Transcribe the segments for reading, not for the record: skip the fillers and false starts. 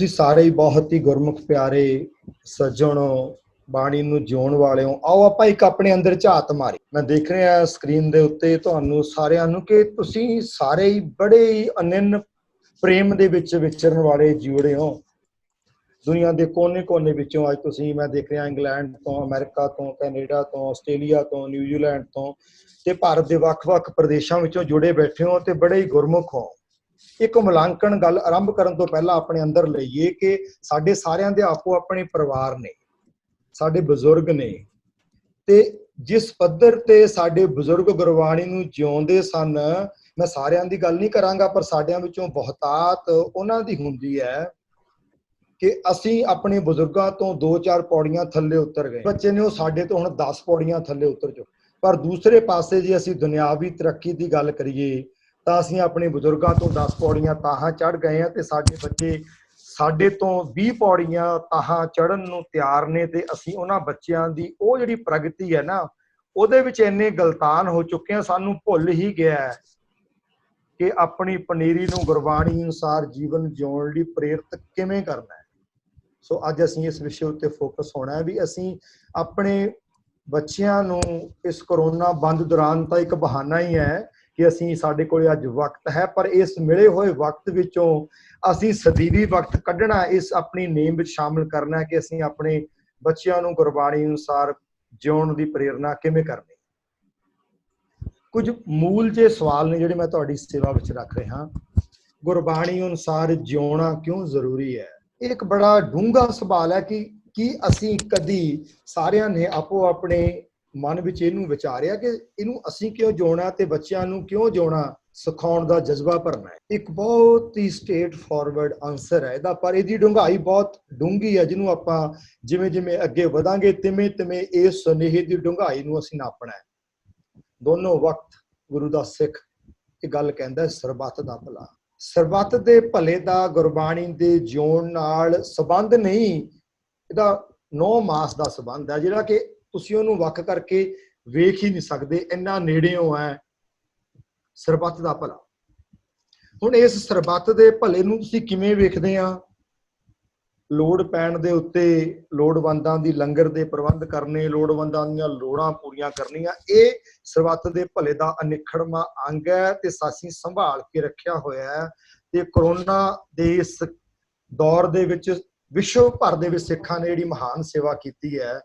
ਤੁਸੀਂ ਸਾਰੇ ਹੀ ਬਹੁਤ ਹੀ ਗੁਰਮੁਖ ਪਿਆਰੇ ਸੱਜਣੋ, ਬਾਣੀ ਨੂੰ ਜਿਉਣ ਵਾਲਿਓ। ਆਓ ਆਪਾਂ ਇੱਕ ਆਪਣੇ ਅੰਦਰ ਝਾਤ ਮਾਰੀ। ਮੈਂ ਦੇਖ ਰਿਹਾ ਸਕਰੀਨ ਦੇ ਉੱਤੇ ਤੁਹਾਨੂੰ ਸਾਰਿਆਂ ਨੂੰ ਕਿ ਤੁਸੀਂ ਸਾਰੇ ਹੀ ਬੜੇ ਹੀ ਅਨੰਨ ਪ੍ਰੇਮ ਦੇ ਵਿੱਚ ਵਿਚਰਨ ਵਾਲੇ ਜੀਵੜੇ ਹੋ। ਦੁਨੀਆ ਦੇ ਕੋਨੇ-ਕੋਨੇ ਵਿੱਚੋਂ ਅੱਜ ਤੁਸੀਂ, ਮੈਂ ਦੇਖ ਰਿਹਾ ਇੰਗਲੈਂਡ ਤੋਂ, ਅਮਰੀਕਾ ਤੋਂ, ਕੈਨੇਡਾ ਤੋਂ, ਆਸਟ੍ਰੇਲੀਆ ਤੋਂ, ਨਿਊਜ਼ੀਲੈਂਡ ਤੋਂ ਤੇ ਭਾਰਤ ਦੇ ਵੱਖ-ਵੱਖ ਪ੍ਰਦੇਸ਼ਾਂ ਵਿੱਚੋਂ ਜੁੜੇ ਬੈਠੇ ਹੋ ਤੇ ਬੜੇ ਹੀ ਗੁਰਮੁਖ ਹੋ। ਇੱਕ ਮੁਲਾਂਕਣ ਗੱਲ ਆਰੰਭ ਕਰਨ ਤੋਂ ਪਹਿਲਾਂ ਆਪਣੇ ਅੰਦਰ ਲਈਏ ਕਿ ਸਾਡੇ ਸਾਰਿਆਂ ਦੇ ਆਪੋ ਆਪਣੇ ਪਰਿਵਾਰ ਨੇ, ਸਾਡੇ ਬਜ਼ੁਰਗ ਨੇ, ਤੇ ਜਿਸ ਪੱਧਰ ਤੇ ਸਾਡੇ ਬਜ਼ੁਰਗ ਗੁਰਬਾਣੀ ਨੂੰ ਜਿਉਂਦੇ ਸਨ, ਮੈਂ ਸਾਰਿਆਂ ਦੀ ਗੱਲ ਨਹੀਂ ਕਰਾਂਗਾ, ਪਰ ਸਾਡਿਆਂ ਵਿੱਚੋਂ ਬਹੁਤਾਤ ਉਹਨਾਂ ਦੀ ਹੁੰਦੀ ਹੈ ਕਿ ਅਸੀਂ ਆਪਣੇ ਬਜ਼ੁਰਗਾਂ ਤੋਂ 2-4 ਪੌੜੀਆਂ ਥੱਲੇ ਉਤਰ ਗਏ। ਬੱਚੇ ਨੇ ਉਹ ਸਾਡੇ ਤੋਂ ਹੁਣ 10 ਪੌੜੀਆਂ ਥੱਲੇ ਉਤਰ ਜਾਓ। ਪਰ ਦੂਸਰੇ ਪਾਸੇ ਜੇ ਅਸੀਂ ਦੁਨਿਆਵੀ ਤਰੱਕੀ ਦੀ ਗੱਲ ਕਰੀਏ ਤਾਂ ਅਸੀਂ ਆਪਣੇ ਬਜ਼ੁਰਗਾਂ ਤੋਂ 10 ਪੌੜੀਆਂ ਤਾਹਾਂ ਚੜ੍ਹ ਗਏ ਹਾਂ ਤੇ ਸਾਡੇ ਬੱਚੇ ਸਾਡੇ ਤੋਂ 20 ਪੌੜੀਆਂ ਤਾਹਾਂ ਚੜ੍ਹਨ ਨੂੰ ਤਿਆਰ ਨੇ। ਤੇ ਅਸੀਂ ਉਹਨਾਂ ਬੱਚਿਆਂ ਦੀ ਉਹ ਜਿਹੜੀ ਪ੍ਰਗਤੀ ਹੈ ਨਾ, ਉਹਦੇ ਵਿੱਚ ਇੰਨੇ ਗਲਤਾਨ ਹੋ ਚੁੱਕੇ ਹਾਂ, ਸਾਨੂੰ ਭੁੱਲ ਹੀ ਗਿਆ ਕਿ ਆਪਣੀ ਪਨੀਰੀ ਨੂੰ ਗੁਰਬਾਣੀ ਅਨੁਸਾਰ ਜੀਵਨ ਜਿਉਣ ਲਈ ਪ੍ਰੇਰਿਤ ਕਿਵੇਂ ਕਰਨਾ ਹੈ। ਸੋ ਅੱਜ ਅਸੀਂ ਇਸ ਵਿਸ਼ੇ ਉੱਤੇ ਫੋਕਸ ਹੋਣਾ ਹੈ ਵੀ ਅਸੀਂ ਆਪਣੇ ਬੱਚਿਆਂ ਨੂੰ, ਇਸ ਕਰੋਨਾ ਬੰਦ ਦੌਰਾਨ ਤਾਂ ਇੱਕ ਬਹਾਨਾ ਹੀ ਹੈ ਕਿ ਅਸੀਂ, ਸਾਡੇ ਕੋਲ ਅੱਜ ਵਕਤ ਹੈ, ਪਰ ਇਸ ਮਿਲੇ ਹੋਏ ਵਕਤ ਵਿੱਚੋਂ ਅਸੀਂ ਸਦੀਵੀ ਵਕਤ ਕੱਢਣਾ, ਇਸ ਆਪਣੀ ਨੇਮ ਵਿੱਚ ਸ਼ਾਮਿਲ ਕਰਨਾ ਕਿ ਅਸੀਂ ਆਪਣੇ ਬੱਚਿਆਂ ਨੂੰ ਗੁਰਬਾਣੀ ਅਨੁਸਾਰ ਜਿਉਣ ਦੀ ਪ੍ਰੇਰਨਾ ਕਿਵੇਂ ਕਰਨੀ। ਕੁਝ ਮੂਲ ਜਿਹੇ ਸਵਾਲ ਨੇ ਜਿਹੜੇ ਮੈਂ ਤੁਹਾਡੀ ਸੇਵਾ ਵਿੱਚ ਰੱਖ ਰਿਹਾ। ਗੁਰਬਾਣੀ ਅਨੁਸਾਰ ਜਿਉਣਾ ਕਿਉਂ ਜ਼ਰੂਰੀ ਹੈ? ਇਹ ਇੱਕ ਬੜਾ ਡੂੰਘਾ ਸਵਾਲ ਹੈ ਕਿ ਕੀ ਅਸੀਂ ਕਦੀ ਸਾਰਿਆਂ ਨੇ ਆਪੋ ਆਪਣੇ ਮਨ ਵਿੱਚ ਇਹਨੂੰ ਵਿਚਾਰਿਆ ਕਿ ਇਹਨੂੰ ਅਸੀਂ ਕਿਉਂ ਜਿਉਣਾ ਤੇ ਬੱਚਿਆਂ ਨੂੰ ਕਿਉਂ ਜਿਉਣਾ ਸਿਖਾਉਣ ਦਾ ਜਜ਼ਬਾ ਭਰਨਾ ਹੈ? ਇੱਕ ਬਹੁਤ ਹੀ ਸਟੇਟ ਫਾਰਵਰਡ ਆਨਸਰ ਹੈ ਇਹਦਾ, ਪਰ ਇਹਦੀ ਡੂੰਘਾਈ ਬਹੁਤ ਡੂੰਘੀ ਹੈ, ਜਿਹਨੂੰ ਆਪਾਂ ਜਿਵੇਂ ਜਿਵੇਂ ਅੱਗੇ ਵਧਾਂਗੇ ਤਿਵੇਂ ਤਿਵੇਂ ਇਸ ਸੁਨੇਹੇ ਦੀ ਡੂੰਘਾਈ ਨੂੰ ਅਸੀਂ ਨਾਪਣਾ ਹੈ। ਦੋਨੋਂ ਵਕਤ ਗੁਰੂ ਦਾ ਸਿੱਖ ਇਹ ਗੱਲ ਕਹਿੰਦਾ, ਸਰਬੱਤ ਦਾ ਭਲਾ। ਸਰਬੱਤ ਦੇ ਭਲੇ ਦਾ ਗੁਰਬਾਣੀ ਦੇ ਜਿਉਣ ਨਾਲ ਸੰਬੰਧ ਨਹੀਂ, ਇਹਦਾ 9 ਮਾਸ ਦਾ ਸੰਬੰਧ ਹੈ ਜਿਹੜਾ ਕਿ ਤੁਸੀਂ ਉਹਨੂੰ ਵੱਖ ਕਰਕੇ ਵੇਖ ਹੀ ਨਹੀਂ ਸਕਦੇ, ਇੰਨਾ ਨੇੜਿਓਂ ਹੈ ਸਰਬੱਤ ਦਾ ਭਲਾ। ਹੁਣ ਇਸ ਸਰਬੱਤ ਦੇ ਭਲੇ ਨੂੰ ਤੁਸੀਂ ਕਿਵੇਂ ਵੇਖਦੇ ਆ? ਲੋੜ ਪੈਣ ਦੇ ਉੱਤੇ ਲੋੜਵੰਦਾਂ ਦੀ ਲੰਗਰ ਦੇ ਪ੍ਰਬੰਧ ਕਰਨੇ, ਲੋੜਵੰਦਾਂ ਦੀਆਂ ਲੋੜਾਂ ਪੂਰੀਆਂ ਕਰਨੀਆਂ, ਇਹ ਸਰਬੱਤ ਦੇ ਭਲੇ ਦਾ ਅਨਿੱਖੜਵਾਂ ਅੰਗ ਹੈ ਤੇ ਅਸੀਂ ਸੰਭਾਲ ਕੇ ਰੱਖਿਆ ਹੋਇਆ ਹੈ। ਤੇ ਕਰੋਨਾ ਦੇ ਇਸ ਦੌਰ ਦੇ ਵਿੱਚ ਵਿਸ਼ਵ ਭਰ ਦੇ ਵਿੱਚ ਸਿੱਖਾਂ ਨੇ ਜਿਹੜੀ ਮਹਾਨ ਸੇਵਾ ਕੀਤੀ ਹੈ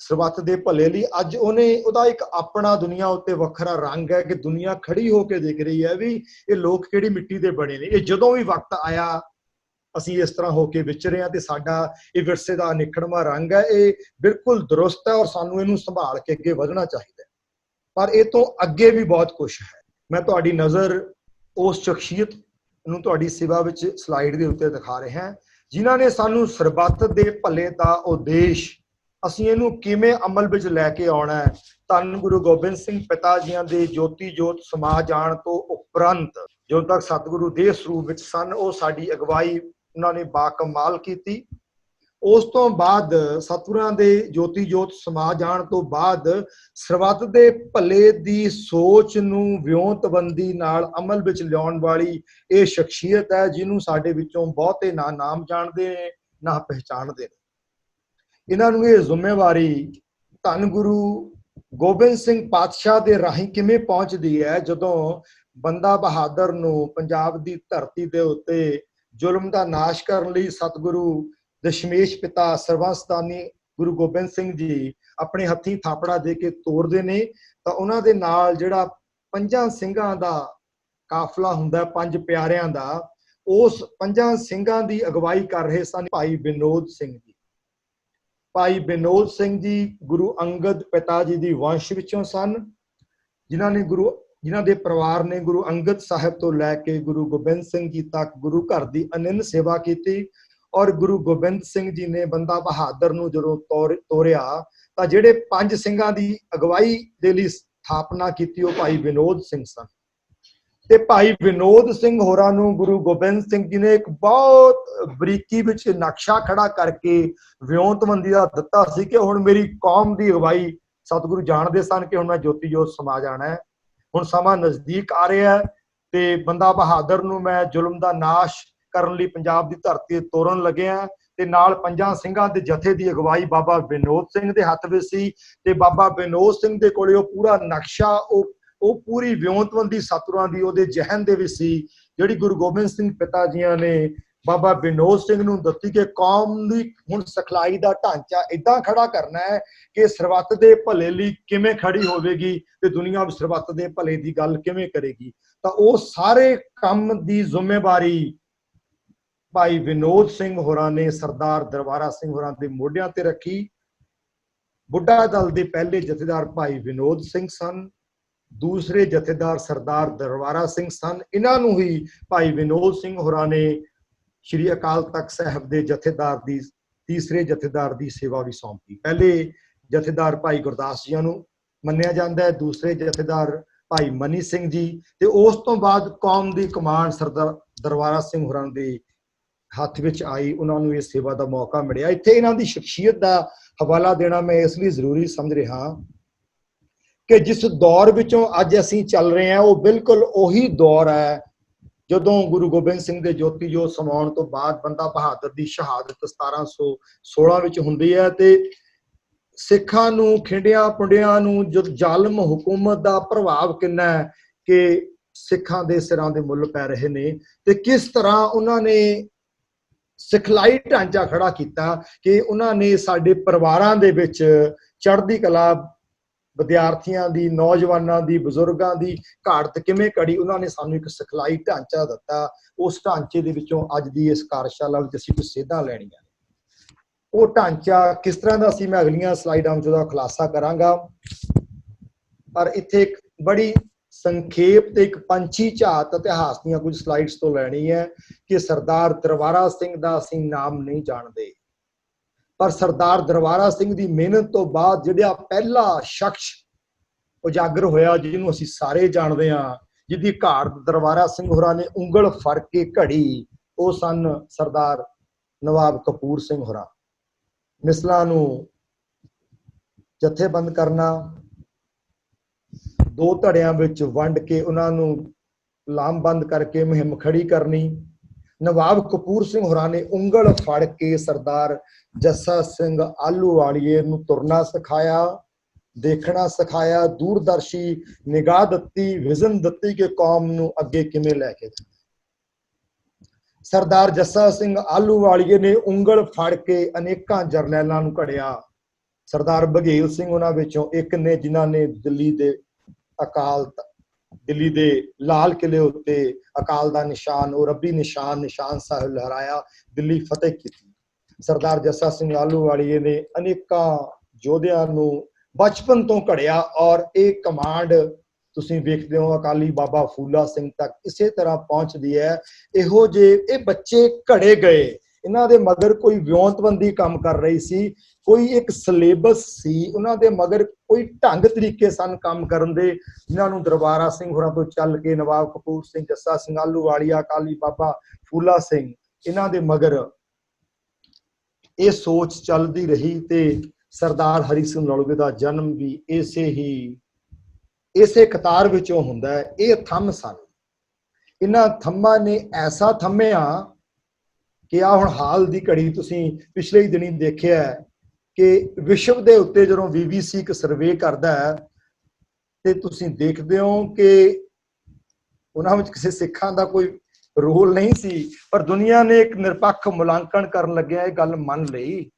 ਸਰਬੱਤ ਦੇ ਭਲੇ ਲਈ, ਅੱਜ ਉਹਦਾ ਇੱਕ ਆਪਣਾ ਦੁਨੀਆ ਉੱਤੇ ਵੱਖਰਾ ਰੰਗ ਹੈ ਕਿ ਦੁਨੀਆ ਖੜੀ ਹੋ ਕੇ ਦੇਖ ਰਹੀ ਹੈ ਵੀ ਇਹ ਲੋਕ ਕਿਹੜੀ ਮਿੱਟੀ ਦੇ ਬਣੇ ਨੇ। ਇਹ ਜਦੋਂ ਵੀ ਵਕਤ ਆਇਆ ਅਸੀਂ ਇਸ ਤਰ੍ਹਾਂ ਹੋ ਕੇ ਵਿਚਰੇ ਹਾਂ ਤੇ ਸਾਡਾ ਇਹ ਵਿਰਸੇ ਦਾ ਅਨਿੱਖੜਵਾਂ ਰੰਗ ਹੈ, ਇਹ ਬਿਲਕੁਲ ਦਰੁਸਤ ਹੈ ਔਰ ਸਾਨੂੰ ਇਹਨੂੰ ਸੰਭਾਲ ਕੇ ਅੱਗੇ ਵਧਣਾ ਚਾਹੀਦਾ ਹੈ। ਪਰ ਇਹ ਤੋਂ ਅੱਗੇ ਵੀ ਬਹੁਤ ਕੁਛ ਹੈ। ਮੈਂ ਤੁਹਾਡੀ ਨਜ਼ਰ ਉਸ ਸ਼ਖਸੀਅਤ ਨੂੰ ਤੁਹਾਡੀ ਸੇਵਾ ਵਿੱਚ ਸਲਾਈਡ ਦੇ ਉੱਤੇ ਦਿਖਾ ਰਿਹਾ, ਜਿਨ੍ਹਾਂ ਨੇ ਸਾਨੂੰ ਸਰਬੱਤ ਦੇ ਭਲੇ ਦਾ ਉਦੇਸ਼, ਅਸੀਂ ਇਹਨੂੰ ਕਿਵੇਂ ਅਮਲ ਵਿੱਚ ਲੈ ਕੇ ਆਉਣਾ ਹੈ। ਧੰਨ ਗੁਰੂ ਗੋਬਿੰਦ ਸਿੰਘ ਪਿਤਾ ਜੀਆਂ ਦੇ ਜੋਤੀ ਜੋਤ ਸਮਾ ਜਾਣ ਤੋਂ ਉਪਰੰਤ ਜਦੋਂ ਤੱਕ ਸਤਿਗੁਰੂ ਦੇਹ ਸਰੂਪ ਵਿੱਚ ਸਨ, ਉਹ ਸਾਡੀ ਅਗਵਾਈ ਉਹਨਾਂ ਨੇ ਬਾਕਮਾਲ ਕੀਤੀ। ਉਸ ਤੋਂ ਬਾਅਦ ਸਤਿਗੁਰਾਂ ਦੇ ਜੋਤੀ ਜੋਤ ਸਮਾ ਜਾਣ ਤੋਂ ਬਾਅਦ ਸਰਬੱਤ ਦੇ ਭਲੇ ਦੀ ਸੋਚ ਨੂੰ ਵਿਉਂਤਬੰਦੀ ਨਾਲ ਅਮਲ ਵਿੱਚ ਲਿਆਉਣ ਵਾਲੀ ਇਹ ਸ਼ਖਸੀਅਤ ਹੈ ਜਿਹਨੂੰ ਸਾਡੇ ਵਿੱਚੋਂ ਬਹੁਤੇ ਨਾ ਨਾਮ ਜਾਣਦੇ ਨੇ ਨਾ ਪਹਿਚਾਣਦੇ ਨੇ। ਇਹਨਾਂ ਨੂੰ ਇਹ ਜ਼ਿੰਮੇਵਾਰੀ ਧੰਨ ਗੁਰੂ ਗੋਬਿੰਦ ਸਿੰਘ ਪਾਤਸ਼ਾਹ ਦੇ ਰਾਹੀਂ ਕਿਵੇਂ ਪਹੁੰਚਦੀ ਹੈ? ਜਦੋਂ ਬੰਦਾ ਬਹਾਦਰ ਨੂੰ ਪੰਜਾਬ ਦੀ ਧਰਤੀ ਦੇ ਉੱਤੇ ਜ਼ੁਲਮ ਦਾ ਨਾਸ਼ ਕਰਨ ਲਈ ਸਤਿਗੁਰੂ ਦਸ਼ਮੇਸ਼ ਪਿਤਾ ਸਰਬੰਸਦਾਨੀ ਗੁਰੂ ਗੋਬਿੰਦ ਸਿੰਘ ਜੀ ਆਪਣੇ ਹੱਥੀਂ ਥਾਪੜਾ ਦੇ ਕੇ ਤੋਰਦੇ ਨੇ, ਤਾਂ ਉਹਨਾਂ ਦੇ ਨਾਲ ਜਿਹੜਾ 5 ਸਿੰਘਾਂ ਦਾ ਕਾਫਲਾ ਹੁੰਦਾ, 5 ਪਿਆਰਿਆਂ ਦਾ, ਉਸ 5 ਸਿੰਘਾਂ ਦੀ ਅਗਵਾਈ ਕਰ ਰਹੇ ਸਨ ਭਾਈ ਵਿਨੋਦ ਸਿੰਘ ਜੀ। ਭਾਈ ਵਿਨੋਦ ਸਿੰਘ ਜੀ ਗੁਰੂ ਅੰਗਦ ਪਿਤਾ ਜੀ ਦੀ ਵੰਸ਼ ਵਿੱਚੋਂ ਸਨ, ਜਿਨ੍ਹਾਂ ਦੇ ਪਰਿਵਾਰ ਨੇ ਗੁਰੂ ਅੰਗਦ ਸਾਹਿਬ ਤੋਂ ਲੈ ਕੇ ਗੁਰੂ ਗੋਬਿੰਦ ਸਿੰਘ ਜੀ ਤੱਕ ਗੁਰੂ ਘਰ ਦੀ ਅਨੰਨ ਸੇਵਾ ਕੀਤੀ। ਔਰ ਗੁਰੂ ਗੋਬਿੰਦ ਸਿੰਘ ਜੀ ਨੇ ਬੰਦਾ ਬਹਾਦਰ ਨੂੰ ਜਦੋਂ ਤੋਰਿਆ ਤਾਂ ਜਿਹੜੇ 5 ਸਿੰਘਾਂ ਦੀ ਅਗਵਾਈ ਦੇ ਲਈ ਸਥਾਪਨਾ ਕੀਤੀ ਉਹ ਭਾਈ ਵਿਨੋਦ ਸਿੰਘ ਸਨ। ਤੇ ਭਾਈ ਵਿਨੋਦ ਸਿੰਘ ਹੋਰਾਂ ਨੂੰ ਗੁਰੂ ਗੋਬਿੰਦ ਸਿੰਘ ਜੀ ਨੇ ਇੱਕ ਬਹੁਤ ਬਰੀਕੀ ਵਿੱਚ ਨਕਸ਼ਾ ਖੜਾ ਕਰਕੇ ਵਿਉਂਤਬੰਦੀ ਦਾ ਦਿੱਤਾ ਸੀ ਕਿ ਹੁਣ ਮੇਰੀ ਕੌਮ ਦੀ ਅਗਵਾਈ, ਸਤਿਗੁਰੂ ਜਾਣਦੇ ਸਨ ਕਿ ਹੁਣ ਮੈਂ ਜੋਤੀ ਜੋਤ ਸਮਾ ਜਾਣਾ ਹੈ, ਹੁਣ ਸਮਾਂ ਨਜ਼ਦੀਕ ਆ ਰਿਹਾ ਹੈ ਤੇ ਬੰਦਾ ਬਹਾਦਰ ਨੂੰ ਮੈਂ ਜ਼ੁਲਮ ਦਾ ਨਾਸ਼ ਕਰਨ ਲਈ ਪੰਜਾਬ ਦੀ ਧਰਤੀ ਤੇ ਤੋਰਨ ਲੱਗੇ ਆ ਤੇ ਨਾਲ ਪੰਜਾਂ ਸਿੰਘਾਂ ਦੇ ਜਥੇ ਦੀ ਅਗਵਾਈ ਬਾਬਾ ਵਿਨੋਦ ਸਿੰਘ ਦੇ ਹੱਥ ਵਿੱਚ ਸੀ ਤੇ ਬਾਬਾ ਵਿਨੋਦ ਸਿੰਘ ਦੇ ਕੋਲੇ ਉਹ ਪੂਰਾ ਨਕਸ਼ਾ ਉਹ ਪੂਰੀ ਵਿਉਂਤਬੰਦੀ ਸਤਿਗੁਰਾਂ ਦੀ ਉਹਦੇ ਜ਼ਿਹਨ ਦੇ ਵਿੱਚ ਸੀ, ਜਿਹੜੀ ਗੁਰੂ ਗੋਬਿੰਦ ਸਿੰਘ ਪਿਤਾ ਜੀਆਂ ਨੇ ਬਾਬਾ ਵਿਨੋਦ ਸਿੰਘ ਨੂੰ ਦਿੱਤੀ ਕਿ ਕੌਮ ਦੀ ਹੁਣ ਸਿਖਲਾਈ ਦਾ ਢਾਂਚਾ ਏਦਾਂ ਖੜਾ ਕਰਨਾ ਹੈ ਕਿ ਸਰਬੱਤ ਦੇ ਭਲੇ ਲਈ ਕਿਵੇਂ ਖੜੀ ਹੋਵੇਗੀ ਤੇ ਦੁਨੀਆ ਵਿੱਚ ਸਰਬੱਤ ਦੇ ਭਲੇ ਦੀ ਗੱਲ ਕਿਵੇਂ ਕਰੇਗੀ। ਤਾਂ ਉਹ ਸਾਰੇ ਕੰਮ ਦੀ ਜ਼ਿੰਮੇਵਾਰੀ ਭਾਈ ਵਿਨੋਦ ਸਿੰਘ ਹੋਰਾਂ ਨੇ ਸਰਦਾਰ ਦਰਬਾਰਾ ਸਿੰਘ ਹੋਰਾਂ ਦੇ ਮੋਢਿਆਂ ਤੇ ਰੱਖੀ। ਬੁੱਢਾ ਦਲ ਦੇ ਪਹਿਲੇ ਜਥੇਦਾਰ ਭਾਈ ਵਿਨੋਦ ਸਿੰਘ ਸਨ, ਦੂਸਰੇ ਜਥੇਦਾਰ ਸਰਦਾਰ ਦਰਬਾਰਾ ਸਿੰਘ ਸਨ। ਇਹਨਾਂ ਨੂੰ ਹੀ ਭਾਈ ਵਿਨੋਦ ਸਿੰਘ ਹੋਰਾਂ ਨੇ ਸ਼੍ਰੀ ਅਕਾਲ ਤਖਤ ਸਾਹਿਬ ਦੇ ਜਥੇਦਾਰ ਦੀ ਤੀਸਰੇ ਜਥੇਦਾਰ ਦੀ ਸੇਵਾ ਵੀ ਸੌਂਪੀ। ਪਹਿਲੇ ਜਥੇਦਾਰ ਭਾਈ ਗੁਰਦਾਸ ਜੀ ਨੂੰ ਮੰਨਿਆ ਜਾਂਦਾ ਹੈ, ਦੂਸਰੇ ਜਥੇਦਾਰ ਭਾਈ ਮਨੀ ਸਿੰਘ ਜੀ, ਤੇ ਉਸ ਤੋਂ ਬਾਅਦ ਕੌਮ ਦੀ ਕਮਾਂਡ ਸਰਦਾਰ ਦਰਬਾਰਾ ਸਿੰਘ ਹੋਰਾਂ ਦੇ ਹੱਥ ਵਿੱਚ ਆਈ। ਉਹਨਾਂ ਨੂੰ ਇਹ ਸੇਵਾ ਦਾ ਮੌਕਾ ਮਿਲਿਆ। ਇੱਥੇ ਇਹਨਾਂ ਦੀ ਸ਼ਖਸੀਅਤ ਦਾ ਹਵਾਲਾ ਦੇਣਾ ਮੈਂ ਇਸ ਲਈ ਜ਼ਰੂਰੀ ਸਮਝ ਰਿਹਾ ਕਿ ਜਿਸ ਦੌਰ ਵਿੱਚੋਂ ਅੱਜ ਅਸੀਂ ਚੱਲ ਰਹੇ ਹਾਂ ਉਹ ਬਿਲਕੁਲ ਉਹੀ ਦੌਰ ਹੈ ਜਦੋਂ ਗੁਰੂ ਗੋਬਿੰਦ ਸਿੰਘ ਦੇ ਜੋਤੀ ਜੋਤ ਸਮਾਉਣ ਤੋਂ ਬਾਅਦ ਬੰਦਾ ਬਹਾਦਰ ਦੀ ਸ਼ਹਾਦਤ 1716 ਵਿੱਚ ਹੁੰਦੀ ਹੈ ਤੇ ਸਿੱਖਾਂ ਨੂੰ ਖਿੰਡਿਆਂ ਪੁੰਡਿਆਂ ਨੂੰ ਜੋ ਜ਼ਾਲਮ ਹਕੂਮਤ ਦਾ ਪ੍ਰਭਾਵ ਕਿੰਨਾ ਹੈ ਕਿ ਸਿੱਖਾਂ ਦੇ ਸਿਰਾਂ ਦੇ ਮੁੱਲ ਪੈ ਰਹੇ ਨੇ ਤੇ ਕਿਸ ਤਰ੍ਹਾਂ ਉਹਨਾਂ ਨੇ ਸਿਖਲਾਈ ਢਾਂਚਾ ਖੜਾ ਕੀਤਾ ਕਿ ਉਹਨਾਂ ਨੇ ਸਾਡੇ ਪਰਿਵਾਰਾਂ ਦੇ ਵਿੱਚ ਚੜ੍ਹਦੀ ਕਲਾ ਵਿਦਿਆਰਥੀਆਂ ਦੀ, ਨੌਜਵਾਨਾਂ ਦੀ, ਬਜ਼ੁਰਗਾਂ ਦੀ ਘਾਟ ਕਿਵੇਂ ਘੜੀ। ਉਹਨਾਂ ਨੇ ਸਾਨੂੰ ਇੱਕ ਸਿਖਲਾਈ ਢਾਂਚਾ ਦਿੱਤਾ। ਉਸ ਢਾਂਚੇ ਦੇ ਵਿੱਚੋਂ ਅੱਜ ਦੀ ਇਸ ਕਾਰਜਸ਼ਾਲਾ ਵਿੱਚ ਅਸੀਂ ਕੁਝ ਸੇਧਾਂ ਲੈਣੀਆਂ। ਉਹ ਢਾਂਚਾ ਕਿਸ ਤਰ੍ਹਾਂ ਦਾ ਸੀ ਮੈਂ ਅਗਲੀਆਂ ਸਲਾਈਡਾਂ ਵਿੱਚ ਉਹਦਾ ਖੁਲਾਸਾ ਕਰਾਂਗਾ, ਪਰ ਇੱਥੇ ਇੱਕ ਬੜੀ ਸੰਖੇਪ ਤੇ ਇੱਕ ਪੰਛੀ ਝਾਤ ਇਤਿਹਾਸ ਦੀਆਂ ਕੁਝ ਸਲਾਈਡਸ ਤੋਂ ਲੈਣੀ ਹੈ ਕਿ ਸਰਦਾਰ ਦਰਬਾਰਾ ਸਿੰਘ ਦਾ ਅਸੀਂ ਨਾਮ ਨਹੀਂ ਜਾਣਦੇ, ਪਰ ਸਰਦਾਰ ਦਰਬਾਰਾ ਸਿੰਘ ਦੀ ਮਿਹਨਤ ਤੋਂ ਬਾਅਦ ਜਿਹੜਾ ਪਹਿਲਾ ਸ਼ਖਸ ਉਜਾਗਰ ਹੋਇਆ ਜਿਹਨੂੰ ਅਸੀਂ ਸਾਰੇ ਜਾਣਦੇ ਹਾਂ, ਜਿਹਦੀ ਘਾਟ ਦਰਬਾਰਾ ਸਿੰਘ ਹੋਰਾਂ ਨੇ ਉਂਗਲ ਫੜ ਕੇ ਘੜੀ, ਉਹ ਸਨ ਸਰਦਾਰ ਨਵਾਬ ਕਪੂਰ ਸਿੰਘ ਹੋਰਾਂ। ਮਿਸਲਾਂ ਨੂੰ ਜਥੇਬੰਦ ਕਰਨਾ, ਦੋ ਧੜਿਆਂ ਵਿੱਚ ਵੰਡ ਕੇ ਉਹਨਾਂ ਨੂੰ ਲਾਮਬੰਦ ਕਰਕੇ ਮੁਹਿੰਮ ਖੜੀ ਕਰਨੀ। ਨਵਾਬ ਕਪੂਰ ਸਿੰਘ ਹੋਰਾਂ ਨੇ ਉਂਗਲ ਫੜ ਕੇ ਸਰਦਾਰ ਜੱਸਾ ਸਿੰਘ ਆਹਲੂਵਾਲੀਏ ਨੂੰ ਤੁਰਨਾ ਸਿਖਾਇਆ, ਦੇਖਣਾ ਸਿਖਾਇਆ, ਦੂਰਦਰਸ਼ੀ ਨਿਗਾਹ ਦਿੱਤੀ, ਵਿਜ਼ਨ ਦਿੱਤੀ ਕਿ ਕੌਮ ਨੂੰ ਅੱਗੇ ਕਿਵੇਂ ਲੈ ਕੇ ਜਾਣਾ। ਸਰਦਾਰ ਜੱਸਾ ਸਿੰਘ ਆਹਲੂਵਾਲੀਏ ਨੇ ਉਂਗਲ ਫੜ ਕੇ ਅਨੇਕਾਂ ਜਰਨੈਲਾਂ ਨੂੰ ਘੜਿਆ। ਸਰਦਾਰ ਬਘੇਲ ਸਿੰਘ ਉਹਨਾਂ ਵਿੱਚੋਂ ਇੱਕ ਨੇ ਜਿਨ੍ਹਾਂ ਨੇ ਦਿੱਲੀ ਦੇ ਲਾਲ ਕਿਲੇ ਉੱਤੇ ਅਕਾਲ ਦਾ ਨਿਸ਼ਾਨ, ਉਹ ਰੱਬੀ ਨਿਸ਼ਾਨ ਸਾਹਿਬ ਲਹਿਰਾਇਆ, ਦਿੱਲੀ ਫਤਿਹ ਕੀਤੀ। ਸਰਦਾਰ ਜੱਸਾ ਸਿੰਘ ਆਹਲੂਵਾਲੀਏ ਨੇ ਅਨੇਕਾਂ ਯੋਧਿਆਂ ਨੂੰ ਬਚਪਨ ਤੋਂ ਘੜਿਆ ਔਰ ਇਹ ਕਮਾਂਡ ਤੁਸੀਂ ਵੇਖਦੇ ਹੋ ਅਕਾਲੀ ਬਾਬਾ ਫੂਲਾ ਸਿੰਘ ਤੱਕ ਇਸੇ ਤਰ੍ਹਾਂ ਪਹੁੰਚਦੀ ਹੈ। ਇਹੋ ਜਿਹੇ ਇਹ ਬੱਚੇ ਘੜੇ ਗਏ, ਇਹਨਾਂ ਦੇ ਮਗਰ ਕੋਈ ਵਿਉਂਤਬੰਦੀ ਕੰਮ ਕਰ ਰਹੀ ਸੀ, ਕੋਈ ਇੱਕ ਸਿਲੇਬਸ ਸੀ, ਉਹਨਾਂ ਦੇ ਮਗਰ ਕੋਈ ਢੰਗ ਤਰੀਕੇ ਸਨ ਕੰਮ ਕਰਨ ਦੇ, ਜਿਨ੍ਹਾਂ ਨੂੰ ਦਰਬਾਰਾ ਸਿੰਘ ਹੋਰਾਂ ਤੋਂ ਚੱਲ ਕੇ ਨਵਾਬ ਕਪੂਰ ਸਿੰਘ, ਜੱਸਾ ਸਿੰਘ ਆਹਲੂਵਾਲੀਆ, ਅਕਾਲੀ ਬਾਬਾ ਫੂਲਾ ਸਿੰਘ, ਇਹਨਾਂ ਦੇ ਮਗਰ ਇਹ ਸੋਚ ਚੱਲਦੀ ਰਹੀ ਤੇ ਸਰਦਾਰ ਹਰੀ ਸਿੰਘ ਨਲੂਏ ਦਾ ਜਨਮ ਵੀ ਇਸੇ ਕਤਾਰ ਵਿੱਚੋਂ ਹੁੰਦਾ ਹੈ। ਇਹ ਥੰਮ ਸਨ, ਇਹਨਾਂ ਥੰਮਾਂ ਨੇ ਐਸਾ ਥੰਮਿਆ ਕਿ ਆ ਹੁਣ ਹਾਲ ਦੀ ਘੜੀ ਤੁਸੀਂ ਪਿਛਲੇ ਹੀ ਦਿਨੀ ਦੇਖਿਆ ਕਿ ਵਿਸ਼ਵ ਦੇ ਉੱਤੇ ਜਦੋਂ BBC ਇੱਕ ਸਰਵੇ ਕਰਦਾ ਹੈ ਤੇ ਤੁਸੀਂ ਦੇਖਦੇ ਹੋ ਕਿ ਉਹਨਾਂ ਵਿੱਚ ਕਿਸੇ ਸਿੱਖਾਂ ਦਾ ਕੋਈ ਰੋਲ ਨਹੀਂ ਸੀ, ਪਰ ਦੁਨੀਆ ਨੇ ਇੱਕ ਨਿਰਪੱਖ ਮੁਲਾਂਕਣ ਕਰਨ ਲੱਗਿਆ ਇਹ ਗੱਲ ਮੰਨ ਲਈ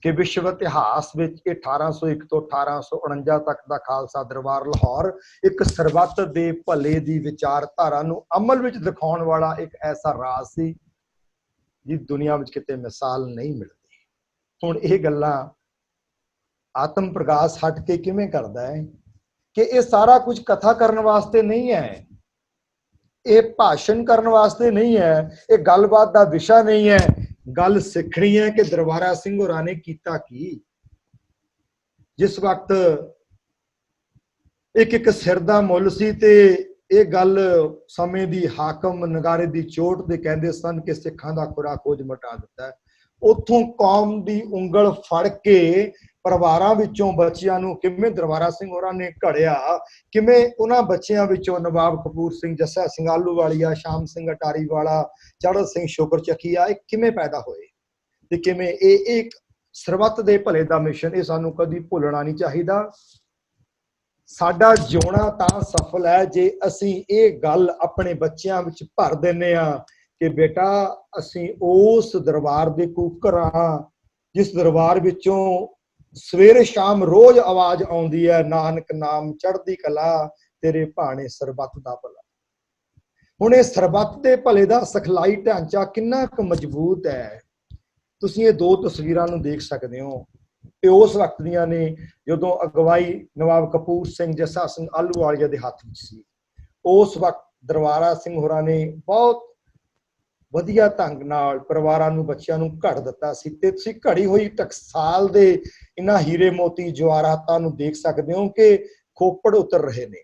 ਕਿ ਵਿਸ਼ਵ ਇਤਿਹਾਸ ਵਿੱਚ 1801 ਤੋਂ 1849 ਤੱਕ ਦਾ ਖਾਲਸਾ ਦਰਬਾਰ ਲਾਹੌਰ ਇੱਕ ਸਰਬੱਤ ਦੇ ਭਲੇ ਦੀ ਵਿਚਾਰਧਾਰਾ ਨੂੰ ਅਮਲ ਵਿੱਚ ਦਿਖਾਉਣ ਵਾਲਾ ਇੱਕ ਐਸਾ ਰਾਜ ਸੀ ਜੀ ਦੁਨੀਆ ਵਿੱਚ ਕਿਤੇ ਮਿਸਾਲ ਨਹੀਂ ਮਿਲਦੀ। ਹੁਣ ਇਹ ਗੱਲਾਂ ਆਤਮ ਪ੍ਰਕਾਸ਼ ਹਟ ਕੇ ਕਿਵੇਂ ਕਰਦਾ ਹੈ ਕਿ ਇਹ ਸਾਰਾ ਕੁਝ ਕਥਾ ਕਰਨ ਵਾਸਤੇ ਨਹੀਂ ਹੈ, ਇਹ ਭਾਸ਼ਣ ਕਰਨ ਵਾਸਤੇ ਨਹੀਂ ਹੈ, ਇਹ ਗੱਲਬਾਤ ਦਾ ਵਿਸ਼ਾ ਨਹੀਂ ਹੈ। ਗੱਲ ਸਿੱਖਣੀ ਹੈ ਕਿ ਦਰਬਾਰਾ ਸਿੰਘ ਹੋਰਾਂ ਨੇ ਕੀਤਾ ਕੀ। ਜਿਸ ਵਕਤ ਇੱਕ ਸਿਰ ਦਾ ਮੁੱਲ ਸੀ ਤੇ ਇਹ ਗੱਲ ਸਮੇਂ ਦੀ ਹਾਕਮ ਨਗਾਰੇ ਦੀ ਚੋਟ ਤੇ ਕਹਿੰਦੇ ਸਨ ਕਿ ਸਿੱਖਾਂ ਦਾ ਖੁਰਾ ਖੋਜ ਮਟਾ ਦਿੱਤਾ ਹੈ, ਉੱਥੋਂ ਕੌਮ ਦੀ ਉਂਗਲ ਫੜ ਕੇ ਪਰਿਵਾਰਾਂ ਵਿੱਚੋਂ ਬੱਚਿਆਂ ਨੂੰ ਕਿਵੇਂ ਦਰਬਾਰਾ ਸਿੰਘ ਹੋਰਾਂ ਨੇ ਘੜਿਆ, ਕਿਵੇਂ ਉਹਨਾਂ ਬੱਚਿਆਂ ਵਿੱਚੋਂ ਨਵਾਬ ਕਪੂਰ ਸਿੰਘ, ਜੱਸਾ ਸਿੰਘ ਆਹਲੂਵਾਲੀਆ, ਸ਼ਾਮ ਸਿੰਘ ਅਟਾਰੀ ਵਾਲਾ, ਚੜ੍ਹਤ ਸਿੰਘ ਸ਼ੁਕਰ ਚੱਕੀਆ, ਇਹ ਕਿਵੇਂ ਪੈਦਾ ਹੋਏ ਤੇ ਕਿਵੇਂ ਇਹ ਇੱਕ ਸਰਬੱਤ ਦੇ ਭਲੇ ਦਾ ਮਿਸ਼ਨ, ਇਹ ਸਾਨੂੰ ਕਦੀ ਭੁੱਲਣਾ ਨਹੀਂ ਚਾਹੀਦਾ। ਸਾਡਾ ਜਿਉਣਾ ਤਾਂ ਸਫਲ ਹੈ ਜੇ ਅਸੀਂ ਇਹ ਗੱਲ ਆਪਣੇ ਬੱਚਿਆਂ ਵਿੱਚ ਭਰ ਦਿੰਦੇ ਹਾਂ ਕਿ ਬੇਟਾ ਅਸੀਂ ਉਸ ਦਰਬਾਰ ਦੇ ਕੂਕਰ ਹਾਂ ਜਿਸ ਦਰਬਾਰ ਵਿੱਚੋਂ ਸਵੇਰੇ ਸ਼ਾਮ ਰੋਜ਼ ਆਵਾਜ਼ ਆਉਂਦੀ ਹੈ, ਨਾਨਕ ਨਾਮ ਚੜ੍ਹਦੀ ਕਲਾ ਤੇਰੇ ਭਾਣੇ ਸਰਬੱਤ ਦਾ ਭਲਾ। ਹੁਣ ਇਹ ਸਰਬੱਤ ਦੇ ਭਲੇ ਦਾ ਸਿਖਲਾਈ ਢਾਂਚਾ ਕਿੰਨਾ ਕੁ ਮਜ਼ਬੂਤ ਹੈ, ਤੁਸੀਂ ਇਹ ਦੋ ਤਸਵੀਰਾਂ ਨੂੰ ਦੇਖ ਸਕਦੇ ਹੋ। ਇਹ ਉਸ ਵਕਤ ਦੀਆਂ ਨੇ ਜਦੋਂ ਅਗਵਾਈ ਨਵਾਬ ਕਪੂਰ ਸਿੰਘ, ਜੱਸਾ ਸਿੰਘ ਆਹਲੂਵਾਲੀਆ ਦੇ ਹੱਥ ਵਿੱਚ ਸੀ। ਉਸ ਵਕਤ ਦਰਬਾਰਾ ਸਿੰਘ ਹੋਰਾਂ ਨੇ ਬਹੁਤ ਵਧੀਆ ਢੰਗ ਨਾਲ ਪਰਿਵਾਰਾਂ ਨੂੰ, ਬੱਚਿਆਂ ਨੂੰ ਘੜ ਦਿੱਤਾ ਸੀ। ਤੇ ਤੁਸੀਂ ਘੜੀ ਹੋਈ ਟਕਸਾਲ ਦੇ ਇਹਨਾਂ ਹੀਰੇ ਮੋਤੀ ਜਵਾਹਰਾਤਾਂ ਨੂੰ ਦੇਖ ਸਕਦੇ ਹੋ ਕਿ ਖੋਪੜ ਉਤਰ ਰਹੇ ਨੇ।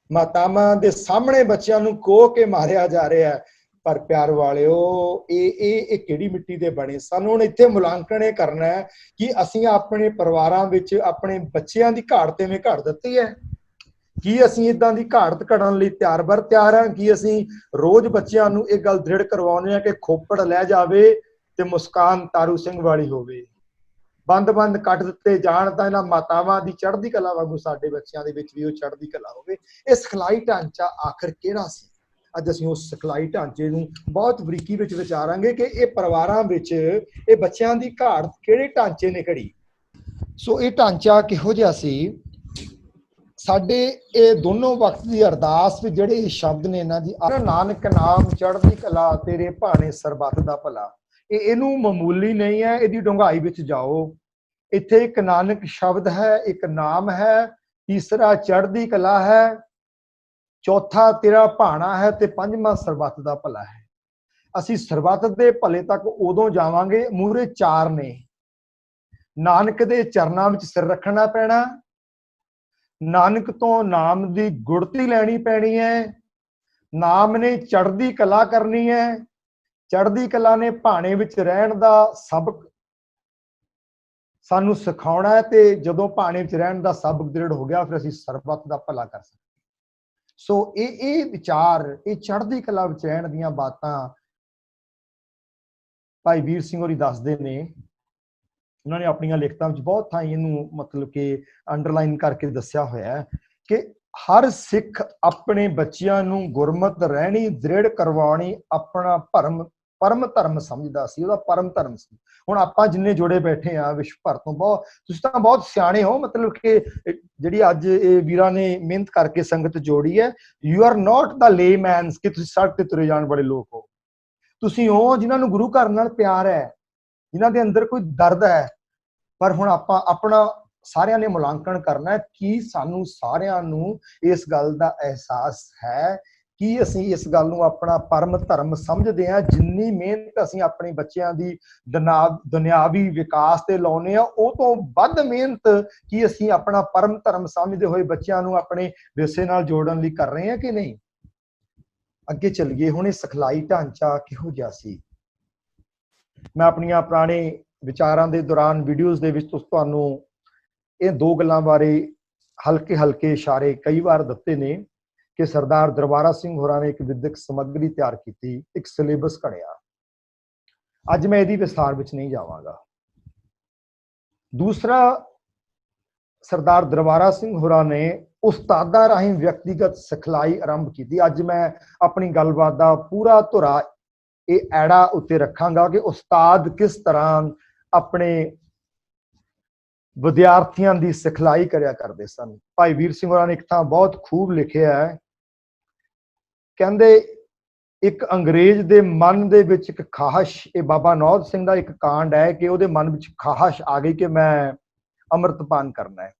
ਮਾਤਾਵਾਂ ਦੇ ਸਾਹਮਣੇ ਬੱਚਿਆਂ ਨੂੰ ਕੋਹ ਕੇ ਮਾਰਿਆ ਜਾ ਰਿਹਾ ਹੈ। ਪਰ ਪਿਆਰ ਵਾਲਿਓ, ਇਹ ਕਿਹੜੀ ਮਿੱਟੀ ਦੇ ਬਣੇ? ਸਾਨੂੰ ਹੁਣ ਇੱਥੇ ਮੁਲਾਂਕਣ ਇਹ ਕਰਨਾ ਹੈ ਕਿ ਅਸੀਂ ਆਪਣੇ ਪਰਿਵਾਰਾਂ ਵਿੱਚ ਆਪਣੇ ਬੱਚਿਆਂ ਦੀ ਘਾਟ ਕਿਵੇਂ ਘੜ ਦਿੱਤੀ ਹੈ। ਕੀ ਅਸੀਂ ਇਦਾਂ ਦੀ ਘਾਟ ਘੜਨ ਲਈ ਤਿਆਰ ਹਾਂ? ਕੀ ਅਸੀਂ ਰੋਜ਼ ਬੱਚਿਆਂ ਨੂੰ ਇਹ ਗੱਲ ਦ੍ਰਿੜ ਕਰਵਾਉਂਦੇ ਹਾਂ ਕਿ ਖੋਪੜ ਲੈ ਜਾਵੇ ਤੇ ਮੁਸਕਾਨ ਤਾਰੂ ਸਿੰਘ ਵਾਲੀ ਹੋਵੇ, ਬੰਦ ਕੱਟ ਦਿੱਤੇ ਜਾਣ ਤਾਂ ਇਹਨਾਂ ਮਾਤਾਵਾਂ ਦੀ ਚੜ੍ਹਦੀ ਕਲਾ ਵਾਂਗੂ ਸਾਡੇ ਬੱਚਿਆਂ ਦੇ ਵਿੱਚ ਵੀ ਉਹ ਚੜ੍ਹਦੀ ਕਲਾ ਹੋਵੇ। ਇਹ ਸਿਖਲਾਈ ਢਾਂਚਾ ਆਖਰ ਕਿਹੜਾ ਸੀ? ਅੱਜ ਅਸੀਂ ਉਸ ਸਿਖਲਾਈ ਢਾਂਚੇ ਨੂੰ ਬਹੁਤ ਬਰੀਕੀ ਵਿੱਚ ਵਿਚਾਰਾਂਗੇ ਕਿ ਇਹ ਪਰਿਵਾਰਾਂ ਵਿੱਚ ਇਹ ਬੱਚਿਆਂ ਦੀ ਘਾਟ ਕਿਹੜੇ ਢਾਂਚੇ ਨੇ ਘੜੀ। ਸੋ ਇਹ ਢਾਂਚਾ ਕਿਹੋ ਜਿਹਾ ਸੀ? ਸਾਡੇ ਇਹ ਦੋਨੋਂ ਵਕਤ ਦੀ ਅਰਦਾਸ ਵਿੱਚ ਜਿਹੜੇ ਇਹ ਸ਼ਬਦ ਨੇ ਇਹਨਾਂ ਦੀ, ਨਾਨਕ ਨਾਮ ਚੜ੍ਹਦੀ ਕਲਾ ਤੇਰੇ ਭਾਣੇ ਸਰਬੱਤ ਦਾ ਭਲਾ, ਇਹਨੂੰ ਮਾਮੂਲੀ ਨਹੀਂ ਹੈ, ਇਹਦੀ ਡੂੰਘਾਈ ਵਿੱਚ ਜਾਓ। ਇੱਥੇ ਇੱਕ ਨਾਨਕ ਸ਼ਬਦ ਹੈ, ਇੱਕ ਨਾਮ ਹੈ, ਤੀਸਰਾ ਚੜ੍ਹਦੀ ਕਲਾ ਹੈ, ਚੌਥਾ ਤੇਰਾ ਭਾਣਾ ਹੈ ਤੇ ਪੰਜਵਾਂ ਸਰਬੱਤ ਦਾ ਭਲਾ ਹੈ। ਅਸੀਂ ਸਰਬੱਤ ਦੇ ਭਲੇ ਤੱਕ ਉਦੋਂ ਜਾਵਾਂਗੇ, ਮੂਹਰੇ ਚਾਰ ਨੇ। ਨਾਨਕ ਦੇ ਚਰਨਾਂ ਵਿੱਚ ਸਿਰ ਰੱਖਣਾ ਪੈਣਾ, ਨਾਨਕ ਤੋਂ ਨਾਮ ਦੀ ਗੁੜਤੀ ਲੈਣੀ ਪੈਣੀ ਹੈ, ਨਾਮ ਨੇ ਚੜ੍ਹਦੀ ਕਲਾ ਕਰਨੀ ਹੈ, ਚੜ੍ਹਦੀ ਕਲਾ ਨੇ ਭਾਣੇ ਵਿੱਚ ਰਹਿਣ ਦਾ ਸਬਕ ਸਾਨੂੰ ਸਿਖਾਉਣਾ ਹੈ, ਤੇ ਜਦੋਂ ਭਾਣੇ ਵਿੱਚ ਰਹਿਣ ਦਾ ਸਬਕ ਦ੍ਰਿੜ ਹੋ ਗਿਆ ਫਿਰ ਅਸੀਂ ਸਰਬੱਤ ਦਾ ਭਲਾ ਕਰ ਸਕਦੇ। ਸੋ ਇਹ ਵਿਚਾਰ, ਇਹ ਚੜ੍ਹਦੀ ਕਲਾ ਵਿੱਚ ਰਹਿਣ ਦੀਆਂ ਬਾਤਾਂ ਭਾਈ ਵੀਰ ਸਿੰਘ ਹੋਰੀ ਦੱਸਦੇ ਨੇ। ਉਹਨਾਂ ਨੇ ਆਪਣੀਆਂ ਲਿਖਤਾਂ ਵਿੱਚ ਬਹੁਤ ਥਾਂ ਇਹਨੂੰ ਮਤਲਬ ਕਿ ਅੰਡਰਲਾਈਨ ਕਰਕੇ ਦੱਸਿਆ ਹੋਇਆ ਹੈ ਕਿ ਹਰ ਸਿੱਖ ਆਪਣੇ ਬੱਚਿਆਂ ਨੂੰ ਗੁਰਮਤ ਰਹਿਣੀ ਦ੍ਰਿੜ ਕਰਵਾਉਣੀ ਆਪਣਾ ਪਰਮ ਧਰਮ ਸਮਝਦਾ ਸੀ, ਉਹਦਾ ਪਰਮ ਧਰਮ ਸੀ। ਹੁਣ ਆਪਾਂ ਜਿੰਨੇ ਜੁੜੇ ਬੈਠੇ ਆ ਵਿਸ਼ਵ ਭਰ ਤੋਂ, ਤੁਸੀਂ ਤਾਂ ਬਹੁਤ ਸਿਆਣੇ ਹੋ, ਮਤਲਬ ਕਿ ਜਿਹੜੀ ਅੱਜ ਇਹ ਵੀਰਾਂ ਨੇ ਮਿਹਨਤ ਕਰਕੇ ਸੰਗਤ ਜੋੜੀ ਹੈ। ਯੂ ਆਰ ਨੋਟ ਦਾ ਲੇਮੈਨਸ ਕਿ ਤੁਸੀਂ ਸੜਕ ਤੇ ਤੁਰੇ ਜਾਣ ਵਾਲੇ ਲੋਕ ਹੋ। ਤੁਸੀਂ ਉਹ ਜਿਨ੍ਹਾਂ ਨੂੰ ਗੁਰੂ ਘਰ ਨਾਲ ਪਿਆਰ ਹੈ, ਜਿਨ੍ਹਾਂ ਦੇ ਅੰਦਰ ਕੋਈ ਦਰਦ ਹੈ। ਪਰ ਹੁਣ ਆਪਾਂ ਆਪਣਾ ਸਾਰਿਆਂ ਨੇ ਮੁਲਾਂਕਣ ਕਰਨਾ ਹੈ ਕਿ ਸਾਨੂੰ ਸਾਰਿਆਂ ਨੂੰ ਇਸ ਗੱਲ ਦਾ ਅਹਿਸਾਸ ਹੈ ਕਿ ਅਸੀਂ ਇਸ ਗੱਲ ਨੂੰ ਆਪਣਾ ਪਰਮ ਧਰਮ ਸਮਝਦੇ ਹਾਂ। ਜਿੰਨੀ ਮਿਹਨਤ ਅਸੀਂ ਆਪਣੇ ਬੱਚਿਆਂ ਦੀ ਦੁਨਿਆਵੀ ਵਿਕਾਸ ਤੇ ਲਾਉਨੇ ਆ, ਉਹ ਤੋਂ ਵੱਧ ਮਿਹਨਤ ਕੀ ਅਸੀਂ ਆਪਣਾ ਪਰਮ ਧਰਮ ਸਮਝਦੇ ਹੋਏ ਬੱਚਿਆਂ ਨੂੰ ਆਪਣੇ ਵਿਰਸੇ ਨਾਲ ਜੋੜਨ ਲਈ ਕਰ ਰਹੇ ਹਾਂ ਕਿ ਨਹੀਂ। ਅੱਗੇ ਚੱਲੀਏ। ਹੁਣ ਇਹ ਸਿਖਲਾਈ ਢਾਂਚਾ ਕਿਹੋ ਜਿਹਾ ਸੀ? ਮੈਂ ਆਪਣੀਆਂ ਪੁਰਾਣੇ ਵਿਚਾਰਾਂ ਦੇ ਦੌਰਾਨ ਵੀਡੀਓਜ਼ ਦੇ ਵਿੱਚ ਤੁਹਾਨੂੰ ਇਹ ਦੋ ਗੱਲਾਂ ਬਾਰੇ ਹਲਕੇ ਇਸ਼ਾਰੇ ਕਈ ਵਾਰ ਦਿੱਤੇ ਨੇ ਕਿ ਸਰਦਾਰ ਦਰਬਾਰਾ ਸਿੰਘ ਹੋਰਾਂ ਨੇ ਇੱਕ ਵਿਦਿਅਕ ਸਮੱਗਰੀ ਤਿਆਰ ਕੀਤੀ, ਇੱਕ ਸਿਲੇਬਸ ਘੜਿਆ। ਅੱਜ ਮੈਂ ਇਹਦੀ ਵਿਸਥਾਰ ਵਿੱਚ ਨਹੀਂ ਜਾਵਾਂਗਾ। ਦੂਸਰਾ, ਸਰਦਾਰ ਦਰਬਾਰਾ ਸਿੰਘ ਹੋਰਾਂ ਨੇ ਉਸਤਾਦਾਂ ਰਾਹੀਂ ਵਿਅਕਤੀਗਤ ਸਿਖਲਾਈ ਆਰੰਭ ਕੀਤੀ। ਅੱਜ ਮੈਂ ਆਪਣੀ ਗੱਲਬਾਤ ਦਾ ਪੂਰਾ ਧੁਰਾ ਇਹ ਐੜਾ ਉੱਤੇ ਰੱਖਾਂਗਾ ਕਿ ਉਸਤਾਦ ਕਿਸ ਤਰ੍ਹਾਂ ਆਪਣੇ ਵਿਦਿਆਰਥੀਆਂ ਦੀ ਸਿਖਲਾਈ ਕਰਿਆ ਕਰਦੇ ਸਨ। ਭਾਈ ਵੀਰ ਸਿੰਘ ਹੋਰਾਂ ਨੇ ਇੱਕ ਥਾਂ ਬਹੁਤ ਖੂਬ ਲਿਖਿਆ ਹੈ, ਕਹਿੰਦੇ ਇੱਕ ਅੰਗਰੇਜ਼ ਦੇ ਮਨ ਦੇ ਵਿੱਚ ਇੱਕ ਖਾਹਸ਼, ਇਹ ਬਾਬਾ ਨੌਧ ਸਿੰਘ ਦਾ ਇੱਕ ਕਾਂਡ ਹੈ ਕਿ ਉਹਦੇ ਮਨ ਵਿੱਚ ਖਾਹਸ਼ ਆ ਗਈ ਕਿ ਮੈਂ ਅੰਮ੍ਰਿਤਪਾਨ ਕਰਨਾ ਹੈ।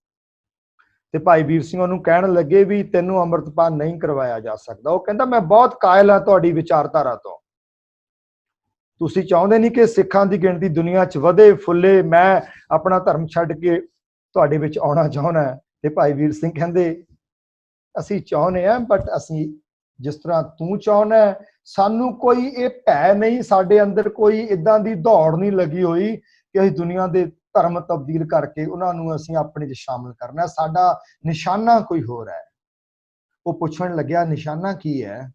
ਤੇ ਭਾਈ ਵੀਰ ਸਿੰਘ ਉਹਨੂੰ ਕਹਿਣ ਲੱਗੇ ਵੀ ਤੈਨੂੰ ਅੰਮ੍ਰਿਤਪਾਨ ਨਹੀਂ ਕਰਵਾਇਆ ਜਾ ਸਕਦਾ। ਉਹ ਕਹਿੰਦਾ ਮੈਂ ਬਹੁਤ ਕਾਇਲ ਹਾਂ ਤੁਹਾਡੀ ਵਿਚਾਰਧਾਰਾ ਤੋਂ, ਤੁਸੀਂ ਚਾਹੁੰਦੇ ਨਹੀਂ ਕਿ ਸਿੱਖਾਂ ਦੀ ਗਿਣਤੀ ਦੁਨੀਆ 'ਚ ਵਧੇ ਫੁੱਲੇ, ਮੈਂ ਆਪਣਾ ਧਰਮ ਛੱਡ ਕੇ ਤੁਹਾਡੇ ਵਿੱਚ ਆਉਣਾ ਚਾਹੁੰਦਾ। ਤੇ ਭਾਈ ਵੀਰ ਸਿੰਘ ਕਹਿੰਦੇ ਅਸੀਂ ਚਾਹੁੰਦੇ ਹਾਂ, ਬਟ ਅਸੀਂ ਜਿਸ ਤਰ੍ਹਾਂ ਤੂੰ ਚਾਹੁੰਦਾ ਸਾਨੂੰ ਕੋਈ ਇਹ ਭੈ ਨਹੀਂ, ਸਾਡੇ ਅੰਦਰ ਕੋਈ ਇਦਾਂ ਦੀ ਦੌੜ ਨਹੀਂ ਲੱਗੀ ਹੋਈ ਕਿ ਅਸੀਂ ਦੁਨੀਆ ਦੇ ਧਰਮ ਤਬਦੀਲ ਕਰਕੇ ਉਹਨਾਂ ਨੂੰ ਅਸੀਂ ਆਪਣੇ 'ਚ ਸ਼ਾਮਲ ਕਰਨਾ। ਸਾਡਾ ਨਿਸ਼ਾਨਾ ਕੋਈ ਹੋਰ ਹੈ। ਉਹ ਪੁੱਛਣ ਲੱਗਿਆ, ਨਿਸ਼ਾਨਾ ਕੀ ਹੈ?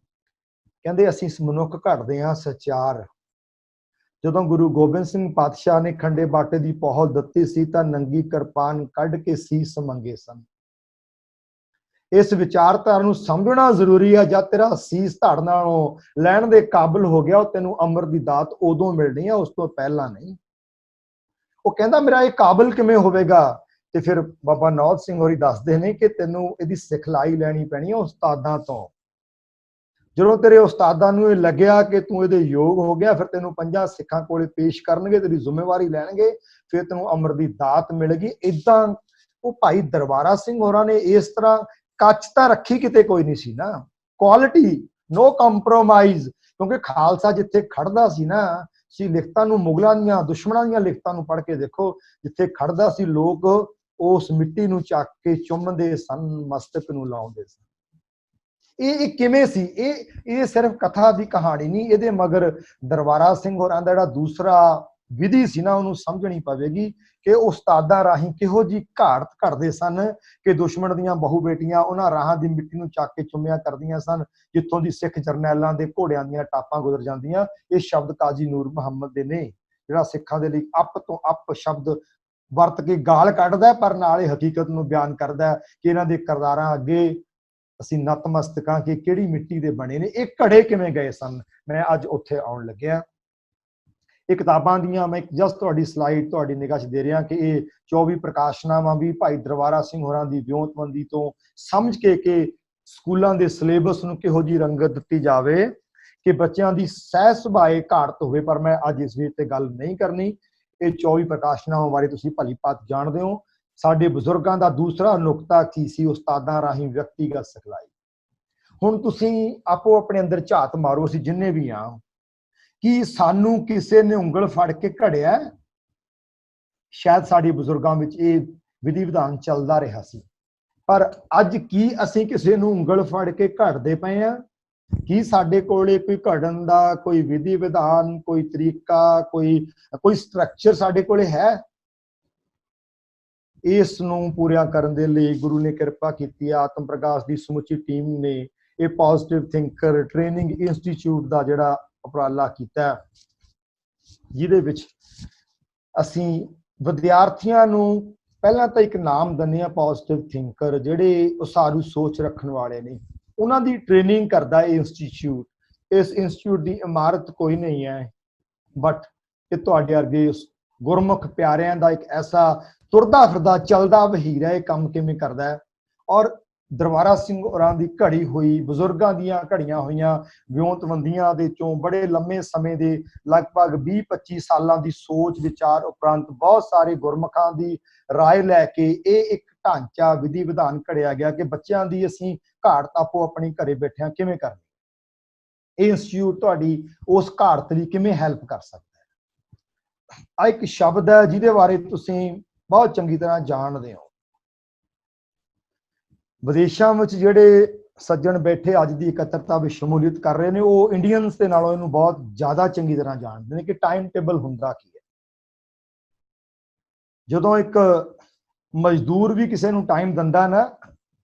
ਕਹਿੰਦੇ ਅਸੀਂ ਮਨੁੱਖ ਘੜਦੇ ਹਾਂ ਸਚਿਆਰ। ਜਦੋਂ ਗੁਰੂ ਗੋਬਿੰਦ ਸਿੰਘ ਪਾਤਸ਼ਾਹ ਨੇ ਖੰਡੇ ਬਾਟੇ ਦੀ ਪਹੁਲ ਦਿੱਤੀ ਸੀ ਤਾਂ ਨੰਗੀ ਕਿਰਪਾਨ ਕੱਢ ਕੇ ਸੀਸ ਮੰਗੇ ਸਨ। ਇਸ ਵਿਚਾਰਧਾਰਾ ਨੂੰ ਸਮਝਣਾ ਜ਼ਰੂਰੀ ਹੈ। ਜਦ ਤੇਰਾ ਸੀਸ ਧੜ ਨਾਲੋਂ ਲੈਣ ਦੇ ਕਾਬਿਲ ਹੋ ਗਿਆ, ਉਹ ਤੈਨੂੰ ਅੰਮ੍ਰਿਤ ਦੀ ਦਾਤ ਉਦੋਂ ਮਿਲਣੀ ਹੈ, ਉਸ ਤੋਂ ਪਹਿਲਾਂ ਨਹੀਂ। ਉਹ ਕਹਿੰਦਾ ਮੇਰਾ ਇਹ ਕਾਬਿਲ ਕਿਵੇਂ ਹੋਵੇਗਾ? ਤੇ ਫਿਰ ਬਾਬਾ ਨੌਧ ਸਿੰਘ ਹੋਰੀ ਦੱਸਦੇ ਨੇ ਕਿ ਤੈਨੂੰ ਇਹਦੀ ਸਿਖਲਾਈ ਲੈਣੀ ਪੈਣੀ ਹੈ ਉਸਤਾਦਾਂ ਤੋਂ। ਜਦੋਂ ਤੇਰੇ ਉਸਤਾਦਾਂ ਨੂੰ ਇਹ ਲੱਗਿਆ ਕਿ ਤੂੰ ਇਹਦੇ ਯੋਗ ਹੋ ਗਿਆ, ਫਿਰ ਤੈਨੂੰ 5 ਸਿੱਖਾਂ ਕੋਲੇ ਪੇਸ਼ ਕਰਨਗੇ, ਤੇਰੀ ਜ਼ਿੰਮੇਵਾਰੀ ਲੈਣਗੇ, ਫਿਰ ਤੈਨੂੰ ਅੰਮ੍ਰਿਤ ਦੀ ਦਾਤ ਮਿਲੇਗੀ। ਇਦਾਂ ਉਹ ਭਾਈ ਦਰਬਾਰਾ ਸਿੰਘ ਹੋਰਾਂ ਨੇ ਇਸ ਤਰ੍ਹਾਂ ਕੱਚ ਤਾਂ ਰੱਖੀ ਕਿਤੇ ਕੋਈ ਨਹੀਂ ਸੀ ਨਾ, ਕੁਆਲਿਟੀ, ਨੋ ਕੰਪਰੋਮਾਈਜ਼। ਕਿਉਂਕਿ ਖਾਲਸਾ ਜਿੱਥੇ ਖੜਦਾ ਸੀ ਨਾ, ਸੀ ਲਿਖਤਾਂ ਨੂੰ, ਮੁਗਲਾਂ ਦੀਆਂ ਦੁਸ਼ਮਣਾਂ ਦੀਆਂ ਲਿਖਤਾਂ ਨੂੰ ਪੜ੍ਹ ਕੇ ਦੇਖੋ, ਜਿੱਥੇ ਖੜਦਾ ਸੀ ਲੋਕ ਉਸ ਮਿੱਟੀ ਨੂੰ ਚੱਕ ਕੇ ਚੁੰਮਦੇ ਸਨ, ਮਸਤਕ ਨੂੰ ਲਾਉਂਦੇ ਸਨ। ਇਹ ਕਿਵੇਂ ਸੀ? ਇਹ ਸਿਰਫ ਕਥਾ ਦੀ ਕਹਾਣੀ ਨਹੀਂ, ਇਹਦੇ ਮਗਰ ਦਰਬਾਰਾ ਸਿੰਘ ਹੋਰਾਂ ਦਾ ਜਿਹੜਾ ਦੂਸਰਾ ਵਿਧੀ ਸੀ ਨਾ, ਉਹਨੂੰ ਸਮਝਣੀ ਪਵੇਗੀ ਕਿ ਉਸਤਾਦਾਂ ਰਾਹੀਂ ਕਿਹੋ ਜਿਹੀ ਘਾਟ ਘੜਦੇ ਸਨ ਕਿ ਦੁਸ਼ਮਣ ਦੀਆਂ ਬਹੂ ਬੇਟੀਆਂ ਉਹਨਾਂ ਰਾਹਾਂ ਦੀ ਮਿੱਟੀ ਨੂੰ ਚੱਕ ਕੇ ਚੁੰਮਿਆ ਕਰਦੀਆਂ ਸਨ, ਜਿੱਥੋਂ ਦੀ ਸਿੱਖ ਜਰਨੈਲਾਂ ਦੇ ਘੋੜਿਆਂ ਦੀਆਂ ਟਾਪਾਂ ਗੁਜ਼ਰ ਜਾਂਦੀਆਂ। ਇਹ ਸ਼ਬਦ ਕਾਜ਼ੀ ਨੂਰ ਮੁਹੰਮਦ ਦੇ ਨੇ, ਜਿਹੜਾ ਸਿੱਖਾਂ ਦੇ ਲਈ ਅੱਪ ਤੋਂ ਅੱਪ ਸ਼ਬਦ ਵਰਤ ਕੇ ਗਾਲ ਕੱਢਦਾ, ਪਰ ਨਾਲ ਇਹ ਹਕੀਕਤ ਨੂੰ ਬਿਆਨ ਕਰਦਾ ਕਿ ਇਹਨਾਂ ਦੇ ਕਿਰਦਾਰਾਂ ਅੱਗੇ ਅਸੀਂ ਨਤਮਸਤਕਾਂ ਕਿ ਕਿਹੜੀ ਮਿੱਟੀ ਦੇ ਬਣੇ ਨੇ, ਇਹ ਘੜੇ ਕਿਵੇਂ ਗਏ ਸਨ। ਮੈਂ ਅੱਜ ਉੱਥੇ ਆਉਣ ਲੱਗਿਆ। ਇਹ ਕਿਤਾਬਾਂ ਦੀਆਂ ਮੈਂ ਜਸਟ ਤੁਹਾਡੀ ਸਲਾਈਡ ਤੁਹਾਡੀ ਨਿਗਾਹ 'ਚ ਦੇ ਰਿਹਾ ਕਿ ਇਹ 24 ਪ੍ਰਕਾਸ਼ਨਾਵਾਂ ਵੀ ਭਾਈ ਦਰਬਾਰਾ ਸਿੰਘ ਹੋਰਾਂ ਦੀ ਵਿਉਂਤਬੰਦੀ ਤੋਂ ਸਮਝ ਕੇ ਕਿ ਸਕੂਲਾਂ ਦੇ ਸਿਲੇਬਸ ਨੂੰ ਕਿਹੋ ਜਿਹੀ ਰੰਗਤ ਦਿੱਤੀ ਜਾਵੇ ਕਿ ਬੱਚਿਆਂ ਦੀ ਸਹਿ ਸੁਭਾਏ ਘਾਟ ਹੋਵੇ। ਪਰ ਮੈਂ ਅੱਜ ਇਸ ਵਿਸ਼ੇ ਤੇ ਗੱਲ ਨਹੀਂ ਕਰਨੀ। ਇਹ 24 ਪ੍ਰਕਾਸ਼ਨਾਵਾਂ ਬਾਰੇ ਤੁਸੀਂ ਭਲੀ ਭਾਂਤ ਜਾਣਦੇ ਹੋ। ਸਾਡੇ ਬਜ਼ੁਰਗਾਂ ਦਾ ਦੂਸਰਾ ਨੁਕਤਾ ਕੀ ਸੀ? ਉਸਤਾਦਾਂ ਰਾਹੀਂ ਵਿਅਕਤੀਗਤ ਸਿਖਲਾਈ। ਹੁਣ ਤੁਸੀਂ ਆਪੋ ਆਪਣੇ ਅੰਦਰ ਝਾਤ ਮਾਰੋ, ਅਸੀਂ ਜਿੰਨੇ ਵੀ ਹਾਂ, ਕਿ ਸਾਨੂੰ ਕਿਸੇ ਨੇ ਉਂਗਲ ਫੜ ਕੇ ਘੜਿਆ? ਸ਼ਾਇਦ ਸਾਡੇ ਬਜ਼ੁਰਗਾਂ ਵਿੱਚ ਇਹ ਵਿਧੀ ਵਿਧਾਨ ਚੱਲਦਾ ਰਿਹਾ ਸੀ, ਪਰ ਅੱਜ ਕੀ ਅਸੀਂ ਕਿਸੇ ਨੂੰ ਉਂਗਲ ਫੜ ਕੇ ਘੜਦੇ ਪਏ ਆ? ਕੀ ਸਾਡੇ ਕੋਲੇ ਕੋਈ ਘੜਨ ਦਾ ਕੋਈ ਵਿਧੀ ਵਿਧਾਨ, ਕੋਈ ਤਰੀਕਾ, ਕੋਈ ਸਟਰਕਚਰ ਸਾਡੇ ਕੋਲੇ ਹੈ? ਇਸ ਨੂੰ ਪੂਰਾ ਕਰਨ ਦੇ ਲਈ ਗੁਰੂ ਨੇ ਕਿਰਪਾ ਕੀਤੀ। ਆਤਮ ਪ੍ਰਕਾਸ਼ ਦੀ ਸਮੁੱਚੀ ਟੀਮ ਨੇ ਇਹ ਪੋਜ਼ਿਟਿਵ ਥਿੰਕਰ ਟ੍ਰੇਨਿੰਗ ਇੰਸਟੀਚਿਊਟ ਦਾ ਜਿਹੜਾ ਉਪਰਾਲਾ ਕੀਤਾ, ਜਿਹਦੇ ਵਿੱਚ ਅਸੀਂ ਵਿਦਿਆਰਥੀਆਂ ਨੂੰ ਪਹਿਲਾਂ ਤਾਂ ਇੱਕ ਨਾਮ ਦਿੰਦੇ ਹਾਂ, ਪੋਜ਼ਿਟਿਵ ਥਿੰਕਰ, ਜਿਹੜੇ ਉਸਾਰੂ ਸੋਚ ਰੱਖਣ ਵਾਲੇ ਨੇ, ਉਹਨਾਂ ਦੀ ਟ੍ਰੇਨਿੰਗ ਕਰਦਾ ਇਹ ਇੰਸਟੀਚਿਊਟ। ਇਸ ਇੰਸਟੀਚਿਊਟ ਦੀ ਇਮਾਰਤ ਕੋਈ ਨਹੀਂ ਹੈ, ਬਟ ਇਹ ਤੁਹਾਡੇ ਵਰਗੇ ਗੁਰਮੁਖ ਪਿਆਰਿਆਂ ਦਾ ਇੱਕ ਐਸਾ ਤੁਰਦਾ ਫਿਰਦਾ ਚੱਲਦਾ ਵਹੀਰ ਹੈ। ਇਹ ਕੰਮ ਕਿਵੇਂ ਕਰਦਾ ਹੈ? ਔਰ ਦਰਬਾਰਾ ਸਿੰਘ ਹੋਰਾਂ ਦੀ ਘੜੀ ਹੋਈ, ਬਜ਼ੁਰਗਾਂ ਦੀਆਂ ਘੜੀਆਂ ਹੋਈਆਂ ਵਿਉਂਤਬੰਦੀਆਂ ਦੇ ਚੋਂ ਬੜੇ ਲੰਮੇ ਸਮੇਂ ਦੇ ਲਗਭਗ 20-25 ਸਾਲਾਂ ਦੀ ਸੋਚ ਵਿਚਾਰ ਉਪਰੰਤ ਬਹੁਤ ਸਾਰੇ ਗੁਰਮੁਖਾਂ ਦੀ ਰਾਏ ਲੈ ਕੇ ਇਹ ਇੱਕ ਢਾਂਚਾ ਵਿਧੀ ਵਿਧਾਨ ਘੜਿਆ ਗਿਆ ਕਿ ਬੱਚਿਆਂ ਦੀ ਅਸੀਂ ਘਾਟ ਆਪੋ ਆਪਣੀ ਘਰੇ ਬੈਠਿਆਂ ਕਿਵੇਂ ਕਰਨੀ। ਇਹ ਇੰਸਟੀਚਿਊਟ ਤੁਹਾਡੀ ਉਸ ਘਾਟ ਲਈ ਕਿਵੇਂ ਹੈਲਪ ਕਰ ਸਕਦਾ ਹੈ? ਆ ਇੱਕ ਸ਼ਬਦ ਹੈ ਜਿਹਦੇ ਬਾਰੇ ਤੁਸੀਂ ਬਹੁਤ ਚੰਗੀ ਤਰ੍ਹਾਂ ਜਾਣਦੇ ਹੋ। ਵਿਦੇਸ਼ਾਂ ਵਿੱਚ ਜਿਹੜੇ ਸੱਜਣ ਬੈਠੇ ਅੱਜ ਦੀ ਇਕੱਤਰਤਾ ਵਿੱਚ ਸ਼ਮੂਲੀਅਤ ਕਰ ਰਹੇ ਨੇ, ਉਹ ਇੰਡੀਅਨਸ ਦੇ ਨਾਲੋਂ ਇਹਨੂੰ ਬਹੁਤ ਜ਼ਿਆਦਾ ਚੰਗੀ ਤਰ੍ਹਾਂ ਜਾਣਦੇ ਨੇ ਕਿ ਟਾਈਮ ਟੇਬਲ ਹੁੰਦਾ ਕੀ ਹੈ। ਜਦੋਂ ਇੱਕ ਮਜ਼ਦੂਰ ਵੀ ਕਿਸੇ ਨੂੰ ਟਾਈਮ ਦਿੰਦਾ ਨਾ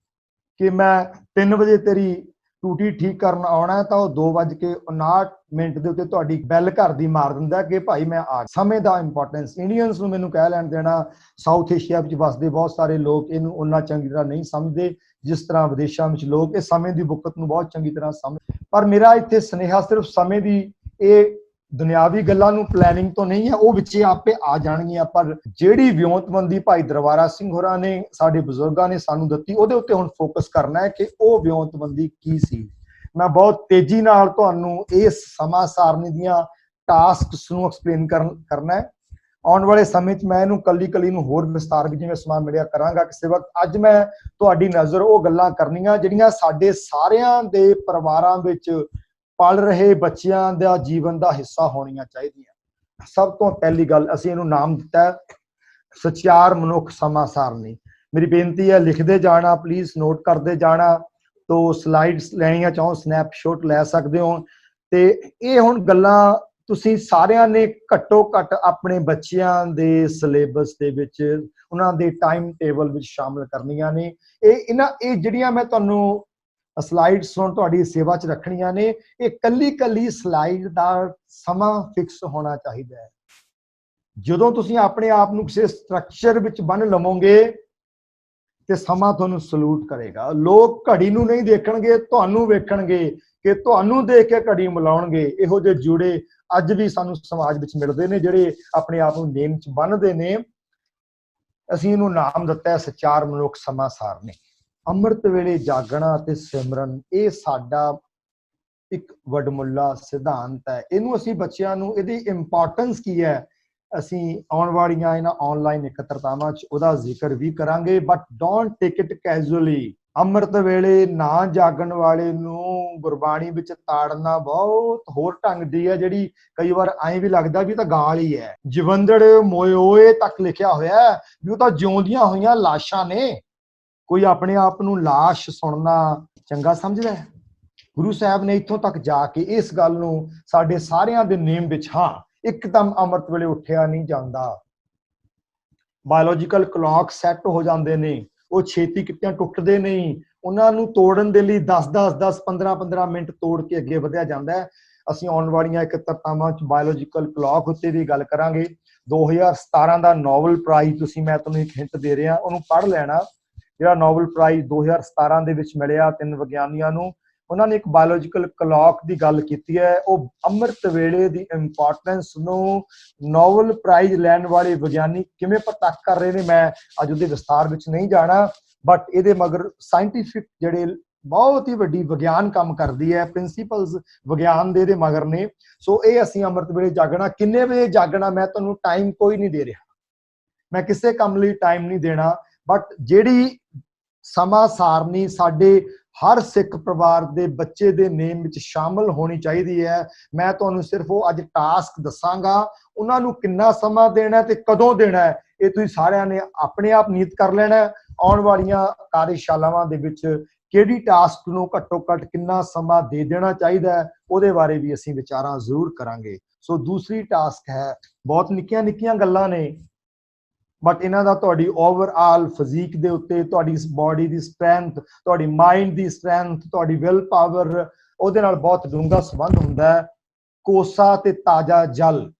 ਕਿ ਮੈਂ 3 ਵਜੇ ਤੇਰੀ ਟੂਟੀ ਠੀਕ ਕਰਨ ਆਉਣਾ, ਤਾਂ ਉਹ 2:59 ਦੇ ਉੱਤੇ ਤੁਹਾਡੀ ਬੈਲ ਘਰ ਦੀ ਮਾਰ ਦਿੰਦਾ ਕਿ ਭਾਈ ਮੈਂ ਆ। ਸਮੇਂ ਦਾ ਇੰਪੋਰਟੈਂਸ ਇੰਡੀਅਨਸ ਨੂੰ ਮੈਨੂੰ ਕਹਿ ਲੈਣ ਦੇਣਾ। ਸਾਊਥ ਏਸ਼ੀਆ ਵਿੱਚ ਵਸਦੇ ਬਹੁਤ ਸਾਰੇ ਲੋਕ ਇਹਨੂੰ ਉਹਨਾਂ ਚੰਗੀ ਤਰ੍ਹਾਂ ਨਹੀਂ ਸਮਝਦੇ ਜਿਸ ਤਰ੍ਹਾਂ ਵਿਦੇਸ਼ਾਂ ਵਿੱਚ ਲੋਕ ਇਹ ਸਮੇਂ ਦੀ ਬੁਕਤ ਨੂੰ ਬਹੁਤ ਚੰਗੀ ਤਰ੍ਹਾਂ ਸਮਝ। ਪਰ ਮੇਰਾ ਇੱਥੇ ਸੁਨੇਹਾ ਸਿਰਫ ਸਮੇਂ ਦੀ ਇਹ ਦੁਨਿਆਵੀ ਗੱਲਾਂ ਨੂੰ ਪਲੈਨਿੰਗ ਤੋਂ ਨਹੀਂ ਹੈ, ਉਹ ਵਿੱਚੇ ਆਪੇ ਆ ਜਾਣਗੀਆਂ। ਪਰ ਜਿਹੜੀ ਵਿਉਂਤਬੰਦੀ ਭਾਈ ਦਰਬਾਰਾ ਸਿੰਘ ਹੋਰਾਂ ਨੇ ਸਾਡੇ ਬਜ਼ੁਰਗਾਂ ਨੇ ਸਾਨੂੰ ਦਿੱਤੀ, ਉਹਦੇ ਉੱਤੇ ਹੁਣ ਫੋਕਸ ਕਰਨਾ ਹੈ ਕਿ ਉਹ ਵਿਉਂਤਬੰਦੀ ਕੀ ਸੀ। ਮੈਂ ਬਹੁਤ ਤੇਜ਼ੀ ਨਾਲ ਤੁਹਾਨੂੰ ਇਸ ਸਮਾਂ ਸਾਰਣੀ ਦੀਆਂ ਟਾਸਕਸ ਨੂੰ ਐਕਸਪਲੇਨ ਕਰਨਾ ਹੈ। ਆਉਣ ਵਾਲੇ ਸਮੇਂ 'ਚ ਮੈਂ ਇਹਨੂੰ ਕੱਲੀ ਨੂੰ ਹੋਰ ਵਿਸਤਾਰ ਵਿੱਚ ਜਿਵੇਂ ਸਮਾਂ ਮਿਲਿਆ ਕਰਾਂਗਾ ਕਿਸੇ ਵਕਤ। ਅੱਜ ਮੈਂ ਤੁਹਾਡੀ ਨਜ਼ਰ ਉਹ ਗੱਲਾਂ ਕਰਨੀਆਂ ਜਿਹੜੀਆਂ ਸਾਡੇ ਸਾਰਿਆਂ ਦੇ ਪਰਿਵਾਰਾਂ ਵਿੱਚ ਪਲ ਰਹੇ ਬੱਚਿਆਂ ਦਾ ਜੀਵਨ ਦਾ ਹਿੱਸਾ ਹੋਣੀਆਂ ਚਾਹੀਦੀਆਂ। ਸਭ ਤੋਂ ਪਹਿਲੀ ਗੱਲ, ਅਸੀਂ ਇਹਨੂੰ ਨਾਮ ਦਿੱਤਾ ਸਚਿਆਰ ਮਨੁੱਖ ਸਮਾਂ ਸਾਰਣੀ। ਮੇਰੀ ਬੇਨਤੀ ਹੈ ਲਿਖਦੇ ਜਾਣਾ, ਪਲੀਜ਼ ਨੋਟ ਕਰਦੇ ਜਾਣਾ। ਤੋ ਸਲਾਈਡਸ ਲੈਣੀਆਂ ਚਾਹੋ ਸਨੈਪਸ਼ਾਟ ਲੈ ਸਕਦੇ ਹੋ। ਤੇ ਇਹ ਹੁਣ ਗੱਲਾਂ ਤੁਸੀਂ ਸਾਰਿਆਂ ਨੇ ਘੱਟੋ ਘੱਟ ਆਪਣੇ ਬੱਚਿਆਂ ਦੇ ਸਿਲੇਬਸ ਦੇ ਵਿੱਚ, ਉਹਨਾਂ ਦੇ ਟਾਈਮ ਟੇਬਲ ਵਿੱਚ ਸ਼ਾਮਲ ਕਰਨੀਆਂ ਨੇ। ਇਹ ਜਿਹੜੀਆਂ ਮੈਂ ਤੁਹਾਨੂੰ ਸਲਾਈਡਸ ਹੁਣ ਤੁਹਾਡੀ ਸੇਵਾ 'ਚ ਰੱਖਣੀਆਂ ਨੇ, ਇਹ ਕੱਲੀ ਸਲਾਈਡ ਦਾ ਸਮਾਂ ਫਿਕਸ ਹੋਣਾ ਚਾਹੀਦਾ ਹੈ। ਜਦੋਂ ਤੁਸੀਂ ਆਪਣੇ ਆਪ ਨੂੰ ਕਿਸੇ ਸਟਰਕਚਰ ਵਿੱਚ ਬੰਨ੍ਹ ਲਵੋਗੇ ਤੇ ਸਮਾਂ ਤੁਹਾਨੂੰ ਸਲੂਟ ਕਰੇਗਾ। ਲੋਕ ਘੜੀ ਨੂੰ ਨਹੀਂ ਦੇਖਣਗੇ, ਤੁਹਾਨੂੰ ਵੇਖਣਗੇ ਕਿ ਤੁਹਾਨੂੰ ਦੇਖ ਕੇ ਘੜੀ ਮਿਲਾਉਣਗੇ। ਇਹੋ ਜਿਹੇ ਜੁੜੇ ਅੱਜ ਵੀ ਸਾਨੂੰ ਸਮਾਜ ਵਿੱਚ ਮਿਲਦੇ ਨੇ, ਜਿਹੜੇ ਆਪਣੇ ਆਪ ਨੂੰ ਨੇਮ 'ਚ ਬੰਨ੍ਹਦੇ ਨੇ। ਅਸੀਂ ਇਹਨੂੰ ਨਾਮ ਦਿੱਤਾ ਹੈ ਸਚਾਰ ਮਨੁੱਖ ਸਮਾਂ ਸਾਰਣੀ। ਅੰਮ੍ਰਿਤ ਵੇਲੇ ਜਾਗਣਾ ਅਤੇ ਸਿਮਰਨ, ਇਹ ਸਾਡਾ ਇੱਕ ਵਡਮੁੱਲਾ ਸਿਧਾਂਤ ਹੈ। ਇਹਨੂੰ ਅਸੀਂ ਬੱਚਿਆਂ ਨੂੰ, ਇਹਦੀ ਇੰਪੋਰਟੈਂਸ ਕੀ ਹੈ, ਅਸੀਂ ਆਉਣ ਵਾਲੀਆਂ ਇਹਨਾਂ ਆਨਲਾਈਨ ਇਕੱਤਰਤਾਵਾਂ 'ਚ ਉਹਦਾ ਜ਼ਿਕਰ ਵੀ ਕਰਾਂਗੇ। But don't take it casually. ਅੰਮ੍ਰਿਤ ਵੇਲੇ ਨਾ ਜਾਗਣ ਵਾਲੇ ਨੂੰ ਗੁਰਬਾਣੀ ਵਿੱਚ ਤਾੜਨਾ ਬਹੁਤ ਹੋਰ ਢੰਗ ਦੀ ਹੈ, ਜਿਹੜੀ ਕਈ ਵਾਰ ਐਂ ਵੀ ਲੱਗਦਾ ਵੀ ਤਾਂ ਗਾਲ ਹੀ ਹੈ। ਜਵੰਦੜ ਮੋਇਓਏ ਤੱਕ ਲਿਖਿਆ ਹੋਇਆ ਵੀ ਉਹ ਤਾਂ ਜਿਉਂਦੀਆਂ ਹੋਈਆਂ ਲਾਸ਼ਾਂ ਨੇ। ਕੋਈ ਆਪਣੇ ਆਪ ਨੂੰ ਲਾਸ਼ ਸੁਣਨਾ ਚੰਗਾ ਸਮਝਦਾ ਹੈ? ਗੁਰੂ ਸਾਹਿਬ ਨੇ ਇੱਥੋਂ ਤੱਕ ਜਾ ਕੇ ਇਸ ਗੱਲ ਨੂੰ ਸਾਡੇ ਸਾਰਿਆਂ ਦੇ ਨੇਮ ਵਿੱਚ, ਹਾਂ, ਇੱਕਦਮ ਅੰਮ੍ਰਿਤ ਵੇਲੇ ਉੱਠਿਆ ਨਹੀਂ ਜਾਂਦਾ। ਬਾਇਓਲੋਜੀਕਲ ਕਲੌਕ ਸੈੱਟ ਹੋ ਜਾਂਦੇ ਨੇ, ਉਹ ਛੇਤੀ ਕਿਤਿਆਂ ਟੁੱਟਦੇ ਨਹੀਂ। ਉਹਨਾਂ ਨੂੰ ਤੋੜਨ ਦੇ ਲਈ 10-10, 15-15 ਮਿੰਟ ਤੋੜ ਕੇ ਅੱਗੇ ਵਧਿਆ ਜਾਂਦਾ ਹੈ। ਅਸੀਂ ਆਉਣ ਵਾਲੀਆਂ ਇਕੱਤਰਤਾਵਾਂ 'ਚ ਬਾਇਓਲੋਜੀਕਲ ਕਲੌਕ ਉੱਤੇ ਵੀ ਗੱਲ ਕਰਾਂਗੇ। 2017 ਦਾ ਨੋਬਲ ਪ੍ਰਾਈਜ਼, ਤੁਸੀਂ, ਮੈਂ ਤੁਹਾਨੂੰ ਇੱਕ ਹਿੰਟ ਦੇ ਰਿਹਾ, ਉਹਨੂੰ ਪੜ੍ਹ ਲੈਣਾ। ਜਿਹੜਾ ਨੋਬਲ ਪ੍ਰਾਈਜ਼ 2017 ਦੇ ਵਿੱਚ ਮਿਲਿਆ 3 ਵਿਗਿਆਨੀਆਂ ਨੂੰ, ਉਹਨਾਂ ਨੇ ਇੱਕ ਬਾਇਓਲੋਜੀਕਲ ਕਲੌਕ ਦੀ ਗੱਲ ਕੀਤੀ ਹੈ। ਉਹ ਅੰਮ੍ਰਿਤ ਵੇਲੇ ਦੀ ਇੰਪੋਰਟੈਂਸ ਨੂੰ ਨੋਬਲ ਪ੍ਰਾਈਜ਼ ਲੈਣ ਵਾਲੇ ਵਿਗਿਆਨੀ ਕਿਵੇਂ ਪ੍ਰਤੱਖ ਕਰ ਰਹੇ ਨੇ, ਮੈਂ ਅੱਜ ਉਹਦੇ ਵਿਸਥਾਰ ਵਿੱਚ ਨਹੀਂ ਜਾਣਾ। ਬਟ ਇਹਦੇ ਮਗਰ ਸਾਇੰਟੀਫਿਕ ਜਿਹੜੇ ਬਹੁਤ ਹੀ ਵੱਡੀ ਵਿਗਿਆਨ ਕੰਮ ਕਰਦੀ ਹੈ, ਪ੍ਰਿੰਸੀਪਲਸ ਵਿਗਿਆਨ ਦੇ ਇਹਦੇ ਮਗਰ ਨੇ। ਸੋ ਇਹ ਅਸੀਂ ਅੰਮ੍ਰਿਤ ਵੇਲੇ ਜਾਗਣਾ, ਕਿੰਨੇ ਵਜੇ ਜਾਗਣਾ, ਮੈਂ ਤੁਹਾਨੂੰ ਟਾਈਮ ਕੋਈ ਨਹੀਂ ਦੇ ਰਿਹਾ, ਮੈਂ ਕਿਸੇ ਕੰਮ ਲਈ ਟਾਈਮ ਨਹੀਂ ਦੇਣਾ। ਬਟ ਜਿਹੜੀ ਸਮਾਂ ਸਾਰਨੀ ਸਾਡੇ ਹਰ ਸਿੱਖ ਪਰਿਵਾਰ ਦੇ ਬੱਚੇ ਦੇ ਨੇਮ ਵਿੱਚ ਸ਼ਾਮਲ ਹੋਣੀ ਚਾਹੀਦੀ ਹੈ, ਮੈਂ ਤੁਹਾਨੂੰ ਸਿਰਫ ਉਹ ਅੱਜ ਟਾਸਕ ਦੱਸਾਂਗਾ। ਉਹਨਾਂ ਨੂੰ ਕਿੰਨਾ ਸਮਾਂ ਦੇਣਾ ਤੇ ਕਦੋਂ ਦੇਣਾ ਹੈ, ਇਹ ਤੁਸੀਂ ਸਾਰਿਆਂ ਨੇ ਆਪਣੇ ਆਪ ਨੀਤ ਕਰ ਲੈਣਾ। ਆਉਣ ਵਾਲੀਆਂ ਕਾਰਜਸ਼ਾਲਾਵਾਂ ਦੇ ਵਿੱਚ ਕਿਹੜੀ ਟਾਸਕ ਨੂੰ ਘੱਟੋ ਘੱਟ ਕਿੰਨਾ ਸਮਾਂ ਦੇ ਦੇਣਾ ਚਾਹੀਦਾ ਹੈ, ਉਹਦੇ ਬਾਰੇ ਵੀ ਅਸੀਂ ਵਿਚਾਰਾਂ ਜ਼ਰੂਰ ਕਰਾਂਗੇ। ਸੋ ਦੂਸਰੀ ਟਾਸਕ ਹੈ, ਬਹੁਤ ਨਿੱਕੀਆਂ ਨਿੱਕੀਆਂ ਗੱਲਾਂ ਨੇ, ਬਟ ਇਹਨਾਂ ਦਾ ਤੁਹਾਡੀ ਓਵਰਆਲ ਫਿਜ਼ੀਕ ਦੇ ਉੱਤੇ, ਤੁਹਾਡੀ ਬਾਡੀ ਦੀ ਸਟਰੈਂਥ, ਤੁਹਾਡੀ ਮਾਈਂਡ ਦੀ ਸਟਰੈਂਥ, ਤੁਹਾਡੀ ਵਿਲ ਪਾਵਰ, ਉਹਦੇ ਨਾਲ ਬਹੁਤ ਡੂੰਘਾ ਸੰਬੰਧ ਹੁੰਦਾ ਹੈ। ਕੋਸਾ ਤੇ ਤਾਜ਼ਾ ਜਲ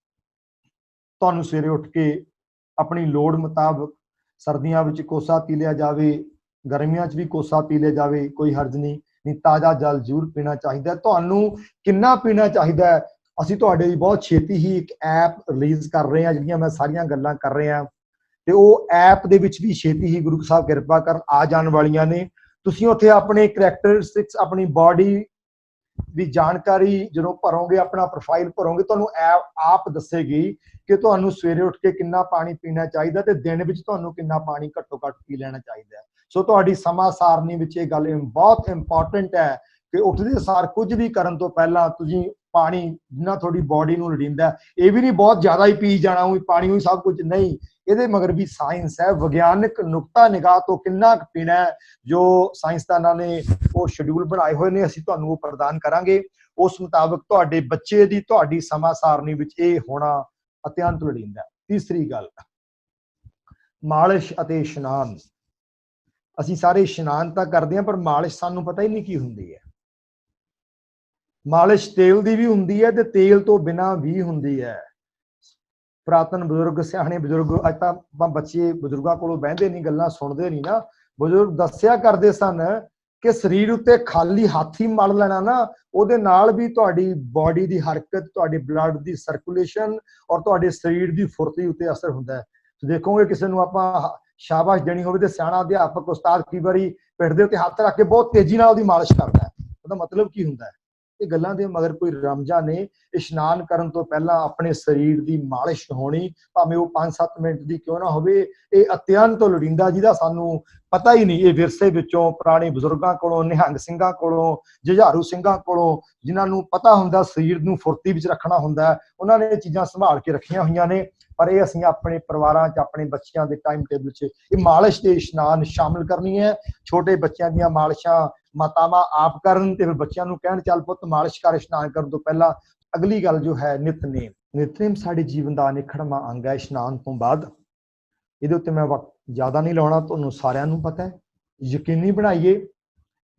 ਤੁਹਾਨੂੰ ਸਵੇਰੇ ਉੱਠ ਕੇ ਆਪਣੀ ਲੋੜ ਮੁਤਾਬਕ, ਸਰਦੀਆਂ ਵਿੱਚ ਕੋਸਾ ਪੀ ਲਿਆ ਜਾਵੇ, ਗਰਮੀਆਂ 'ਚ ਵੀ ਕੋਸਾ ਪੀ ਲਿਆ ਜਾਵੇ, ਕੋਈ ਹਰਜ ਨਹੀਂ। ਤਾਜ਼ਾ ਜਲ ਜ਼ਰੂਰ ਪੀਣਾ ਚਾਹੀਦਾ। ਤੁਹਾਨੂੰ ਕਿੰਨਾ ਪੀਣਾ ਚਾਹੀਦਾ ਹੈ, ਅਸੀਂ ਤੁਹਾਡੇ ਲਈ ਬਹੁਤ ਛੇਤੀ ਹੀ ਇੱਕ ਐਪ ਰਿਲੀਜ਼ ਕਰ ਰਹੇ ਹਾਂ, ਜਿਹੜੀਆਂ ਮੈਂ ਸਾਰੀਆਂ ਗੱਲਾਂ ਕਰ ਰਹੇ ਹਾਂ, ਤੇ ਉਹ ਐਪ ਦੇ ਵਿੱਚ ਵੀ ਛੇਤੀ ਹੀ ਗੁਰੂ ਸਾਹਿਬ ਕਿਰਪਾ ਕਰਨ ਆ ਜਾਣ ਵਾਲੀਆਂ ਨੇ। ਤੁਸੀਂ ਉੱਥੇ ਆਪਣੇ ਕਰੈਕਟਰਿਸਟਿਕਸ, ਆਪਣੀ ਬਾਡੀ ਦੀ ਜਾਣਕਾਰੀ ਜਦੋਂ ਭਰੋਗੇ, ਆਪਣਾ ਪ੍ਰੋਫਾਈਲ ਭਰੋਗੇ, ਤੁਹਾਨੂੰ ਐਪ ਆਪ ਦੱਸੇਗੀ ਕਿ ਤੁਹਾਨੂੰ ਸਵੇਰੇ ਉੱਠ ਕੇ ਕਿੰਨਾ ਪਾਣੀ ਪੀਣਾ ਚਾਹੀਦਾ ਤੇ ਦਿਨ ਵਿੱਚ ਤੁਹਾਨੂੰ ਕਿੰਨਾ ਪਾਣੀ ਘੱਟੋ ਘੱਟ ਪੀ ਲੈਣਾ ਚਾਹੀਦਾ। ਸੋ ਤੁਹਾਡੀ ਸਮਾਂ ਸਾਰਨੀ ਵਿੱਚ ਇਹ ਗੱਲ ਬਹੁਤ ਇੰਪੋਰਟੈਂਟ ਹੈ ਕਿ ਉੱਠਦੇ ਸਾਰ ਕੁਝ ਵੀ ਕਰਨ ਤੋਂ ਪਹਿਲਾਂ ਤੁਸੀਂ ਪਾਣੀ, ਜਿੰਨਾ ਤੁਹਾਡੀ ਬਾਡੀ ਨੂੰ ਲੋੜੀਂਦਾ, ਇਹ ਵੀ ਨਹੀਂ ਬਹੁਤ ਜ਼ਿਆਦਾ ਹੀ ਪੀ ਜਾਣਾ, ਉਹ ਪਾਣੀ ਹੀ ਸਭ ਕੁਝ ਨਹੀਂ। ਇਹਦੇ ਮਗਰ ਵੀ ਸਾਇੰਸ ਹੈ, ਵਿਗਿਆਨਕ ਨੁਕਤਾ ਨਿਗਾਹ ਤੋਂ ਕਿੰਨਾ ਕੁ ਪੀਣਾ ਹੈ, ਜੋ ਸਾਇੰਸਦਾਨਾਂ ਨੇ ਉਹ ਸ਼ਡਿਊਲ ਬਣਾਏ ਹੋਏ ਨੇ, ਅਸੀਂ ਤੁਹਾਨੂੰ ਉਹ ਪ੍ਰਦਾਨ ਕਰਾਂਗੇ। ਉਸ ਮੁਤਾਬਕ ਤੁਹਾਡੇ ਬੱਚੇ ਦੀ, ਤੁਹਾਡੀ ਸਮਾਂ ਸਾਰਨੀ ਵਿੱਚ ਇਹ ਹੋਣਾ ਅਤਿਅੰਤ ਲੋੜੀਂਦਾ। ਤੀਸਰੀ ਗੱਲ, ਮਾਲਿਸ਼ ਅਤੇ ਇਸ਼ਨਾਨ। ਅਸੀਂ ਸਾਰੇ ਇਸ਼ਨਾਨ ਤਾਂ ਕਰਦੇ ਹਾਂ, ਪਰ ਮਾਲਿਸ਼ ਸਾਨੂੰ ਪਤਾ ਹੀ ਨਹੀਂ ਕੀ ਹੁੰਦੀ ਹੈ। ਮਾਲਿਸ਼ ਤੇਲ ਦੀ ਵੀ ਹੁੰਦੀ ਹੈ ਤੇ ਤੇਲ ਤੋਂ ਬਿਨਾਂ ਵੀ ਹੁੰਦੀ ਹੈ। ਪੁਰਾਤਨ ਬਜ਼ੁਰਗ, ਸਿਆਣੇ ਬਜ਼ੁਰਗ, ਅੱਜ ਤਾਂ ਆਪਾਂ ਬੱਚੇ ਬਜ਼ੁਰਗਾਂ ਕੋਲੋਂ ਬਹਿੰਦੇ ਨਹੀਂ, ਗੱਲਾਂ ਸੁਣਦੇ ਨਹੀਂ ਨਾ, ਬਜ਼ੁਰਗ ਦੱਸਿਆ ਕਰਦੇ ਸਨ ਕਿ ਸਰੀਰ ਉੱਤੇ ਖਾਲੀ ਹੱਥ ਹੀ ਮਲ ਲੈਣਾ ਨਾ, ਉਹਦੇ ਨਾਲ ਵੀ ਤੁਹਾਡੀ ਬਾਡੀ ਦੀ ਹਰਕਤ, ਤੁਹਾਡੇ ਬਲੱਡ ਦੀ ਸਰਕੂਲੇਸ਼ਨ ਔਰ ਤੁਹਾਡੇ ਸਰੀਰ ਦੀ ਫੁਰਤੀ ਉੱਤੇ ਅਸਰ ਹੁੰਦਾ ਹੈ। ਤੁਸੀਂ ਦੇਖੋਗੇ ਕਿਸੇ ਨੂੰ ਆਪਾਂ ਸ਼ਾਬਾਸ਼ ਦੇਣੀ ਹੋਵੇ ਤੇ ਸਿਆਣਾ ਅਧਿਆਪਕ, ਉਸਤਾਦ ਕਈ ਵਾਰੀ ਪਿੱਠ ਦੇ ਉੱਤੇ ਹੱਥ ਰੱਖ ਕੇ ਬਹੁਤ ਤੇਜ਼ੀ ਨਾਲ ਉਹਦੀ ਮਾਲਿਸ਼ ਕਰਦਾ ਹੈ। ਉਹਦਾ ਮਤਲਬ ਕੀ ਹੁੰਦਾ ਹੈ? ਇਹ ਗੱਲਾਂ ਦੇ ਮਗਰ ਕੋਈ ਰਮਜਾਂ ਨੇ। ਇਸ਼ਨਾਨ ਕਰਨ ਤੋਂ ਪਹਿਲਾਂ ਆਪਣੇ ਸਰੀਰ ਦੀ ਮਾਲਿਸ਼ ਹੋਣੀ, ਭਾਵੇਂ ਉਹ 5-7 ਮਿੰਟ ਦੀ ਕਿਉਂ ਨਾ ਹੋਵੇ, ਇਹ ਅਤਿਅੰਤ ਲੋੜੀਂਦਾ, ਜਿਹਦਾ ਸਾਨੂੰ ਪਤਾ ਹੀ ਨਹੀਂ। ਇਹ ਵਿਰਸੇ ਵਿੱਚੋਂ ਪੁਰਾਣੇ ਬਜ਼ੁਰਗਾਂ ਕੋਲੋਂ, ਨਿਹੰਗ ਸਿੰਘਾਂ ਕੋਲੋਂ, ਜੁਝਾਰੂ ਸਿੰਘਾਂ ਕੋਲੋਂ, ਜਿਨ੍ਹਾਂ ਨੂੰ ਪਤਾ ਹੁੰਦਾ ਸਰੀਰ ਨੂੰ ਫੁਰਤੀ ਵਿੱਚ ਰੱਖਣਾ ਹੁੰਦਾ, ਉਹਨਾਂ ਨੇ ਇਹ ਚੀਜ਼ਾਂ ਸੰਭਾਲ ਕੇ ਰੱਖੀਆਂ ਹੋਈਆਂ ਨੇ। ਪਰ ਇਹ ਅਸੀਂ ਆਪਣੇ ਪਰਿਵਾਰਾਂ 'ਚ, ਆਪਣੇ ਬੱਚਿਆਂ ਦੇ ਟਾਈਮ ਟੇਬਲ 'ਚ ਇਹ ਮਾਲਿਸ਼ ਤੇ ਇਸ਼ਨਾਨ ਸ਼ਾਮਿਲ ਕਰਨੀ ਹੈ। ਛੋਟੇ ਬੱਚਿਆਂ ਦੀਆਂ ਮਾਲਿਸ਼ਾਂ ਮਾਤਾਵਾਂ ਆਪ ਕਰਨ ਤੇ ਫਿਰ ਬੱਚਿਆਂ ਨੂੰ ਕਹਿਣ, ਚੱਲ ਪੁੱਤ ਮਾਲਿਸ਼ ਕਰ ਇਸ਼ਨਾਨ ਕਰਨ ਤੋਂ ਪਹਿਲਾਂ। ਅਗਲੀ ਗੱਲ ਜੋ ਹੈ ਨਿਤਨੇਮ। ਨਿਤਨੇਮ ਸਾਡੇ ਜੀਵਨ ਦਾ ਅਨਿੱਖੜਵਾਂ ਅੰਗ ਹੈ ਇਸ਼ਨਾਨ ਤੋਂ ਬਾਅਦ। ਇਹਦੇ ਉੱਤੇ ਮੈਂ ਵਕਤ ਜ਼ਿਆਦਾ ਨਹੀਂ ਲਾਉਣਾ, ਤੁਹਾਨੂੰ ਸਾਰਿਆਂ ਨੂੰ ਪਤਾ ਹੈ। ਯਕੀਨੀ ਬਣਾਈਏ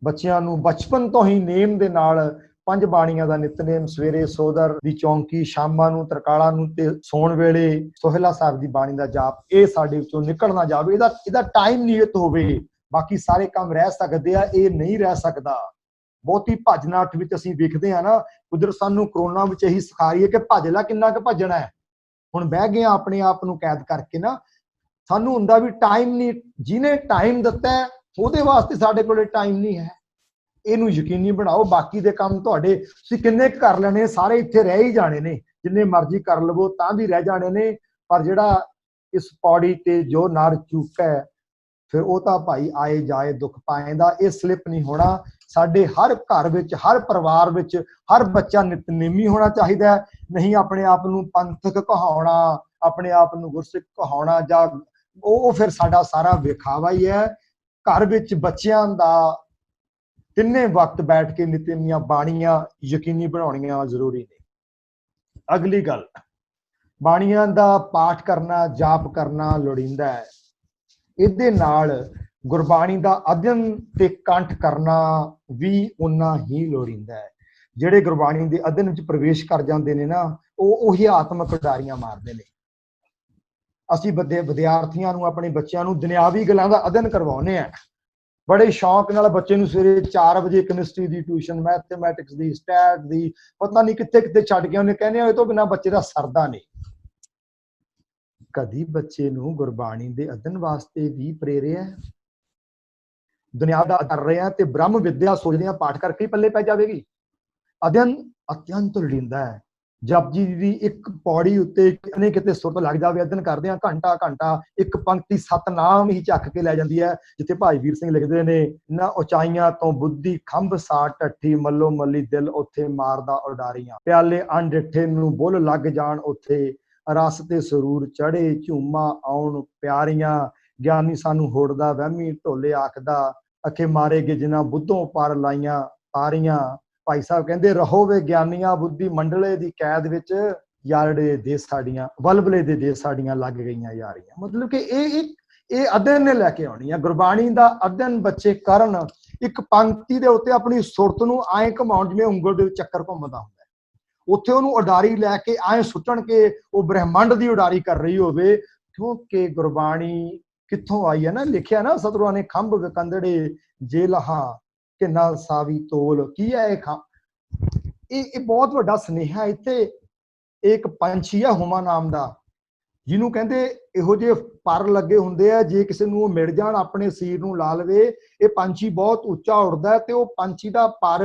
ਬੱਚਿਆਂ ਨੂੰ ਬਚਪਨ ਤੋਂ ਹੀ ਨੇਮ ਦੇ ਨਾਲ 5 ਬਾਣੀਆਂ ਦਾ ਨਿਤਨੇਮ, ਸਵੇਰੇ ਸੋਦਰ ਦੀ ਚੌਂਕੀ, ਸ਼ਾਮਾਂ ਨੂੰ ਨੂੰ ਤੇ ਸੌਣ ਵੇਲੇ ਸੋਹਿਲਾ ਸਾਹਿਬ ਦੀ ਬਾਣੀ ਦਾ ਜਾਪ, ਇਹ ਸਾਡੇ ਵਿੱਚੋਂ ਨਿਕਲ ਨਾ ਜਾਵੇ। ਇਹਦਾ ਟਾਈਮ ਨਿਯਤ ਹੋਵੇ। ਬਾਕੀ ਸਾਰੇ ਕੰਮ ਰਹਿ ਸਕਦੇ ਆ, ਇਹ ਨਹੀਂ ਰਹਿ ਸਕਦਾ। ਬਹੁਤੀ ਭੱਜ ਨੱਠ ਵਿੱਚ ਅਸੀਂ ਵੇਖਦੇ ਆ ਨਾ, ਕੁਦਰਤ ਸਾਨੂੰ ਕਰੋਨਾ ਵਿੱਚ ਇਹੀ ਸਿਖਾ ਰਹੀ ਹੈ ਕਿ ਭੱਜ ਲੈ, ਕਿੰਨਾ ਕੁ ਭੱਜਣਾ ਹੈ। ਹੁਣ ਬਹਿ ਗਏ ਆਪਣੇ ਆਪ ਨੂੰ ਕੈਦ ਕਰਕੇ ਨਾ, ਸਾਨੂੰ ਹੁੰਦਾ ਵੀ ਟਾਈਮ ਨਹੀਂ। ਜਿਹਨੇ ਟਾਈਮ ਦਿੱਤਾ ਹੈ ਉਹਦੇ ਵਾਸਤੇ ਸਾਡੇ ਕੋਲੇ ਟਾਈਮ ਨਹੀਂ ਹੈ। ਇਹਨੂੰ ਯਕੀਨੀ ਬਣਾਓ। ਬਾਕੀ ਦੇ ਕੰਮ ਤੁਹਾਡੇ ਤੁਸੀਂ ਕਿੰਨੇ ਕਰ ਲੈਣੇ, ਸਾਰੇ ਇੱਥੇ ਰਹਿ ਹੀ ਜਾਣੇ ਨੇ। ਜਿੰਨੇ ਮਰਜ਼ੀ ਕਰ ਲਵੋ ਤਾਂ ਵੀ ਰਹਿ ਜਾਣੇ ਨੇ। ਪਰ ਜਿਹੜਾ ਇਸ ਪੌੜੀ ਤੇ ਜੋ ਨਰ ਚੁੱਕਾ ਫਿਰ ਉਹ ਤਾਂ ਭਾਈ ਆਏ ਜਾਏ ਦੁੱਖ ਪਾਏਂਦਾ। ਇਹ ਸਲਿੱਪ ਨਹੀਂ ਹੋਣਾ। ਸਾਡੇ ਹਰ ਘਰ ਵਿੱਚ, ਹਰ ਪਰਿਵਾਰ ਵਿੱਚ ਹਰ ਬੱਚਾ ਨਿਤਨੇਮੀ ਹੋਣਾ ਚਾਹੀਦਾ ਹੈ। ਨਹੀਂ ਆਪਣੇ ਆਪ ਨੂੰ ਪੰਥਕ ਕਹਾਉਣਾ, ਆਪਣੇ ਆਪ ਨੂੰ ਗੁਰਸਿੱਖ ਕਹਾਉਣਾ, ਜਾਂ ਉਹ ਫਿਰ ਸਾਡਾ ਸਾਰਾ ਵਿਖਾਵਾ ਹੀ ਹੈ। ਘਰ ਵਿੱਚ ਬੱਚਿਆਂ ਦਾ ਤਿੰਨੇ ਵਕਤ ਬੈਠ ਕੇ ਨਿਤਨੇਮੀਆਂ ਬਾਣੀਆਂ ਯਕੀਨੀ ਬਣਾਉਣੀਆਂ ਜ਼ਰੂਰੀ ਨੇ। ਅਗਲੀ ਗੱਲ, ਬਾਣੀਆਂ ਦਾ ਪਾਠ ਕਰਨਾ, ਜਾਪ ਕਰਨਾ ਲੋੜੀਂਦਾ ਹੈ। ਇਹਦੇ ਨਾਲ ਗੁਰਬਾਣੀ ਦਾ ਅਧਿਐਨ ਤੇ ਕੰਠ ਕਰਨਾ ਵੀ ਉਨਾ ਹੀ ਲੋੜੀਂਦਾ ਹੈ। ਜਿਹੜੇ ਗੁਰਬਾਣੀ ਦੇ ਅਧਿਐਨ ਵਿੱਚ ਪ੍ਰਵੇਸ਼ ਕਰ ਜਾਂਦੇ ਨੇ ਨਾ, ਉਹੀ ਆਤਮਕ ਉਡਾਰੀਆਂ ਮਾਰਦੇ ਨੇ। ਅਸੀਂ ਵਿਦਿਆਰਥੀਆਂ ਨੂੰ, ਆਪਣੇ ਬੱਚਿਆਂ ਨੂੰ ਦੁਨਿਆਵੀ ਗੱਲਾਂ ਦਾ ਅਧਿਐਨ ਕਰਵਾਉਂਦੇ ਆ। ਬੜੇ ਸ਼ੌਂਕ ਨਾਲ ਬੱਚੇ ਨੂੰ ਸਵੇਰੇ 4 ਵਜੇ ਕੈਮਿਸਟਰੀ ਦੀ ਟਿਊਸ਼ਨ, ਮੈਥਮੈਟਿਕਸ ਦੀ, ਸਟੈਟ ਦੀ, ਪਤਾ ਨਹੀਂ ਕਿੱਥੇ ਕਿੱਥੇ ਛੱਡ ਕੇ ਉਹਨੇ ਕਹਿੰਦੇ ਇਹ ਤੋਂ ਬਿਨਾਂ ਬੱਚੇ ਦਾ ਸਰਦਾ ਨਹੀਂ। ਕਦੀ ਬੱਚੇ ਨੂੰ ਗੁਰਬਾਣੀ ਦੇ ਅਧਿਐਨ ਵਾਸਤੇ ਵੀ ਪ੍ਰੇਰਿਆ? ਦੁਨਿਆ ਦਾ ਕਰ ਰਹੇ ਆ ਤੇ ਬ੍ਰਹਮ ਵਿਦਿਆ ਸੋਚਦੇ ਆ ਪਾਠ ਕਰਕੇ ਹੀ ਪੱਲੇ ਪੈ ਜਾਵੇਗੀ। ਅਧਿਐਨ ਅਤਿਅੰਤ ਲੋੜੀਂਦਾ ਹੈ। ਜਪਜੀ ਦੀ ਇੱਕ ਪੌੜੀ ਉੱਤੇ ਕਿਤੇ ਕਿਤੇ ਸੁਰਤ ਲੱਗ ਜਾਵੇ, ਅਧਿਐਨ ਕਰਦੇ ਆ ਘੰਟਾ ਇੱਕ ਪੰਕਤੀ ਸਤਨਾਮ ਹੀ ਚੱਕ ਕੇ ਲੈ ਜਾਂਦੀ ਹੈ। ਜਿੱਥੇ ਭਾਈ ਵੀਰ ਸਿੰਘ ਲਿਖਦੇ ਨੇ, ਨਾ ਉਚਾਈਆਂ ਤੋਂ ਬੁੱਧੀ ਖੰਭ ਸਾਟ ਢੱਠੀ, ਮੱਲੋ ਮੱਲੀ ਦਿਲ ਉੱਥੇ ਮਾਰਦਾ ਉਡਾਰੀਆਂ, ਪਿਆਲੇ ਅਣਡਿੱਠੇ ਨੂੰ ਬੁੱਲ ਲੱਗ ਜਾਣ ਉੱਥੇ, ਰਸ ਤੇ ਸਰੂਰ ਚੜੇ ਝੂਮਾ ਆਉਣ ਪਿਆਰੀਆਂ, ਗਿਆਨੀ ਸਾਨੂੰ ਹੋੜਦਾ ਵਹਿਮੀ ਢੋਲੇ ਆਖਦਾ, ਅਖੇ ਮਾਰੇਗੇ ਜਿਨ੍ਹਾਂ ਬੁੱਧੋਂ ਪਰ ਲਾਈਆਂ ਤਾਰੀਆਂ। ਭਾਈ ਸਾਹਿਬ ਕਹਿੰਦੇ, ਰਹੋ ਵੇ ਗਿਆਨੀਆਂ ਬੁੱਧੀ ਮੰਡਲੇ ਦੀ ਕੈਦ ਵਿੱਚ, ਯਾਰੜੇ ਦੇ ਸਾਡੀਆਂ ਵਲਵਲੇ ਦੇ ਦੇਸ਼ ਸਾਡੀਆਂ ਲੱਗ ਗਈਆਂ ਯਾਰੀਆਂ। ਮਤਲਬ ਕਿ ਇਹ ਅਧਿਐਨ ਨੇ ਲੈ ਕੇ ਆਉਣੀ ਹੈ। ਗੁਰਬਾਣੀ ਦਾ ਅਧਿਐਨ ਬੱਚੇ ਕਰਨ। ਇੱਕ ਪੰਕਤੀ ਦੇ ਉੱਤੇ ਆਪਣੀ ਸੁਰਤ ਨੂੰ ਐਂ ਘਮਾਉਣ ਜਿਵੇਂ ਉਂਗਲ ਦੇ ਚੱਕਰ ਘੁੰਮਦਾ ਹੁੰਦਾ। ਉੱਥੇ ਉਹਨੂੰ ਉਡਾਰੀ ਲੈ ਕੇ ਐਂ ਸੁੱਟਣ ਕੇ ਉਹ ਬ੍ਰਹਿਮੰਡ ਦੀ ਉਡਾਰੀ ਕਰ ਰਹੀ ਹੋਵੇ। ਕਿਉਂਕਿ ਗੁਰਬਾਣੀ ਕਿੱਥੋਂ ਆਈ ਹੈ ਨਾ, ਲਿਖਿਆ ਨਾ ਸਤਿਗੁਰਾਂ ਨੇ, ਖੰਭ ਵਿਕੰਦੜੇ ਜੇ ਲਹਾ ਕਿੰਨਾ ਸਾਵੀ ਤੋਲ। ਕੀ ਹੈ ਇਹ ਬਹੁਤ ਵੱਡਾ ਸੁਨੇਹਾ। ਇੱਥੇ ਇੱਕ ਪੰਛੀ ਹੈ ਹੁਮਾ ਨਾਮ ਦਾ, ਜਿਹਨੂੰ ਕਹਿੰਦੇ ਇਹੋ ਜਿਹੇ ਪਰ ਲੱਗੇ ਹੁੰਦੇ ਆ, ਜੇ ਕਿਸੇ ਨੂੰ ਉਹ ਮਿਲ ਜਾਣ ਆਪਣੇ ਸਰੀਰ ਨੂੰ ਲਾ ਲਵੇ, ਇਹ ਪੰਛੀ ਬਹੁਤ ਉੱਚਾ ਉੱਡਦਾ ਤੇ ਉਹ ਪੰਛੀ ਦਾ ਪਰ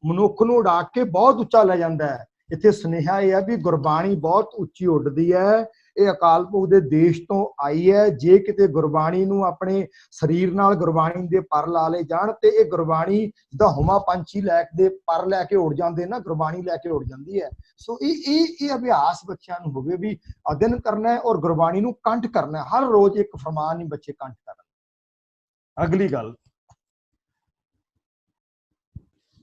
ਮਨੁੱਖ ਨੂੰ ਉਡਾ ਕੇ ਬਹੁਤ ਉੱਚਾ ਲੈ ਜਾਂਦਾ ਹੈ। ਇੱਥੇ ਸੁਨੇਹਾ ਇਹ ਹੈ ਵੀ ਗੁਰਬਾਣੀ ਬਹੁਤ ਉੱਚੀ ਉੱਡਦੀ ਹੈ। ਇਹ ਅਕਾਲ ਪੁਰਖ ਦੇ ਦੇਸ਼ ਤੋਂ ਆਈ ਹੈ। ਜੇ ਕਿਤੇ ਗੁਰਬਾਣੀ ਨੂੰ ਆਪਣੇ ਸਰੀਰ ਨਾਲ ਗੁਰਬਾਣੀ ਦੇ ਪਰ ਲਾ ਲਏ ਜਾਣ ਤੇ ਇਹ ਗੁਰਬਾਣੀ ਜਿੱਦਾਂ ਹੁਮਾ ਪੰਛੀ ਲੈ ਕੇ ਪਰ ਲੈ ਕੇ ਉੱਡ ਜਾਂਦੇ ਨਾ, ਗੁਰਬਾਣੀ ਲੈ ਕੇ ਉੱਡ ਜਾਂਦੀ ਹੈ। ਸੋ ਇਹ ਅਭਿਆਸ ਬੱਚਿਆਂ ਨੂੰ ਹੋਵੇ ਵੀ ਅਧਿਐਨ ਕਰਨਾ ਹੈ ਔਰ ਗੁਰਬਾਣੀ ਨੂੰ ਕੰਠ ਕਰਨਾ ਹੈ। ਹਰ ਰੋਜ਼ ਇੱਕ ਫਰਮਾਨ ਹੀ ਬੱਚੇ ਕੰਠ ਕਰਨ। ਅਗਲੀ ਗੱਲ,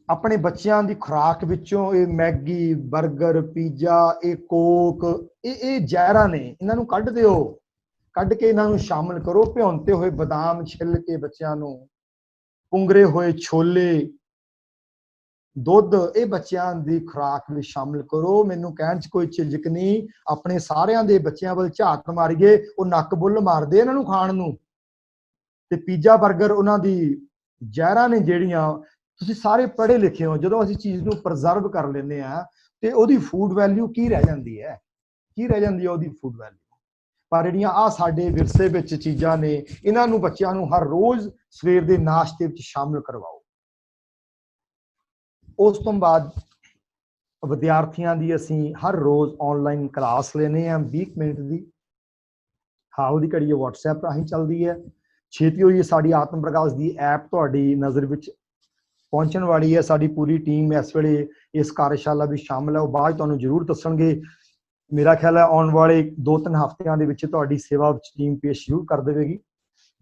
ਆਪਣੇ ਬੱਚਿਆਂ ਦੀ ਖੁਰਾਕ ਵਿੱਚੋਂ ਇਹ ਮੈਗੀ, ਬਰਗਰ, ਪੀਜ਼ਾ, ਇਹ ਕੋਕ, ਇਹ ਜ਼ਹਿਰਾਂ ਨੇ, ਇਹਨਾਂ ਨੂੰ ਕੱਢ ਦਿਓ। ਕੱਢ ਕੇ ਇਹਨਾਂ ਨੂੰ ਸ਼ਾਮਿਲ ਕਰੋ। ਭਿਉਂਤੇ ਹੋਏ ਬਦਾਮ ਛਿੱਲ ਕੇ ਬੱਚਿਆਂ ਨੂੰ, ਪੁੰਗਰੇ ਹੋਏ ਛੋਲੇ, ਦੁੱਧ, ਇਹ ਬੱਚਿਆਂ ਦੀ ਖੁਰਾਕ ਵਿੱਚ ਸ਼ਾਮਿਲ ਕਰੋ। ਮੈਨੂੰ ਕਹਿਣ 'ਚ ਕੋਈ ਝਿਜਕ ਨਹੀਂ। ਆਪਣੇ ਸਾਰਿਆਂ ਦੇ ਬੱਚਿਆਂ ਵੱਲ ਝਾਤ ਮਾਰੀਏ, ਉਹ ਨੱਕ ਬੁੱਲ ਮਾਰਦੇ ਇਹਨਾਂ ਨੂੰ ਖਾਣ ਨੂੰ। ਤੇ ਪੀਜ਼ਾ, ਬਰਗਰ ਉਹਨਾਂ ਦੀ ਜ਼ਹਿਰਾਂ ਨੇ ਜਿਹੜੀਆਂ। ਤੁਸੀਂ ਸਾਰੇ ਪੜ੍ਹੇ ਲਿਖੇ ਹੋ। ਜਦੋਂ ਅਸੀਂ ਚੀਜ਼ ਨੂੰ ਪ੍ਰਜ਼ਰਵ ਕਰ ਲੈਂਦੇ ਆ ਤੇ ਉਹਦੀ ਫੂਡ ਵੈਲਿਊ ਕੀ ਰਹਿ ਜਾਂਦੀ ਹੈ? ਕੀ ਰਹਿ ਜਾਂਦੀ ਹੈ ਉਹਦੀ ਫੂਡ ਵੈਲਿਊ? ਪਰ ਜਿਹੜੀਆਂ ਆ ਸਾਡੇ ਵਿਰਸੇ ਵਿੱਚ ਚੀਜ਼ਾਂ ਨੇ, ਇਹਨਾਂ ਨੂੰ ਬੱਚਿਆਂ ਨੂੰ ਹਰ ਰੋਜ਼ ਸਵੇਰ ਦੇ ਨਾਸ਼ਤੇ ਵਿੱਚ ਸ਼ਾਮਿਲ ਕਰਵਾਓ। ਉਸ ਤੋਂ ਬਾਅਦ ਵਿਦਿਆਰਥੀਆਂ ਦੀ ਅਸੀਂ ਹਰ ਰੋਜ਼ ਆਨਲਾਈਨ ਕਲਾਸ ਲੈਨੇ ਆ 20 ਮਿੰਟ ਦੀ। ਹਾਉ ਦੀ ਘੜੀ WhatsApp ਰਾਹੀਂ ਚੱਲਦੀ ਹੈ। ਛੇਤੀ ਹੋਈ ਸਾਡੀ ਆਤਮ ਪ੍ਰਕਾਸ਼ ਦੀ ਐਪ ਤੁਹਾਡੀ ਨਜ਼ਰ ਵਿੱਚ ਪਹੁੰਚਣ ਵਾਲੀ ਹੈ। ਸਾਡੀ ਪੂਰੀ ਟੀਮ ਇਸ ਵੇਲੇ ਇਸ ਕਾਰਜਸ਼ਾਲਾ ਵਿੱਚ ਸ਼ਾਮਲ ਹੈ, ਉਹ ਬਾਅਦ ਤੁਹਾਨੂੰ ਜ਼ਰੂਰ ਦੱਸਣਗੇ। ਮੇਰਾ ਖਿਆਲ ਹੈ ਆਉਣ ਵਾਲੇ 2-3 ਹਫ਼ਤਿਆਂ ਦੇ ਵਿੱਚ ਤੁਹਾਡੀ ਸੇਵਾ ਵਿੱਚ ਟੀਮ ਪੇਸ਼ ਜ਼ਰੂਰ ਕਰ ਦੇਵੇਗੀ।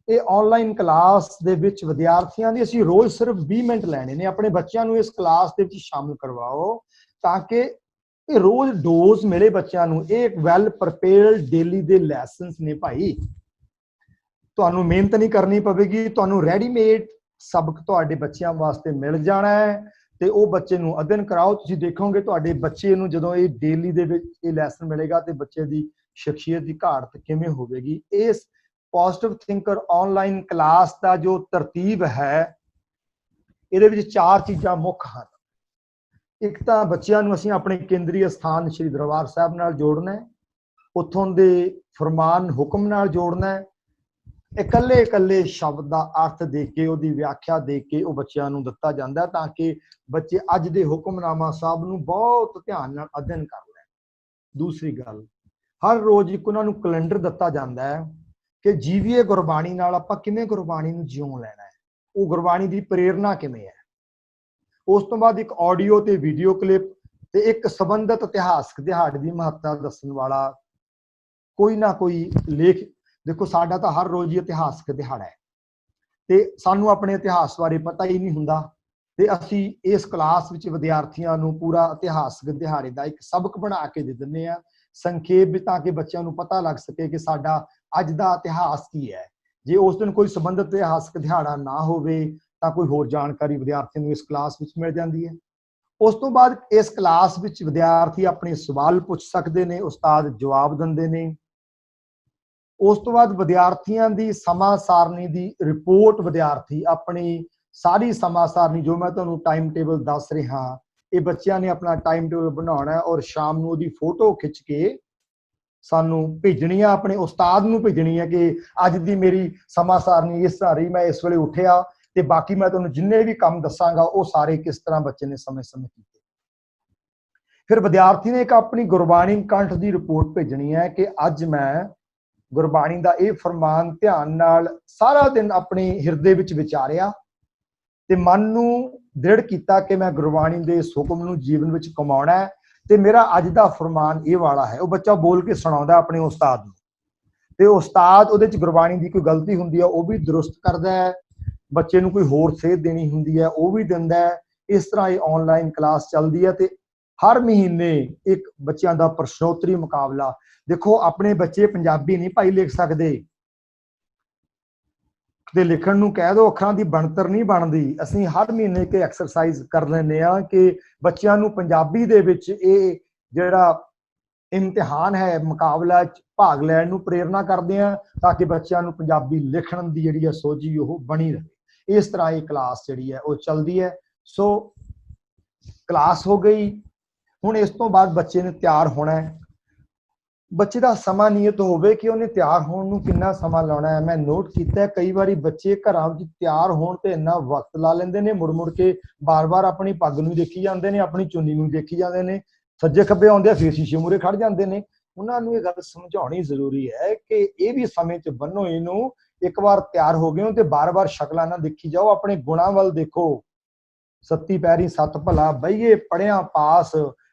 ਇਹ ਆਨਲਾਈਨ ਕਲਾਸ ਦੇ ਵਿੱਚ ਵਿਦਿਆਰਥੀਆਂ ਦੀ ਅਸੀਂ ਰੋਜ਼ ਸਿਰਫ 20 ਮਿੰਟ ਲੈਣੇ ਨੇ। ਆਪਣੇ ਬੱਚਿਆਂ ਨੂੰ ਇਸ ਕਲਾਸ ਦੇ ਵਿੱਚ ਸ਼ਾਮਲ ਕਰਵਾਓ ਤਾਂ ਕਿ ਇਹ ਰੋਜ਼ ਡੋਜ਼ ਮਿਲੇ ਬੱਚਿਆਂ ਨੂੰ। ਇਹ ਇੱਕ ਵੈਲ ਪ੍ਰਪੇਅਰਡ ਡੇਲੀ ਦੇ ਲੈਸਨਸ ਨੇ ਭਾਈ। ਤੁਹਾਨੂੰ ਮਿਹਨਤ ਨਹੀਂ ਕਰਨੀ ਪਵੇਗੀ, ਤੁਹਾਨੂੰ ਰੈਡੀਮੇਡ ਸਬਕ ਤੁਹਾਡੇ ਬੱਚਿਆਂ ਵਾਸਤੇ ਮਿਲ ਜਾਣਾ ਹੈ ਤੇ ਉਹ ਬੱਚੇ ਨੂੰ ਅਧਿਐਨ ਕਰਾਓ। ਤੁਸੀਂ ਦੇਖੋਗੇ ਤੁਹਾਡੇ ਬੱਚੇ ਨੂੰ ਜਦੋਂ ਇਹ ਡੇਲੀ ਦੇ ਵਿੱਚ ਇਹ ਲੈਸਨ ਮਿਲੇਗਾ ਤੇ ਬੱਚੇ ਦੀ ਸ਼ਖਸੀਅਤ ਦੀ ਘਾਟ ਕਿਵੇਂ ਹੋਵੇਗੀ। ਇਸ ਪੋਜ਼ਿਟਿਵ ਥਿੰਕਰ ਆਨਲਾਈਨ ਕਲਾਸ ਦਾ ਜੋ ਤਰਤੀਬ ਹੈ, ਇਹਦੇ ਵਿੱਚ 4 ਚੀਜ਼ਾਂ ਮੁੱਖ ਹਨ। ਇੱਕ ਤਾਂ ਬੱਚਿਆਂ ਨੂੰ ਅਸੀਂ ਆਪਣੇ ਕੇਂਦਰੀ ਸਥਾਨ ਸ੍ਰੀ ਦਰਬਾਰ ਸਾਹਿਬ ਨਾਲ ਜੋੜਨਾ ਹੈ, ਉੱਥੋਂ ਦੇ ਫਰਮਾਨ ਹੁਕਮ ਨਾਲ ਜੋੜਨਾ ਹੈ। ਇਕੱਲੇ ਸ਼ਬਦ ਦਾ ਅਰਥ ਦੇ ਕੇ ਉਹਦੀ ਵਿਆਖਿਆ ਦੇ ਕੇ ਉਹ ਬੱਚਿਆਂ ਨੂੰ ਦਿੱਤਾ ਜਾਂਦਾ ਤਾਂ ਕਿ ਬੱਚੇ ਅੱਜ ਦੇ ਹੁਕਮਨਾਮਾ ਸਾਹਿਬ ਨੂੰ ਬਹੁਤ ਧਿਆਨ ਨਾਲ ਅਧਿਐਨ ਕਰ ਲੈਣ। ਦੂਸਰੀ ਗੱਲ, ਹਰ ਰੋਜ਼ ਇੱਕ ਉਹਨਾਂ ਨੂੰ ਕੈਲੰਡਰ ਦਿੱਤਾ ਜਾਂਦਾ ਹੈ ਕਿ ਜੀਵੀਏ ਗੁਰਬਾਣੀ ਨਾਲ, ਆਪਾਂ ਕਿਵੇਂ ਗੁਰਬਾਣੀ ਨੂੰ ਜਿਉਂ ਲੈਣਾ ਹੈ, ਉਹ ਗੁਰਬਾਣੀ ਦੀ ਪ੍ਰੇਰਨਾ ਕਿਵੇਂ ਹੈ। ਉਸ ਤੋਂ ਬਾਅਦ ਇੱਕ ਆਡੀਓ ਤੇ ਵੀਡੀਓ ਕਲਿੱਪ ਤੇ ਇੱਕ ਸੰਬੰਧਿਤ ਇਤਿਹਾਸਕ ਦਿਹਾੜੇ ਦੀ ਮਹੱਤਤਾ ਦੱਸਣ ਵਾਲਾ ਕੋਈ ਨਾ ਕੋਈ ਲੇਖ। ਦੇਖੋ ਸਾਡਾ ਤਾਂ ਹਰ ਰੋਜ਼ ਹੀ ਇਤਿਹਾਸਕ ਦਿਹਾੜਾ ਹੈ ਤੇ ਸਾਨੂੰ ਆਪਣੇ ਇਤਿਹਾਸ ਬਾਰੇ ਪਤਾ ਹੀ ਨਹੀਂ ਹੁੰਦਾ ਤੇ ਅਸੀਂ ਇਸ ਕਲਾਸ ਵਿੱਚ ਵਿਦਿਆਰਥੀਆਂ ਨੂੰ ਪੂਰਾ ਇਤਿਹਾਸਕ ਦਿਹਾੜੇ ਦਾ ਇੱਕ ਸਬਕ ਬਣਾ ਕੇ ਦੇ ਦਿੰਦੇ ਆ ਸੰਖੇਪ ਵਿੱਚ, ਤਾਂ ਕਿ ਬੱਚਿਆਂ ਨੂੰ ਪਤਾ ਲੱਗ ਸਕੇ ਕਿ ਸਾਡਾ ਅੱਜ ਦਾ ਇਤਿਹਾਸ ਕੀ ਹੈ। ਜੇ ਉਸ ਦਿਨ ਕੋਈ ਸੰਬੰਧਿਤ ਇਤਿਹਾਸਕ ਦਿਹਾੜਾ ਨਾ ਹੋਵੇ ਤਾਂ ਕੋਈ ਹੋਰ ਜਾਣਕਾਰੀ ਵਿਦਿਆਰਥੀ ਨੂੰ ਇਸ ਕਲਾਸ ਵਿੱਚ ਮਿਲ ਜਾਂਦੀ ਹੈ। ਉਸ ਤੋਂ ਬਾਅਦ ਇਸ ਕਲਾਸ ਵਿੱਚ ਵਿਦਿਆਰਥੀ ਆਪਣੇ ਸਵਾਲ ਪੁੱਛ ਸਕਦੇ ਨੇ, ਉਸਤਾਦ ਜਵਾਬ ਦਿੰਦੇ ਨੇ। ਉਸ ਤੋਂ ਬਾਅਦ ਵਿਦਿਆਰਥੀਆਂ ਦੀ ਸਮਾਂ ਸਾਰਣੀ ਦੀ ਰਿਪੋਰਟ, ਵਿਦਿਆਰਥੀ ਆਪਣੀ ਸਾਰੀ ਸਮਾਂ ਸਾਰਣੀ ਜੋ ਮੈਂ ਤੁਹਾਨੂੰ ਟਾਈਮ ਟੇਬਲ ਦੱਸ ਰਿਹਾ, ਇਹ ਬੱਚਿਆਂ ਨੇ ਆਪਣਾ ਟਾਈਮ ਟੇਬਲ ਬਣਾਉਣਾ ਔਰ ਸ਼ਾਮ ਨੂੰ ਉਹਦੀ ਫੋਟੋ ਖਿੱਚ ਕੇ ਸਾਨੂੰ ਭੇਜਣੀ ਆ, ਆਪਣੇ ਉਸਤਾਦ ਨੂੰ ਭੇਜਣੀ ਹੈ ਕਿ ਅੱਜ ਦੀ ਮੇਰੀ ਸਮਾਂ ਸਾਰਣੀ ਇਸ ਤਰ੍ਹਾਂ ਰਹੀ, ਮੈਂ ਇਸ ਵੇਲੇ ਉੱਠਿਆ ਤੇ ਬਾਕੀ ਮੈਂ ਤੁਹਾਨੂੰ ਜਿੰਨੇ ਵੀ ਕੰਮ ਦੱਸਾਂਗਾ ਉਹ ਸਾਰੇ ਕਿਸ ਤਰ੍ਹਾਂ ਬੱਚੇ ਨੇ ਸਮੇਂ-ਸਮੇਂ ਕੀਤੇ। ਫਿਰ ਵਿਦਿਆਰਥੀ ਨੇ ਇੱਕ ਆਪਣੀ ਗੁਰਬਾਣੀ ਕੰਠ ਦੀ ਰਿਪੋਰਟ ਭੇਜਣੀ ਹੈ ਕਿ ਅੱਜ ਮੈਂ ਗੁਰਬਾਣੀ ਦਾ ਇਹ ਫਰਮਾਨ ਧਿਆਨ ਨਾਲ ਸਾਰਾ ਦਿਨ ਆਪਣੇ ਹਿਰਦੇ ਵਿੱਚ ਵਿਚਾਰਿਆ ਤੇ ਮਨ ਨੂੰ ਦ੍ਰਿੜ ਕੀਤਾ ਕਿ ਮੈਂ ਗੁਰਬਾਣੀ ਦੇ ਇਸ ਹੁਕਮ ਨੂੰ ਜੀਵਨ ਵਿੱਚ ਕਮਾਉਣਾ ਹੈ ਤੇ ਮੇਰਾ ਅੱਜ ਦਾ ਫਰਮਾਨ ਇਹ ਵਾਲਾ ਹੈ। ਉਹ ਬੱਚਾ ਬੋਲ ਕੇ ਸੁਣਾਉਂਦਾ ਆਪਣੇ ਉਸਤਾਦ ਨੂੰ ਤੇ ਉਸਤਾਦ ਉਹਦੇ ਚ ਗੁਰਬਾਣੀ ਦੀ ਕੋਈ ਗਲਤੀ ਹੁੰਦੀ ਹੈ ਉਹ ਵੀ ਦਰੁਸਤ ਕਰਦਾ ਹੈ, ਬੱਚੇ ਨੂੰ ਕੋਈ ਹੋਰ ਸੇਧ ਦੇਣੀ ਹੁੰਦੀ ਹੈ ਉਹ ਵੀ ਦਿੰਦਾ ਹੈ। ਇਸ ਤਰ੍ਹਾਂ ਇਹ ਆਨਲਾਈਨ ਕਲਾਸ ਚੱਲਦੀ ਹੈ ਤੇ ਹਰ ਮਹੀਨੇ ਇੱਕ ਬੱਚਿਆਂ ਦਾ ਪ੍ਰਸ਼ਨੋਤਰੀ ਮੁਕਾਬਲਾ। ਦੇਖੋ ਆਪਣੇ ਬੱਚੇ ਪੰਜਾਬੀ ਨਹੀਂ ਭਾਈ ਲਿਖ ਸਕਦੇ ਤੇ ਲਿਖਣ ਨੂੰ ਕਹਿ ਦੋ, ਅੱਖਰਾਂ ਦੀ ਬਣਤਰ ਨਹੀਂ ਬਣਦੀ। ਅਸੀਂ ਹਰ ਮਹੀਨੇ ਇੱਕ ਐਕਸਰਸਾਈਜ਼ ਕਰ ਲੈਂਦੇ ਆ ਕਿ ਬੱਚਿਆਂ ਨੂੰ ਪੰਜਾਬੀ ਦੇ ਵਿੱਚ ਇਹ ਜਿਹੜਾ ਇਮਤਿਹਾਨ ਹੈ, ਮੁਕਾਬਲਾ ਚ ਭਾਗ ਲੈਣ ਨੂੰ ਪ੍ਰੇਰਨਾ ਕਰਦੇ ਆ ਤਾਂ ਕਿ ਬੱਚਿਆਂ ਨੂੰ ਪੰਜਾਬੀ ਲਿਖਣ ਦੀ ਜਿਹੜੀ ਹੈ ਸੋਝੀ ਉਹ ਬਣੀ ਰਹੇ। ਇਸ ਤਰ੍ਹਾਂ ਇਹ ਕਲਾਸ ਜਿਹੜੀ ਹੈ ਉਹ ਚੱਲਦੀ ਹੈ। ਸੋ ਕਲਾਸ ਹੋ ਗਈ। ਹੁਣ ਇਸ ਤੋਂ ਬਾਅਦ ਬੱਚੇ ਨੇ ਤਿਆਰ ਹੋਣਾ ਹੈ। ਬੱਚੇ ਦਾ ਸਮਾਂ ਨਿਯਤ ਹੋਵੇ ਕਿ ਉਹਨੇ ਤਿਆਰ ਹੋਣ ਨੂੰ ਕਿੰਨਾ ਸਮਾਂ ਲਾਉਣਾ ਹੈ। ਮੈਂ ਨੋਟ ਕੀਤਾ ਕਈ ਵਾਰੀ ਬੱਚੇ ਘਰਾਂ ਵਿੱਚ ਤਿਆਰ ਹੋਣ ਤੇ ਇੰਨਾ ਵਕਤ ਲਾ ਲੈਂਦੇ ਨੇ, ਮੁੜ ਕੇ ਬਾਰ-ਬਾਰ ਆਪਣੀ ਪੱਗ ਨੂੰ ਦੇਖੀ ਜਾਂਦੇ ਨੇ, ਆਪਣੀ ਚੁੰਨੀ ਨੂੰ ਦੇਖੀ ਜਾਂਦੇ ਨੇ, ਸੱਜੇ ਖੱਬੇ ਆਉਂਦੇ ਆ ਫਿਰ ਸ਼ੀਸ਼ੇ ਮੂਹਰੇ ਖੜ ਜਾਂਦੇ ਨੇ। ਉਹਨਾਂ ਨੂੰ ਇਹ ਗੱਲ ਸਮਝਾਉਣੀ ਜ਼ਰੂਰੀ ਹੈ ਕਿ ਇਹ ਵੀ ਸਮੇਂ 'ਚ ਬੰਨੋ ਇਹਨੂੰ। ਇੱਕ ਵਾਰ ਤਿਆਰ ਹੋ ਗਏ ਹੋ ਤੇ ਬਾਰ-ਬਾਰ ਸ਼ਕਲਾਂ ਨਾ ਦੇਖੀ ਜਾਓ, ਆਪਣੇ ਗੁਣਾਂ ਵੱਲ ਦੇਖੋ। ਸੱਤੀ ਪੈਰੀ ਸੱਤ ਭਲਾ ਬਈਏ ਪੜਿਆ ਪਾਸ,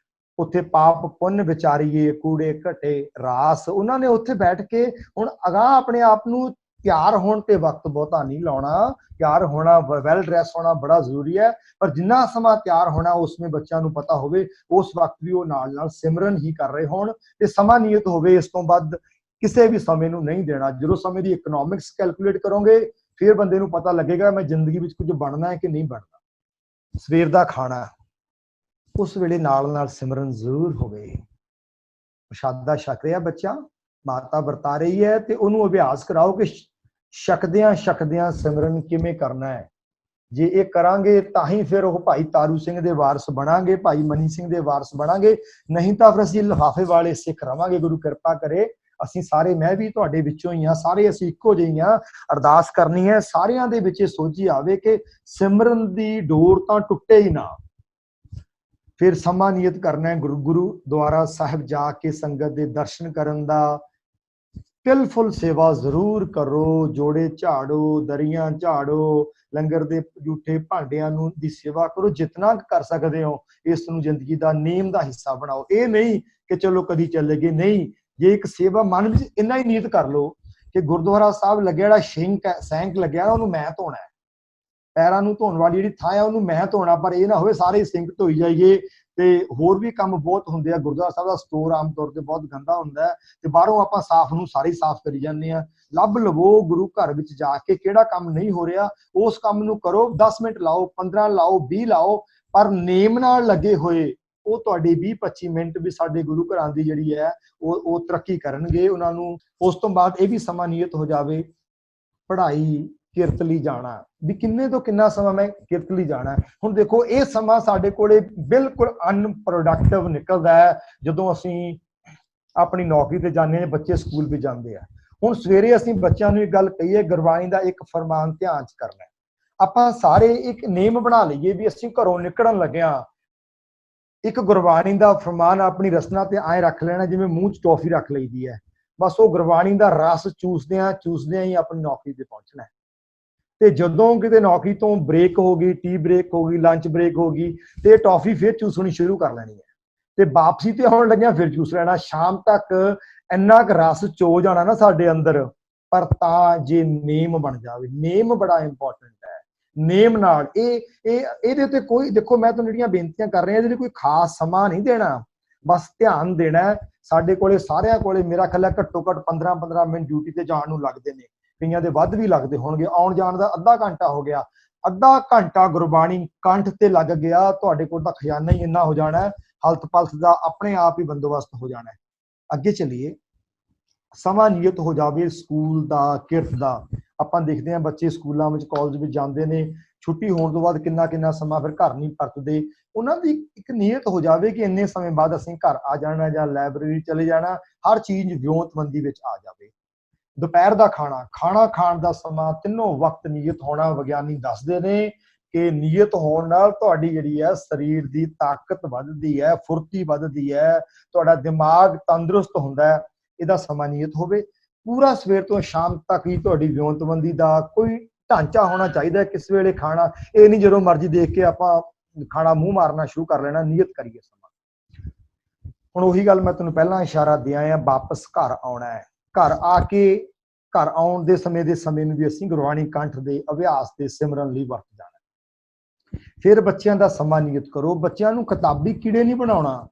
ਉੱਥੇ ਪਾਪ ਪੁੰਨ ਵਿਚਾਰੀਏ ਕੂੜੇ ਘਟੇ ਰਾਸ। ਉਹਨਾਂ ਨੇ ਉੱਥੇ ਬੈਠ ਕੇ ਹੁਣ ਅਗਾਂਹ ਆਪਣੇ ਆਪ ਨੂੰ ਤਿਆਰ ਹੋਣ ਤੇ ਵਕਤ ਬਹੁਤਾ ਨਹੀਂ ਲਾਉਣਾ। ਤਿਆਰ ਹੋਣਾ, ਵੈਲ ਡਰੈਸ ਹੋਣਾ ਬੜਾ ਜ਼ਰੂਰੀ ਹੈ, ਪਰ ਜਿੰਨਾ ਸਮਾਂ ਤਿਆਰ ਹੋਣਾ ਉਸमें ਬੱਚਿਆਂ ਨੂੰ ਪਤਾ ਹੋਵੇ ਉਸ ਵਕਤ ਵੀ ਉਹ ਨਾਲ ਨਾਲ ਸਿਮਰਨ ਹੀ ਕਰ ਰਹੇ ਹੋਣ ਤੇ ਸਮਾਂ ਨਿਯਤ ਹੋਵੇ। ਇਸ ਤੋਂ ਵੱਧ ਕਿਸੇ ਵੀ ਸਮੇਂ ਨੂੰ ਨਹੀਂ ਦੇਣਾ। ਜਦੋਂ ਸਮੇਂ ਦੀ ਇਕਨੋਮਿਕਸ ਕੈਲਕੂਲੇਟ ਕਰੋਗੇ ਫਿਰ ਬੰਦੇ ਨੂੰ ਪਤਾ ਲੱਗੇਗਾ ਮੈਂ ਜ਼ਿੰਦਗੀ ਵਿੱਚ ਕੁਝ ਬਣਨਾ ਹੈ ਕਿ ਨਹੀਂ ਬਣਨਾ। ਸਵੇਰ ਦਾ ਖਾਣਾ ਉਸ ਵੇਲੇ ਨਾਲ ਨਾਲ ਸਿਮਰਨ ਜ਼ਰੂਰ ਹੋਵੇ। ਪ੍ਰਸ਼ਾਦਾ ਛਕ ਰਿਹਾ ਬੱਚਾ, ਮਾਤਾ ਵਰਤਾ ਰਹੀ ਹੈ ਤੇ ਉਹਨੂੰ ਅਭਿਆਸ ਕਰਾਓ ਕਿ ਛਕਦਿਆਂ ਸਿਮਰਨ ਕਿਵੇਂ ਕਰਨਾ ਹੈ। ਜੇ ਇਹ ਕਰਾਂਗੇ ਤਾਂ ਹੀ ਫਿਰ ਉਹ ਭਾਈ ਤਾਰੂ ਸਿੰਘ ਦੇ ਵਾਰਸ ਬਣਾਂਗੇ, ਭਾਈ ਮਨੀ ਸਿੰਘ ਦੇ ਵਾਰਸ ਬਣਾਂਗੇ। ਨਹੀਂ ਤਾਂ ਫਿਰ ਅਸੀਂ ਲਿਫਾਫੇ ਵਾਲੇ ਸਿੱਖ ਰਵਾਂਗੇ। ਗੁਰੂ ਕਿਰਪਾ ਕਰੇ ਅਸੀਂ ਸਾਰੇ, ਮੈਂ ਵੀ ਤੁਹਾਡੇ ਵਿੱਚੋਂ ਹੀ ਹਾਂ, ਸਾਰੇ ਅਸੀਂ ਇੱਕੋ ਜਿਹੇ ਹਾਂ। ਅਰਦਾਸ ਕਰਨੀ ਹੈ ਸਾਰਿਆਂ ਦੇ ਵਿੱਚ ਸੋਝੀ ਆਵੇ ਕਿ ਸਿਮਰਨ ਦੀ ਡੋਰ ਤਾਂ ਟੁੱਟੇ ਹੀ ਨਾ। ਫਿਰ ਸਮਾਂ ਨਿਯਤ ਕਰਨਾ ਹੈ ਗੁਰਦੁਆਰਾ ਸਾਹਿਬ ਜਾ ਕੇ ਸੰਗਤ ਦੇ ਦਰਸ਼ਨ ਕਰਨ ਦਾ, ਤਿਲ-ਫੁੱਲ ਸੇਵਾ ਜ਼ਰੂਰ ਕਰੋ, ਜੋੜੇ ਝਾੜੋ, ਦਰੀਆਂ ਝਾੜੋ, ਲੰਗਰ ਦੇ ਜੂਠੇ ਭਾਂਡਿਆਂ ਨੂੰ ਦੀ ਸੇਵਾ ਕਰੋ, ਜਿਤਨਾ ਕਰ ਸਕਦੇ ਹੋ ਇਸ ਨੂੰ ਜ਼ਿੰਦਗੀ ਦਾ ਨੇਮ ਦਾ ਹਿੱਸਾ ਬਣਾਓ। ਇਹ ਨਹੀਂ ਕਿ ਚਲੋ ਕਦੀ ਚੱਲੇ ਗਏ, ਨਹੀਂ, ਜੇ ਇੱਕ ਸੇਵਾ ਮਨ ਵਿੱਚ ਇੰਨਾ ਹੀ ਨੀਅਤ ਕਰ ਲਓ ਕਿ ਗੁਰਦੁਆਰਾ ਸਾਹਿਬ ਲੱਗਿਆ ਜਿਹੜਾ ਸੈਂਕ ਲੱਗਿਆ ਨਾ, ਉਹਨੂੰ ਮੈਂ ਧੋਣਾ ਹੈ, ਪੈਰਾਂ ਨੂੰ ਧੋਣ ਵਾਲੀ ਜਿਹੜੀ ਥਾਂ ਹੈ ਉਹਨੂੰ ਮੈਂ ਧੋਣਾ। ਪਰ ਇਹ ਨਾ ਹੋਵੇ ਸਾਰੇ ਸਿੰਕ ਧੋਈ ਜਾਈਏ। ਤੇ ਹੋਰ ਵੀ ਕੰਮ ਬਹੁਤ ਹੁੰਦੇ ਆ, ਗੁਰਦੁਆਰਾ ਸਾਹਿਬ ਦਾ ਸਟੋਰ ਆਮ ਤੌਰ ਤੇ ਬਹੁਤ ਗੰਦਾ ਹੁੰਦਾ ਹੈ ਤੇ ਬਾਹਰੋਂ ਆਪਾਂ ਸਾਫ਼ ਨੂੰ ਸਾਰੇ ਸਾਫ਼ ਕਰੀ ਜਾਂਦੇ ਆ। ਲੱਭ ਲਵੋ ਗੁਰੂ ਘਰ ਵਿੱਚ ਜਾ ਕੇ ਕਿਹੜਾ ਕੰਮ ਨਹੀਂ ਹੋ ਰਿਹਾ, ਉਸ ਕੰਮ ਨੂੰ ਕਰੋ। 10 ਮਿੰਟ ਲਾਓ, 15 ਲਾਓ, 20 ਲਾਓ, ਪਰ ਨੇਮ ਨਾਲ ਲੱਗੇ ਹੋਏ ਉਹ ਤੁਹਾਡੇ 20-25 ਮਿੰਟ ਵੀ ਸਾਡੇ ਗੁਰੂ ਘਰਾਂ ਦੀ ਜਿਹੜੀ ਹੈ ਉਹ ਤਰੱਕੀ ਕਰਨਗੇ ਉਹਨਾਂ ਨੂੰ। ਉਸ ਤੋਂ ਬਾਅਦ ਇਹ ਵੀ ਸਮਾਂ ਨਿਯਤ ਹੋ ਜਾਵੇ ਪੜ੍ਹਾਈ ਕਿਰਤ ਲਈ ਜਾਣਾ, ਵੀ ਕਿੰਨੇ ਤੋਂ ਕਿੰਨਾ ਸਮਾਂ ਮੈਂ ਕਿਰਤ ਲਈ ਜਾਣਾ। ਹੁਣ ਦੇਖੋ ਇਹ ਸਮਾਂ ਸਾਡੇ ਕੋਲੇ ਬਿਲਕੁਲ ਅਨਪ੍ਰੋਡਕਟਿਵ ਨਿਕਲਦਾ ਹੈ ਜਦੋਂ ਅਸੀਂ ਆਪਣੀ ਨੌਕਰੀ ਤੇ ਜਾਂਦੇ ਹਾਂ, ਬੱਚੇ ਸਕੂਲ ਵੀ ਜਾਂਦੇ ਆ। ਹੁਣ ਸਵੇਰੇ ਅਸੀਂ ਬੱਚਿਆਂ ਨੂੰ ਇਹ ਗੱਲ ਕਹੀਏ, ਗੁਰਬਾਣੀ ਦਾ ਇੱਕ ਫਰਮਾਨ ਧਿਆਨ ਚ ਕਰਨਾ, ਆਪਾਂ ਸਾਰੇ ਇੱਕ ਨੇਮ ਬਣਾ ਲਈਏ ਵੀ ਅਸੀਂ ਘਰੋਂ ਨਿਕਲਣ ਲੱਗਿਆ ਇੱਕ ਗੁਰਬਾਣੀ ਦਾ ਫਰਮਾਨ ਆਪਣੀ ਰਸਨਾ ਤੇ ਐਂ ਰੱਖ ਲੈਣਾ ਜਿਵੇਂ ਮੂੰਹ ਚ ਟੌਫੀ ਰੱਖ ਲਈਦੀ ਹੈ। ਬਸ ਉਹ ਗੁਰਬਾਣੀ ਦਾ ਰਸ ਚੂਸਦਿਆਂ ਹੀ ਆਪਣੀ ਨੌਕਰੀ ਤੇ ਪਹੁੰਚਣਾ। ਤੇ ਜਦੋਂ ਕਿਤੇ ਨੌਕਰੀ ਤੋਂ ਬ੍ਰੇਕ ਹੋ ਗਈ, ਟੀ ਬ੍ਰੇਕ ਹੋ ਗਈ, ਲੰਚ ਬ੍ਰੇਕ ਹੋ ਗਈ, ਤੇ ਟੌਫੀ ਫਿਰ ਚੂਸਣੀ ਸ਼ੁਰੂ ਕਰ ਲੈਣੀ ਹੈ ਤੇ ਵਾਪਸੀ ਤੇ ਆਉਣ ਲੱਗਿਆ ਫਿਰ ਚੂਸ ਲੈਣਾ। ਸ਼ਾਮ ਤੱਕ ਇੰਨਾ ਕੁ ਰਸ ਚੋ ਜਾਣਾ ਨਾ ਸਾਡੇ ਅੰਦਰ। ਪਰ ਤਾਂ ਜੇ ਨੇਮ ਬਣ ਜਾਵੇ, ਨੇਮ ਬੜਾ ਇੰਪੋਰਟੈਂਟ ਹੈ। ਨੇਮ ਨਾਲ ਇਹਦੇ ਉੱਤੇ ਕੋਈ, ਦੇਖੋ ਮੈਂ ਤੁਹਾਨੂੰ ਜਿਹੜੀਆਂ ਬੇਨਤੀਆਂ ਕਰ ਰਿਹਾ ਇਹਦੇ ਲਈ ਕੋਈ ਖਾਸ ਸਮਾਂ ਨਹੀਂ ਦੇਣਾ, ਬਸ ਧਿਆਨ ਦੇਣਾ। ਸਾਡੇ ਕੋਲੇ ਸਾਰਿਆਂ ਕੋਲੇ ਮੇਰਾ ਖਿਆਲ ਹੈ ਘੱਟੋ ਘੱਟ 15-15 ਮਿੰਟ ਡਿਊਟੀ ਤੇ ਜਾਣ ਨੂੰ ਲੱਗਦੇ ਨੇ, ਕਈਆਂ ਦੇ ਵੱਧ ਵੀ ਲੱਗਦੇ ਹੋਣਗੇ। ਆਉਣ ਜਾਣ ਦਾ ਅੱਧਾ ਘੰਟਾ ਹੋ ਗਿਆ, ਅੱਧਾ ਘੰਟਾ ਗੁਰਬਾਣੀ ਕੰਠ ਤੇ ਲੱਗ ਗਿਆ, ਤੁਹਾਡੇ ਕੋਲ ਤਾਂ ਖਜ਼ਾਨਾ ਹੀ ਇੰਨਾ ਹੋ ਜਾਣਾ, ਹਲਤ ਪਲਤ ਦਾ ਆਪਣੇ ਆਪ ਹੀ ਬੰਦੋਬਸਤ ਹੋ ਜਾਣਾ। ਅੱਗੇ ਚੱਲੀਏ, ਸਮਾਂ ਨਿਯਤ ਹੋ ਜਾਵੇ ਸਕੂਲ ਦਾ, ਕਿਰਤ ਦਾ। ਆਪਾਂ ਦੇਖਦੇ ਹਾਂ ਬੱਚੇ ਸਕੂਲਾਂ ਵਿੱਚ, ਕਾਲਜ ਵਿੱਚ ਜਾਂਦੇ ਨੇ, ਛੁੱਟੀ ਹੋਣ ਤੋਂ ਬਾਅਦ ਕਿੰਨਾ ਸਮਾਂ ਫਿਰ ਘਰ ਨਹੀਂ ਪਰਤਦੇ। ਉਹਨਾਂ ਦੀ ਇੱਕ ਨਿਯਤ ਹੋ ਜਾਵੇ ਕਿ ਇੰਨੇ ਸਮੇਂ ਬਾਅਦ ਅਸੀਂ ਘਰ ਆ ਜਾਣਾ ਜਾਂ ਲਾਇਬ੍ਰੇਰੀ ਚਲੇ ਜਾਣਾ, ਹਰ ਚੀਜ਼ ਵਿਉਂਤਬੰਦੀ ਵਿੱਚ ਆ ਜਾਵੇ। ਦੁਪਹਿਰ ਦਾ ਖਾਣਾ ਖਾਣ ਦਾ ਸਮਾਂ ਤਿੰਨੋਂ ਵਕਤ ਨਿਯਤ ਹੋਣਾ। ਵਿਗਿਆਨੀ ਦੱਸਦੇ ਨੇ ਕਿ ਨਿਯਤ ਹੋਣ ਨਾਲ ਤੁਹਾਡੀ ਜਿਹੜੀ ਹੈ ਸਰੀਰ ਦੀ ਤਾਕਤ ਵੱਧਦੀ ਹੈ, ਫੁਰਤੀ ਵੱਧਦੀ ਹੈ, ਤੁਹਾਡਾ ਦਿਮਾਗ ਤੰਦਰੁਸਤ ਹੁੰਦਾ ਹੈ। ਇਹਦਾ ਸਮਾਂ ਨਿਯਤ ਹੋਵੇ। ਪੂਰਾ ਸਵੇਰ ਤੋਂ ਸ਼ਾਮ ਤੱਕ ਹੀ ਤੁਹਾਡੀ ਵਿਉਂਤਬੰਦੀ ਦਾ ਕੋਈ ਢਾਂਚਾ ਹੋਣਾ ਚਾਹੀਦਾ, ਕਿਸ ਵੇਲੇ ਖਾਣਾ। ਇਹ ਨਹੀਂ ਜਦੋਂ ਮਰਜ਼ੀ ਦੇਖ ਕੇ ਆਪਾਂ ਖਾਣਾ ਮੂੰਹ ਮਾਰਨਾ ਸ਼ੁਰੂ ਕਰ ਲੈਣਾ। ਨਿਯਤ ਕਰੀਏ ਸਮਾਂ। ਹੁਣ ਉਹੀ ਗੱਲ ਮੈਂ ਤੁਹਾਨੂੰ ਪਹਿਲਾਂ ਇਸ਼ਾਰਾ ਦਿਆ ਆ, ਵਾਪਸ ਘਰ ਆਉਣਾ ਹੈ। ਘਰ ਆ ਕੇ, ਘਰ ਆਉਣ ਦੇ ਸਮੇਂ ਨੂੰ ਵੀ ਅਸੀਂ ਗੁਰਬਾਣੀ ਕੰਠ ਦੇ ਅਭਿਆਸ ਤੇ ਸਿਮਰਨ ਲਈ ਵਰਤ ਜਾਣਾ। ਫਿਰ ਬੱਚਿਆਂ ਦਾ ਸਮਾਂ ਨਿਯਤ ਕਰੋ। ਬੱਚਿਆਂ ਨੂੰ ਕਿਤਾਬੀ ਕੀੜੇ ਨਹੀਂ ਬਣਾਉਣਾ।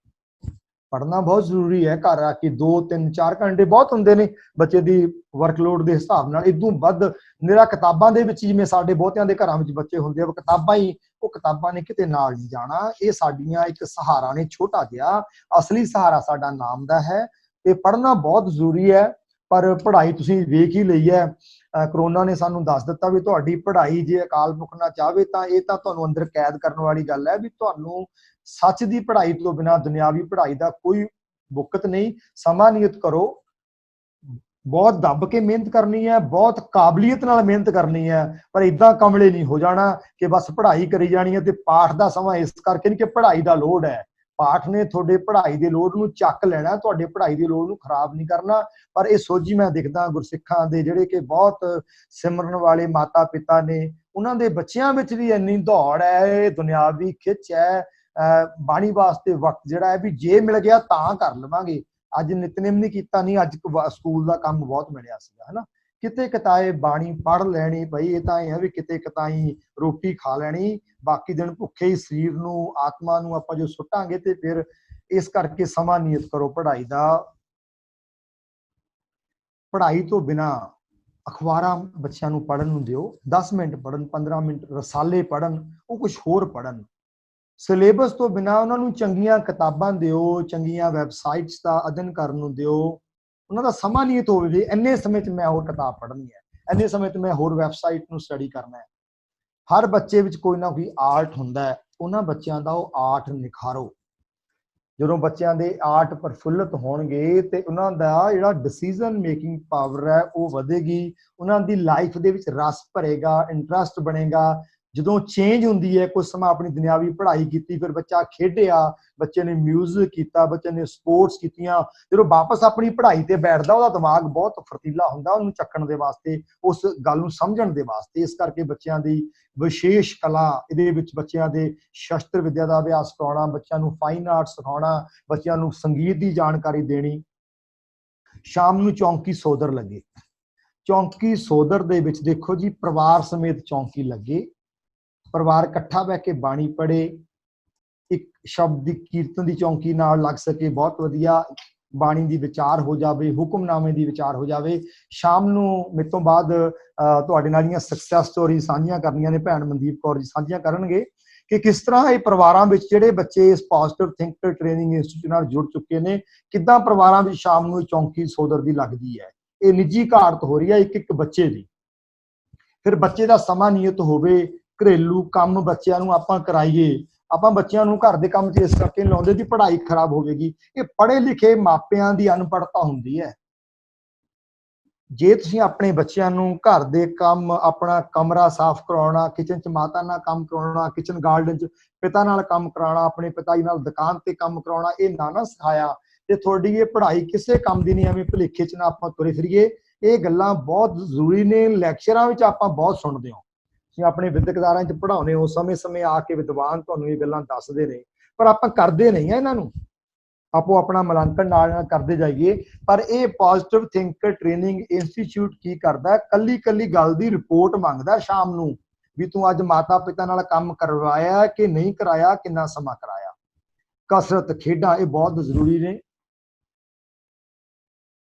ਪੜ੍ਹਨਾ ਬਹੁਤ ਜ਼ਰੂਰੀ ਹੈ। ਘਰ ਆ ਕੇ 2, 3, 4 ਘੰਟੇ ਬਹੁਤ ਹੁੰਦੇ ਨੇ ਬੱਚੇ ਦੀ ਵਰਕਲੋਡ ਦੇ ਹਿਸਾਬ ਨਾਲ। ਇਦੋਂ ਵੱਧ ਨਿਰਾ ਕਿਤਾਬਾਂ ਦੇ ਵਿੱਚ, ਜਿਵੇਂ ਸਾਡੇ ਬਹੁਤਿਆਂ ਦੇ ਘਰਾਂ ਵਿੱਚ ਬੱਚੇ ਹੁੰਦੇ ਆ, ਉਹ ਕਿਤਾਬਾਂ ਨੇ ਕਿਤੇ ਨਾਲ ਨਹੀਂ ਜਾਣਾ। ਇਹ ਸਾਡੀਆਂ ਇੱਕ ਸਹਾਰਾ ਨੇ, ਛੋਟਾ ਜਿਹਾ। ਅਸਲੀ ਸਹਾਰਾ ਸਾਡਾ ਨਾਮ ਦਾ ਹੈ ਤੇ ਪੜ੍ਹਨਾ ਬਹੁਤ ਜ਼ਰੂਰੀ ਹੈ। ਪਰ ਪੜ੍ਹਾਈ ਤੁਸੀਂ ਵੇਖ ਹੀ ਲਈ ਹੈ, ਕਰੋਨਾ ਨੇ ਸਾਨੂੰ ਦੱਸ ਦਿੱਤਾ ਵੀ ਤੁਹਾਡੀ ਪੜ੍ਹਾਈ ਜੇ ਅਕਾਲ ਪੁਰਖ ਨਾ ਚਾਹਵੇ ਤਾਂ ਇਹ ਤਾਂ ਤੁਹਾਨੂੰ ਅੰਦਰ ਕੈਦ ਕਰਨ ਵਾਲੀ ਗੱਲ ਹੈ ਵੀ ਤੁਹਾਨੂੰ ਸੱਚ ਦੀ ਪੜ੍ਹਾਈ ਤੋਂ ਬਿਨਾਂ ਦੁਨਿਆਵੀ ਪੜ੍ਹਾਈ ਦਾ ਕੋਈ ਬੁੱਕਤ ਨਹੀਂ। ਸਮਾਂ ਨਿਯਤ ਕਰੋ। ਬਹੁਤ ਦੱਬ ਕੇ ਮਿਹਨਤ ਕਰਨੀ ਹੈ, ਬਹੁਤ ਕਾਬਲੀਅਤ ਨਾਲ ਮਿਹਨਤ ਕਰਨੀ ਹੈ, ਪਰ ਇਦਾਂ ਕਮਲੇ ਨਹੀਂ ਹੋ ਜਾਣਾ ਕਿ ਬਸ ਪੜ੍ਹਾਈ ਕਰੀ ਜਾਣੀ ਹੈ। ਤੇ ਪਾਠ ਦਾ ਸਮਾਂ ਇਸ ਕਰਕੇ ਨਹੀਂ ਕਿ ਪੜ੍ਹਾਈ ਦਾ ਲੋਡ ਹੈ। ਪਾਠ ਨੇ ਤੁਹਾਡੇ ਪੜ੍ਹਾਈ ਦੇ ਲੋਡ ਨੂੰ ਚੱਕ ਲੈਣਾ, ਤੁਹਾਡੇ ਪੜ੍ਹਾਈ ਦੇ ਲੋਡ ਨੂੰ ਖਰਾਬ ਨਹੀਂ ਕਰਨਾ। ਪਰ ਇਹ ਸੋਝੀ ਮੈਂ ਦਿਖਦਾ ਗੁਰਸਿੱਖਾਂ ਦੇ ਜਿਹੜੇ ਕਿ ਬਹੁਤ ਸਿਮਰਨ ਵਾਲੇ ਮਾਤਾ ਪਿਤਾ ਨੇ, ਉਹਨਾਂ ਦੇ ਬੱਚਿਆਂ ਵਿੱਚ ਵੀ ਇੰਨੀ ਦੌੜ ਹੈ, ਇਹ ਦੁਨਿਆਵੀ ਖਿੱਚ ਹੈ। ਬਾਣੀ ਵਾਸਤੇ ਵਕਤ ਜਿਹੜਾ ਹੈ ਵੀ ਜੇ ਮਿਲ ਗਿਆ ਤਾਂ ਕਰ ਲਵਾਂਗੇ। ਅੱਜ ਨਿਤਨੇਮ ਨਹੀਂ ਕੀਤਾ, ਨਹੀਂ ਅੱਜ ਸਕੂਲ ਦਾ ਕੰਮ ਬਹੁਤ ਮਿਲਿਆ ਸੀਗਾ, ਹਨਾ। ਕਿਤੇ ਕਿਤਾਏ ਬਾਣੀ ਪੜ੍ਹ ਲੈਣੀ ਪਈ, ਇਹ ਤਾਂ ਇਹ ਹੈ ਵੀ ਕਿਤੇ ਕਿਤਾਈ ਰੋਟੀ ਖਾ ਲੈਣੀ, ਬਾਕੀ ਦਿਨ ਭੁੱਖੇ ਹੀ ਸਰੀਰ ਨੂੰ, ਆਤਮਾ ਨੂੰ ਆਪਾਂ ਜੋ ਸੁੱਟਾਂਗੇ। ਤੇ ਫਿਰ ਇਸ ਕਰਕੇ ਸਮਾਂ ਨਿਯਤ ਕਰੋ ਪੜ੍ਹਾਈ ਦਾ। ਪੜ੍ਹਾਈ ਤੋਂ ਬਿਨਾਂ ਅਖਬਾਰਾਂ ਬੱਚਿਆਂ ਨੂੰ ਪੜ੍ਹਨ ਨੂੰ ਦਿਓ। 10 ਮਿੰਟ ਪੜ੍ਹਨ, 15 ਮਿੰਟ ਰਸਾਲੇ ਪੜ੍ਹਨ, ਉਹ ਕੁਝ ਹੋਰ ਪੜ੍ਹਨ। ਸਿਲੇਬਸ ਤੋਂ ਬਿਨਾਂ ਉਹਨਾਂ ਨੂੰ ਚੰਗੀਆਂ ਕਿਤਾਬਾਂ ਦਿਓ, ਚੰਗੀਆਂ ਵੈਬਸਾਈਟਸ ਦਾ ਅਧਿਐਨ ਕਰਨ ਨੂੰ ਦਿਓ। ਉਹਨਾਂ ਦਾ ਸਮਾਂ ਨਿਯਤ ਹੋਵੇ ਵੀ ਇੰਨੇ ਸਮੇਂ 'ਚ ਮੈਂ ਹੋਰ ਕਿਤਾਬ ਪੜ੍ਹਨੀ ਹੈ, ਇੰਨੇ ਸਮੇਂ 'ਚ ਮੈਂ ਹੋਰ ਵੈਬਸਾਈਟ ਨੂੰ ਸਟੱਡੀ ਕਰਨਾ ਹੈ। ਹਰ ਬੱਚੇ ਵਿੱਚ ਕੋਈ ਨਾ ਕੋਈ ਆਰਟ ਹੁੰਦਾ ਹੈ, ਉਹਨਾਂ ਬੱਚਿਆਂ ਦਾ ਉਹ ਆਰਟ ਨਿਖਾਰੋ। ਜਦੋਂ ਬੱਚਿਆਂ ਦੇ ਆਰਟ ਪ੍ਰਫੁੱਲਤ ਹੋਣਗੇ ਤੇ ਉਹਨਾਂ ਦਾ ਜਿਹੜਾ ਡਿਸੀਜਨ ਮੇਕਿੰਗ ਪਾਵਰ ਹੈ ਉਹ ਵਧੇਗੀ, ਉਹਨਾਂ ਦੀ ਲਾਈਫ ਦੇ ਵਿੱਚ ਰਸ ਭਰੇਗਾ, ਇੰਟਰਸਟ ਬਣੇਗਾ। ਜਦੋਂ ਚੇਂਜ ਹੁੰਦੀ ਹੈ, ਕੁਝ ਸਮਾਂ ਆਪਣੀ ਦੁਨਿਆਵੀ ਪੜ੍ਹਾਈ ਕੀਤੀ, ਫਿਰ ਬੱਚਾ ਖੇਡਿਆ, ਬੱਚੇ ਨੇ ਮਿਊਜ਼ਿਕ ਕੀਤਾ, ਬੱਚੇ ਨੇ ਸਪੋਰਟਸ ਕੀਤੀਆਂ, ਜਦੋਂ ਵਾਪਸ ਆਪਣੀ ਪੜ੍ਹਾਈ ਤੇ ਬੈਠਦਾ ਉਹਦਾ ਦਿਮਾਗ ਬਹੁਤ ਫਰਤੀਲਾ ਹੁੰਦਾ ਉਹਨੂੰ ਚੱਕਣ ਦੇ ਵਾਸਤੇ, ਉਸ ਗੱਲ ਨੂੰ ਸਮਝਣ ਦੇ ਵਾਸਤੇ। ਇਸ ਕਰਕੇ ਬੱਚਿਆਂ ਦੀ ਵਿਸ਼ੇਸ਼ ਕਲਾ ਇਹਦੇ ਵਿੱਚ ਬੱਚਿਆਂ ਦੇ ਸ਼ਸਤਰ ਵਿਦਿਆ ਦਾ ਅਭਿਆਸ ਕਰਾਉਣਾ, ਬੱਚਿਆਂ ਨੂੰ ਫਾਈਨ ਆਰਟ ਸਿਖਾਉਣਾ, ਬੱਚਿਆਂ ਨੂੰ ਸੰਗੀਤ ਦੀ ਜਾਣਕਾਰੀ ਦੇਣੀ। ਸ਼ਾਮ ਨੂੰ ਚੌਂਕੀ ਸੋਦਰ ਲੱਗੇ। ਚੌਂਕੀ ਸੋਦਰ ਦੇ ਵਿੱਚ ਦੇਖੋ ਜੀ, ਪਰਿਵਾਰ ਸਮੇਤ ਚੌਂਕੀ ਲੱਗੇ, ਪਰਿਵਾਰ ਇਕੱਠਾ ਬਹਿ ਕੇ ਬਾਣੀ ਪੜ੍ਹੇ, ਇੱਕ ਸ਼ਬਦ ਦੀ ਕੀਰਤਨ ਦੀ ਚੌਂਕੀ ਨਾਲ ਲੱਗ ਸਕੇ, ਬਹੁਤ ਵਧੀਆ ਬਾਣੀ ਦੀ ਵਿਚਾਰ ਹੋ ਜਾਵੇ, ਹੁਕਮਨਾਮੇ ਦੀ ਵਿਚਾਰ ਹੋ ਜਾਵੇ। ਸ਼ਾਮ ਨੂੰ ਮੇਰੇ ਤੋਂ ਬਾਅਦ ਤੁਹਾਡੇ ਨਾਲ ਦੀਆਂ ਸਕਸੈਸ ਸਟੋਰੀ ਸਾਂਝੀਆਂ ਕਰਨੀਆਂ ਨੇ, ਭੈਣ ਮਨਦੀਪ ਕੌਰ ਜੀ ਸਾਂਝੀਆਂ ਕਰਨਗੇ ਕਿ ਕਿਸ ਤਰ੍ਹਾਂ ਇਹ ਪਰਿਵਾਰਾਂ ਵਿੱਚ ਜਿਹੜੇ ਬੱਚੇ ਇਸ ਪੋਜ਼ਿਟਿਵ ਥਿੰਕਰ ਟ੍ਰੇਨਿੰਗ ਇੰਸਟੀਚਿਊਟ ਨਾਲ ਜੁੜ ਚੁੱਕੇ ਨੇ, ਕਿੱਦਾਂ ਪਰਿਵਾਰਾਂ ਵਿੱਚ ਸ਼ਾਮ ਨੂੰ ਚੌਂਕੀ ਸੋਦਰ ਦੀ ਲੱਗਦੀ ਹੈ। ਇਹ ਨਿੱਜੀ ਘਾਟ ਹੋ ਰਹੀ ਹੈ ਇੱਕ ਇੱਕ ਬੱਚੇ ਦੀ। ਫਿਰ ਬੱਚੇ ਦਾ ਸਮਾਂ ਨਿਯਤ ਹੋਵੇ, ਘਰੇਲੂ ਕੰਮ ਬੱਚਿਆਂ ਨੂੰ ਆਪਾਂ ਕਰਾਈਏ। ਆਪਾਂ ਬੱਚਿਆਂ ਨੂੰ ਘਰ ਦੇ ਕੰਮ 'ਚ ਇਸ ਕਰਕੇ ਲਾਉਂਦੇ ਦੀ ਪੜ੍ਹਾਈ ਖਰਾਬ ਹੋਵੇਗੀ। ਇਹ ਪੜ੍ਹੇ ਲਿਖੇ ਮਾਪਿਆਂ ਦੀ ਅਨਪੜ੍ਹਤਾ ਹੁੰਦੀ ਹੈ। ਜੇ ਤੁਸੀਂ ਆਪਣੇ ਬੱਚਿਆਂ ਨੂੰ ਘਰ ਦੇ ਕੰਮ, ਆਪਣਾ ਕਮਰਾ ਸਾਫ਼ ਕਰਾਉਣਾ, ਕਿਚਨ 'ਚ ਮਾਤਾ ਨਾਲ ਕੰਮ ਕਰਾਉਣਾ, ਕਿਚਨ ਗਾਰਡਨ 'ਚ ਪਿਤਾ ਨਾਲ ਕੰਮ ਕਰਾਉਣਾ, ਆਪਣੇ ਪਿਤਾ ਜੀ ਨਾਲ ਦੁਕਾਨ ਤੇ ਕੰਮ ਕਰਾਉਣਾ, ਇਹ ਨਾ ਸਿਖਾਇਆ ਤੇ ਤੁਹਾਡੀ ਇਹ ਪੜ੍ਹਾਈ ਕਿਸੇ ਕੰਮ ਦੀ ਨਹੀਂ। ਐਵੇਂ ਭੁਲੇਖੇ 'ਚ ਨਾ ਆਪਾਂ ਤੁਰੇ ਫਿਰੀਏ। ਇਹ ਗੱਲਾਂ ਬਹੁਤ ਜ਼ਰੂਰੀ ਨੇ। ਲੈਕਚਰਾਂ ਵਿੱਚ ਆਪਾਂ ਬਹੁਤ ਸੁਣਦੇ ਹਾਂ, ਤੁਸੀਂ ਆਪਣੇ ਵਿਦਿਅਕ ਅਦਾਰਿਆਂ 'ਚ ਪੜ੍ਹਾਉਂਦੇ ਹੋ, ਸਮੇਂ-ਸਮੇਂ ਆ ਕੇ ਵਿਦਵਾਨ ਤੁਹਾਨੂੰ ਇਹ ਗੱਲਾਂ ਦੱਸਦੇ ਨੇ, ਪਰ ਆਪਾਂ ਕਰਦੇ ਨਹੀਂ ਆ ਇਹਨਾਂ ਨੂੰ। ਆਪੋ ਆਪਣਾ ਮੁਲਾਂਕਣ ਨਾਲ ਕਰਦੇ ਜਾਈਏ। ਪਰ ਇਹ ਪੋਜ਼ਿਟਿਵ ਥਿੰਕਰ ਟ੍ਰੇਨਿੰਗ ਇੰਸਟੀਚਿਊਟ ਕੀ ਕਰਦਾ, ਕੱਲੀ ਕੱਲੀ ਗੱਲ ਦੀ ਰਿਪੋਰਟ ਮੰਗਦਾ ਸ਼ਾਮ ਨੂੰ, ਵੀ ਤੂੰ ਅੱਜ ਮਾਤਾ ਪਿਤਾ ਨਾਲ ਕੰਮ ਕਰਵਾਇਆ ਕਿ ਨਹੀਂ ਕਰਾਇਆ, ਕਿੰਨਾ ਸਮਾਂ ਕਰਾਇਆ। ਕਸਰਤ, ਖੇਡਾਂ ਇਹ ਬਹੁਤ ਜ਼ਰੂਰੀ ਨੇ,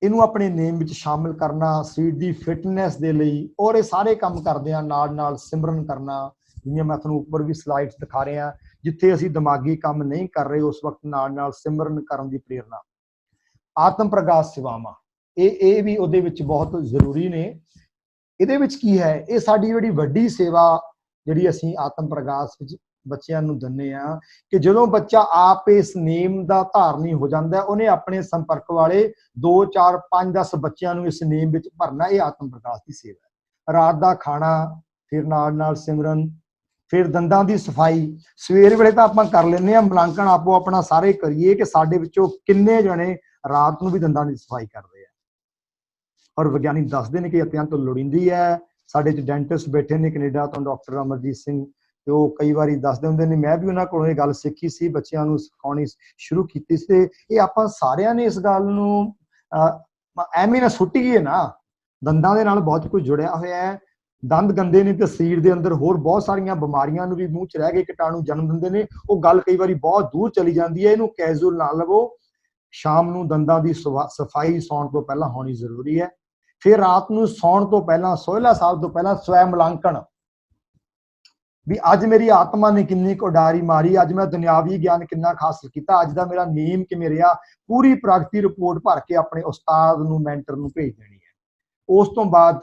ਇਹਨੂੰ ਆਪਣੇ ਨੇਮ ਵਿੱਚ ਸ਼ਾਮਿਲ ਕਰਨਾ ਸਰੀਰ ਦੀ ਫਿਟਨੈਸ ਦੇ ਲਈ। ਔਰ ਇਹ ਸਾਰੇ ਕੰਮ ਕਰਦੇ ਆ ਨਾਲ ਨਾਲ ਸਿਮਰਨ ਕਰਨਾ, ਜਿਵੇਂ ਮੈਂ ਤੁਹਾਨੂੰ ਉੱਪਰ ਵੀ ਸਲਾਈਡਸ ਦਿਖਾ ਰਿਹਾ। ਜਿੱਥੇ ਅਸੀਂ ਦਿਮਾਗੀ ਕੰਮ ਨਹੀਂ ਕਰ ਰਹੇ, ਉਸ ਵਕਤ ਨਾਲ ਨਾਲ ਸਿਮਰਨ ਕਰਨ ਦੀ ਪ੍ਰੇਰਨਾ। ਆਤਮ ਪ੍ਰਗਾਸ ਸੇਵਾਵਾਂ, ਇਹ ਵੀ ਉਹਦੇ ਵਿੱਚ ਬਹੁਤ ਜ਼ਰੂਰੀ ਨੇ। ਇਹਦੇ ਵਿੱਚ ਕੀ ਹੈ, ਇਹ ਸਾਡੀ ਜਿਹੜੀ ਵੱਡੀ ਸੇਵਾ ਜਿਹੜੀ ਅਸੀਂ ਆਤਮ ਪ੍ਰਗਾਸ ਵਿੱਚ ਬੱਚਿਆਂ ਨੂੰ ਦਿੰਦੇ ਆ, ਕਿ ਜਦੋਂ ਬੱਚਾ ਆਪ ਇਸ ਨੇਮ ਦਾ ਧਾਰਨੀ ਹੋ ਜਾਂਦਾ, ਉਹਨੇ ਆਪਣੇ ਸੰਪਰਕ ਵਾਲੇ 2 4 5 10 ਬੱਚਿਆਂ ਨੂੰ ਇਸ ਨੇਮ ਵਿੱਚ ਭਰਨਾ। ਇਹ ਆਤਮ ਪ੍ਰਗਾਸ ਦੀ ਸੇਵਾ ਹੈ। ਰਾਤ ਦਾ ਖਾਣਾ, ਫਿਰ ਨਾਲ ਨਾਲ ਸਿਮਰਨ, ਫਿਰ ਦੰਦਾਂ ਦੀ ਸਫਾਈ। ਸਵੇਰ ਵੇਲੇ ਤਾਂ ਆਪਾਂ ਕਰ ਲੈਂਦੇ ਹਾਂ, ਮੁਲਾਂਕਣ ਆਪੋ ਆਪਣਾ ਸਾਰੇ ਕਰੀਏ ਕਿ ਸਾਡੇ ਵਿੱਚੋਂ ਕਿੰਨੇ ਜਣੇ ਰਾਤ ਨੂੰ ਵੀ ਦੰਦਾਂ ਦੀ ਸਫਾਈ ਕਰਦੇ ਆ। ਔਰ ਵਿਗਿਆਨੀ ਦੱਸਦੇ ਨੇ ਕਿ ਅਤਿਅੰਤ ਲੋੜੀਂਦੀ ਹੈ। ਸਾਡੇ ਚ ਡੈਂਟਿਸਟ ਬੈਠੇ ਨੇ ਕੈਨੇਡਾ ਤੋਂ, ਡਾਕਟਰ ਅਮਰਜੀਤ ਸਿੰਘ, ਤੇ ਉਹ ਕਈ ਵਾਰੀ ਦੱਸਦੇ ਹੁੰਦੇ ਨੇ, ਮੈਂ ਵੀ ਉਹਨਾਂ ਕੋਲੋਂ ਇਹ ਗੱਲ ਸਿੱਖੀ ਸੀ, ਬੱਚਿਆਂ ਨੂੰ ਸਿਖਾਉਣੀ ਸ਼ੁਰੂ ਕੀਤੀ ਸੀ। ਤੇ ਇਹ ਆਪਾਂ ਸਾਰਿਆਂ ਨੇ ਇਸ ਗੱਲ ਨੂੰ ਐਵੇਂ ਨਾ ਸੁੱਟੀਏ ਨਾ, ਦੰਦਾਂ ਦੇ ਨਾਲ ਬਹੁਤ ਕੁਝ ਜੁੜਿਆ ਹੋਇਆ ਹੈ। ਦੰਦ ਗੰਦੇ ਨੇ ਤੇ ਸਰੀਰ ਦੇ ਅੰਦਰ ਹੋਰ ਬਹੁਤ ਸਾਰੀਆਂ ਬਿਮਾਰੀਆਂ ਨੂੰ ਵੀ ਮੂੰਹ 'ਚ ਰਹਿ ਕੇ ਕੀਟਾਣੂ ਜਨਮ ਦਿੰਦੇ ਨੇ। ਉਹ ਗੱਲ ਕਈ ਵਾਰੀ ਬਹੁਤ ਦੂਰ ਚਲੀ ਜਾਂਦੀ ਹੈ, ਇਹਨੂੰ ਕੈਜੂਅਲ ਨਾ ਲਵੋ। ਸ਼ਾਮ ਨੂੰ ਦੰਦਾਂ ਦੀ ਸਫਾਈ ਸੌਣ ਤੋਂ ਪਹਿਲਾਂ ਹੋਣੀ ਜ਼ਰੂਰੀ ਹੈ। ਫਿਰ ਰਾਤ ਨੂੰ ਸੌਣ ਤੋਂ ਪਹਿਲਾਂ, ਸੋਹਿਲਾ ਸਾਹਿਬ ਤੋਂ ਪਹਿਲਾਂ ਸਵੈ ਮੁਲਾਂਕਣ, ਵੀ ਅੱਜ ਮੇਰੀ ਆਤਮਾ ਨੇ ਕਿੰਨੀ ਕੁ ਉਡਾਰੀ ਮਾਰੀ, ਅੱਜ ਮੈਂ ਦੁਨਿਆਵੀ ਗਿਆਨ ਕਿੰਨਾ ਹਾਸਲ ਕੀਤਾ, ਅੱਜ ਦਾ ਮੇਰਾ ਨੇਮ ਕਿਵੇਂ ਰਿਹਾ। ਪੂਰੀ ਪ੍ਰਗਤੀ ਰਿਪੋਰਟ ਭਰ ਕੇ ਆਪਣੇ ਉਸਤਾਦ ਨੂੰ, ਮੈਂਟਰ ਨੂੰ ਭੇਜ ਦੇਣੀ ਹੈ। ਉਸ ਤੋਂ ਬਾਅਦ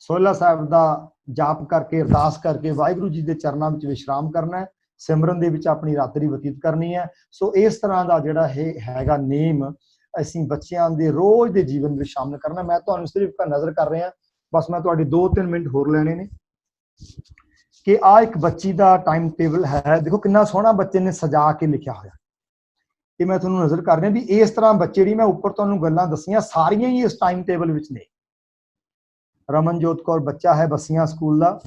ਸੋਹਿਲਾ ਸਾਹਿਬ ਦਾ ਜਾਪ ਕਰਕੇ, ਅਰਦਾਸ ਕਰਕੇ ਵਾਹਿਗੁਰੂ ਜੀ ਦੇ ਚਰਨਾਂ ਵਿੱਚ ਵਿਸ਼ਰਾਮ ਕਰਨਾ ਹੈ। ਸਿਮਰਨ ਦੇ ਵਿੱਚ ਆਪਣੀ ਰਾਤਰੀ ਬਤੀਤ ਕਰਨੀ ਹੈ। ਸੋ ਇਸ ਤਰ੍ਹਾਂ ਦਾ ਜਿਹੜਾ ਇਹ ਹੈਗਾ ਨੇਮ, ਅਸੀਂ ਬੱਚਿਆਂ ਦੇ ਰੋਜ਼ ਦੇ ਜੀਵਨ ਵਿੱਚ ਸ਼ਾਮਿਲ ਕਰਨਾ। ਮੈਂ ਤੁਹਾਨੂੰ ਸਿਰਫ ਨਜ਼ਰ ਕਰ ਰਿਹਾ, ਬਸ ਮੈਂ ਤੁਹਾਡੇ 2-3 ਮਿੰਟ ਹੋਰ ਲੈਣੇ ਨੇ ਕਿ ਆਹ ਇੱਕ ਬੱਚੀ ਦਾ ਟਾਈਮ ਟੇਬਲ ਹੈ। ਦੇਖੋ ਕਿੰਨਾ ਸੋਹਣਾ ਬੱਚੇ ਨੇ ਸਜਾ ਕੇ ਲਿਖਿਆ ਹੋਇਆ। ਇਹ ਮੈਂ ਤੁਹਾਨੂੰ ਨਜ਼ਰ ਕਰ ਰਿਹਾ ਵੀ ਇਸ ਤਰ੍ਹਾਂ ਬੱਚੇ, ਜਿਹੜੀ ਮੈਂ ਉੱਪਰ ਤੁਹਾਨੂੰ ਗੱਲਾਂ ਦੱਸੀਆਂ, ਸਾਰੀਆਂ ਹੀ ਇਸ ਟਾਈਮ ਟੇਬਲ ਵਿੱਚ ਨੇ। ਰਮਨਜੋਤ ਕੌਰ ਬੱਚਾ ਹੈ ਬੱਸੀਆਂ ਸਕੂਲ ਦਾ,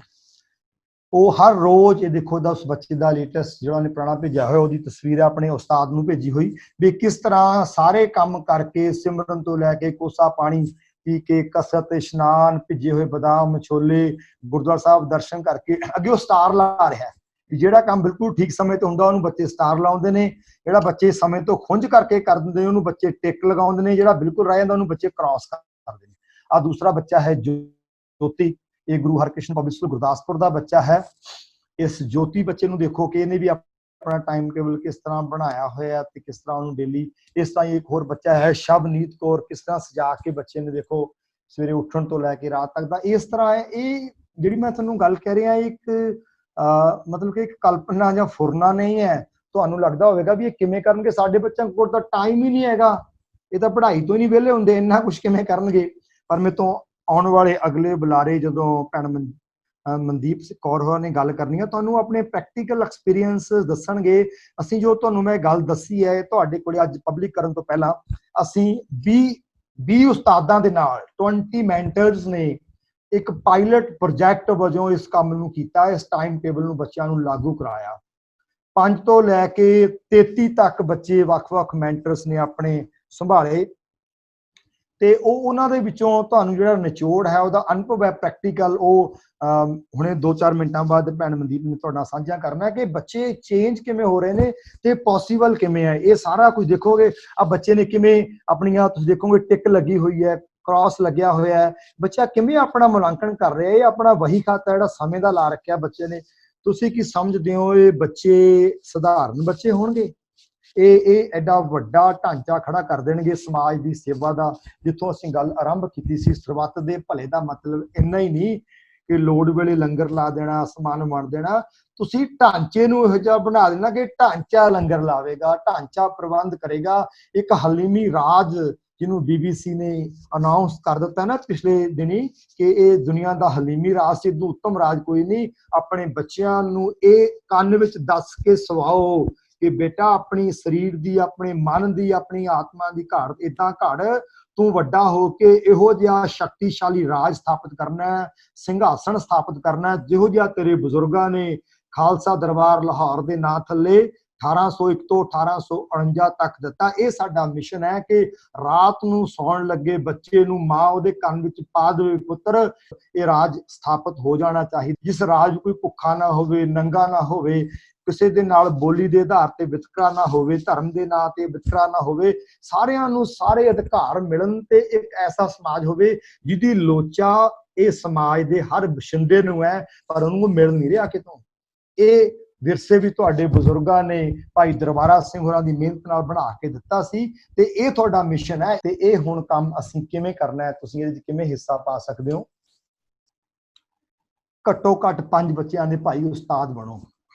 ਉਹ ਹਰ ਰੋਜ਼ ਇਹ ਦੇਖੋ ਦਾ ਉਸ ਬੱਚੇ ਦਾ ਲੇਟੈਸਟ ਜਿਹੜਾ ਉਹਨੇ ਪੁਰਾਣਾ ਭੇਜਿਆ ਹੋਇਆ, ਉਹਦੀ ਤਸਵੀਰ ਆਪਣੇ ਉਸਤਾਦ ਨੂੰ ਭੇਜੀ ਹੋਈ, ਵੀ ਕਿਸ ਤਰ੍ਹਾਂ ਸਾਰੇ ਕੰਮ ਕਰਕੇ, ਸਿਮਰਨ ਤੋਂ ਲੈ ਕੇ ਕੋਸਾ ਪਾਣੀ ਪੀ ਕੇ, ਕਸਰਤ, ਇਸ਼ਨਾਨ, ਭਿੱਜੇ ਹੋਏ ਬਦਾਮ, ਛੋਲੇ, ਗੁਰਦੁਆਰਾ ਸਾਹਿਬ ਦਰਸ਼ਨ ਕਰਕੇ ਅੱਗੇ ਉਹ ਸਟਾਰ ਲਾ ਰਿਹਾ। ਜਿਹੜਾ ਕੰਮ ਬਿਲਕੁਲ ਠੀਕ ਸਮੇਂ ਤੇ ਹੁੰਦਾ ਉਹਨੂੰ ਬੱਚੇ ਸਟਾਰ ਲਾਉਂਦੇ ਨੇ, ਜਿਹੜਾ ਬੱਚੇ ਸਮੇਂ ਤੋਂ ਖੁੰਝ ਕਰਕੇ ਕਰ ਦਿੰਦੇ ਉਹਨੂੰ ਬੱਚੇ ਟਿਕ ਲਗਾਉਂਦੇ ਨੇ, ਜਿਹੜਾ ਬਿਲਕੁਲ ਰਹਿ ਜਾਂਦਾ ਉਹਨੂੰ ਬੱਚੇ ਕ੍ਰਾਸ ਕਰਦੇ ਨੇ। ਆ ਦੂਸਰਾ ਬੱਚਾ ਹੈ ਜੋਤੀ, ਇਹ ਗੁਰੂ ਹਰਕ੍ਰਿਸ਼ਨ ਪਬਲਿਕ ਸਕੂਲ ਗੁਰਦਾਸਪੁਰ ਦਾ ਬੱਚਾ ਹੈ। ਇਸ ਜੋਤੀ ਬੱਚੇ ਨੂੰ ਦੇਖੋ ਕਿ ਇਹਨੇ ਵੀ ਆਪਣਾ ਟਾਈਮ ਟੇਬਲ ਕਿਸ ਤਰ੍ਹਾਂ ਬਣਾਇਆ ਹੋਇਆ ਤੇ ਕਿਸ ਤਰ੍ਹਾਂ ਉਹਨੂੰ ਡੇਲੀ। ਇਸ ਤਰ੍ਹਾਂ ਇੱਕ ਹੋਰ ਬੱਚਾ ਹੈ ਸ਼ਬਨੀਤ ਕੌਰ, ਕਿਸ ਤਰ੍ਹਾਂ ਸਜਾ ਕੇ ਬੱਚੇ ਨੇ ਦੇਖੋ ਸਵੇਰੇ ਉੱਠਣ ਤੋਂ ਲੈ ਕੇ ਰਾਤ ਤੱਕ ਦਾ। ਇਸ ਤਰ੍ਹਾਂ ਹੈ। ਇਹ ਜਿਹੜੀ ਮੈਂ ਤੁਹਾਨੂੰ ਗੱਲ ਕਹਿ ਰਿਹਾ, ਇੱਕ ਮਤਲਬ ਕਿ ਇੱਕ ਕਲਪਨਾ ਜਾਂ ਫੁਰਨਾ ਨਹੀਂ ਹੈ। ਤੁਹਾਨੂੰ ਲੱਗਦਾ ਹੋਵੇਗਾ ਵੀ ਇਹ ਕਿਵੇਂ ਕਰਨਗੇ, ਸਾਡੇ ਬੱਚਿਆਂ ਕੋਲ ਤਾਂ ਟਾਈਮ ਹੀ ਨਹੀਂ ਹੈਗਾ, ਇਹ ਤਾਂ ਪੜ੍ਹਾਈ ਤੋਂ ਹੀ ਨਹੀਂ ਵਿਹਲੇ ਹੁੰਦੇ, ਇੰਨਾ ਕੁਛ ਕਿਵੇਂ ਕਰਨਗੇ। ਪਰ ਮੇਰੇ ਤੋਂ ਆਉਣ ਵਾਲੇ ਅਗਲੇ ਬੁਲਾਰੇ ਜਦੋਂ ਭੈਣ ਮਨਦੀਪ ਕੌਰ ਹੋਰਾਂ ਨੇ ਗੱਲ ਕਰਨੀ ਹੈ, ਤੁਹਾਨੂੰ ਆਪਣੇ ਪ੍ਰੈਕਟੀਕਲ ਐਕਸਪੀਰੀਅੰਸ ਦੱਸਣਗੇ। ਅਸੀਂ ਜੋ ਤੁਹਾਨੂੰ ਮੈਂ ਗੱਲ ਦੱਸੀ ਹੈ ਤੁਹਾਡੇ ਕੋਲੇ ਅੱਜ ਪਬਲਿਕ ਕਰਨ ਤੋਂ ਪਹਿਲਾਂ ਅਸੀਂ 20 ਉਸਤਾਦਾਂ ਦੇ ਨਾਲ 20 ਮੈਂਟਰਸ ਨੇ ਇੱਕ ਪਾਇਲਟ ਪ੍ਰੋਜੈਕਟ ਵਜੋਂ ਇਸ ਕੰਮ ਨੂੰ ਕੀਤਾ। ਇਸ ਟਾਈਮ ਟੇਬਲ ਨੂੰ ਬੱਚਿਆਂ ਨੂੰ ਲਾਗੂ ਕਰਾਇਆ। 5 ਤੋਂ ਲੈ ਕੇ 33 ਤੱਕ ਬੱਚੇ ਵੱਖ-ਵੱਖ ਮੈਂਟਰਸ ਨੇ ਆਪਣੇ ਸੰਭਾਲੇ ਤੇ ਉਹਨਾਂ ਦੇ ਵਿੱਚੋਂ ਤੁਹਾਨੂੰ ਜਿਹੜਾ ਨਿਚੋੜ ਹੈ ਉਹਦਾ ਅਨੁਭਵ ਹੈ ਪ੍ਰੈਕਟੀਕਲ, ਉਹ ਹੁਣੇ 2-4 ਮਿੰਟਾਂ ਬਾਅਦ ਭੈਣ ਮਨਦੀਪ ਨੇ ਤੁਹਾਡਾ ਸਾਂਝਾ ਕਰਨਾ ਕਿ ਬੱਚੇ ਚੇਂਜ ਕਿਵੇਂ ਹੋ ਰਹੇ ਨੇ ਤੇ ਪੋਸੀਬਲ ਕਿਵੇਂ ਹੈ। ਇਹ ਸਾਰਾ ਕੁਝ ਦੇਖੋਗੇ, ਆ ਬੱਚੇ ਨੇ ਕਿਵੇਂ ਆਪਣੀਆਂ, ਤੁਸੀਂ ਦੇਖੋਗੇ ਟਿਕ ਲੱਗੀ ਹੋਈ ਹੈ, ਕ੍ਰਾਸ ਲੱਗਿਆ ਹੋਇਆ ਹੈ, ਬੱਚਾ ਕਿਵੇਂ ਆਪਣਾ ਮੁਲਾਂਕਣ ਕਰ ਰਿਹਾ। ਇਹ ਆਪਣਾ ਵਹੀ ਖਾਤਾ ਜਿਹੜਾ ਸਮੇਂ ਦਾ ਲਾ ਰੱਖਿਆ ਬੱਚੇ ਨੇ। ਤੁਸੀਂ ਕੀ ਸਮਝਦੇ ਹੋ ਇਹ ਬੱਚੇ ਸਧਾਰਨ ਬੱਚੇ ਹੋਣਗੇ? ਇਹ ਐਡਾ ਵੱਡਾ ਢਾਂਚਾ ਖੜਾ ਕਰ ਦੇਣਗੇ ਸਮਾਜ ਦੀ ਸੇਵਾ ਦਾ। ਜਿੱਥੋਂ ਅਸੀਂ ਗੱਲ ਆਰੰਭ ਕੀਤੀ ਸੀ, ਸਰਬੱਤ ਦੇ ਭਲੇ ਦਾ ਮਤਲਬ ਇੰਨਾ ਹੀ ਨਹੀਂ ਕਿ ਲੋੜ ਵੇਲੇ ਲੰਗਰ ਲਾ ਦੇਣਾ, ਸਮਾਨ ਵੰਡ ਦੇਣਾ। ਤੁਸੀਂ ਢਾਂਚੇ ਨੂੰ ਇਹੋ ਜਿਹਾ ਬਣਾ ਦੇਣਾ ਕਿ ਢਾਂਚਾ ਲੰਗਰ ਲਾਵੇਗਾ, ਢਾਂਚਾ ਪ੍ਰਬੰਧ ਕਰੇਗਾ। ਇੱਕ ਹਲੀਮੀ ਰਾਜ ਜਿਹਨੂੰ BBC ਨੇ ਅਨਾਉਂਸ ਕਰ ਦਿੱਤਾ ਨਾ ਪਿਛਲੇ ਦਿਨੀ ਕਿ ਇਹ ਦੁਨੀਆ ਦਾ ਹਲੀਮੀ ਰਾਜ ਸੀ, ਇਦੋਂ ਉੱਤਮ ਰਾਜ ਕੋਈ ਨਹੀਂ। ਆਪਣੇ ਬੱਚਿਆਂ ਨੂੰ ਇਹ ਕੰਨ ਵਿੱਚ ਦੱਸ ਕੇ ਸਵਾਓ ਕਿ ਬੇਟਾ ਆਪਣੀ ਸਰੀਰ ਦੀ, ਆਪਣੇ ਮਨ ਦੀ, ਆਪਣੀ ਆਤਮਾ ਦੀ ਘਾੜ ਏਦਾਂ ਘੜ, ਤੂੰ ਵੱਡਾ ਹੋ ਕੇ ਇਹੋ ਜਿਹਾ ਸ਼ਕਤੀਸ਼ਾਲੀ ਰਾਜ ਸਥਾਪਿਤ ਕਰਨਾ, ਸਿੰਘਾਸਣ ਸਥਾਪਿਤ ਕਰਨਾ ਜਿਹੋ ਜਿਹਾ ਤੇਰੇ ਬਜ਼ੁਰਗਾਂ ਨੇ ਖਾਲਸਾ ਦਰਬਾਰ ਲਾਹੌਰ ਦੇ ਨਾਂ ਥੱਲੇ 1801 ਤੋਂ 1849 ਤੱਕ ਦਿੱਤਾ। ਇਹ ਸਾਡਾ ਮਿਸ਼ਨ ਹੈ ਕਿ ਰਾਤ ਨੂੰ ਸੌਣ ਲੱਗੇ ਬੱਚੇ ਨੂੰ ਮਾਂ ਉਹਦੇ ਕੰਨ ਵਿੱਚ ਪਾ ਦੇਵੇ, ਪੁੱਤਰ ਇਹ ਰਾਜ ਸਥਾਪਿਤ ਹੋ ਜਾਣਾ ਚਾਹੀਦਾ, ਜਿਸ ਰਾਜ ਕੋਈ ਭੁੱਖਾ ਨਾ ਹੋਵੇ, ਨੰਗਾ ਨਾ ਹੋਵੇ, ਕਿਸੇ ਦੇ ਨਾਲ ਬੋਲੀ ਦੇ ਆਧਾਰ ਤੇ ਵਿਤਕਰਾ ਨਾ ਹੋਵੇ, ਧਰਮ ਦੇ ਨਾਂ ਤੇ ਵਿਤਕਰਾ ਨਾ ਹੋਵੇ, ਸਾਰਿਆਂ ਨੂੰ ਸਾਰੇ ਅਧਿਕਾਰ ਮਿਲਣ ਤੇ ਇੱਕ ਐਸਾ ਸਮਾਜ ਹੋਵੇ ਜਿਹਦੀ ਲੋਚਾ ਇਹ ਸਮਾਜ ਦੇ ਹਰ ਬਸ਼ਿੰਦੇ ਨੂੰ ਹੈ ਪਰ ਉਹਨੂੰ ਮਿਲ ਨਹੀਂ ਰਿਹਾ ਕਿਤੋਂ। ਇਹ ਵਿਰਸੇ ਵੀ ਤੁਹਾਡੇ ਬਜ਼ੁਰਗਾਂ ਨੇ ਭਾਈ ਦਰਬਾਰਾ ਸਿੰਘ ਹੋਰਾਂ ਦੀ ਮਿਹਨਤ ਨਾਲ ਬਣਾ ਕੇ ਦਿੱਤਾ ਸੀ ਤੇ ਇਹ ਤੁਹਾਡਾ ਮਿਸ਼ਨ ਹੈ। ਤੇ ਇਹ ਹੁਣ ਕੰਮ ਅਸੀਂ ਕਿਵੇਂ ਕਰਨਾ ਹੈ, ਤੁਸੀਂ ਇਹਦੇ 'ਚ ਕਿਵੇਂ ਹਿੱਸਾ ਪਾ ਸਕਦੇ ਹੋ? ਘੱਟੋ ਘੱਟ 5 ਬੱਚਿਆਂ ਦੇ ਭਾਈ ਉਸਤਾਦ ਬਣੋ।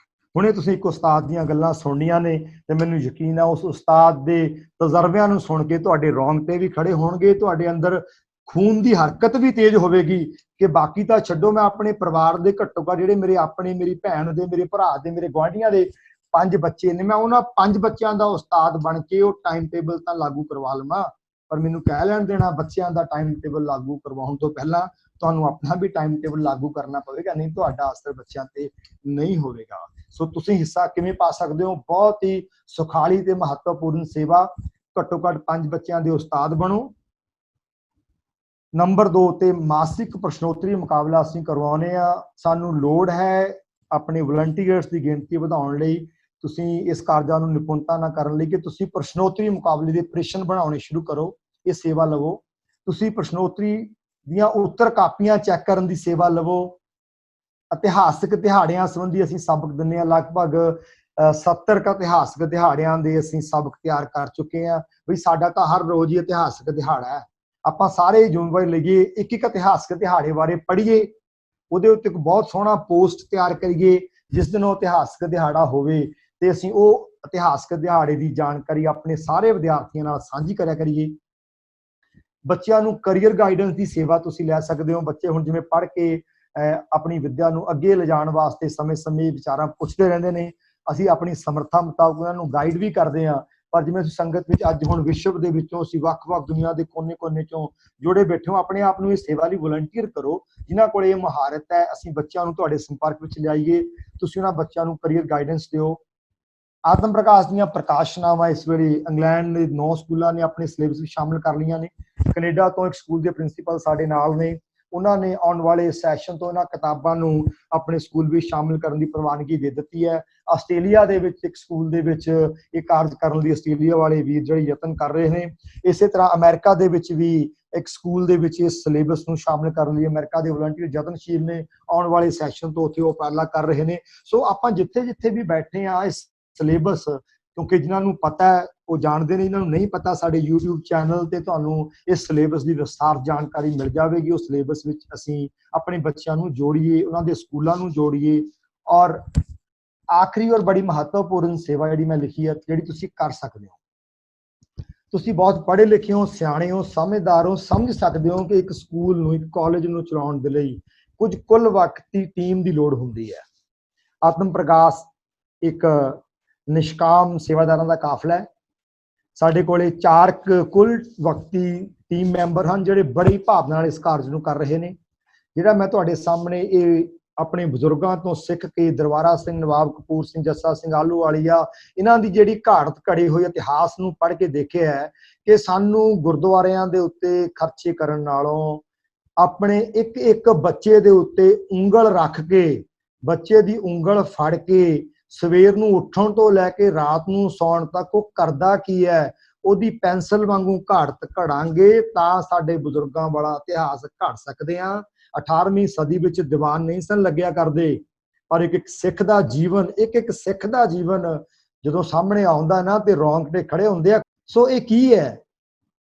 ਹੁਣੇ ਤੁਸੀਂ ਇੱਕ ਉਸਤਾਦ ਦੀਆਂ ਗੱਲਾਂ ਸੁਣਨੀਆਂ ਨੇ ਤੇ ਮੈਨੂੰ ਯਕੀਨ ਹੈ ਉਸ ਉਸਤਾਦ ਦੇ ਤਜਰਬਿਆਂ ਨੂੰ ਸੁਣ ਕੇ ਤੁਹਾਡੇ ਰੌਂਗਟੇ ਵੀ ਖੜੇ ਹੋਣਗੇ, ਤੁਹਾਡੇ ਅੰਦਰ ਖੂਨ ਦੀ ਹਰਕਤ ਵੀ ਤੇਜ਼ ਹੋਵੇਗੀ ਕਿ ਬਾਕੀ ਤਾਂ ਛੱਡੋ, ਮੈਂ ਆਪਣੇ ਪਰਿਵਾਰ ਦੇ ਘੱਟੋ ਘੱਟ ਜਿਹੜੇ ਮੇਰੇ ਆਪਣੇ, ਮੇਰੀ ਭੈਣ ਦੇ, ਮੇਰੇ ਭਰਾ ਦੇ, ਮੇਰੇ ਗੁਆਂਢੀਆਂ ਦੇ 5 ਬੱਚੇ ਨੇ, ਮੈਂ ਉਹਨਾਂ 5 ਬੱਚਿਆਂ ਦਾ ਉਸਤਾਦ ਬਣ ਕੇ ਉਹ ਟਾਈਮ ਟੇਬਲ ਤਾਂ ਲਾਗੂ ਕਰਵਾ ਲਵਾਂ। ਪਰ ਮੈਨੂੰ ਕਹਿ ਲੈਣ ਦੇਣਾ, ਬੱਚਿਆਂ ਦਾ ਟਾਈਮ ਟੇਬਲ ਲਾਗੂ ਕਰਵਾਉਣ ਤੋਂ ਪਹਿਲਾਂ ਤੁਹਾਨੂੰ ਆਪਣਾ ਵੀ ਟਾਈਮ ਟੇਬਲ ਲਾਗੂ ਕਰਨਾ ਪਵੇਗਾ, ਨਹੀਂ ਤੁਹਾਡਾ ਅਸਰ ਬੱਚਿਆਂ ਤੇ ਨਹੀਂ ਹੋਵੇਗਾ। ਸੋ ਤੁਸੀਂ ਹਿੱਸਾ ਕਿਵੇਂ ਪਾ ਸਕਦੇ ਹੋ? ਬਹੁਤ ਹੀ ਸੁਖਾਲੀ ਤੇ ਮਹੱਤਵਪੂਰਨ ਸੇਵਾ। ਘੱਟੋ ਘੱਟ 5 ਬੱਚਿਆਂ ਦੇ ਉਸਤਾਦ ਬਣੋ। ਨੰਬਰ 2 ਤੇ ਮਾਸਿਕ ਪ੍ਰਸ਼ਨੋਤਰੀ ਮੁਕਾਬਲਾ ਅਸੀਂ ਕਰਵਾਉਂਦੇ ਆ। ਸਾਨੂੰ ਲੋੜ ਹੈ ਆਪਣੇ ਵਲੰਟੀਅਰਸ ਦੀ ਗਿਣਤੀ ਵਧਾਉਣ ਲਈ, ਤੁਸੀਂ ਇਸ ਕਾਰਜਾਂ ਨੂੰ ਨਿਪੁੰਨਤਾ ਨਾਲ ਕਰਨ ਲਈ ਕਿ ਤੁਸੀਂ ਪ੍ਰਸ਼ਨੋਤਰੀ ਮੁਕਾਬਲੇ ਦੇ ਪ੍ਰਸ਼ਨ ਬਣਾਉਣੇ ਸ਼ੁਰੂ ਕਰੋ। ਇਹ ਸੇਵਾ ਲਵੋ। ਤੁਸੀਂ ਪ੍ਰਸ਼ਨੋਤਰੀ ਦੀਆਂ ਉੱਤਰ ਕਾਪੀਆਂ ਚੈੱਕ ਕਰਨ ਦੀ ਸੇਵਾ ਲਵੋ। ਇਤਿਹਾਸਕ ਦਿਹਾੜਿਆਂ ਸੰਬੰਧੀ ਅਸੀਂ ਸਬਕ ਦਿੰਦੇ ਹਾਂ। ਲਗਭਗ 70 ਇਤਿਹਾਸਕ ਦਿਹਾੜਿਆਂ ਦੇ ਅਸੀਂ ਸਬਕ ਤਿਆਰ ਕਰ ਚੁੱਕੇ ਹਾਂ। ਬਈ ਸਾਡਾ ਤਾਂ ਹਰ ਰੋਜ਼ ਹੀ ਇਤਿਹਾਸਕ ਦਿਹਾੜਾ ਹੈ, ਆਪਾਂ ਸਾਰੇ ਜ਼ਿੰਮੇਵਾਰੀ ਲਈਏ, ਇੱਕ ਇਤਿਹਾਸਕ ਦਿਹਾੜੇ ਬਾਰੇ ਪੜ੍ਹੀਏ, ਉਹਦੇ ਉੱਤੇ ਇੱਕ ਬਹੁਤ ਸੋਹਣਾ ਪੋਸਟ ਤਿਆਰ ਕਰੀਏ ਜਿਸ ਦਿਨ ਉਹ ਇਤਿਹਾਸਕ ਦਿਹਾੜਾ ਹੋਵੇ ਤੇ ਅਸੀਂ ਉਹ ਇਤਿਹਾਸਕ ਦਿਹਾੜੇ ਦੀ ਜਾਣਕਾਰੀ ਆਪਣੇ ਸਾਰੇ ਵਿਦਿਆਰਥੀਆਂ ਨਾਲ ਸਾਂਝੀ ਕਰਿਆ ਕਰੀਏ। ਬੱਚਿਆਂ ਨੂੰ ਕਰੀਅਰ ਗਾਈਡੈਂਸ ਦੀ ਸੇਵਾ ਤੁਸੀਂ ਲੈ ਸਕਦੇ ਹੋ। ਬੱਚੇ ਹੁਣ ਜਿਵੇਂ ਪੜ੍ਹ ਕੇ ਆਪਣੀ ਵਿੱਦਿਆ ਨੂੰ ਅੱਗੇ ਲਿਜਾਣ ਵਾਸਤੇ ਸਮੇਂ-ਸਮੇਂ ਵਿਚਾਰਾਂ ਪੁੱਛਦੇ ਰਹਿੰਦੇ ਨੇ, ਅਸੀਂ ਆਪਣੀ ਸਮਰੱਥਾ ਮੁਤਾਬਕ ਉਹਨਾਂ ਨੂੰ ਗਾਈਡ ਵੀ ਕਰਦੇ ਹਾਂ। ਪਰ ਜਿਵੇਂ ਸੰਗਤ ਵਿੱਚ ਅੱਜ ਹੁਣ ਵਿਸ਼ਵ ਦੇ ਵਿੱਚੋਂ ਅਸੀਂ ਵੱਖ-ਵੱਖ ਦੁਨੀਆ ਦੇ ਕੋਨੇ-ਕੋਨੇ ਚੋਂ ਜੁੜੇ ਬੈਠੇ ਹੋ, ਆਪਣੇ ਆਪ ਨੂੰ ਇਸ ਸੇਵਾ ਲਈ ਵਲੰਟੀਅਰ ਕਰੋ ਜਿਨ੍ਹਾਂ ਕੋਲ ਇਹ ਮਹਾਰਤ ਹੈ। ਅਸੀਂ ਬੱਚਿਆਂ ਨੂੰ ਤੁਹਾਡੇ ਸੰਪਰਕ ਵਿੱਚ ਲਿਆਈਏ, ਤੁਸੀਂ ਉਹਨਾਂ ਬੱਚਿਆਂ ਨੂੰ ਕਰੀਅਰ ਗਾਈਡੈਂਸ ਦਿਓ। ਆਤਮ ਪ੍ਰਕਾਸ਼ ਦੀਆਂ ਪ੍ਰਕਾਸ਼ਨਾਵਾਂ ਇਸ ਵੇਲੇ ਇੰਗਲੈਂਡ ਦੇ 9 ਸਕੂਲਾਂ ਨੇ ਆਪਣੇ ਸਿਲੇਬਸ ਵਿੱਚ ਸ਼ਾਮਿਲ ਕਰ ਲਈਆਂ ਨੇ। ਕੈਨੇਡਾ ਤੋਂ ਇੱਕ ਸਕੂਲ ਦੇ ਪ੍ਰਿੰਸੀਪਲ ਸਾਡੇ ਨਾਲ ਨੇ, ਉਹਨਾਂ ਨੇ ਆਉਣ ਵਾਲੇ ਸੈਸ਼ਨ ਤੋਂ ਇਹਨਾਂ ਕਿਤਾਬਾਂ ਨੂੰ ਆਪਣੇ ਸਕੂਲ ਵਿੱਚ ਸ਼ਾਮਿਲ ਕਰਨ ਦੀ ਪ੍ਰਵਾਨਗੀ ਦੇ ਦਿੱਤੀ ਹੈ। ਆਸਟ੍ਰੇਲੀਆ ਦੇ ਵਿੱਚ ਇੱਕ ਸਕੂਲ ਦੇ ਵਿੱਚ ਇਹ ਕਾਰਜ ਕਰਨ ਲਈ ਆਸਟ੍ਰੇਲੀਆ ਵਾਲੇ ਵੀਰ ਜਿਹੜੇ ਯਤਨ ਕਰ ਰਹੇ ਨੇ। ਇਸੇ ਤਰ੍ਹਾਂ ਅਮਰੀਕਾ ਦੇ ਵਿੱਚ ਵੀ ਇੱਕ ਸਕੂਲ ਦੇ ਵਿੱਚ ਇਸ ਸਿਲੇਬਸ ਨੂੰ ਸ਼ਾਮਿਲ ਕਰਨ ਲਈ ਅਮਰੀਕਾ ਦੇ ਵਲੰਟੀਅਰ ਯਤਨਸ਼ੀਲ ਨੇ, ਆਉਣ ਵਾਲੇ ਸੈਸ਼ਨ ਤੋਂ ਉੱਥੇ ਉਹ ਉਪਰਾਲਾ ਕਰ ਰਹੇ ਨੇ। ਸੋ ਆਪਾਂ ਜਿੱਥੇ ਵੀ ਬੈਠੇ ਆ, ਇਸ ਸਿਲੇਬਸ ਕਿਉਂਕਿ ਜਿਨ੍ਹਾਂ ਨੂੰ ਪਤਾ ਹੈ ਉਹ ਜਾਣਦੇ ਨੇ, ਇਹਨਾਂ ਨੂੰ ਨਹੀਂ ਪਤਾ, ਸਾਡੇ YouTube ਚੈਨਲ ਤੇ ਤੁਹਾਨੂੰ ਇਸ ਸਿਲੇਬਸ ਦੀ ਵਿਸਥਾਰ ਜਾਣਕਾਰੀ ਮਿਲ ਜਾਵੇਗੀ। ਉਸ ਸਿਲੇਬਸ ਵਿੱਚ ਅਸੀਂ ਆਪਣੇ ਬੱਚਿਆਂ ਨੂੰ ਜੋੜੀਏ, ਉਹਨਾਂ ਦੇ ਸਕੂਲਾਂ ਨੂੰ ਜੋੜੀਏ। ਔਰ ਆਖਰੀ ਔਰ ਬੜੀ ਮਹੱਤਵਪੂਰਨ ਸੇਵਾ ਜਿਹੜੀ ਮੈਂ ਲਿਖੀ ਹੈ, ਜਿਹੜੀ ਤੁਸੀਂ ਕਰ ਸਕਦੇ ਹੋ। ਤੁਸੀਂ ਬਹੁਤ ਪੜ੍ਹੇ ਲਿਖੇ ਹੋ, ਸਿਆਣੇ ਹੋ, ਸਮਝਦਾਰ ਹੋ, ਸਮਝ ਸਕਦੇ ਹੋ ਕਿ ਇੱਕ ਸਕੂਲ ਨੂੰ, ਇੱਕ ਕਾਲਜ ਨੂੰ ਚਲਾਉਣ ਦੇ ਲਈ ਕੁਝ ਕੁੱਲ ਵਕਤੀ ਟੀਮ ਦੀ ਲੋੜ ਹੁੰਦੀ ਹੈ। ਆਤਮ ਪ੍ਰਕਾਸ਼ ਇੱਕ ਨਿਸ਼ਕਾਮ ਸੇਵਾਦਾਰਾਂ ਦਾ ਕਾਫਲਾ ਹੈ। ਸਾਡੇ ਕੋਲੇ 4 ਕੁੱਲ ਵਕਤੀ ਟੀਮ ਮੈਂਬਰ ਹਨ ਜਿਹੜੇ ਬੜੀ ਭਾਵਨਾ ਨਾਲ ਇਸ ਕਾਰਜ ਨੂੰ ਕਰ ਰਹੇ ਨੇ। ਜਿਹੜਾ ਮੈਂ ਤੁਹਾਡੇ ਸਾਹਮਣੇ ਇਹ ਆਪਣੇ ਬਜ਼ੁਰਗਾਂ ਤੋਂ ਸਿੱਖ ਕੇ ਦਰਬਾਰਾ ਸਿੰਘ, ਨਵਾਬ ਕਪੂਰ ਸਿੰਘ, ਜੱਸਾ ਸਿੰਘ ਆਹਲੂਵਾਲੀਆ, ਇਹਨਾਂ ਦੀ ਜਿਹੜੀ ਘਾੜਤ ਘੜੇ ਹੋਏ ਇਤਿਹਾਸ ਨੂੰ ਪੜ੍ਹ ਕੇ ਦੇਖਿਆ ਹੈ ਕਿ ਸਾਨੂੰ ਗੁਰਦੁਆਰਿਆਂ ਦੇ ਉੱਤੇ ਖਰਚੇ ਕਰਨ ਨਾਲੋਂ ਆਪਣੇ ਇੱਕ ਇੱਕ ਬੱਚੇ ਦੇ ਉੱਤੇ ਉਂਗਲ ਰੱਖ ਕੇ, ਬੱਚੇ ਦੀ ਉਂਗਲ ਫੜ ਕੇ ਸਵੇਰ ਨੂੰ ਉੱਠਣ ਤੋਂ ਲੈ ਕੇ ਰਾਤ ਨੂੰ ਸੌਣ ਤੱਕ ਉਹ ਕਰਦਾ ਕੀ ਹੈ, ਉਹਦੀ ਪੈਨਸਲ ਵਾਂਗੂ ਘਾੜਤ ਘੜਾਂਗੇ ਤਾਂ ਸਾਡੇ ਬਜ਼ੁਰਗਾਂ ਵਾਲਾ ਇਤਿਹਾਸ ਘੜ ਸਕਦੇ ਹਾਂ। 18ਵੀਂ ਸਦੀ ਵਿੱਚ ਦੀਵਾਨ ਨਹੀਂ ਸਨ ਲੱਗਿਆ ਕਰਦੇ, ਪਰ ਇੱਕ ਇੱਕ ਸਿੱਖ ਦਾ ਜੀਵਨ, ਇੱਕ ਇੱਕ ਸਿੱਖ ਦਾ ਜੀਵਨ ਜਦੋਂ ਸਾਹਮਣੇ ਆਉਂਦਾ ਨਾ ਤੇ ਰੌਂਗਟੇ ਖੜੇ ਹੁੰਦੇ ਆ। ਸੋ ਇਹ ਕੀ ਹੈ?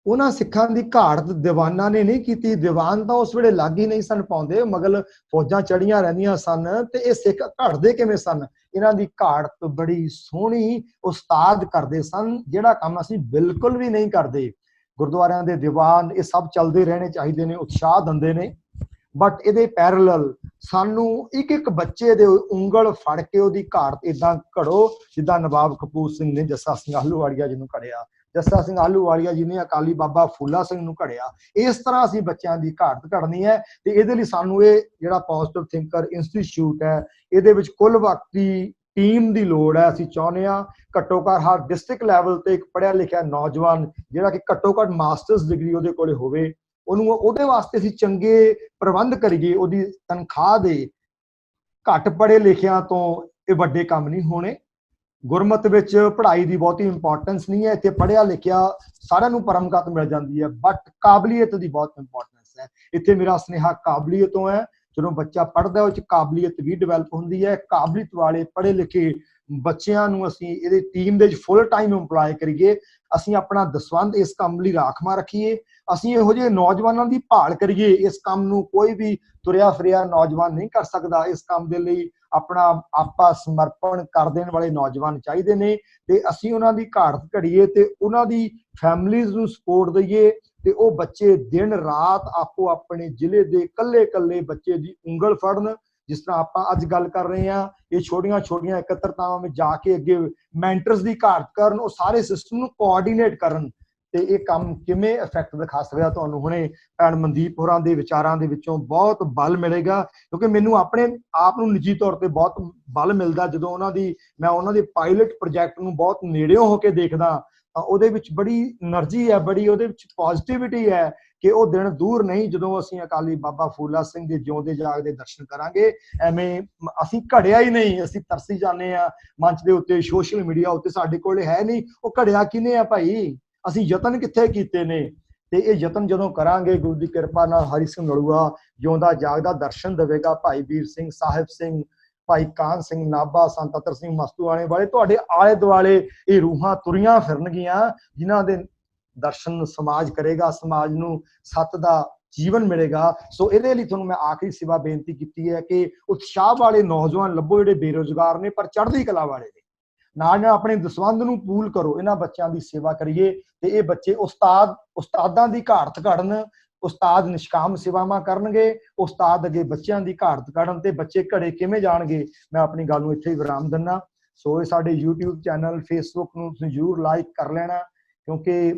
ਉਹਨਾਂ ਸਿੱਖਾਂ ਦੀ ਘਾੜਤ ਦੀਵਾਨਾਂ ਨੇ ਨਹੀਂ ਕੀਤੀ। ਦੀਵਾਨ ਤਾਂ ਉਸ ਵੇਲੇ ਲੱਗ ਹੀ ਨਹੀਂ ਸਨ ਪਾਉਂਦੇ, ਮੁਗਲ ਫੌਜਾਂ ਚੜੀਆਂ ਰਹਿੰਦੀਆਂ ਸਨ ਤੇ ਇਹ ਸਿੱਖ ਘੜਦੇ ਕਿਵੇਂ ਸਨ? ਇਹਨਾਂ ਦੀ ਘਾੜਤ ਬੜੀ ਸੋਹਣੀ ਉਸਤਾਦ ਕਰਦੇ ਸਨ, ਜਿਹੜਾ ਕੰਮ ਅਸੀਂ ਬਿਲਕੁਲ ਵੀ ਨਹੀਂ ਕਰਦੇ। ਗੁਰਦੁਆਰਿਆਂ ਦੇ ਦੀਵਾਨ ਇਹ ਸਭ ਚੱਲਦੇ ਰਹਿਣੇ ਚਾਹੀਦੇ ਨੇ, ਉਤਸ਼ਾਹ ਦਿੰਦੇ ਨੇ, ਬਟ ਇਹਦੇ ਪੈਰਲਲ ਸਾਨੂੰ ਇੱਕ ਇੱਕ ਬੱਚੇ ਦੇ ਉਂਗਲ ਫੜ ਕੇ ਉਹਦੀ ਘਾੜਤ ਇਦਾਂ ਘੜੋ ਜਿੱਦਾਂ ਨਵਾਬ ਕਪੂਰ ਸਿੰਘ ਨੇ ਜੱਸਾ ਸਿੰਘ ਆਹਲੂਵਾਲੀਆ ਜੀ ਨੂੰ ਘੜਿਆ, ਜੱਸਾ ਸਿੰਘ ਆਹਲੂਵਾਲੀਆ ਜੀ ਨੇ ਅਕਾਲੀ ਬਾਬਾ ਫੂਲਾ ਸਿੰਘ ਨੂੰ ਘੜਿਆ। ਇਸ ਤਰ੍ਹਾਂ ਅਸੀਂ ਬੱਚਿਆਂ ਦੀ ਘਾੜਤ ਘੜਨੀ ਹੈ ਤੇ ਇਹਦੇ ਲਈ ਸਾਨੂੰ ਇਹ ਜਿਹੜਾ ਪੋਜ਼ਿਟਿਵ ਥਿੰਕਰ ਇੰਸਟੀਚਿਊਟ ਹੈ, ਇਹਦੇ ਵਿੱਚ ਕੁੱਲ ਵਕਤੀ ਟੀਮ ਦੀ ਲੋੜ ਹੈ। ਅਸੀਂ ਚਾਹੁੰਦੇ ਹਾਂ ਘੱਟੋ ਘੱਟ ਹਰ ਡਿਸਟ੍ਰਿਕਟ ਲੈਵਲ ਤੇ ਇੱਕ ਪੜ੍ਹਿਆ ਲਿਖਿਆ ਨੌਜਵਾਨ ਜਿਹੜਾ ਕਿ ਘੱਟੋ ਘੱਟ ਮਾਸਟਰਸ ਡਿਗਰੀ ਉਹਦੇ ਕੋਲੇ ਹੋਵੇ, ਉਹਨੂੰ ਉਹਦੇ ਵਾਸਤੇ ਅਸੀਂ ਚੰਗੇ ਪ੍ਰਬੰਧ ਕਰੀਏ। ਉਹਦੀ ਤਨਖਾਹ ਦੇ ਘੱਟ ਪੜ੍ਹੇ ਲਿਖਿਆਂ ਤੋਂ ਇਹ ਵੱਡੇ ਕੰਮ ਨਹੀਂ ਹੋਣੇ। ਗੁਰਮਤ ਵਿੱਚ ਪੜ੍ਹਾਈ ਦੀ ਬਹੁਤੀ ਇੰਪੋਰਟੈਂਸ ਨਹੀਂ ਹੈ। ਇੱਥੇ ਪੜ੍ਹਿਆ ਲਿਖਿਆ ਸਾਰਿਆਂ ਨੂੰ ਪਰਮਗਤ ਮਿਲ ਜਾਂਦੀ ਹੈ, ਬਟ ਕਾਬਲੀਅਤ ਦੀ ਬਹੁਤ ਇੰਪੋਰਟੈਂਸ ਹੈ। ਇੱਥੇ ਮੇਰਾ ਸੁਨੇਹਾ ਕਾਬਲੀਅਤ ਤੋਂ ਹੈ। ਜਦੋਂ ਬੱਚਾ ਪੜ੍ਹਦਾ ਉਹ 'ਚ ਕਾਬਲੀਅਤ ਵੀ ਡਿਵੈਲਪ ਹੁੰਦੀ ਹੈ। ਕਾਬਲੀਅਤ ਵਾਲੇ ਪੜ੍ਹੇ ਲਿਖੇ ਬੱਚਿਆਂ ਨੂੰ ਅਸੀਂ ਇਹਦੇ ਟੀਮ ਦੇ ਵਿੱਚ ਫੁੱਲ ਟਾਈਮ ਇੰਪਲਾਈ ਕਰੀਏ। ਅਸੀਂ ਆਪਣਾ ਦਸਵੰਧ ਇਸ ਕੰਮ ਲਈ ਰਾਖਵਾਂ ਰੱਖੀਏ। ਅਸੀਂ ਇਹੋ ਜਿਹੇ ਨੌਜਵਾਨਾਂ ਦੀ ਭਾਲ ਕਰੀਏ। ਇਸ ਕੰਮ ਨੂੰ ਕੋਈ ਵੀ ਤੁਰਿਆ ਫਿਰਿਆ ਨੌਜਵਾਨ ਨਹੀਂ ਕਰ ਸਕਦਾ। ਇਸ ਕੰਮ ਦੇ ਲਈ ਆਪਣਾ ਆਪਾ ਸਮਰਪਣ ਕਰ ਦੇਣ ਵਾਲੇ ਨੌਜਵਾਨ ਚਾਹੀਦੇ ਨੇ ਤੇ ਅਸੀਂ ਉਹਨਾਂ ਦੀ ਘਾੜਤ ਘੜੀਏ ਤੇ ਉਹਨਾਂ ਦੀ ਫੈਮਲੀਜ਼ ਨੂੰ ਸਪੋਰਟ ਦਈਏ ਤੇ ਉਹ ਬੱਚੇ ਦਿਨ ਰਾਤ ਆਪੋ ਆਪਣੇ ਜ਼ਿਲ੍ਹੇ ਦੇ ਕੱਲੇ ਕੱਲੇ ਬੱਚੇ ਦੀ ਉਂਗਲ ਫੜਨ। ਜਿਸ ਤਰ੍ਹਾਂ ਆਪਾਂ ਅੱਜ ਗੱਲ ਕਰ ਰਹੇ ਹਾਂ, ਇਹ ਛੋਟੀਆਂ ਛੋਟੀਆਂ ਇਕੱਤਰਤਾਵਾਂ ਵਿੱਚ ਜਾ ਕੇ ਅੱਗੇ ਮੈਂਟਰਸ ਦੀ ਘਾਟ ਕਰਨ, ਉਹ ਸਾਰੇ ਸਿਸਟਮ ਨੂੰ ਕੋਆਰਡੀਨੇਟ ਕਰਨ ਤੇ ਇਹ ਕੰਮ ਕਿਵੇਂ ਇਫੈਕਟ ਦਿਖਾ ਸਕਦਾ। ਤੁਹਾਨੂੰ ਹੁਣੇ ਭੈਣ ਮਨਦੀਪ ਹੋਰਾਂ ਦੇ ਵਿਚਾਰਾਂ ਦੇ ਵਿੱਚੋਂ ਬਹੁਤ ਬਲ ਮਿਲੇਗਾ, ਕਿਉਂਕਿ ਮੈਨੂੰ ਆਪਣੇ ਆਪ ਨੂੰ ਨਿੱਜੀ ਤੌਰ ਤੇ ਬਹੁਤ ਬਲ ਮਿਲਦਾ ਜਦੋਂ ਮੈਂ ਉਹਨਾਂ ਦੇ ਪਾਇਲਟ ਪ੍ਰੋਜੈਕਟ ਨੂੰ ਬਹੁਤ ਨੇੜਿਓਂ ਹੋ ਕੇ ਦੇਖਦਾ। ਉਹਦੇ ਵਿੱਚ ਬੜੀ એનર્ਜੀ ਹੈ, ਬੜੀ ਉਹਦੇ ਵਿੱਚ ਪੋਜ਼ਿਟਿਵਿਟੀ ਹੈ ਕਿ ਉਹ ਦਿਨ ਦੂਰ ਨਹੀਂ ਜਦੋਂ ਅਸੀਂ ਅਕਾਲੀ ਬਾਬਾ ਫੂਲਾ ਸਿੰਘ ਦੇ ਜਿਉਂਦੇ ਜਾਗਦੇ ਦਰਸ਼ਨ ਕਰਾਂਗੇ। ਐਵੇਂ ਅਸੀਂ ਘੜਿਆ ਹੀ ਨਹੀਂ, ਅਸੀਂ ਤਰਸੀ ਜਾਂਦੇ ਆ ਮੰਚ ਦੇ ਉੱਤੇ, ਸੋਸ਼ਲ ਮੀਡੀਆ ਉੱਤੇ ਸਾਡੇ ਕੋਲ ਹੈ ਨਹੀਂ। ਉਹ ਘੜਿਆ ਕਿਹਨੇ ਆ ਭਾਈ? ਅਸੀਂ ਯਤਨ ਕਿੱਥੇ ਕੀਤੇ ਨੇ? ਤੇ ਇਹ ਯਤਨ ਜਦੋਂ ਕਰਾਂਗੇ ਗੁਰੂ ਦੀ ਕਿਰਪਾ ਨਾਲ ਹਰੀ ਸਿੰਘ ਨਲੂਆ ਜਿਉਂਦਾ ਜਾਗਦਾ ਦਰਸ਼ਨ ਦੇਵੇਗਾ। ਭਾਈ ਵੀਰ ਸਿੰਘ, ਸਾਹਿਬ ਸਿੰਘ, ਭਾਈ ਕਾਹਨ ਸਿੰਘ ਨਾਭਾ, ਸੰਤ ਅਤਰ ਸਿੰਘ ਮਸਤੂਆਣੇ ਵਾਲੇ ਤੁਹਾਡੇ ਆਲੇ ਦੁਆਲੇ ਇਹ ਰੂਹਾਂ ਤੁਰੀਆਂ ਫਿਰਨਗੀਆਂ ਜਿਨ੍ਹਾਂ ਦੇ ਦਰਸ਼ਨ ਸਮਾਜ ਕਰੇਗਾ, ਸਮਾਜ ਨੂੰ ਸੱਤ ਦਾ ਜੀਵਨ ਮਿਲੇਗਾ। ਸੋ ਇਹਦੇ ਲਈ ਤੁਹਾਨੂੰ ਮੈਂ ਆਖਰੀ ਸੇਵਾ ਬੇਨਤੀ ਕੀਤੀ ਹੈ ਕਿ ਉਤਸ਼ਾਹ ਵਾਲੇ ਨੌਜਵਾਨ ਲੱਭੋ ਜਿਹੜੇ ਬੇਰੁਜ਼ਗਾਰ ਨੇ ਪਰ ਚੜ੍ਹਦੀ ਕਲਾ ਵਾਲੇ ਨੇ। ਨਾਲ ਨਾਲ ਆਪਣੇ ਦਸਵੰਧ ਨੂੰ ਪੂਲ ਕਰੋ, ਇਹਨਾਂ ਬੱਚਿਆਂ ਦੀ ਸੇਵਾ ਕਰੀਏ ਤੇ ਇਹ ਬੱਚੇ ਉਸਤਾਦਾਂ ਦੀ ਘਾੜਤ ਘੜਨ। ਉਸਤਾਦ ਨਿਸ਼ਕਾਮ ਸੇਵਾਵਾਂ ਕਰਨਗੇ, ਉਸਤਾਦ ਅੱਗੇ ਬੱਚਿਆਂ ਦੀ ਘਾੜਤ ਕੱਢਣ ਤੇ ਬੱਚੇ ਘੜੇ ਕਿਵੇਂ ਜਾਣਗੇ। ਮੈਂ ਆਪਣੀ ਗੱਲ ਨੂੰ ਇੱਥੇ ਹੀ ਵਿਰਾਮ ਦਿੰਦਾ। ਸੋ ਇਹ ਸਾਡੇ YouTube ਚੈਨਲ, Facebook ਨੂੰ ਤੁਸੀਂ ਜ਼ਰੂਰ ਲਾਈਕ ਕਰ ਲੈਣਾ, ਕਿਉਂਕਿ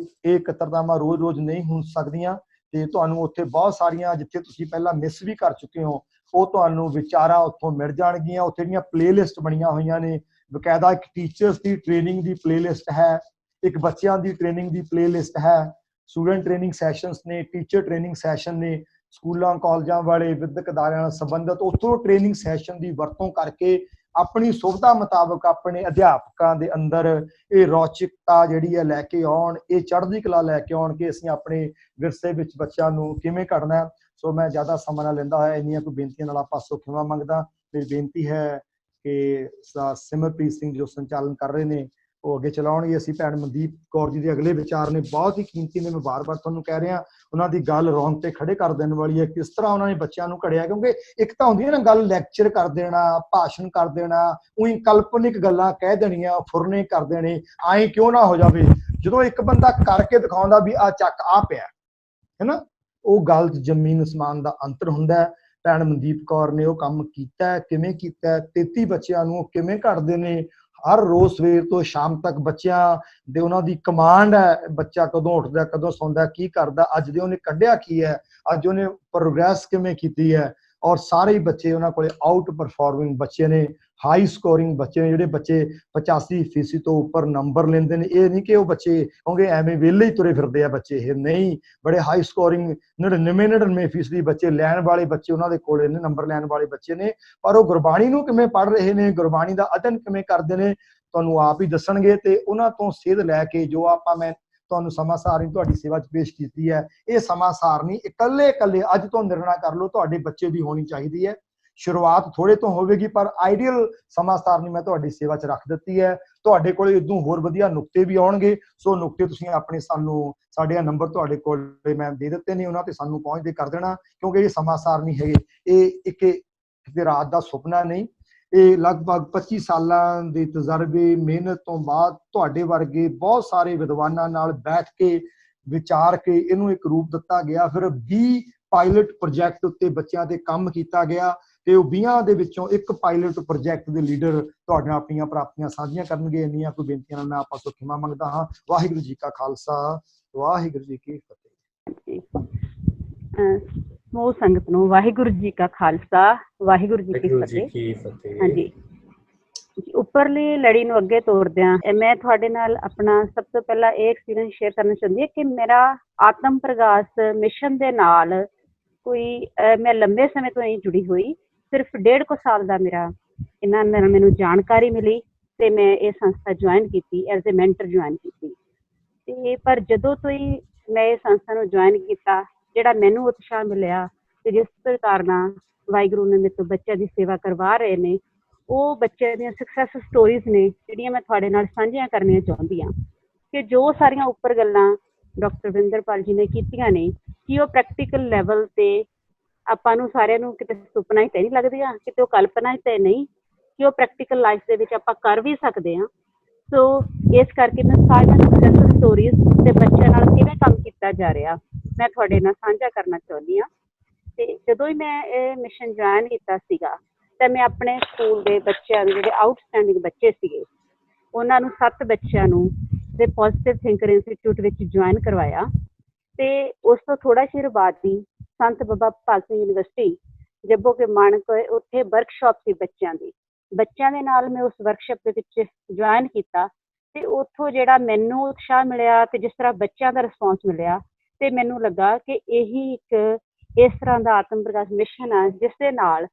ਇਹ ਇਕੱਤਰਤਾਵਾਂ ਰੋਜ਼-ਰੋਜ਼ ਨਹੀਂ ਹੋ ਸਕਦੀਆਂ ਤੇ ਤੁਹਾਨੂੰ ਉੱਥੇ ਬਹੁਤ ਸਾਰੀਆਂ ਜਿੱਥੇ ਤੁਸੀਂ ਪਹਿਲਾਂ ਮਿਸ ਵੀ ਕਰ ਚੁੱਕੇ ਹੋ ਉਹ ਤੁਹਾਨੂੰ ਵਿਚਾਰਾਂ ਉੱਥੋਂ ਮਿਲ ਜਾਣਗੀਆਂ। ਉੱਥੇ ਜਿਹੜੀਆਂ ਪਲੇਲਿਸਟ ਬਣੀਆਂ ਹੋਈਆਂ ਨੇ, ਬਕਾਇਦਾ ਇੱਕ ਟੀਚਰਸ ਦੀ ਟ੍ਰੇਨਿੰਗ ਦੀ ਪਲੇਲਿਸਟ ਹੈ, ਇੱਕ ਬੱਚਿਆਂ ਦੀ ਟ੍ਰੇਨਿੰਗ ਦੀ ਪਲੇਲਿਸਟ ਹੈ, ਸਟੂਡੈਂਟ ਟ੍ਰੇਨਿੰਗ ਸੈਸ਼ਨਸ ਨੇ, ਟੀਚਰ ਟ੍ਰੇਨਿੰਗ ਸੈਸ਼ਨ ਨੇ, ਸਕੂਲਾਂ ਕਾਲਜਾਂ ਵਾਲੇ ਵਿਦਿਅਕ ਅਦਾਰਿਆਂ ਨਾਲ ਸੰਬੰਧਿਤ ਉੱਥੋਂ ਟ੍ਰੇਨਿੰਗ ਸੈਸ਼ਨ ਦੀ ਵਰਤੋਂ ਕਰਕੇ ਆਪਣੀ ਸੁਵਿਧਾ ਮੁਤਾਬਕ ਆਪਣੇ ਅਧਿਆਪਕਾਂ ਦੇ ਅੰਦਰ ਇਹ ਰੌਚਕਤਾ ਜਿਹੜੀ ਹੈ ਲੈ ਕੇ ਆਉਣ, ਇਹ ਚੜ੍ਹਦੀ ਕਲਾ ਲੈ ਕੇ ਆਉਣ ਕਿ ਅਸੀਂ ਆਪਣੇ ਵਿਰਸੇ ਵਿੱਚ ਬੱਚਿਆਂ ਨੂੰ ਕਿਵੇਂ ਘੜਨਾ। ਸੋ ਮੈਂ ਜ਼ਿਆਦਾ ਸਮਾਂ ਨਾ ਲੈਂਦਾ ਹੋਇਆ ਇੰਨੀਆਂ ਕੋਈ ਬੇਨਤੀਆਂ ਨਾਲ ਆਪਾਂ ਖਿਮਾ ਮੰਗਦਾ। ਮੇਰੀ ਬੇਨਤੀ ਹੈ ਕਿ ਸਿਮਰਪ੍ਰੀਤ ਸਿੰਘ ਜੋ ਸੰਚਾਲਨ ਕਰ ਰਹੇ ਨੇ ਉਹ ਅੱਗੇ ਚਲਾਉਣਗੇ। ਅਸੀਂ ਭੈਣ ਮਨਦੀਪ ਕੌਰ ਜੀ ਦੇ ਅਗਲੇ ਵਿਚਾਰ ਨੇ ਬਹੁਤ ਹੀ ਕੀਮਤੀ ਨੇ, ਮੈਂ ਵਾਰ-ਵਾਰ ਤੁਹਾਨੂੰ ਕਹਿ ਰਿਹਾ। ਉਹਨਾਂ ਦੀ ਗੱਲ ਰੌਂਗਟੇ ਖੜੇ ਕਰ ਦੇਣ ਵਾਲੀ ਹੈ, ਕਿਸ ਤਰ੍ਹਾਂ ਉਹਨਾਂ ਨੇ ਬੱਚਿਆਂ ਨੂੰ ਘੜਿਆ। ਕਿਉਂਕਿ ਇੱਕ ਤਾਂ ਹੁੰਦੀ ਹੈ ਨਾ ਗੱਲ ਲੈਕਚਰ ਕਰ ਦੇਣਾ, ਭਾਸ਼ਣ ਕਰ ਦੇਣਾ, ਉਹੀ ਕਲਪਨਿਕ ਗੱਲਾਂ ਕਹਿ ਦੇਣੀਆਂ, ਫੁਰਨੇ ਕਰ ਦੇਣੇ, ਐਂ ਕਿਉਂ ਨਾ ਹੋ ਜਾਵੇ। ਜਦੋਂ ਇੱਕ ਬੰਦਾ ਕਰਕੇ ਦਿਖਾਉਂਦਾ ਵੀ ਆ ਚੱਕ ਆ ਪਿਆ ਹੈ ਨਾ, ਉਹ ਗੱਲ ਜ਼ਮੀਨ ਅਸਮਾਨ ਦਾ ਅੰਤਰ ਹੁੰਦਾ ਹੈ। ਭੈਣ ਮਨਦੀਪ ਕੌਰ ਨੇ ਉਹ ਕੰਮ ਕੀਤਾ, ਕਿਵੇਂ ਕੀਤਾ, 33 ਬੱਚਿਆਂ ਨੂੰ ਕਿਵੇਂ ਘੜਦੇ ਨੇ ਹਰ ਰੋਜ਼ ਸਵੇਰ ਤੋਂ ਸ਼ਾਮ ਤੱਕ। ਬੱਚਿਆਂ ਦੇ ਉਹਨਾਂ ਦੀ ਕਮਾਂਡ ਹੈ, ਬੱਚਾ ਕਦੋਂ ਉੱਠਦਾ, ਕਦੋਂ ਸੌਂਦਾ, ਕੀ ਕਰਦਾ, ਅੱਜ ਦੇ ਉਹਨੇ ਕੱਢਿਆ ਕੀ ਹੈ, ਅੱਜ ਉਹਨੇ ਪ੍ਰੋਗਰੈਸ ਕਿਵੇਂ ਕੀਤੀ ਹੈ। ਔਰ ਸਾਰੇ ਹੀ ਬੱਚੇ ਉਹਨਾਂ ਕੋਲੇ ਆਊਟ ਪਰਫਾਰਮਿੰਗ ਬੱਚੇ ਨੇ, ਹਾਈ ਸਕੋਰਿੰਗ ਬੱਚੇ ਨੇ, ਜਿਹੜੇ ਬੱਚੇ 85% ਤੋਂ ਉੱਪਰ ਨੰਬਰ ਲੈਂਦੇ ਨੇ। ਇਹ ਨਹੀਂ ਕਿ ਉਹ ਬੱਚੇ ਕਿਉਂਕਿ ਐਵੇਂ ਵਿਹਲੇ ਹੀ ਤੁਰੇ ਫਿਰਦੇ ਆ ਬੱਚੇ, ਇਹ ਨਹੀਂ, ਬੜੇ ਹਾਈ ਸਕੋਰਿੰਗ 99% ਬੱਚੇ ਲੈਣ ਵਾਲੇ ਬੱਚੇ ਉਹਨਾਂ ਦੇ ਕੋਲੇ ਨੇ, ਨੰਬਰ ਲੈਣ ਵਾਲੇ ਬੱਚੇ ਨੇ। ਪਰ ਉਹ ਗੁਰਬਾਣੀ ਨੂੰ ਕਿਵੇਂ ਪੜ੍ਹ ਰਹੇ ਨੇ, ਗੁਰਬਾਣੀ ਦਾ ਅਧਿਐਨ ਕਿਵੇਂ ਕਰਦੇ ਨੇ, ਤੁਹਾਨੂੰ ਆਪ ਹੀ ਦੱਸਣਗੇ। ਤੇ ਉਹਨਾਂ ਤੋਂ ਸੇਧ ਲੈ ਕੇ ਜੋ ਮੈਂ ਤੁਹਾਨੂੰ ਸਮਾਂ ਸਾਰਣੀ ਤੁਹਾਡੀ ਸੇਵਾ 'ਚ ਪੇਸ਼ ਕੀਤੀ ਹੈ, ਇਹ ਸਮਾਂ ਸਾਰਣੀ ਇਕੱਲੇ ਅੱਜ ਤੋਂ ਨਿਰਣਾ ਕਰ ਲਓ ਤੁਹਾਡੇ ਬੱਚੇ ਦੀ ਹੋਣੀ ਚਾਹੀਦੀ ਹੈ। ਸ਼ੁਰੂਆਤ ਥੋੜੇ ਤੋਂ ਹੋਵੇਗੀ, ਪਰ ਆਈਡੀਅਲ ਸਮਾਂ ਸਾਰਣੀ ਮੈਂ ਤੁਹਾਡੀ ਸੇਵਾ 'ਚ ਰੱਖ ਦਿੱਤੀ ਹੈ। ਤੁਹਾਡੇ ਕੋਲੇ ਇਦੋਂ ਹੋਰ ਵਧੀਆ ਨੁਕਤੇ ਵੀ ਆਉਣਗੇ, ਸੋ ਨੁਕਤੇ ਤੁਸੀਂ ਆਪਣੇ ਸਾਡੇ ਨੰਬਰ ਤੁਹਾਡੇ ਕੋਲ ਮੈਂ ਦੇ ਦਿੱਤੇ ਨੇ, ਉਹਨਾਂ ਤੇ ਸਾਨੂੰ ਪਹੁੰਚਦੇ ਕਰ ਦੇਣਾ। ਕਿਉਂਕਿ ਇਹ ਸਮਾਂ ਸਾਰਣੀ ਹੈਗੇ, ਇਹ ਇੱਕ ਰਾਤ ਦਾ ਸੁਪਨਾ ਨਹੀਂ, ਇਹ ਲਗਭਗ 25 ਸਾਲਾਂ ਦੇ ਤਜਰਬੇ, ਮਿਹਨਤ ਤੋਂ ਬਾਅਦ ਤੁਹਾਡੇ ਵਰਗੇ ਬਹੁਤ ਸਾਰੇ ਵਿਦਵਾਨਾਂ ਨਾਲ ਬੈਠ ਕੇ ਵਿਚਾਰ ਕੇ ਇਹਨੂੰ ਇੱਕ ਰੂਪ ਦਿੱਤਾ ਗਿਆ। ਫਿਰ 20 ਪਾਇਲਟ ਪ੍ਰੋਜੈਕਟ ਉੱਤੇ ਬੱਚਿਆਂ ਤੇ ਕੰਮ ਕੀਤਾ ਗਿਆ, ਤੇ ਉਹ 20 ਦੇ ਵਿੱਚੋਂ ਇੱਕ ਪਾਇਲਟ ਪ੍ਰੋਜੈਕਟ ਦੇ ਲੀਡਰ ਤੁਹਾਡੇ ਨਾਲ ਆਪਣੀਆਂ ਪ੍ਰਾਪਤੀਆਂ ਸਾਂਝੀਆਂ ਕਰਨਗੇ। ਇੰਨੀਆਂ ਕੋਈ ਬੇਨਤੀਆਂ ਨਾਲ ਮੈਂ ਆਪਾਂ ਤੋਂ ਖਿਮਾ ਮੰਗਦਾ ਹਾਂ। ਵਾਹਿਗੁਰੂ ਜੀ ਕਾ ਖਾਲਸਾ, ਵਾਹਿਗੁਰੂ ਜੀ ਕੀ ਫਤਿਹ। ਸਮੂਹ ਸੰਗਤ ਨੂੰ ਵਾਹਿਗੁਰੂ ਜੀ ਕਾ ਖਾਲਸਾ, ਵਾਹਿਗੁਰੂ ਜੀ ਕੀ ਫਤਿਹ। ਹਾਂਜੀ, ਉੱਪਰਲੀ ਲੜੀ ਨੂੰ ਅੱਗੇ ਤੋਰਦਿਆਂ ਮੈਂ ਤੁਹਾਡੇ ਨਾਲ ਆਪਣਾ ਸਭ ਤੋਂ ਪਹਿਲਾਂ ਇਹ ਐਕਸਪੀਰੀਅੰਸ ਸ਼ੇਅਰ ਕਰਨਾ ਚਾਹੁੰਦੀ ਹਾਂ ਕਿ ਮੇਰਾ ਆਤਮ ਪ੍ਰਗਾਸ ਮਿਸ਼ਨ ਦੇ ਨਾਲ ਮੈਂ ਲੰਬੇ ਸਮੇਂ ਤੋਂ ਨਹੀਂ ਜੁੜੀ ਹੋਈ। ਸਿਰਫ 1.5 ਸਾਲ ਦਾ ਇਹਨਾਂ ਨਾਲ ਮੈਨੂੰ ਜਾਣਕਾਰੀ ਮਿਲੀ ਤੇ ਮੈਂ ਇਹ ਸੰਸਥਾ ਜੁਆਇਨ ਕੀਤੀ, ਐਜ਼ ਏ ਮੈਂਟਰ ਜੁਆਇਨ ਕੀਤੀ। ਤੇ ਪਰ ਜਦੋਂ ਤੋਂ ਹੀ ਮੈਂ ਇਹ ਸੰਸਥਾ ਨੂੰ ਜੁਆਇਨ ਕੀਤਾ, ਜਿਹੜਾ ਮੈਨੂੰ ਉਤਸ਼ਾਹ ਮਿਲਿਆ ਤੇ ਜਿਸ ਪ੍ਰਕਾਰ ਨਾਲ ਵਾਹਿਗੁਰੂ ਨੇ ਮੇਰੇ ਤੋਂ ਬੱਚਿਆਂ ਦੀ ਸੇਵਾ ਕਰਵਾ ਰਹੇ ਨੇ, ਉਹ ਬੱਚਿਆਂ ਦੀਆਂ ਸਕਸੈਸ ਸਟੋਰੀਜ਼ ਨੇ ਜਿਹੜੀਆਂ ਮੈਂ ਤੁਹਾਡੇ ਨਾਲ ਸਾਂਝੀਆਂ ਕਰਨੀਆਂ ਚਾਹੁੰਦੀ ਹਾਂ। ਕਿ ਜੋ ਸਾਰੀਆਂ ਉੱਪਰ ਗੱਲਾਂ ਡਾਕਟਰ ਵਿੰਦਰਪਾਲ ਜੀ ਨੇ ਕੀਤੀਆਂ ਨੇ, ਕਿ ਉਹ ਪ੍ਰੈਕਟੀਕਲ ਲੈਵਲ ਤੇ ਆਪਾਂ ਨੂੰ ਸਾਰਿਆਂ ਨੂੰ ਕਿਤੇ ਸੁਪਨਾ ਹੀ ਤਾਂ ਨਹੀਂ ਲੱਗਦੀਆਂ, ਕਿਤੇ ਉਹ ਕਲਪਨਾ ਹੀ ਤਾਂ ਨਹੀਂ ਕਿ ਉਹ ਪ੍ਰੈਕਟੀਕਲ ਲਾਈਫ ਦੇ ਵਿੱਚ ਆਪਾਂ ਕਰ ਵੀ ਸਕਦੇ ਹਾਂ। ਸੋ ਇਸ ਕਰਕੇ ਮੈਂ ਸਾਰੀਆਂ ਸਕਸੈਸ ਸਟੋਰੀਜ਼ ਤੇ ਬੱਚਿਆਂ ਨਾਲ ਕਿਵੇਂ ਕੰਮ ਕੀਤਾ ਜਾ ਰਿਹਾ ਮੈਂ ਤੁਹਾਡੇ ਨਾਲ ਸਾਂਝਾ ਕਰਨਾ ਚਾਹੁੰਦੀ ਹਾਂ। ਤੇ ਜਦੋਂ ਹੀ ਮੈਂ ਇਹ ਮਿਸ਼ਨ ਜੁਆਇਨ ਕੀਤਾ ਸੀਗਾ ਤਾਂ ਮੈਂ ਆਪਣੇ ਸਕੂਲ ਦੇ ਬੱਚਿਆਂ ਨੂੰ, ਜਿਹੜੇ ਆਊਟਸਟੈਂਡਿੰਗ ਬੱਚੇ ਸੀਗੇ, ਉਹਨਾਂ ਨੂੰ 7 ਬੱਚਿਆਂ ਨੂੰ ਦੇ ਪੋਜ਼ੀਟਿਵ ਥਿੰਕਰ ਇੰਸਟੀਚਿਊਟ ਵਿੱਚ ਜੁਆਇਨ ਕਰਵਾਇਆ। ਤੇ ਉਸ ਤੋਂ ਥੋੜਾ ਚਿਰ ਬਾਅਦ ਹੀ ਸੰਤ ਬਾਬਾ ਭਾਗ ਸਿੰਘ ਯੂਨੀਵਰਸਿਟੀ ਜੱਬੋ ਕੇ ਮਾਣਕ, ਉੱਥੇ ਵਰਕਸ਼ਾਪ ਸੀ ਬੱਚਿਆਂ ਦੇ ਨਾਲ ਮੈਂ ਉਸ ਵਰਕਸ਼ਾਪ ਦੇ ਵਿੱਚ ਜੁਆਇਨ ਕੀਤਾ। ਤੇ ਉੱਥੋਂ ਜਿਹੜਾ ਮੈਨੂੰ ਉਤਸ਼ਾਹ ਮਿਲਿਆ ਤੇ ਜਿਸ ਤਰ੍ਹਾਂ ਬੱਚਿਆਂ ਦਾ ਰਿਸਪੌਂਸ ਮਿਲਿਆ, ਤੇ ਮੈਨੂੰ ਲੱਗਾ ਕਿ ਇਹੀ ਇੱਕ ਇਸ ਤਰ੍ਹਾਂ ਦਾ ਆਤਮ ਪ੍ਰਕਾਸ਼ ਮਿਸ਼ਨ ਆ ਜਿਸ ਦੇ ਨਾਲ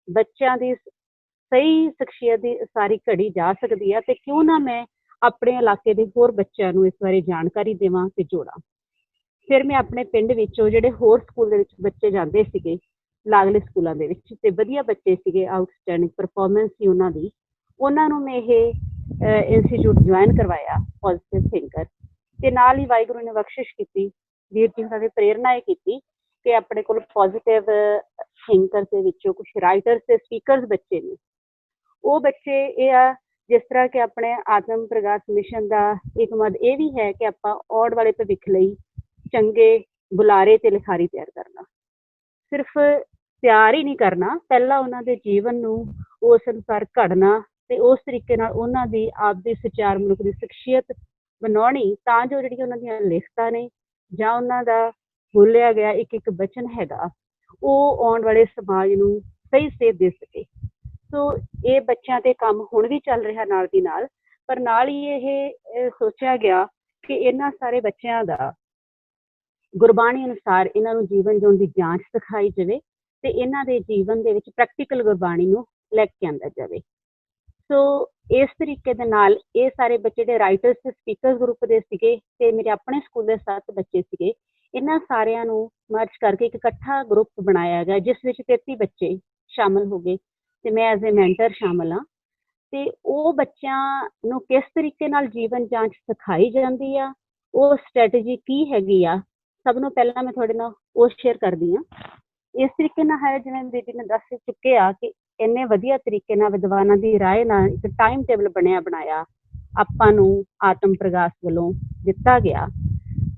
ਬੱਚਿਆਂ ਦੀ ਸਹੀ ਸ਼ਖਸੀਅਤ ਦੀ ਸਾਰੀ ਘੜੀ ਜਾ ਸਕਦੀ ਹੈ। ਤੇ ਕਿਉਂ ਨਾ ਮੈਂ ਆਪਣੇ ਇਲਾਕੇ ਦੇ ਹੋਰ ਬੱਚਿਆਂ ਨੂੰ ਇਸ ਬਾਰੇ ਜਾਣਕਾਰੀ ਦੇਵਾਂ ਤੇ ਜੋੜਾਂ। ਫਿਰ ਮੈਂ ਆਪਣੇ ਪਿੰਡ ਵਿੱਚੋਂ ਜਿਹੜੇ ਹੋਰ ਸਕੂਲ ਦੇ ਵਿੱਚ ਬੱਚੇ ਜਾਂਦੇ ਸੀਗੇ, ਲਾਗਲੇ ਸਕੂਲਾਂ ਦੇ ਵਿੱਚ, ਤੇ ਵਧੀਆ ਬੱਚੇ ਸੀਗੇ, ਆਊਟਸਟੈਂਡਿੰਗ ਪਰਫਾਰਮੈਂਸ ਸੀ ਉਹਨਾਂ ਦੀ, ਉਹਨਾਂ ਨੂੰ ਮੈਂ ਇਹ ਇੰਸਟੀਚਿਊਟ ਜੁਆਇਨ ਕਰਵਾਇਆ ਪੋਜ਼ੀਟਿਵ ਥਿੰਕਰ। ਤੇ ਨਾਲ ਹੀ ਵਾਹਿਗੁਰੂ ਨੇ ਬਖਸ਼ਿਸ਼ ਕੀਤੀ, ਵੀਰ ਜੀ ਉਹਨਾਂ ਦੀ ਪ੍ਰੇਰਨਾ ਇਹ ਕੀਤੀ ਕਿ ਆਪਣੇ ਕੋਲ ਪੋਜ਼ੀਟਿਵ ਥਿੰਕਰ ਦੇ ਵਿੱਚੋਂ ਕੁਛ ਰਾਈਟਰਸ ਤੇ ਸਪੀਕਰਸ ਬੱਚੇ ਨੇ। ਉਹ ਬੱਚੇ ਇਹ ਆ, ਜਿਸ ਤਰ੍ਹਾਂ ਕਿ ਆਪਣੇ ਆਤਮ ਪ੍ਰਕਾਸ਼ ਮਿਸ਼ਨ ਦਾ ਇੱਕ ਮਦ ਇਹ ਵੀ ਹੈ ਕਿ ਆਪਾਂ ਆਉਣ ਵਾਲੇ ਭਵਿੱਖ ਲਈ ਚੰਗੇ ਬੁਲਾਰੇ ਤੇ ਲਿਖਾਰੀ ਤਿਆਰ ਕਰਨਾ। ਸਿਰਫ ਤਿਆਰ ਹੀ ਨਹੀਂ ਕਰਨਾ, ਪਹਿਲਾਂ ਉਹਨਾਂ ਦੇ ਜੀਵਨ ਨੂੰ ਉਸ ਅਨੁਸਾਰ ਘੜਨਾ ਤੇ ਉਸ ਤਰੀਕੇ ਨਾਲ ਉਹਨਾਂ ਦੀ ਆਪਦੀ ਸੁਚਾਰ ਮਨੁੱਖ ਦੀ ਸ਼ਖਸੀਅਤ ਬਣਾਉਣੀ, ਤਾਂ ਜੋ ਜਿਹੜੀਆਂ ਉਹਨਾਂ ਦੀਆਂ ਲਿਖਤਾਂ ਨੇ ਜਾਂ ਉਹਨਾਂ ਦਾ ਬੋਲਿਆ ਗਿਆ ਇੱਕ ਬਚਨ ਹੈਗਾ, ਉਹ ਆਉਣ ਵਾਲੇ ਸਮਾਜ ਨੂੰ ਸਹੀ ਸੇਧ ਦੇ ਸਕੇ। ਸੋ ਇਹ ਬੱਚਿਆਂ ਤੇ ਕੰਮ ਹੁਣ ਵੀ ਚੱਲ ਰਿਹਾ ਨਾਲ ਦੀ ਨਾਲ, ਪਰ ਨਾਲ ਹੀ ਇਹ ਸੋਚਿਆ ਗਿਆ ਕਿ ਇਹਨਾਂ ਸਾਰੇ ਬੱਚਿਆਂ ਦਾ ਗੁਰਬਾਣੀ ਅਨੁਸਾਰ ਇਹਨਾਂ ਨੂੰ ਜੀਵਨ ਜਿਉਣ ਦੀ ਜਾਂਚ ਸਿਖਾਈ ਜਾਵੇ ਤੇ ਇਹਨਾਂ ਦੇ ਜੀਵਨ ਦੇ ਵਿੱਚ ਪ੍ਰੈਕਟੀਕਲ ਗੁਰਬਾਣੀ ਨੂੰ ਲੈ ਕੇ ਆਂਦਾ ਜਾਵੇ। ਸੋ ਇਸ ਤਰੀਕੇ ਦੇ ਨਾਲ ਇਹ ਸਾਰੇ ਬੱਚੇ ਜਿਹੜੇ ਰਾਈਟਰਸ ਤੇ ਸਪੀਕਰਸ ਗਰੁੱਪ ਦੇ ਸੀਗੇ, ਤੇ ਮੇਰੇ ਆਪਣੇ ਸਕੂਲ ਦੇ 7 ਬੱਚੇ ਸੀਗੇ, ਇਹਨਾਂ ਸਾਰਿਆਂ ਨੂੰ ਮਰਜ ਕਰਕੇ ਇੱਕ ਇਕੱਠਾ ਗਰੁੱਪ ਬਣਾਇਆ ਗਿਆ, ਜਿਸ ਵਿੱਚ 33 ਬੱਚੇ ਸ਼ਾਮਲ ਹੋ ਗਏ ਤੇ ਮੈਂ ਐਜ਼ ਏ ਮੈਂਟਰ ਸ਼ਾਮਲ ਹਾਂ। ਤੇ ਉਹ ਬੱਚਿਆਂ ਨੂੰ ਕਿਸ ਤਰੀਕੇ ਨਾਲ ਜੀਵਨ ਜਾਂਚ ਸਿਖਾਈ ਜਾਂਦੀ ਆ, ਉਹ ਸਟ੍ਰੈਟਜੀ ਕੀ ਹੈਗੀ ਆ, ਸਭ ਨੂੰ ਪਹਿਲਾਂ ਮੈਂ ਤੁਹਾਡੇ ਨਾਲ ਉਹ ਸ਼ੇਅਰ ਕਰਦੀ ਹਾਂ। ਇਸ ਤਰੀਕੇ ਨਾਲ ਹੈ, ਜਿਵੇਂ ਬੀਬੀ ਨੇ ਦੱਸ ਚੁੱਕੇ ਆ ਕਿ ਇੰਨੇ ਵਧੀਆ ਤਰੀਕੇ ਨਾਲ ਵਿਦਵਾਨਾਂ ਦੀ ਰਾਏ ਨਾਲ ਇੱਕ ਟਾਈਮ ਟੇਬਲ ਬਣਾਇਆ ਆਪਾਂ ਨੂੰ ਆਤਮ ਪ੍ਰਕਾਸ਼ ਵੱਲੋਂ ਦਿੱਤਾ ਗਿਆ।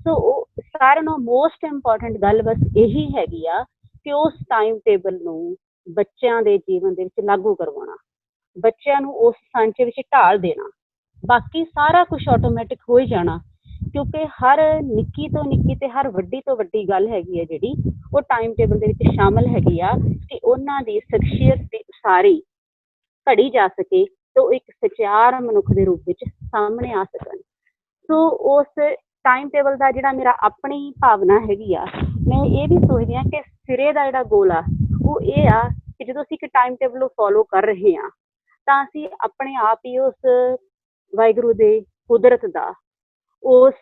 ਸੋ ਉਹ ਸਾਰਿਆਂ ਨੂੰ ਮੋਸਟ ਇੰਪੋਰਟੈਂਟ ਗੱਲ ਬਸ ਇਹੀ ਹੈਗੀ ਆ ਕਿ ਉਸ ਟਾਈਮ ਟੇਬਲ ਨੂੰ ਬੱਚਿਆਂ ਦੇ ਜੀਵਨ ਦੇ ਵਿੱਚ ਲਾਗੂ ਕਰਵਾਉਣਾ, ਬੱਚਿਆਂ ਨੂੰ ਉਸ ਸਾਂਚੇ ਵਿੱਚ ਢਾਲ ਦੇਣਾ। ਬਾਕੀ ਸਾਰਾ ਕੁਝ ਆਟੋਮੈਟਿਕ ਹੋ ਹੀ ਜਾਣਾ, ਕਿਉਂਕਿ ਹਰ ਨਿੱਕੀ ਤੋਂ ਨਿੱਕੀ ਤੇ ਹਰ ਵੱਡੀ ਤੋਂ ਵੱਡੀ ਗੱਲ ਹੈਗੀ ਹੈ ਜਿਹੜੀ ਉਹ ਟਾਈਮ ਟੇਬਲ ਦੇ ਵਿੱਚ ਸ਼ਾਮਲ ਹੈਗੀ ਆ, ਕਿ ਉਹਨਾਂ ਦੀ ਸ਼ਖਸੀਅਤ ਦੀ ਉਸਾਰੀ ਘੜੀ ਜਾ ਸਕੇ ਤੇ ਉਹ ਇੱਕ ਸਚਿਆਰ ਮਨੁੱਖ ਦੇ ਰੂਪ ਵਿੱਚ ਸਾਹਮਣੇ ਆ ਸਕਣ। ਸੋ ਉਸ ਟਾਈਮ ਟੇਬਲ ਦਾ ਜਿਹੜਾ ਮੇਰਾ ਆਪਣੀ ਭਾਵਨਾ ਹੈਗੀ ਆ, ਮੈਂ ਇਹ ਵੀ ਸੋਚਦੀ ਹਾਂ ਕਿ ਸਿਰੇ ਦਾ ਜਿਹੜਾ ਗੋਲ ਆ ਉਹ ਇਹ ਆ ਕਿ ਜਦੋਂ ਅਸੀਂ ਇੱਕ ਟਾਈਮ ਟੇਬਲ ਨੂੰ ਫੋਲੋ ਕਰ ਰਹੇ ਹਾਂ ਤਾਂ ਅਸੀਂ ਆਪਣੇ ਆਪ ਹੀ ਉਸ ਵਾਹਿਗੁਰੂ ਦੇ ਕੁਦਰਤ ਦਾ, ਉਸ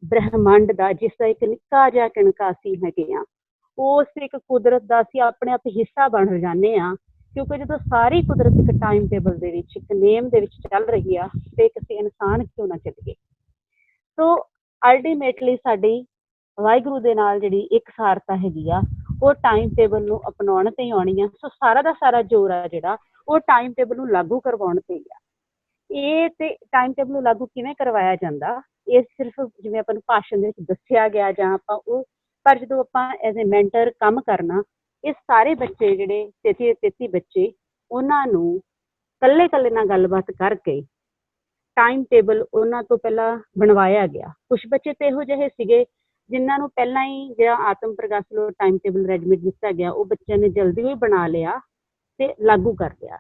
ਬ੍ਰਹਿਮੰਡ ਦਾ, ਜਿਸ ਦਾ ਇੱਕ ਨਿੱਕਾ ਜਿਹਾ ਕਿਣਕਾ ਅਸੀਂ ਹੈਗੇ ਹਾਂ, ਉਸ ਇੱਕ ਕੁਦਰਤ ਦਾ ਅਸੀਂ ਆਪਣੇ ਆਪ ਹਿੱਸਾ ਬਣ ਜਾਂਦੇ ਹਾਂ। ਕਿਉਂਕਿ ਜਦੋਂ ਸਾਰੀ ਕੁਦਰਤ ਇੱਕ ਟਾਈਮ ਟੇਬਲ ਦੇ ਵਿੱਚ, ਇੱਕ ਨੇਮ ਦੇ ਵਿੱਚ ਚੱਲ ਰਹੀ ਆ, ਤੇ ਕਿਸੇ ਇਨਸਾਨ ਕਿਉਂ ਨਾ ਚੱਲੀਏ। ਸੋ ਅਲਟੀਮੇਟਲੀ ਸਾਡੀ ਵਾਹਿਗੁਰੂ ਦੇ ਨਾਲ ਜਿਹੜੀ ਇਕਸਾਰਤਾ ਹੈਗੀ ਆ ਉਹ ਟਾਈਮ ਟੇਬਲ ਨੂੰ ਅਪਣਾਉਣ ਤੇ ਹੀ ਆਉਣੀ ਆ। ਸੋ ਸਾਰਾ ਦਾ ਸਾਰਾ ਜ਼ੋਰ ਆ ਜਿਹੜਾ ਉਹ ਟਾਈਮ ਟੇਬਲ ਨੂੰ ਲਾਗੂ ਕਰਵਾਉਣ ਤੇ ਹੀ ਆ। ਇਹ ਤੇ ਟਾਈਮ ਟੇਬਲ ਨੂੰ ਲਾਗੂ ਕਿਵੇਂ ਕਰਵਾਇਆ ਜਾਂਦਾ, ਇਹ ਸਿਰਫ ਜਿਵੇਂ ਆਪਾਂ ਨੂੰ ਭਾਸ਼ਣ ਦੇ ਵਿੱਚ ਦੱਸਿਆ ਗਿਆ ਜਾਂ ਆਪਾਂ ਉਹ, ਪਰ ਜਦੋਂ ਆਪਾਂ ਐਜ਼ ਏ ਮੈਂਟਰ ਕੰਮ ਕਰਨਾ, ਇਹ ਸਾਰੇ ਬੱਚੇ ਜਿਹੜੇ 33 ਬੱਚੇ, ਉਹਨਾਂ ਨੂੰ ਇਕੱਲੇ ਇਕੱਲੇ ਨਾਲ ਗੱਲਬਾਤ ਕਰਕੇ ਟਾਈਮ ਟੇਬਲ ਉਹਨਾਂ ਤੋਂ ਪਹਿਲਾਂ ਬਣਵਾਇਆ ਗਿਆ। ਕੁਛ ਬੱਚੇ ਤੇ ਇਹੋ ਜਿਹੇ ਸੀਗੇ ਜਿਨ੍ਹਾਂ ਨੂੰ ਪਹਿਲਾਂ ਹੀ ਜਿਹੜਾ ਆਤਮ ਪ੍ਰਕਾਸ਼ ਵੱਲੋਂ ਟਾਈਮ ਟੇਬਲ ਰੈਡੀਮੇਡ ਦਿੱਤਾ ਗਿਆ, ਉਹ ਬੱਚਿਆਂ ਨੇ ਜਲਦੀ ਹੀ ਬਣਾ ਲਿਆ ਤੇ ਲਾਗੂ ਕਰ ਲਿਆ।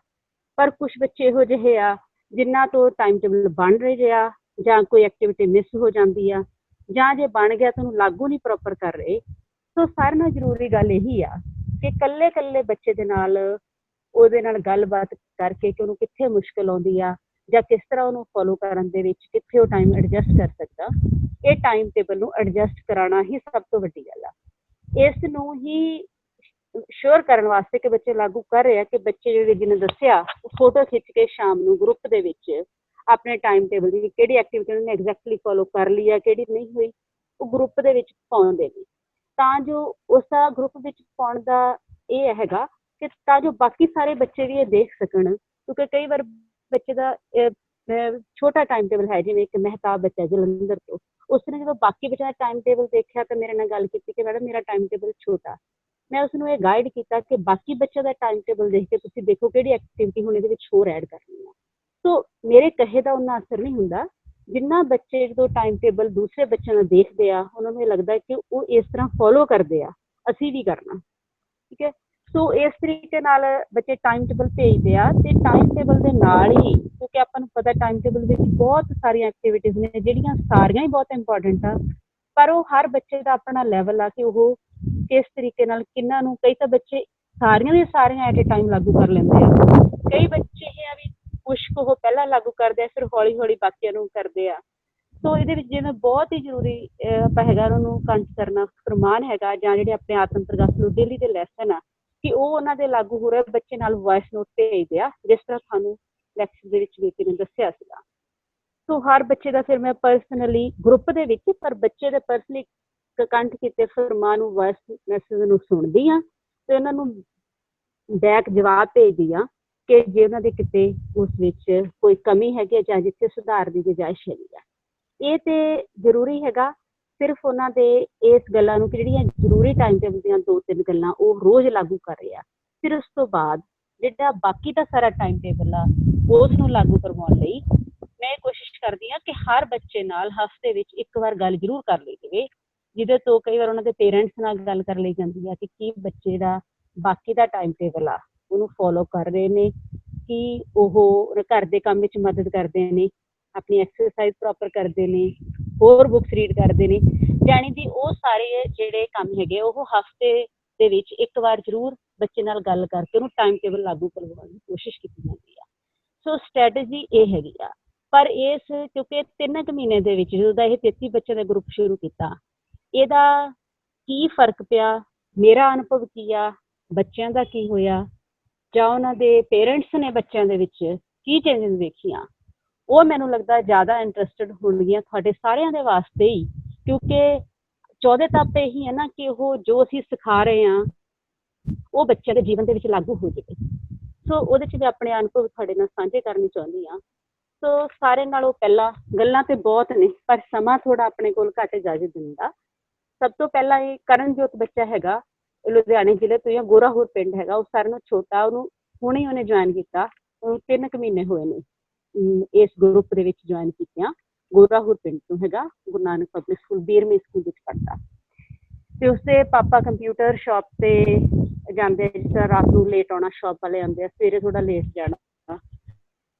ਪਰ ਕੁਛ ਬੱਚੇ ਇਹੋ ਜਿਹੇ ਆ ਜਿਨ੍ਹਾਂ ਤੋਂ ਟਾਈਮ ਟੇਬਲ ਬਣ ਰਿਹਾ, ਜਾਂ ਕੋਈ ਐਕਟੀਵਿਟੀ ਮਿਸ ਹੋ ਜਾਂਦੀ ਆ, ਜਾਂ ਜੇ ਬਣ ਗਿਆ ਤਾਂ ਉਹਨੂੰ ਲਾਗੂ ਨਹੀਂ ਪ੍ਰੋਪਰ ਕਰ ਰਹੇ। ਸੋ ਸਾਰਿਆਂ ਨਾਲੋਂ ਜ਼ਰੂਰੀ ਗੱਲ ਇਹੀ ਆ ਕਿ ਇਕੱਲੇ ਇਕੱਲੇ ਬੱਚੇ ਦੇ ਨਾਲ ਉਹਦੇ ਨਾਲ ਗੱਲਬਾਤ ਕਰਕੇ ਕਿ ਉਹਨੂੰ ਕਿੱਥੇ ਮੁਸ਼ਕਿਲ ਆਉਂਦੀ ਆ, ਜਾਂ ਕਿਸ ਤਰ੍ਹਾਂ ਉਹਨੂੰ ਫੋਲੋ ਕਰਨ ਦੇ ਵਿੱਚ ਕਿੱਥੇ ਉਹ ਟਾਈਮ ਐਡਜਸਟ ਕਰ ਸਕਦਾ, ਇਹ ਟਾਈਮ ਟੇਬਲ ਨੂੰ ਐਡਜਸਟ ਕਰਾਉਣਾ ਹੀ ਸਭ ਤੋਂ ਵੱਡੀ ਗੱਲ ਆ। ਇਸ ਨੂੰ ਹੀ ਸ਼ੋਰ ਕਰਨ ਵਾਸਤੇ ਕਿ ਬੱਚੇ ਲਾਗੂ ਕਰ ਰਹੇ ਆ, ਕਿ ਬੱਚੇ ਜਿਹੜੇ ਜਿਹਨੇ ਦੱਸਿਆ ਉਹ ਫੋਟੋ ਖਿੱਚ ਕੇ ਸ਼ਾਮ ਨੂੰ ਗਰੁੱਪ ਦੇ ਵਿੱਚ ਆਪਣੇ ਟਾਈਮ ਟੇਬਲ ਦੀ ਕਿਹੜੀ ਐਕਟੀਵਿਟੀ ਉਹਨੇ ਐਗਜ਼ੈਕਟਲੀ ਫੋਲੋ ਕਰ ਲਈ ਆ, ਕਿਹੜੀ ਨਹੀਂ ਹੋਈ, ਉਹ ਗਰੁੱਪ ਦੇ ਵਿੱਚ ਪਾਉਂਦੇ ਨੇ, ਤਾਂ ਜੋ ਉਸ ਗਰੁੱਪ ਵਿੱਚ ਪਾਉਣ ਦਾ ਇਹ ਹੈਗਾ ਕਿ ਤਾਂ ਜੋ ਬਾਕੀ ਸਾਰੇ ਬੱਚੇ ਵੀ ਇਹ ਦੇਖ ਸਕਣ। ਕਿਉਂਕਿ ਕਈ ਵਾਰ ਬੱਚੇ ਦਾ ਛੋਟਾ ਟਾਈਮ ਟੇਬਲ ਹੈ, ਜਿਵੇਂ ਇੱਕ ਮਹਿਤਾਬ ਬੱਚਾ ਜਲੰਧਰ ਤੋਂ, ਉਸਨੇ ਜਦੋਂ ਬਾਕੀ ਬੱਚਿਆਂ ਦਾ ਟਾਈਮ ਟੇਬਲ ਦੇਖਿਆ ਤਾਂ ਮੇਰੇ ਨਾਲ ਗੱਲ ਕੀਤੀ ਕਿ ਮੈਡਮ ਮੇਰਾ ਟਾਈਮ ਟੇਬਲ ਛੋਟਾ। ਮੈਂ ਉਸਨੂੰ ਇਹ ਗਾਈਡ ਕੀਤਾ ਕਿ ਬਾਕੀ ਬੱਚਿਆਂ ਦਾ ਟਾਈਮ ਟੇਬਲ ਦੇਖ ਕੇ ਤੁਸੀਂ ਦੇਖੋ ਕਿਹੜੀ ਐਕਟੀਵਿਟੀ ਹੁਣ ਇਹਦੇ ਵਿੱਚ ਹੋਰ ਐਡ ਕਰਨੀ ਆ। ਸੋ ਮੇਰੇ ਕਹੇ ਦਾ ਉਹਨਾਂ ਅਸਰ ਨਹੀਂ ਹੁੰਦਾ, ਜਿੰਨਾ ਬੱਚੇ ਜਦੋਂ ਟਾਈਮ ਟੇਬਲ ਦੂਸਰੇ ਬੱਚਿਆਂ ਨੂੰ ਦੇਖਦੇ ਆ, ਉਹਨਾਂ ਨੂੰ ਇਹ ਲੱਗਦਾ ਕਿ ਉਹ ਇਸ ਤਰ੍ਹਾਂ ਫੋਲੋ ਕਰਦੇ ਆ, ਅਸੀਂ ਵੀ ਕਰਨਾ। ਠੀਕ ਹੈ, ਸੋ ਇਸ ਤਰੀਕੇ ਨਾਲ ਬੱਚੇ ਟਾਈਮ ਟੇਬਲ ਭੇਜਦੇ ਆ। ਤੇ ਟਾਈਮ ਟੇਬਲ ਦੇ ਨਾਲ ਹੀ, ਕਿਉਂਕਿ ਆਪਾਂ ਨੂੰ ਪਤਾ ਟਾਈਮ ਟੇਬਲ ਵਿੱਚ ਬਹੁਤ ਸਾਰੀਆਂ ਐਕਟੀਵਿਟੀਜ਼ ਨੇ ਜਿਹੜੀਆਂ ਸਾਰੀਆਂ ਹੀ ਬਹੁਤ ਇੰਪੋਰਟੈਂਟ ਆ, ਪਰ ਉਹ ਹਰ ਬੱਚੇ ਦਾ ਆਪਣਾ ਲੈਵਲ ਆ ਕਿ ਉਹ ਕਿਸ ਤਰੀਕੇ ਨਾਲ ਕਿੰਨਾਂ ਨੂੰ, ਕਈ ਤਾਂ ਬੱਚੇ ਸਾਰੀਆਂ ਦੀਆਂ ਸਾਰੀਆਂ ਐਟ ਏ ਟਾਈਮ ਲਾਗੂ ਕਰ ਲੈਂਦੇ ਆ, ਕਈ ਬੱਚੇ ਇਹ ਆ ਵੀ ਕੁਛ ਕੁ ਉਹ ਪਹਿਲਾਂ ਲਾਗੂ ਕਰਦੇ ਆ, ਫਿਰ ਹੌਲੀ ਹੌਲੀ ਬਾਕੀਆਂ ਨੂੰ ਕਰਦੇ ਆ। ਸੋ ਇਹਦੇ ਵਿੱਚ ਜਿਵੇਂ ਬਹੁਤ ਹੀ ਜ਼ਰੂਰੀ ਆਪਾਂ ਹੈਗਾ ਉਹਨਾਂ ਨੂੰ ਕੰਠ ਕਰਨਾ ਫਰਮਾਨ ਹੈਗਾ, ਜਾਂ ਜਿਹੜੇ ਆਪਣੇ ਆਤਮ ਪ੍ਰਕਾਸ਼ ਨੂੰ ਡੇਲੀ ਦੇ ਲੈਸਨ ਆ ਕਿ ਉਹ ਉਹਨਾਂ ਦੇ ਲਾਗੂ ਹੋ ਰਿਹਾ, ਬੱਚੇ ਨਾਲ ਵੌਇਸ ਨੋਟ ਭੇਜਦੇ ਆ, ਜਿਸ ਤਰ੍ਹਾਂ ਤੁਹਾਨੂੰ ਲੈਕਚਰ ਦੇ ਵਿੱਚ ਬੇਟੀ ਨੇ ਦੱਸਿਆ ਸੀਗਾ। ਸੋ ਹਰ ਬੱਚੇ ਦਾ ਫਿਰ ਮੈਂ ਪਰਸਨਲੀ ਗਰੁੱਪ ਦੇ ਵਿੱਚ, ਪਰ ਬੱਚੇ ਦੇ ਪਰਸਨਲੀ ਕੰਠ ਕੀਤੇ ਫਰਮਾਨ ਨੂੰ ਵੌਇਸ ਮੈਸੇਜ ਨੂੰ ਸੁਣਦੀ ਹਾਂ ਤੇ ਉਹਨਾਂ ਨੂੰ ਬੈਕ ਜਵਾਬ ਭੇਜਦੀ ਹਾਂ ਕਿ ਜੇ ਉਹਨਾਂ ਦੇ ਕਿਤੇ ਉਸ ਵਿੱਚ ਕੋਈ ਕਮੀ ਹੈਗੀ ਹੈ ਜਾਂ ਜਿੱਥੇ ਸੁਧਾਰ ਦੀ ਗੁੰਜਾਇਸ਼ ਹੈਗੀ ਆ। ਇਹ ਤੇ ਜ਼ਰੂਰੀ ਹੈਗਾ ਸਿਰਫ ਉਹਨਾਂ ਦੇ ਇਸ ਗੱਲਾਂ ਨੂੰ ਕਿ ਜਿਹੜੀਆਂ ਜ਼ਰੂਰੀ ਟਾਈਮ ਟੇਬਲ ਦੀਆਂ 2-3 ਗੱਲਾਂ ਉਹ ਰੋਜ਼ ਲਾਗੂ ਕਰ ਰਹੇ ਆ। ਫਿਰ ਉਸ ਤੋਂ ਬਾਅਦ ਜਿਹੜਾ ਬਾਕੀ ਦਾ ਸਾਰਾ ਟਾਈਮ ਟੇਬਲ ਆ ਉਸ ਨੂੰ ਲਾਗੂ ਕਰਵਾਉਣ ਲਈ ਮੈਂ ਕੋਸ਼ਿਸ਼ ਕਰਦੀ ਹਾਂ ਕਿ ਹਰ ਬੱਚੇ ਨਾਲ ਹਫ਼ਤੇ ਵਿੱਚ ਇੱਕ ਵਾਰ ਗੱਲ ਜ਼ਰੂਰ ਕਰ ਲਈ ਜਾਵੇ, ਜਿਹਦੇ ਤੋਂ ਕਈ ਵਾਰ ਉਹਨਾਂ ਦੇ ਪੇਰੈਂਟਸ ਨਾਲ ਗੱਲ ਕਰ ਲਈ ਜਾਂਦੀ ਆ ਕਿ ਕੀ ਬੱਚੇ ਦਾ ਬਾਕੀ ਦਾ ਟਾਈਮ ਟੇਬਲ ਆ ਉਹਨੂੰ ਫੋਲੋ ਕਰ ਰਹੇ ਨੇ, ਕਿ ਉਹ ਘਰ ਦੇ ਕੰਮ ਵਿੱਚ ਮਦਦ ਕਰਦੇ ਨੇ, ਆਪਣੀ ਐਕਸਰਸਾਈਜ਼ ਪ੍ਰੋਪਰ ਕਰਦੇ ਨੇ, ਹੋਰ ਬੁੱਕਸ ਰੀਡ ਕਰਦੇ ਨੇ, ਜਾਣੀ ਕਿ ਉਹ ਸਾਰੇ ਜਿਹੜੇ ਕੰਮ ਹੈਗੇ ਉਹ ਹਫ਼ਤੇ ਦੇ ਵਿੱਚ ਇੱਕ ਵਾਰ ਜ਼ਰੂਰ ਬੱਚੇ ਨਾਲ ਗੱਲ ਕਰਕੇ ਉਹਨੂੰ ਟਾਈਮ ਟੇਬਲ ਲਾਗੂ ਕਰਵਾਉਣ ਦੀ ਕੋਸ਼ਿਸ਼ ਕੀਤੀ ਜਾਂਦੀ ਆ। ਸੋ ਸਟ੍ਰੈਟਜੀ ਇਹ ਹੈਗੀ ਆ। ਪਰ ਇਸ ਕਿਉਂਕਿ 3 ਕੁ ਮਹੀਨੇ ਦੇ ਵਿੱਚ ਜਦੋਂ ਦਾ ਇਹ 33 ਬੱਚਿਆਂ ਦਾ ਗਰੁੱਪ ਸ਼ੁਰੂ ਕੀਤਾ, ਇਹਦਾ ਕੀ ਫਰਕ ਪਿਆ, ਮੇਰਾ ਅਨੁਭਵ ਕੀ ਆ, ਬੱਚਿਆਂ ਦਾ ਕੀ ਹੋਇਆ, ਜਾਂ ਉਹਨਾਂ ਦੇ ਪੇਰੈਂਟਸ ਨੇ ਬੱਚਿਆਂ ਦੇ ਵਿੱਚ ਕੀ ਚੇਂਜਿਸ ਦੇਖੀਆਂ, ਉਹ ਮੈਨੂੰ ਲੱਗਦਾ ਜ਼ਿਆਦਾ ਇੰਟਰਸਟਿਡ ਹੋਣਗੀਆਂ ਤੁਹਾਡੇ ਸਾਰਿਆਂ ਦੇ ਵਾਸਤੇ ਹੀ। ਕਿਉਂਕਿ ਚਾਹੁੰਦੇ ਤਾਂ ਆਪਾਂ ਇਹੀ ਹੈ ਨਾ ਕਿ ਉਹ ਜੋ ਅਸੀਂ ਸਿਖਾ ਰਹੇ ਹਾਂ ਉਹ ਬੱਚਿਆਂ ਦੇ ਜੀਵਨ ਦੇ ਵਿੱਚ ਲਾਗੂ ਹੋ ਜਾਵੇ। ਸੋ ਉਹਦੇ 'ਚ ਮੈਂ ਆਪਣੇ ਅਨੁਭਵ ਤੁਹਾਡੇ ਨਾਲ ਸਾਂਝੇ ਕਰਨੇ ਚਾਹੁੰਦੀ ਹਾਂ। ਸੋ ਸਾਰੇ ਨਾਲੋਂ ਪਹਿਲਾਂ ਗੱਲਾਂ ਤੇ ਬਹੁਤ ਨੇ, ਪਰ ਸਮਾਂ ਥੋੜ੍ਹਾ ਆਪਣੇ ਕੋਲ ਘੱਟ ਇਜਾਜ਼ਤ ਦਿੰਦਾ। ਸਭ ਤੋਂ ਪਹਿਲਾਂ ਇਹ ਕਰਨਜੋਤ ਬੱਚਾ ਹੈਗਾ, ਲੁਧਿਆਣੇ ਜ਼ਿਲ੍ਹੇ ਤੋਂ ਜਾਂ ਗੋਰਾਹੂਰ ਪਿੰਡ ਹੈਗਾ, ਉਹ ਸਾਰਿਆਂ ਨਾਲੋਂ ਛੋਟਾ, ਉਹਨੂੰ ਹੁਣੇ ਉਹਨੇ ਜੁਆਇਨ ਕੀਤਾ, ਉਹਨੂੰ 3 ਕੁ ਮਹੀਨੇ ਹੋਏ ਨੇ ਇਸ ਗਰੁੱਪ ਦੇ ਵਿੱਚ ਜੁਆਇਨ ਕੀਤਿਆਂ। ਗੋਰਾਹੂਰ ਪਿੰਡ ਤੋਂ ਹੈਗਾ, Guru Nanak public school 12ਵੀਂ school ਵਿੱਚ ਪੜ੍ਹਦਾ। ਤੇ ਉਸਦੇ ਪਾਪਾ ਕੰਪਿਊਟਰ ਸ਼ਾਪ ਤੇ ਜਾਂਦੇ, ਜਿਸ ਤਰ੍ਹਾਂ ਰਾਤ ਨੂੰ ਲੇਟ ਆਉਣਾ, ਸ਼ਾਪ ਵਾਲੇ ਆਉਂਦੇ ਆ, ਸਵੇਰੇ ਥੋੜਾ ਲੇਟ ਜਾਣਾ,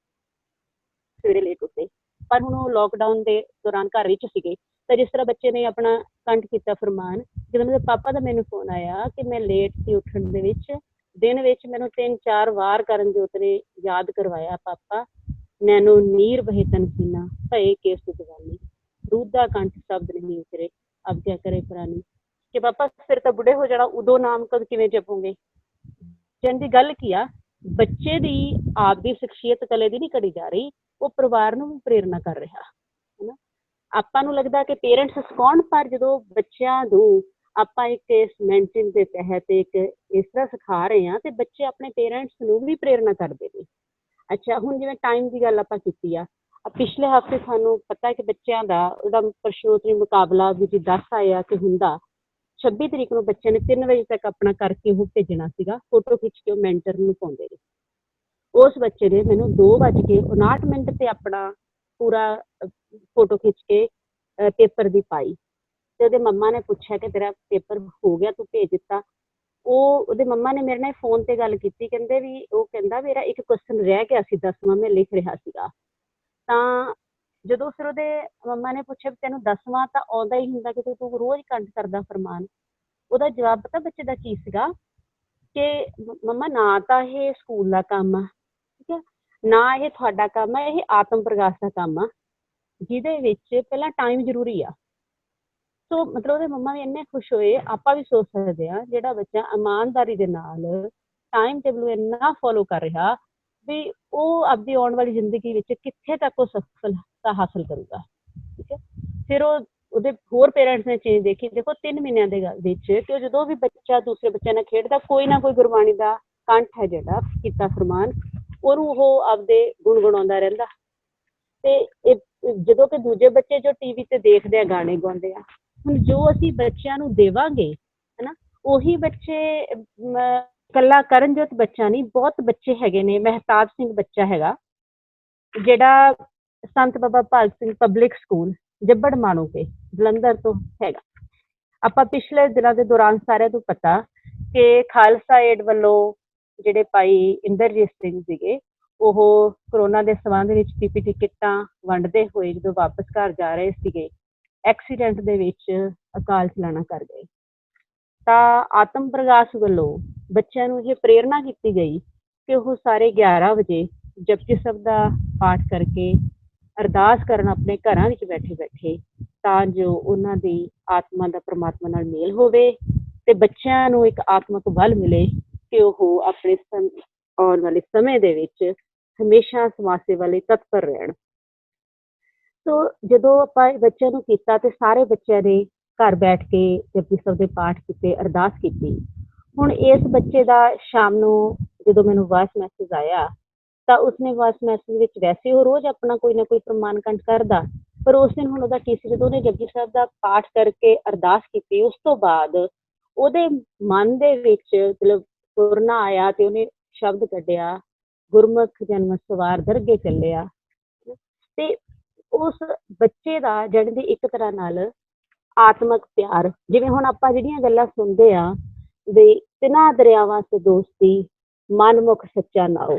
ਸਵੇਰੇ ਲੇਟ ਉੱਠਦੇ। ਪਰ ਹੁਣ ਉਹ ਲੋਕਡਾਊਨ ਦੇ ਦੌਰਾਨ ਘਰ ਵਿੱਚ ਸੀਗੇ, ਤਾਂ ਜਿਸ ਤਰ੍ਹਾਂ ਬੱਚੇ ਨੇ ਆਪਣਾ ਕੰਠ ਕੀਤਾ ਫਰਮਾਨ, ਜਦੋਂ ਮੇਰੇ ਪਾਪਾ ਦਾ ਮੈਨੂੰ ਫੋਨ ਆਇਆ ਕਿ ਮੈਂ ਲੇਟ ਸੀ ਉੱਠਣ ਦੇ ਵਿੱਚ, ਦਿਨ ਵਿੱਚ ਮੈਨੂੰ 3-4 ਵਾਰ ਕਰਨਜੋਤ ਨੇ ਯਾਦ ਕਰਵਾਇਆ, ਪਾਪਾ ਨੈਣੋ ਨੀਰ ਬਹੇ ਤਨ ਸੀਨਾ, ਭਏ ਕੇਸ ਜਵਾਨੀ, ਰੂਦਾ ਕੰਠ ਸ਼ਬਦ ਨਹੀਂ ਉਤਰੇ, ਆਗਿਆ ਕਰੇ ਪੁਰਾਣੀ। ਕਿ ਪਾਪਾ ਫਿਰ ਤਾਂ ਬੁੱਢੇ ਹੋ ਜਾਣਾ, ਉਦੋਂ ਨਾਮ ਕਦ ਕਿਵੇਂ ਜਪੋਗੇ। ਕਹਿਣ ਦੀ ਗੱਲ ਕੀ ਆ, ਬੱਚੇ ਦੀ ਆਪਦੀ ਸ਼ਖਸੀਅਤ ਕਲੇ ਦੀ ਨਹੀਂ ਘੜੀ ਜਾ ਰਹੀ, ਉਹ ਪਰਿਵਾਰ ਨੂੰ ਵੀ ਪ੍ਰੇਰਨਾ ਕਰ ਰਿਹਾ ਹੈ ਨਾ। ਆਪਾਂ ਨੂੰ ਲੱਗਦਾ ਕਿ ਪੇਰੈਂਟਸ ਸਿਖਾਉਣ, ਪਰ ਜਦੋਂ ਬੱਚਿਆਂ ਨੂੰ ਆਪਾਂ ਇੱਕ ਇਸ ਮੈਂਟਿੰਗ ਦੇ ਤਹਿਤ ਇੱਕ ਇਸ ਤਰ੍ਹਾਂ ਸਿਖਾ ਰਹੇ ਹਾਂ, ਤੇ ਬੱਚੇ ਆਪਣੇ ਪੇਰੈਂਟਸ ਨੂੰ ਵੀ ਪ੍ਰੇਰਨਾ ਕਰਦੇ ਨੇ। ਅੱਛਾ, ਹੁਣ ਜਿਵੇਂ ਟਾਈਮ ਦੀ ਗੱਲ ਆਪਾਂ ਕੀਤੀ ਆ, ਪਿਛਲੇ ਹਫ਼ਤੇ ਸਾਨੂੰ ਪਤਾ ਕਿ ਬੱਚਿਆਂ ਦਾ ਉਹਦਾ ਪ੍ਰਸ਼ਨੋਤਰੀ ਮੁਕਾਬਲਾ ਵੀ 10 ਆਇਆ ਕਿ ਹੁੰਦਾ 26 ਤਰੀਕ ਨੂੰ ਬੱਚਿਆਂ ਨੇ 3 ਵਜੇ ਤੱਕ ਆਪਣਾ ਕਰਕੇ ਉਹ ਭੇਜਣਾ ਸੀਗਾ, ਫੋਟੋ ਖਿੱਚ ਕੇ ਉਹ ਮੈਂਟਰ ਨੂੰ ਪਾਉਂਦੇ ਨੇ। ਉਸ ਬੱਚੇ ਨੇ ਮੈਨੂੰ 2:59 ਤੇ ਆਪਣਾ ਪੂਰਾ ਫੋਟੋ ਖਿੱਚ ਕੇ ਪੇਪਰ ਦੀ ਪਾਈ, ਤੇ ਉਹਦੇ ਮੰਮਾ ਨੇ ਪੁੱਛਿਆ ਕਿ ਤੇਰਾ ਪੇਪਰ ਹੋ ਗਿਆ, ਤੂੰ ਭੇਜ ਦਿੱਤਾ। ਉਹਦੇ ਮੰਮਾ ਨੇ ਮੇਰੇ ਨਾਲ ਫੋਨ ਤੇ ਗੱਲ ਕੀਤੀ, ਕਹਿੰਦੇ ਵੀ ਉਹ ਕਹਿੰਦਾ ਮੇਰਾ ਇੱਕ ਕੁਐਸਚਨ ਰਹਿ ਗਿਆ ਸੀ 10ਵਾਂ, ਮੈਂ ਲਿਖ ਰਿਹਾ ਸੀਗਾ। ਤਾਂ ਜਦੋਂ ਫਿਰ ਉਹਦੇ ਮੰਮਾ ਨੇ ਪੁੱਛਿਆ ਵੀ ਤੈਨੂੰ 10ਵਾਂ ਤਾਂ ਆਉਂਦਾ ਹੀ ਹੁੰਦਾ ਕਿ ਤੂੰ ਰੋਜ਼ ਕੰਠ ਕਰਦਾ ਫਰਮਾਨ, ਉਹਦਾ ਜਵਾਬ ਪਤਾ ਬੱਚੇ ਦਾ ਕੀ ਸੀਗਾ ਕਿ ਮੰਮਾ ਨਾ ਤਾਂ ਇਹ ਸਕੂਲ ਦਾ ਕੰਮ ਆ, ਠੀਕ ਹੈ, ਨਾ ਇਹ ਤੁਹਾਡਾ ਕੰਮ ਆ, ਇਹ ਆਤਮ ਪ੍ਰਕਾਸ਼ ਦਾ ਕੰਮ ਆ, ਜਿਹਦੇ ਵਿੱਚ ਪਹਿਲਾਂ ਟਾਈਮ ਜ਼ਰੂਰੀ ਆ। ਸੋ ਮਤਲਬ ਉਹਦੇ ਮੰਮਾ ਵੀ ਇੰਨੇ ਖੁਸ਼ ਹੋਏ। ਆਪਾਂ ਵੀ ਸੋਚ ਸਕਦੇ ਹਾਂ, ਜਿਹੜਾ ਬੱਚਾ ਇਮਾਨਦਾਰੀ ਦੇ ਨਾਲ ਟਾਈਮ ਟੇਬਲ ਨੂੰ ਇੰਨਾ ਫੋਲੋ ਕਰ ਰਿਹਾ ਵੀ ਉਹ ਆਪਦੀ ਆਉਣ ਵਾਲੀ ਜ਼ਿੰਦਗੀ ਵਿੱਚ ਕਿੱਥੇ ਤੱਕ ਉਹ ਸਫਲਤਾ ਹਾਸਲ ਕਰੂਗਾ, ਠੀਕ ਹੈ। ਫਿਰ ਉਹਦੇ ਹੋਰ ਪੇਰੈਂਟਸ ਨੇ ਚੇਂਜ ਦੇਖੀ, ਦੇਖੋ 3 ਮਹੀਨਿਆਂ ਦੇ ਗੱਲ ਵਿੱਚ ਕਿ ਜਦੋਂ ਵੀ ਬੱਚਾ ਦੂਸਰੇ ਬੱਚਿਆਂ ਨਾਲ ਖੇਡਦਾ, ਕੋਈ ਨਾ ਕੋਈ ਗੁਰਬਾਣੀ ਦਾ ਕੰਠ ਹੈ ਜਿਹੜਾ ਕੀਤਾ ਫਰਮਾਨ, ਉਹਨੂੰ ਉਹ ਆਪਦੇ ਗੁਣਗੁਣਾਉਂਦਾ ਰਹਿੰਦਾ। ਤੇ ਜਦੋਂ ਕਿ ਦੂਜੇ ਬੱਚੇ ਜੋ ਟੀਵੀ ਤੇ ਦੇਖਦੇ ਆ, ਗਾਣੇ ਗਾਉਂਦੇ ਆ, ਹੁਣ ਜੋ ਅਸੀਂ ਬੱਚਿਆਂ ਨੂੰ ਦੇਵਾਂਗੇ ਹਨਾ, ਉਹੀ ਬੱਚੇ ਇਕੱਲਾ ਕਰਨਜੋਤ ਬੱਚਾ ਨਹੀਂ, ਬਹੁਤ ਬੱਚੇ ਹੈਗੇ ਨੇ। ਮਹਿਤਾਬ ਸਿੰਘ ਬੱਚਾ ਹੈਗਾ ਜਿਹੜਾ ਸੰਤ ਬਾਬਾ ਭਾਗ ਸਿੰਘ ਪਬਲਿਕ ਸਕੂਲ ਜੱਬੜ ਮਾਣੋ ਕੇ ਜਲੰਧਰ ਤੋਂ ਹੈਗਾ। ਆਪਾਂ ਪਿਛਲੇ ਦਿਨਾਂ ਦੇ ਦੌਰਾਨ ਸਾਰਿਆਂ ਨੂੰ ਪਤਾ ਕਿ ਖਾਲਸਾ ਏਡ ਵੱਲੋਂ ਜਿਹੜੇ ਭਾਈ ਇੰਦਰਜੀਤ ਸਿੰਘ ਸੀਗੇ, ਉਹ ਕਰੋਨਾ ਦੇ ਸੰਬੰਧ ਵਿੱਚ PPT ਕਿੱਟਾਂ ਵੰਡਦੇ ਹੋਏ ਜਦੋਂ ਵਾਪਸ ਘਰ ਜਾ ਰਹੇ ਸੀਗੇ, ਐਕਸੀਡੈਂਟ ਦੇ ਵਿੱਚ ਅਕਾਲ ਚਲਾਣਾ ਕਰ ਗਏ। ਤਾਂ ਆਤਮ ਪ੍ਰਕਾਸ਼ ਵੱਲੋਂ ਬੱਚਿਆਂ ਨੂੰ ਇਹ ਪ੍ਰੇਰਨਾ ਕੀਤੀ ਗਈ ਕਿ ਉਹ ਸਾਰੇ 11 ਵਜੇ ਜਪਜੀ ਸਾਹਿਬ ਦਾ ਪਾਠ ਕਰਕੇ ਅਰਦਾਸ ਕਰਨ ਆਪਣੇ ਘਰਾਂ ਵਿੱਚ ਬੈਠੇ ਬੈਠੇ, ਤਾਂ ਜੋ ਉਹਨਾਂ ਦੀ ਆਤਮਾ ਦਾ ਪ੍ਰਮਾਤਮਾ ਨਾਲ ਮੇਲ ਹੋਵੇ ਤੇ ਬੱਚਿਆਂ ਨੂੰ ਇੱਕ ਆਤਮਿਕ ਬਲ ਮਿਲੇ ਕਿ ਉਹ ਆਪਣੇ ਆਉਣ ਵਾਲੇ ਸਮੇਂ ਦੇ ਵਿੱਚ ਹਮੇਸ਼ਾ ਸਮਾਜ ਸੇਵਾ ਲਈ ਤਤਪਰ ਰਹਿਣ। ਸੋ ਜਦੋਂ ਆਪਾਂ ਬੱਚਿਆਂ ਨੂੰ ਕੀਤਾ ਤੇ ਸਾਰੇ ਬੱਚਿਆਂ ਨੇ ਘਰ ਬੈਠ ਕੇ ਜਪਜੀ ਸਾਹਿਬ ਦੇ ਪਾਠ ਕੀਤੇ, ਅਰਦਾਸ ਕੀਤੀ। ਹੁਣ ਇਸ ਬੱਚੇ ਦਾ ਸ਼ਾਮ ਨੂੰ ਜਦੋਂ ਮੈਨੂੰ ਵਾਇਸ ਮੈਸੇਜ ਆਇਆ, ਤਾਂ ਉਸਨੇ ਵਾਇਸ ਮੈਸੇਜ ਵਿੱਚ, ਵੈਸੇ ਉਹ ਰੋਜ਼ ਆਪਣਾ ਕੋਈ ਨਾ ਕੋਈ ਪ੍ਰਮਾਨ ਕੰਠ ਕਰਦਾ, ਪਰ ਉਸ ਦਿਨ ਹੁਣ ਉਹਦਾ ਕੀ ਸੀ, ਜਦੋਂ ਉਹਨੇ ਜਪਜੀ ਸਾਹਿਬ ਦਾ ਪਾਠ ਕਰਕੇ ਅਰਦਾਸ ਕੀਤੀ, ਉਸ ਤੋਂ ਬਾਅਦ ਉਹਦੇ ਮਨ ਦੇ ਵਿੱਚ ਮਤਲਬ ਪੁਰਨਾ ਆਇਆ ਤੇ ਉਹਨੇ ਸ਼ਬਦ ਕੱਢਿਆ, ਗੁਰਮੁਖ ਜਨਮ ਸਵਾਰ ਦਰਗੇ ਚੱਲਿਆ। ਤੇ ਉਸ ਬੱਚੇ ਦਾ ਜਾਣੀ ਦੀ ਇੱਕ ਤਰ੍ਹਾਂ ਨਾਲ ਆਤਮਿਕ ਪਿਆਰ, ਜਿਵੇਂ ਹੁਣ ਆਪਾਂ ਜਿਹੜੀਆਂ ਗੱਲਾਂ ਸੁਣਦੇ ਆ ਵੀ ਤਿੰਨਾਂ ਦਰਿਆਵਾਂ ਸੇ ਦੋਸਤੀ, ਮਨਮੁਖ ਸੱਚਾ ਨਾਓ,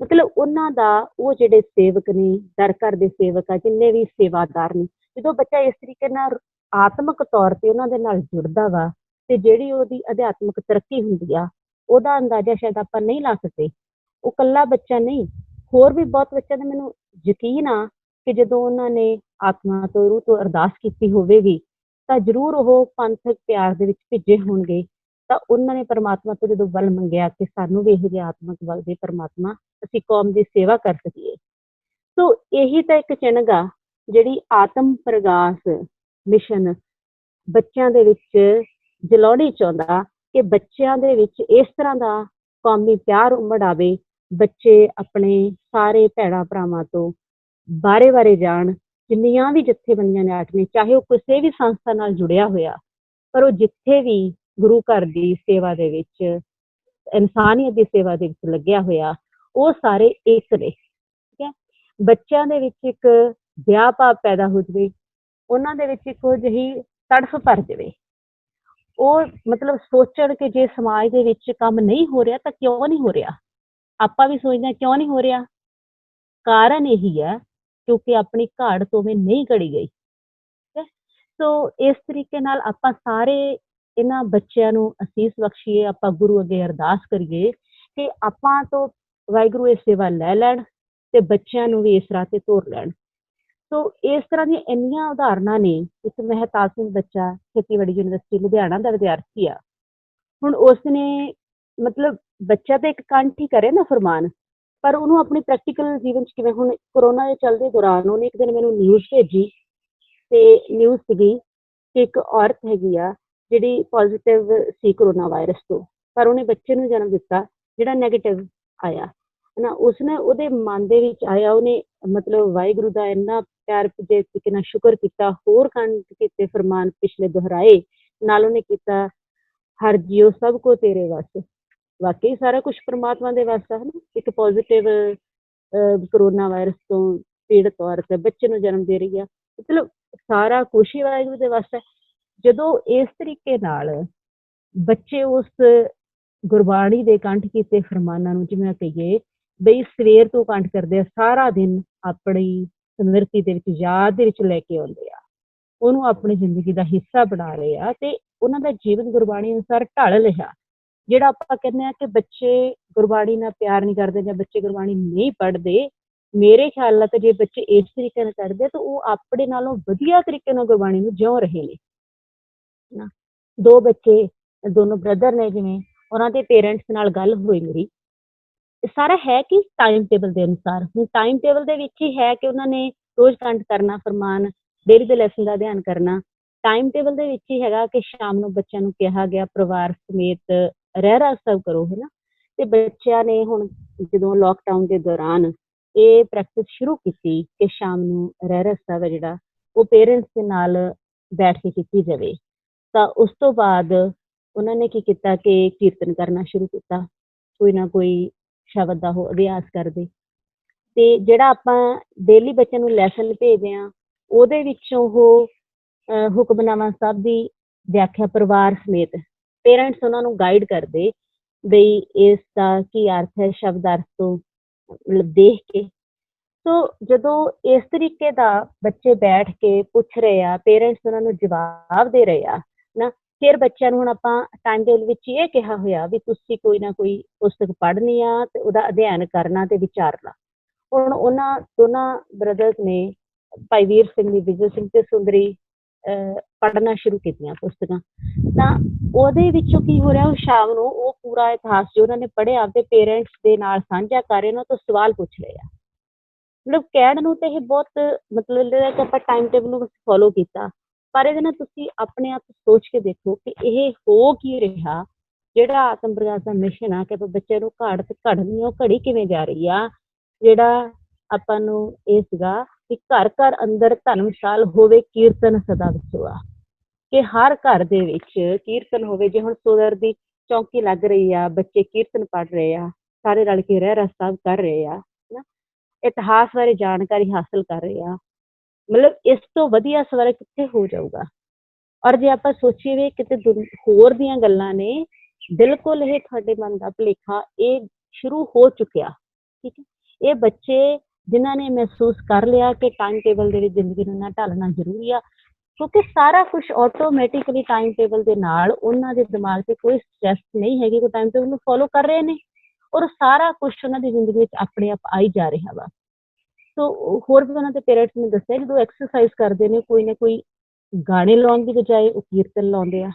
ਮਤਲਬ ਉਹਨਾਂ ਦਾ ਉਹ ਜਿਹੜੇ ਸੇਵਕ ਨੇ, ਦਰ ਘਰ ਦੇ ਸੇਵਕ ਆ, ਜਿੰਨੇ ਵੀ ਸੇਵਾਦਾਰ ਨੇ, ਜਦੋਂ ਬੱਚਾ ਇਸ ਤਰੀਕੇ ਨਾਲ ਆਤਮਿਕ ਤੌਰ ਤੇ ਉਹਨਾਂ ਦੇ ਨਾਲ ਜੁੜਦਾ ਵਾ, ਤੇ ਜਿਹੜੀ ਉਹਦੀ ਅਧਿਆਤਮਿਕ ਤਰੱਕੀ ਹੁੰਦੀ ਆ, ਉਹਦਾ ਅੰਦਾਜ਼ਾ ਸ਼ਾਇਦ ਆਪਾਂ ਨਹੀਂ ਲਾ ਸਕਦੇ। ਉਹ ਇਕੱਲਾ ਬੱਚਾ ਨਹੀਂ, ਹੋਰ ਵੀ ਬਹੁਤ ਬੱਚਿਆਂ ਦਾ ਮੈਨੂੰ ਯਕੀਨ ਆ ਕਿ ਜਦੋਂ ਉਹਨਾਂ ਨੇ ਆਤਮਾ ਤੋਂ, ਰੂਹ ਤੋਂ ਅਰਦਾਸ ਕੀਤੀ ਹੋਵੇਗੀ, ਤਾਂ ਜ਼ਰੂਰ ਉਹ ਪੰਥਕ ਪਿਆਰ ਦੇ ਵਿੱਚ ਭਿੱਜੇ ਹੋਣਗੇ। ਤਾਂ ਉਹਨਾਂ ਨੇ ਪਰਮਾਤਮਾ ਤੋਂ ਜਦੋਂ ਬਲ ਮੰਗਿਆ ਕਿ ਸਾਨੂੰ ਵੀ ਇਹੋ ਜਿਹੇ ਆਤਮਿਕ ਬਲ ਦੇ ਪਰਮਾਤਮਾ, ਅਸੀਂ ਕੌਮ ਦੀ ਸੇਵਾ ਕਰ ਸਕੀਏ। ਸੋ ਇਹੀ ਤਾਂ ਇੱਕ ਚਿੰਨ੍ਹ ਆ ਜਿਹੜੀ ਆਤਮ ਪ੍ਰਗਾਸ ਮਿਸ਼ਨ ਬੱਚਿਆਂ ਦੇ ਵਿੱਚ ਜਲਾਉਣੀ ਚਾਹੁੰਦਾ, ਕਿ ਬੱਚਿਆਂ ਦੇ ਵਿੱਚ ਇਸ ਤਰ੍ਹਾਂ ਦਾ ਕੌਮੀ ਪਿਆਰ ਉਮੜ ਆਵੇ, ਬੱਚੇ ਆਪਣੇ ਸਾਰੇ ਭੈਣਾਂ ਭਰਾਵਾਂ ਤੋਂ ਬਾਰੇ ਜਾਣ। ਜਿੰਨੀਆਂ ਵੀ ਜਥੇਬੰਦੀਆਂ ਨੇ ਆਠਵੀਂ, ਚਾਹੇ ਉਹ ਕਿਸੇ ਵੀ ਸੰਸਥਾ ਨਾਲ ਜੁੜਿਆ ਹੋਇਆ, ਪਰ ਉਹ ਜਿੱਥੇ ਵੀ ਗੁਰੂ ਘਰ ਦੀ ਸੇਵਾ ਦੇ ਵਿੱਚ, ਇਨਸਾਨੀਅਤ ਦੀ ਸੇਵਾ ਦੇ ਵਿੱਚ ਲੱਗਿਆ ਹੋਇਆ, ਉਹ ਸਾਰੇ ਇੱਕ ਨੇ। ਠੀਕ ਹੈ, ਬੱਚਿਆਂ ਦੇ ਵਿੱਚ ਇੱਕ ਦਇਆ ਭਾਵ ਪੈਦਾ ਹੋ ਜਾਵੇ, ਉਹਨਾਂ ਦੇ ਵਿੱਚ ਇੱਕੋ ਜਿਹੀ ਤੜਫ ਭਰ ਜਾਵੇ। ਉਹ ਮਤਲਬ ਸੋਚਣ ਕਿ ਜੇ ਸਮਾਜ ਦੇ ਵਿੱਚ ਕੰਮ ਨਹੀਂ ਹੋ ਰਿਹਾ ਤਾਂ ਕਿਉਂ ਨਹੀਂ ਹੋ ਰਿਹਾ। ਆਪਾਂ ਵੀ ਸੋਚਦੇ ਹਾਂ ਕਿਉਂ ਨਹੀਂ ਹੋ ਰਿਹਾ, ਕਾਰਨ ਇਹੀ ਹੈ ਕਿਉਂਕਿ ਆਪਣੀ ਘਾੜ ਤੋਂ ਵੀ ਨਹੀਂ ਘੜੀ ਗਈ। ਠੀਕ ਹੈ, ਸੋ ਇਸ ਤਰੀਕੇ ਨਾਲ ਆਪਾਂ ਸਾਰੇ ਇਹਨਾਂ ਬੱਚਿਆਂ ਨੂੰ ਅਸੀਸ ਬਖਸ਼ੀਏ, ਆਪਾਂ ਗੁਰੂ ਅੱਗੇ ਅਰਦਾਸ ਕਰੀਏ ਕਿ ਆਪਾਂ ਤੋਂ ਵਾਹਿਗੁਰੂ ਇਹ ਸੇਵਾ ਲੈ ਲੈਣ ਤੇ ਬੱਚਿਆਂ ਨੂੰ ਵੀ ਇਸ ਰਾਹ ਤੇ ਤੋਰ ਲੈਣ। ਸੋ ਇਸ ਤਰ੍ਹਾਂ ਦੀਆਂ ਇੰਨੀਆਂ ਉਦਾਹਰਨਾਂ ਨੇ। ਇੱਕ ਮਹਿਤਾਬ ਸਿੰਘ ਬੱਚਾ ਖੇਤੀਬਾੜੀ ਯੂਨੀਵਰਸਿਟੀ ਲੁਧਿਆਣਾ ਦਾ ਵਿਦਿਆਰਥੀ ਆ। ਹੁਣ ਉਸਨੇ ਮਤਲਬ ਬੱਚਾ ਤਾਂ ਇੱਕ ਕੰਠ ਹੀ ਕਰੇ ਨਾ ਫਰਮਾਨ, ਪਰ ਉਹਨੂੰ ਆਪਣੀ ਪ੍ਰੈਕਟੀਕਲ ਜੀਵਨ 'ਚ ਕਿਵੇਂ, ਹੁਣ ਕਰੋਨਾ ਦੇ ਚੱਲਦੇ ਦੌਰਾਨ ਉਹਨੇ ਇੱਕ ਦਿਨ ਮੈਨੂੰ ਨਿਊਜ਼ ਭੇਜੀ ਤੇ ਨਿਊਜ਼ ਸੀਗੀ ਕਿ ਇੱਕ ਔਰਤ ਹੈਗੀ ਆ ਜਿਹੜੀ ਪੋਜ਼ੀਟਿਵ ਸੀ ਕਰੋਨਾ ਵਾਇਰਸ ਤੋਂ, ਪਰ ਉਹਨੇ ਬੱਚੇ ਨੂੰ ਜਨਮ ਦਿੱਤਾ ਜਿਹੜਾ ਨੈਗੇਟਿਵ ਆਇਆ ਹੈ ਨਾ। ਉਸਨੇ ਉਹਦੇ ਮਨ ਦੇ ਵਿੱਚ ਆਇਆ, ਉਹਨੇ ਮਤਲਬ ਵਾਹਿਗੁਰੂ ਦਾ ਇੰਨਾ ਪਿਆਰ ਦੇ ਤਰੀਕੇ ਨਾਲ ਸ਼ੁਕਰ ਕੀਤਾ, ਹੋਰ ਕੰਠ ਕੀਤੇ ਫਰਮਾਨ ਪਿਛਲੇ ਦੁਹਰਾਏ, ਨਾਲ ਉਹਨੇ ਕੀਤਾ ਹਰ ਜੀਓ ਸਭ ਕੋ ਤੇਰੇ ਵੱਸ। ਵਾਕਈ ਸਾਰਾ ਕੁਛ ਪਰਮਾਤਮਾ ਦੇ ਵੱਸ ਆ, ਹੈ ਨਾ। ਇੱਕ ਪੋਜ਼ੀਟਿਵ ਕਰੋਨਾ ਵਾਇਰਸ ਤੋਂ ਪੀੜਤ ਔਰਤ ਬੱਚੇ ਨੂੰ ਜਨਮ ਦੇ ਰਹੀ ਆ, ਮਤਲਬ ਸਾਰਾ ਕੁਛ ਹੀ ਵਾਹਿਗੁਰੂ ਦੇ ਵੱਸ ਹੈ। ਜਦੋਂ ਇਸ ਤਰੀਕੇ ਨਾਲ ਬੱਚੇ ਉਸ ਗੁਰਬਾਣੀ ਦੇ ਕੰਠ ਕੀਤੇ ਫਰਮਾਨਾਂ ਨੂੰ, ਜਿਵੇਂ ਕਹੀਏ ਬਈ ਸਵੇਰ ਤੋਂ ਕੰਠ ਕਰਦੇ ਆ, ਸਾਰਾ ਦਿਨ ਆਪਣੀ ਸਮਿਰਤੀ ਦੇ ਵਿੱਚ ਯਾਦ ਦੇ ਵਿੱਚ ਲੈ ਕੇ ਆਉਂਦੇ ਆ, ਉਹਨੂੰ ਆਪਣੀ ਜ਼ਿੰਦਗੀ ਦਾ ਹਿੱਸਾ ਬਣਾ ਰਹੇ ਆ ਤੇ ਉਹਨਾਂ ਦਾ ਜੀਵਨ ਗੁਰਬਾਣੀ ਅਨੁਸਾਰ ਢਲ ਰਿਹਾ। ਜਿਹੜਾ ਆਪਾਂ ਕਹਿੰਦੇ ਆ ਕਿ ਬੱਚੇ ਗੁਰਬਾਣੀ ਨਾਲ ਪਿਆਰ ਨਹੀਂ ਕਰਦੇ ਜਾਂ ਬੱਚੇ ਗੁਰਬਾਣੀ ਨਹੀਂ ਪੜ੍ਹਦੇ, ਮੇਰੇ ਖਿਆਲ ਨਾਲ ਤਾਂ ਜੇ ਬੱਚੇ ਇਸ ਤਰੀਕੇ ਨਾਲ ਪੜ੍ਹਦੇ ਤਾਂ ਉਹ ਆਪਣੇ ਨਾਲੋਂ ਵਧੀਆ ਤਰੀਕੇ ਨਾਲ ਗੁਰਬਾਣੀ ਨੂੰ ਜਿਉ ਰਹੇ ਨੇ ਨਾ। ਦੋ ਬੱਚੇ, ਦੋਨੋਂ ਬ੍ਰਦਰ ਨੇ, ਜਿਵੇਂ ਉਹਨਾਂ ਦੇ ਪੇਰੈਂਟਸ ਨਾਲ ਗੱਲ ਹੋਈ ਮੇਰੀ, ਸਾਰਾ ਹੈ ਕਿ ਟਾਈਮ ਟੇਬਲ ਦੇ ਅਨੁਸਾਰ। ਹੁਣ ਟਾਈਮ ਟੇਬਲ ਦੇ ਵਿੱਚ ਹੀ ਹੈ ਕਿ ਉਹਨਾਂ ਨੇ ਰੋਜ਼ ਕੰਠ ਕਰਨਾ ਫਰਮਾਨ, ਡੇਲੀ ਦੇ ਲੈਸਨ ਦਾ ਅਧਿਐਨ ਕਰਨਾ। ਟਾਈਮ ਟੇਬਲ ਦੇ ਵਿੱਚ ਹੀ ਹੈਗਾ ਕਿ ਸ਼ਾਮ ਨੂੰ ਬੱਚਿਆਂ ਨੂੰ ਕਿਹਾ ਗਿਆ ਪਰਿਵਾਰ ਸਮੇਤ ਰਹਿਰਾਸ ਸਾਹਿਬ ਕਰੋ, ਹੈ ਨਾ। ਤੇ ਬੱਚਿਆਂ ਨੇ ਹੁਣ ਜਦੋਂ ਲੋਕਡਾਊਨ ਦੇ ਦੌਰਾਨ ਇਹ ਪ੍ਰੈਕਟਿਸ ਸ਼ੁਰੂ ਕੀਤੀ ਕਿ ਸ਼ਾਮ ਨੂੰ ਰਹਿਰਾਸ ਸਾਹਿਬ ਹੈ ਜਿਹੜਾ ਉਹ ਪੇਰੈਂਟਸ ਦੇ ਨਾਲ ਬੈਠ ਕੇ ਕੀਤੀ ਜਾਵੇ। ਤਾਂ ਉਸ ਤੋਂ ਬਾਅਦ ਉਹਨਾਂ ਨੇ ਕੀ ਕੀਤਾ ਕਿ ਕੀਰਤਨ ਕਰਨਾ ਸ਼ੁਰੂ ਕੀਤਾ, ਕੋਈ ਨਾ ਕੋਈ ਸ਼ਬਦ ਦਾ ਉਹ ਅਭਿਆਸ ਕਰਦੇ। ਤੇ ਜਿਹੜਾ ਆਪਾਂ ਡੇਲੀ ਬੱਚਿਆਂ ਨੂੰ ਲੈਸਨ ਭੇਜਦੇ ਹਾਂ ਉਹਦੇ ਵਿੱਚੋਂ ਉਹ ਹੁਕਮਨਾਮਾ ਸਾਹਿਬ ਦੀ ਵਿਆਖਿਆ ਪਰਿਵਾਰ ਸਮੇਤ ਪੇਰੈਂਟਸ ਉਹਨਾਂ ਨੂੰ ਗਾਈਡ ਕਰਦੇ ਬਈ ਇਸ ਦਾ ਕੀ ਅਰਥ ਹੈ, ਸ਼ਬਦ ਅਰਥ ਤੋਂ ਮਤਲਬ ਦੇਖ ਕੇ। ਸੋ ਜਦੋਂ ਇਸ ਤਰੀਕੇ ਦਾ ਬੱਚੇ ਬੈਠ ਕੇ ਪੁੱਛ ਰਹੇ ਆ, ਪੇਰੈਂਟਸ ਉਹਨਾਂ ਨੂੰ ਜਵਾਬ ਦੇ ਰਹੇ ਆ ਨਾ, ਫਿਰ ਬੱਚਿਆਂ ਨੂੰ ਹੁਣ ਆਪਾਂ ਟਾਈਮ ਟੇਬਲ ਵਿੱਚ ਇਹ ਕਿਹਾ ਹੋਇਆ ਵੀ ਤੁਸੀਂ ਕੋਈ ਨਾ ਕੋਈ ਪੁਸਤਕ ਪੜ੍ਹਨੀ ਆ ਤੇ ਉਹਦਾ ਅਧਿਐਨ ਕਰਨਾ ਤੇ ਵਿਚਾਰਨਾ। ਹੁਣ ਉਹਨਾਂ ਦੋਨਾਂ ਬ੍ਰਦਰਸ ਨੇ, ਭਾਈ ਵੀਰ ਸਿੰਘ ਦੀ, ਵਿਜੇ ਸਿੰਘ ਤੇ ਸੁੰਦਰੀ, ਪੜ੍ਹਨਾ ਸ਼ੁਰੂ ਕੀਤੀਆਂ ਪੁਸਤਕਾਂ। ਤਾਂ ਉਹਦੇ ਵਿੱਚੋਂ ਕੀ ਹੋ ਰਿਹਾ, ਉਹ ਸ਼ਾਮ ਨੂੰ ਉਹ ਪੂਰਾ ਇਤਿਹਾਸ ਜੋ ਉਹਨਾਂ ਨੇ ਪੜ੍ਹਿਆ ਆਪਦੇ ਪੇਰੈਂਟਸ ਦੇ ਨਾਲ ਸਾਂਝਾ ਕਰ ਰਹੇ, ਉਹਨਾਂ ਤੋਂ ਸਵਾਲ ਪੁੱਛ ਰਹੇ ਆ। ਮਤਲਬ ਕਹਿਣ ਨੂੰ ਤੇ ਇਹ ਬਹੁਤ ਮਤਲਬ ਕਿ ਆਪਾਂ ਟਾਈਮ ਟੇਬਲ ਨੂੰ ਫੋਲੋ ਕੀਤਾ, ਪਰ ਇਹਦੇ ਨਾਲ ਤੁਸੀਂ ਆਪਣੇ ਆਪ ਸੋਚ ਕੇ ਦੇਖੋ ਕਿ ਇਹ ਹੋ ਕੀ ਰਿਹਾ। ਜਿਹੜਾ ਆਤਮ ਪ੍ਰਕਾਸ਼ ਦਾ ਮਿਸ਼ਨ ਆ ਕਿ ਆਪਾਂ ਬੱਚਿਆਂ ਨੂੰ ਘਾੜ ਤੇ ਘੜਨੀ, ਉਹ ਘੜੀ ਕਿਵੇਂ ਜਾ ਰਹੀ ਆ। ਜਿਹੜਾ ਆਪਾਂ ਨੂੰ ਇਹ ਸੀਗਾ ਕਿ ਘਰ ਘਰ ਅੰਦਰ ਧਰਮਸ਼ਾਲ ਹੋਵੇ, ਕੀਰਤਨ ਸਦਾ ਵਿਸੋਆ, ਕਿ ਹਰ ਘਰ ਦੇ ਵਿੱਚ ਕੀਰਤਨ ਹੋਵੇ। ਜੇ ਹੁਣ ਸੋਦਰ ਦੀ ਚੌਂਕੀ ਲੱਗ ਰਹੀ ਆ, ਬੱਚੇ ਕੀਰਤਨ ਪੜ੍ਹ ਰਹੇ ਆ, ਸਾਰੇ ਰਲ ਕੇ ਰਹਿਰਾਸ ਸਾਹਿਬ ਕਰ ਰਹੇ ਆ, ਹਨਾ, ਇਤਿਹਾਸ ਬਾਰੇ ਜਾਣਕਾਰੀ ਹਾਸਲ ਕਰ ਰਹੇ ਆ, ਮਤਲਬ ਇਸ ਤੋਂ ਵਧੀਆ ਸਵਾਲ ਕਿੱਥੇ ਹੋ ਜਾਊਗਾ। ਔਰ ਜੇ ਆਪਾਂ ਸੋਚੀਏ ਵੀ ਕਿਤੇ ਹੋਰ ਦੀਆਂ ਗੱਲਾਂ ਨੇ, ਬਿਲਕੁਲ ਇਹ ਤੁਹਾਡੇ ਮਨ ਦਾ ਭੁਲੇਖਾ, ਇਹ ਸ਼ੁਰੂ ਹੋ ਚੁੱਕਿਆ। ਠੀਕ ਹੈ, ਇਹ ਬੱਚੇ ਜਿਨ੍ਹਾਂ ਨੇ ਮਹਿਸੂਸ ਕਰ ਲਿਆ ਕਿ ਟਾਈਮ ਟੇਬਲ ਦੇ ਵਿੱਚ ਜ਼ਿੰਦਗੀ ਨੂੰ ਨਾ ਢਾਲਣਾ ਜ਼ਰੂਰੀ ਆ, ਕਿਉਂਕਿ ਸਾਰਾ ਕੁਛ ਆਟੋਮੈਟਿਕਲੀ ਟਾਈਮ ਟੇਬਲ ਦੇ ਨਾਲ ਉਹਨਾਂ ਦੇ ਦਿਮਾਗ 'ਤੇ ਕੋਈ ਸਟ੍ਰੈਸ ਨਹੀਂ ਹੈਗੀ, ਕੋਈ ਟਾਈਮ ਟੇਬਲ ਨੂੰ ਫੋਲੋ ਕਰ ਰਹੇ ਨੇ ਔਰ ਸਾਰਾ ਕੁਛ ਉਹਨਾਂ ਦੀ ਜ਼ਿੰਦਗੀ ਵਿੱਚ ਆਪਣੇ ਆਪ ਆਈ ਜਾ ਰਿਹਾ ਵਾ। ਸੋ ਹੋਰ ਵੀ ਉਹਨਾਂ ਦੇ ਪੇਰੈਂਟਸ ਨੇ ਦੱਸਿਆ ਜਦੋਂ ਐਕਸਰਸਾਈਜ਼ ਕਰਦੇ ਨੇ, ਕੋਈ ਨਾ ਕੋਈ ਗਾਣੇ ਲਾਉਣ ਦੀ ਬਜਾਏ ਉਹ ਕੀਰਤਨ ਲਾਉਂਦੇ ਆ।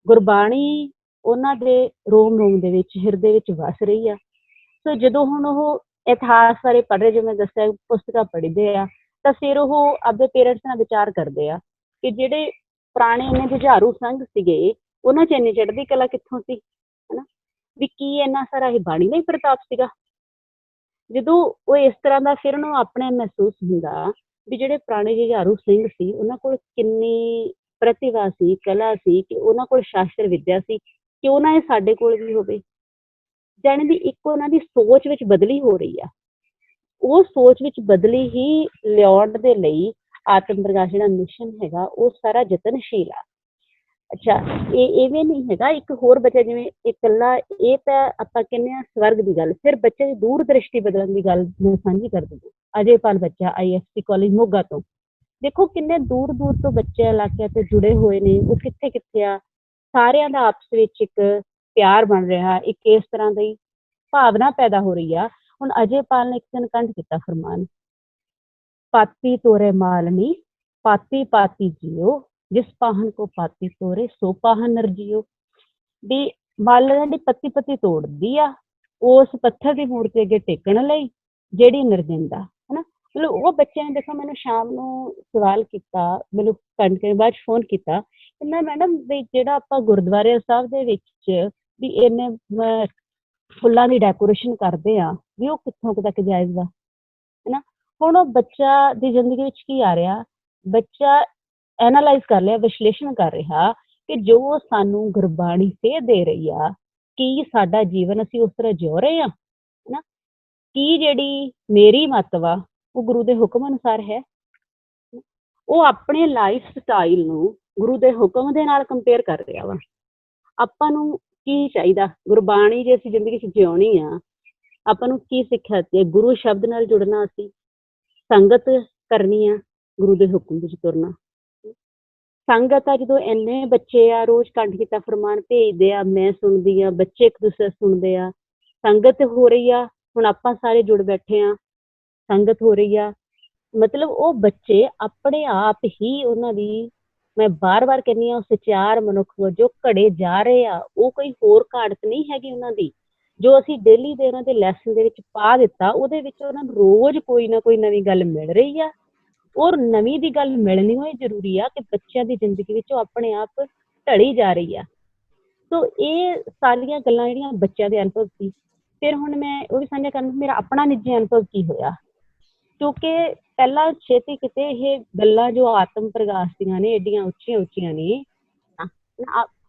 ਗੁਰਬਾਣੀ ਉਹਨਾਂ ਦੇ ਰੋਮ ਰੋਮ ਦੇ ਵਿੱਚ, ਹਿਰਦੇ ਵਿੱਚ ਵਸ ਰਹੀ ਆ। ਸੋ ਜਦੋਂ ਹੁਣ ਉਹ ਇਤਿਹਾਸ ਬਾਰੇ ਪੜ੍ਹ ਰਹੇ, ਜਿਵੇਂ ਦੱਸਿਆ ਪੁਸਤਕਾਂ ਪੜ੍ਹਦੇ ਆ, ਤਾਂ ਫਿਰ ਉਹ ਆਪਦੇ ਪੇਰੈਂਟਸ ਨਾਲ ਵਿਚਾਰ ਕਰਦੇ ਆ ਕਿ ਜਿਹੜੇ ਪੁਰਾਣੇ ਇੰਨੇ ਜੁਝਾਰੂ ਸੰਘ ਸੀਗੇ, ਉਹਨਾਂ 'ਚ ਇੰਨੀ ਚੜ੍ਹਦੀ ਕਲਾ ਕਿੱਥੋਂ ਸੀ, ਹਨਾ, ਵੀ ਕੀ ਇੰਨਾ ਸਾਰਾ ਇਹ ਬਾਣੀ ਦਾ ਹੀ ਪ੍ਰਤਾਪ ਸੀਗਾ। ਜਦੋਂ ਉਹ ਇਸ ਤਰ੍ਹਾਂ ਦਾ, ਫਿਰ ਉਹਨੂੰ ਆਪਣੇ ਮਹਿਸੂਸ ਹੁੰਦਾ ਵੀ ਜਿਹੜੇ ਪੁਰਾਣੇ ਜੁਝਾਰੂ ਸਿੰਘ ਸੀ ਉਹਨਾਂ ਕੋਲ ਕਿੰਨੀ ਪ੍ਰਤਿਭਾ ਸੀ, ਕਲਾ ਸੀ, ਕਿ ਉਹਨਾਂ ਕੋਲ ਸ਼ਾਸਤਰ ਵਿੱਦਿਆ ਸੀ, ਕਿਉਂ ਨਾ ਇਹ ਸਾਡੇ ਕੋਲ ਵੀ ਹੋਵੇ। ਜਾਣੀ ਦੀ ਇੱਕ ਉਹਨਾਂ ਦੀ ਸੋਚ ਵਿੱਚ ਬਦਲੀ ਹੋ ਰਹੀ ਆ। ਉਹ ਸੋਚ ਵਿੱਚ ਬਦਲੀ ਹੀ ਲਿਆਉਣ ਦੇ ਲਈ ਆਤਮ ਪ੍ਰਕਾਸ਼ ਜਿਹੜਾ ਮਿਸ਼ਨ ਹੈਗਾ ਉਹ ਸਾਰਾ ਯਤਨਸ਼ੀਲ ਆ। ਅੱਛਾ, ਇਹ ਇਵੇਂ ਨਹੀਂ ਹੈਗਾ ਇੱਕ ਹੋਰ ਬੱਚਾ ਜਿਵੇਂ ਇਕੱਲਾ, ਇਹ ਤਾਂ ਆਪਾਂ ਕਹਿੰਦੇ ਹਾਂ ਸਵਰਗ ਦੀ ਗੱਲ। ਫਿਰ ਬੱਚੇ ਦੀ ਦੂਰ ਦ੍ਰਿਸ਼ਟੀ ਬਦਲਣ ਦੀ ਗੱਲ ਮੈਂ ਸਾਂਝੀ ਕਰ ਦਿੰਦੀ। ਅਜੇਪਾਲ ਬੱਚਾ IFC ਕਾਲਜ ਮੋਗਾ ਤੋਂ, ਦੇਖੋ ਕਿੰਨੇ ਦੂਰ ਦੂਰ ਤੋਂ ਬੱਚੇ ਇਲਾਕਿਆਂ ਤੇ ਜੁੜੇ ਹੋਏ ਨੇ। ਉਹ ਕਿੱਥੇ ਕਿੱਥੇ ਆ, ਸਾਰਿਆਂ ਦਾ ਆਪਸ ਵਿੱਚ ਇੱਕ ਪਿਆਰ ਬਣ ਰਿਹਾ, ਇੱਕ ਇਸ ਤਰ੍ਹਾਂ ਦੀ ਭਾਵਨਾ ਪੈਦਾ ਹੋ ਰਹੀ ਆ। ਹੁਣ ਅਜੇਪਾਲ ਨੇ ਇੱਕ ਦਿਨ ਕੰਠ ਕੀਤਾ ਫਰਮਾਨ, ਪਾਤੀ ਤੋਰੇ ਮਾਲਮੀ ਪਾਤੀ ਪਾਤੀ ਜੀਓ, ਜਿਸ ਪਾਹਨ ਕੋ ਪਾਤੀ ਤੋਰੇ ਸੋ ਪਾਹਨ ਨਰ ਜੀਓ। ਵੀ ਮਾਲਣ ਦੀ ਪੱਤੀ ਪੱਤੀ ਤੋੜਦੀ ਆ ਉਸ ਪੱਥਰ ਦੀ ਮੂਰਤੀ ਅੱਗੇ ਟੇਕਣ ਲਈ ਜਿਹੜੀ ਨਿਰਦਿੰਦਾ, ਹਨਾ। ਮਤਲਬ ਉਹ ਬੱਚਿਆਂ ਨੇ ਦੇਖੋ ਮੈਨੂੰ ਸ਼ਾਮ ਨੂੰ ਸਵਾਲ ਕੀਤਾ, ਮੈਨੂੰ ਘੰਟੇ ਬਾਅਦ ਫੋਨ ਕੀਤਾ, ਕਹਿੰਦਾ ਮੈਡਮ ਵੀ ਜਿਹੜਾ ਆਪਾਂ ਗੁਰਦੁਆਰੇ ਸਾਹਿਬ ਦੇ ਵਿੱਚ ਵੀ ਇੰਨੇ ਫੁੱਲਾਂ ਦੀ ਡੈਕੋਰੇਸ਼ਨ ਕਰਦੇ ਆ, ਵੀ ਉਹ ਕਿੱਥੋਂ ਤੱਕ ਜਾਇਜ਼ ਵਾ, ਹਨਾ। ਹੁਣ ਉਹ ਬੱਚਾ ਦੀ ਜ਼ਿੰਦਗੀ ਵਿੱਚ ਕੀ ਆ ਰਿਹਾ, ਬੱਚਾ ਐਨਾਲਾਈਜ਼ ਕਰ ਲਿਆ, ਵਿਸ਼ਲੇਸ਼ਣ ਕਰ ਰਿਹਾ ਕਿ ਜੋ ਸਾਨੂੰ ਗੁਰਬਾਣੀ ਸੇਧ ਦੇ ਰਹੀ ਆ, ਕੀ ਸਾਡਾ ਜੀਵਨ ਅਸੀਂ ਉਸ ਤਰ੍ਹਾਂ ਜਿਉ ਰਹੇ ਹਾਂ, ਹਨਾ। ਕੀ ਜਿਹੜੀ ਮੇਰੀ ਮੱਤ ਵਾ ਉਹ ਗੁਰੂ ਦੇ ਹੁਕਮ ਅਨੁਸਾਰ ਹੈ। ਉਹ ਆਪਣੇ ਲਾਈਫ ਸਟਾਈਲ ਨੂੰ ਗੁਰੂ ਦੇ ਹੁਕਮ ਦੇ ਨਾਲ ਕੰਪੇਅਰ ਕਰ ਰਿਹਾ ਵਾ। ਆਪਾਂ ਨੂੰ ਕੀ ਚਾਹੀਦਾ, ਗੁਰਬਾਣੀ ਜੇ ਅਸੀਂ ਜ਼ਿੰਦਗੀ 'ਚ ਜਿਉਣੀ ਆ, ਆਪਾਂ ਨੂੰ ਕੀ ਸਿੱਖਿਆ ਤੇ ਗੁਰੂ ਸ਼ਬਦ ਨਾਲ ਜੁੜਨਾ, ਅਸੀਂ ਸੰਗਤ ਕਰਨੀ ਆ, ਗੁਰੂ ਦੇ ਹੁਕਮ ਵਿੱਚ ਤੁਰਨਾ। ਸੰਗਤ ਆ, ਜਦੋਂ ਇੰਨੇ ਬੱਚੇ ਆ ਰੋਜ਼ ਕੰਠ ਕੀਤਾ ਫਰਮਾਨ ਭੇਜਦੇ ਆ, ਮੈਂ ਸੁਣਦੀ ਆ, ਬੱਚੇ ਇੱਕ ਦੂਸਰੇ ਸੁਣਦੇ ਆ, ਸੰਗਤ ਹੋ ਰਹੀ ਆ। ਹੁਣ ਆਪਾਂ ਸਾਰੇ ਜੁੜ ਬੈਠੇ ਆ, ਸੰਗਤ ਹੋ ਰਹੀ ਆ। ਮਤਲਬ ਉਹ ਬੱਚੇ ਆਪਣੇ ਆਪ ਹੀ ਉਹਨਾਂ ਦੀ, ਮੈਂ ਬਾਰ-ਬਾਰ ਕਹਿੰਦੀ ਹਾਂ, ਉਹ ਸਚਿਆਰ ਮਨੁੱਖ ਵਜੋਂ ਘੜੇ ਜਾ ਰਹੇ ਆ। ਉਹ ਕੋਈ ਹੋਰ ਘਾੜਤ ਨਹੀਂ ਹੈਗੀ ਉਹਨਾਂ ਦੀ। ਜੋ ਅਸੀਂ ਡੇਲੀ ਦੇ ਉਹਨਾਂ ਦੇ ਲੈਸਨ ਦੇ ਵਿੱਚ ਪਾ ਦਿੱਤਾ, ਉਹਦੇ ਵਿੱਚ ਉਹਨਾਂ ਨੂੰ ਰੋਜ਼ ਕੋਈ ਨਾ ਕੋਈ ਨਵੀਂ ਗੱਲ ਮਿਲ ਰਹੀ ਆ। ਔਰ ਨਵੀਂ ਦੀ ਗੱਲ ਮਿਲਣੀ ਹੋਈ ਜ਼ਰੂਰੀ ਆ ਕਿ ਬੱਚਿਆਂ ਦੀ ਜ਼ਿੰਦਗੀ ਵਿੱਚ ਉਹ ਆਪਣੇ ਆਪ ਢਲੀ ਜਾ ਰਹੀ ਆ। ਸੋ ਇਹ ਸਾਰੀਆਂ ਗੱਲਾਂ ਜਿਹੜੀਆਂ ਬੱਚਿਆਂ ਦੇ ਅਨੁਭਵ ਸੀ। ਫਿਰ ਹੁਣ ਮੈਂ ਉਹ ਵੀ ਸਾਂਝਾ ਕਰਨ, ਮੇਰਾ ਆਪਣਾ ਨਿੱਜੀ ਅਨੁਭਵ ਕੀ ਹੋਇਆ, ਕਿਉਂਕਿ ਪਹਿਲਾਂ ਛੇਤੀ ਕਿਤੇ ਇਹ ਗੱਲਾਂ ਜੋ ਆਤਮ ਪ੍ਰਕਾਸ਼ ਦੀਆਂ ਨੇ ਏਡੀਆਂ ਉੱਚੀਆਂ ਉੱਚੀਆਂ ਨੇ,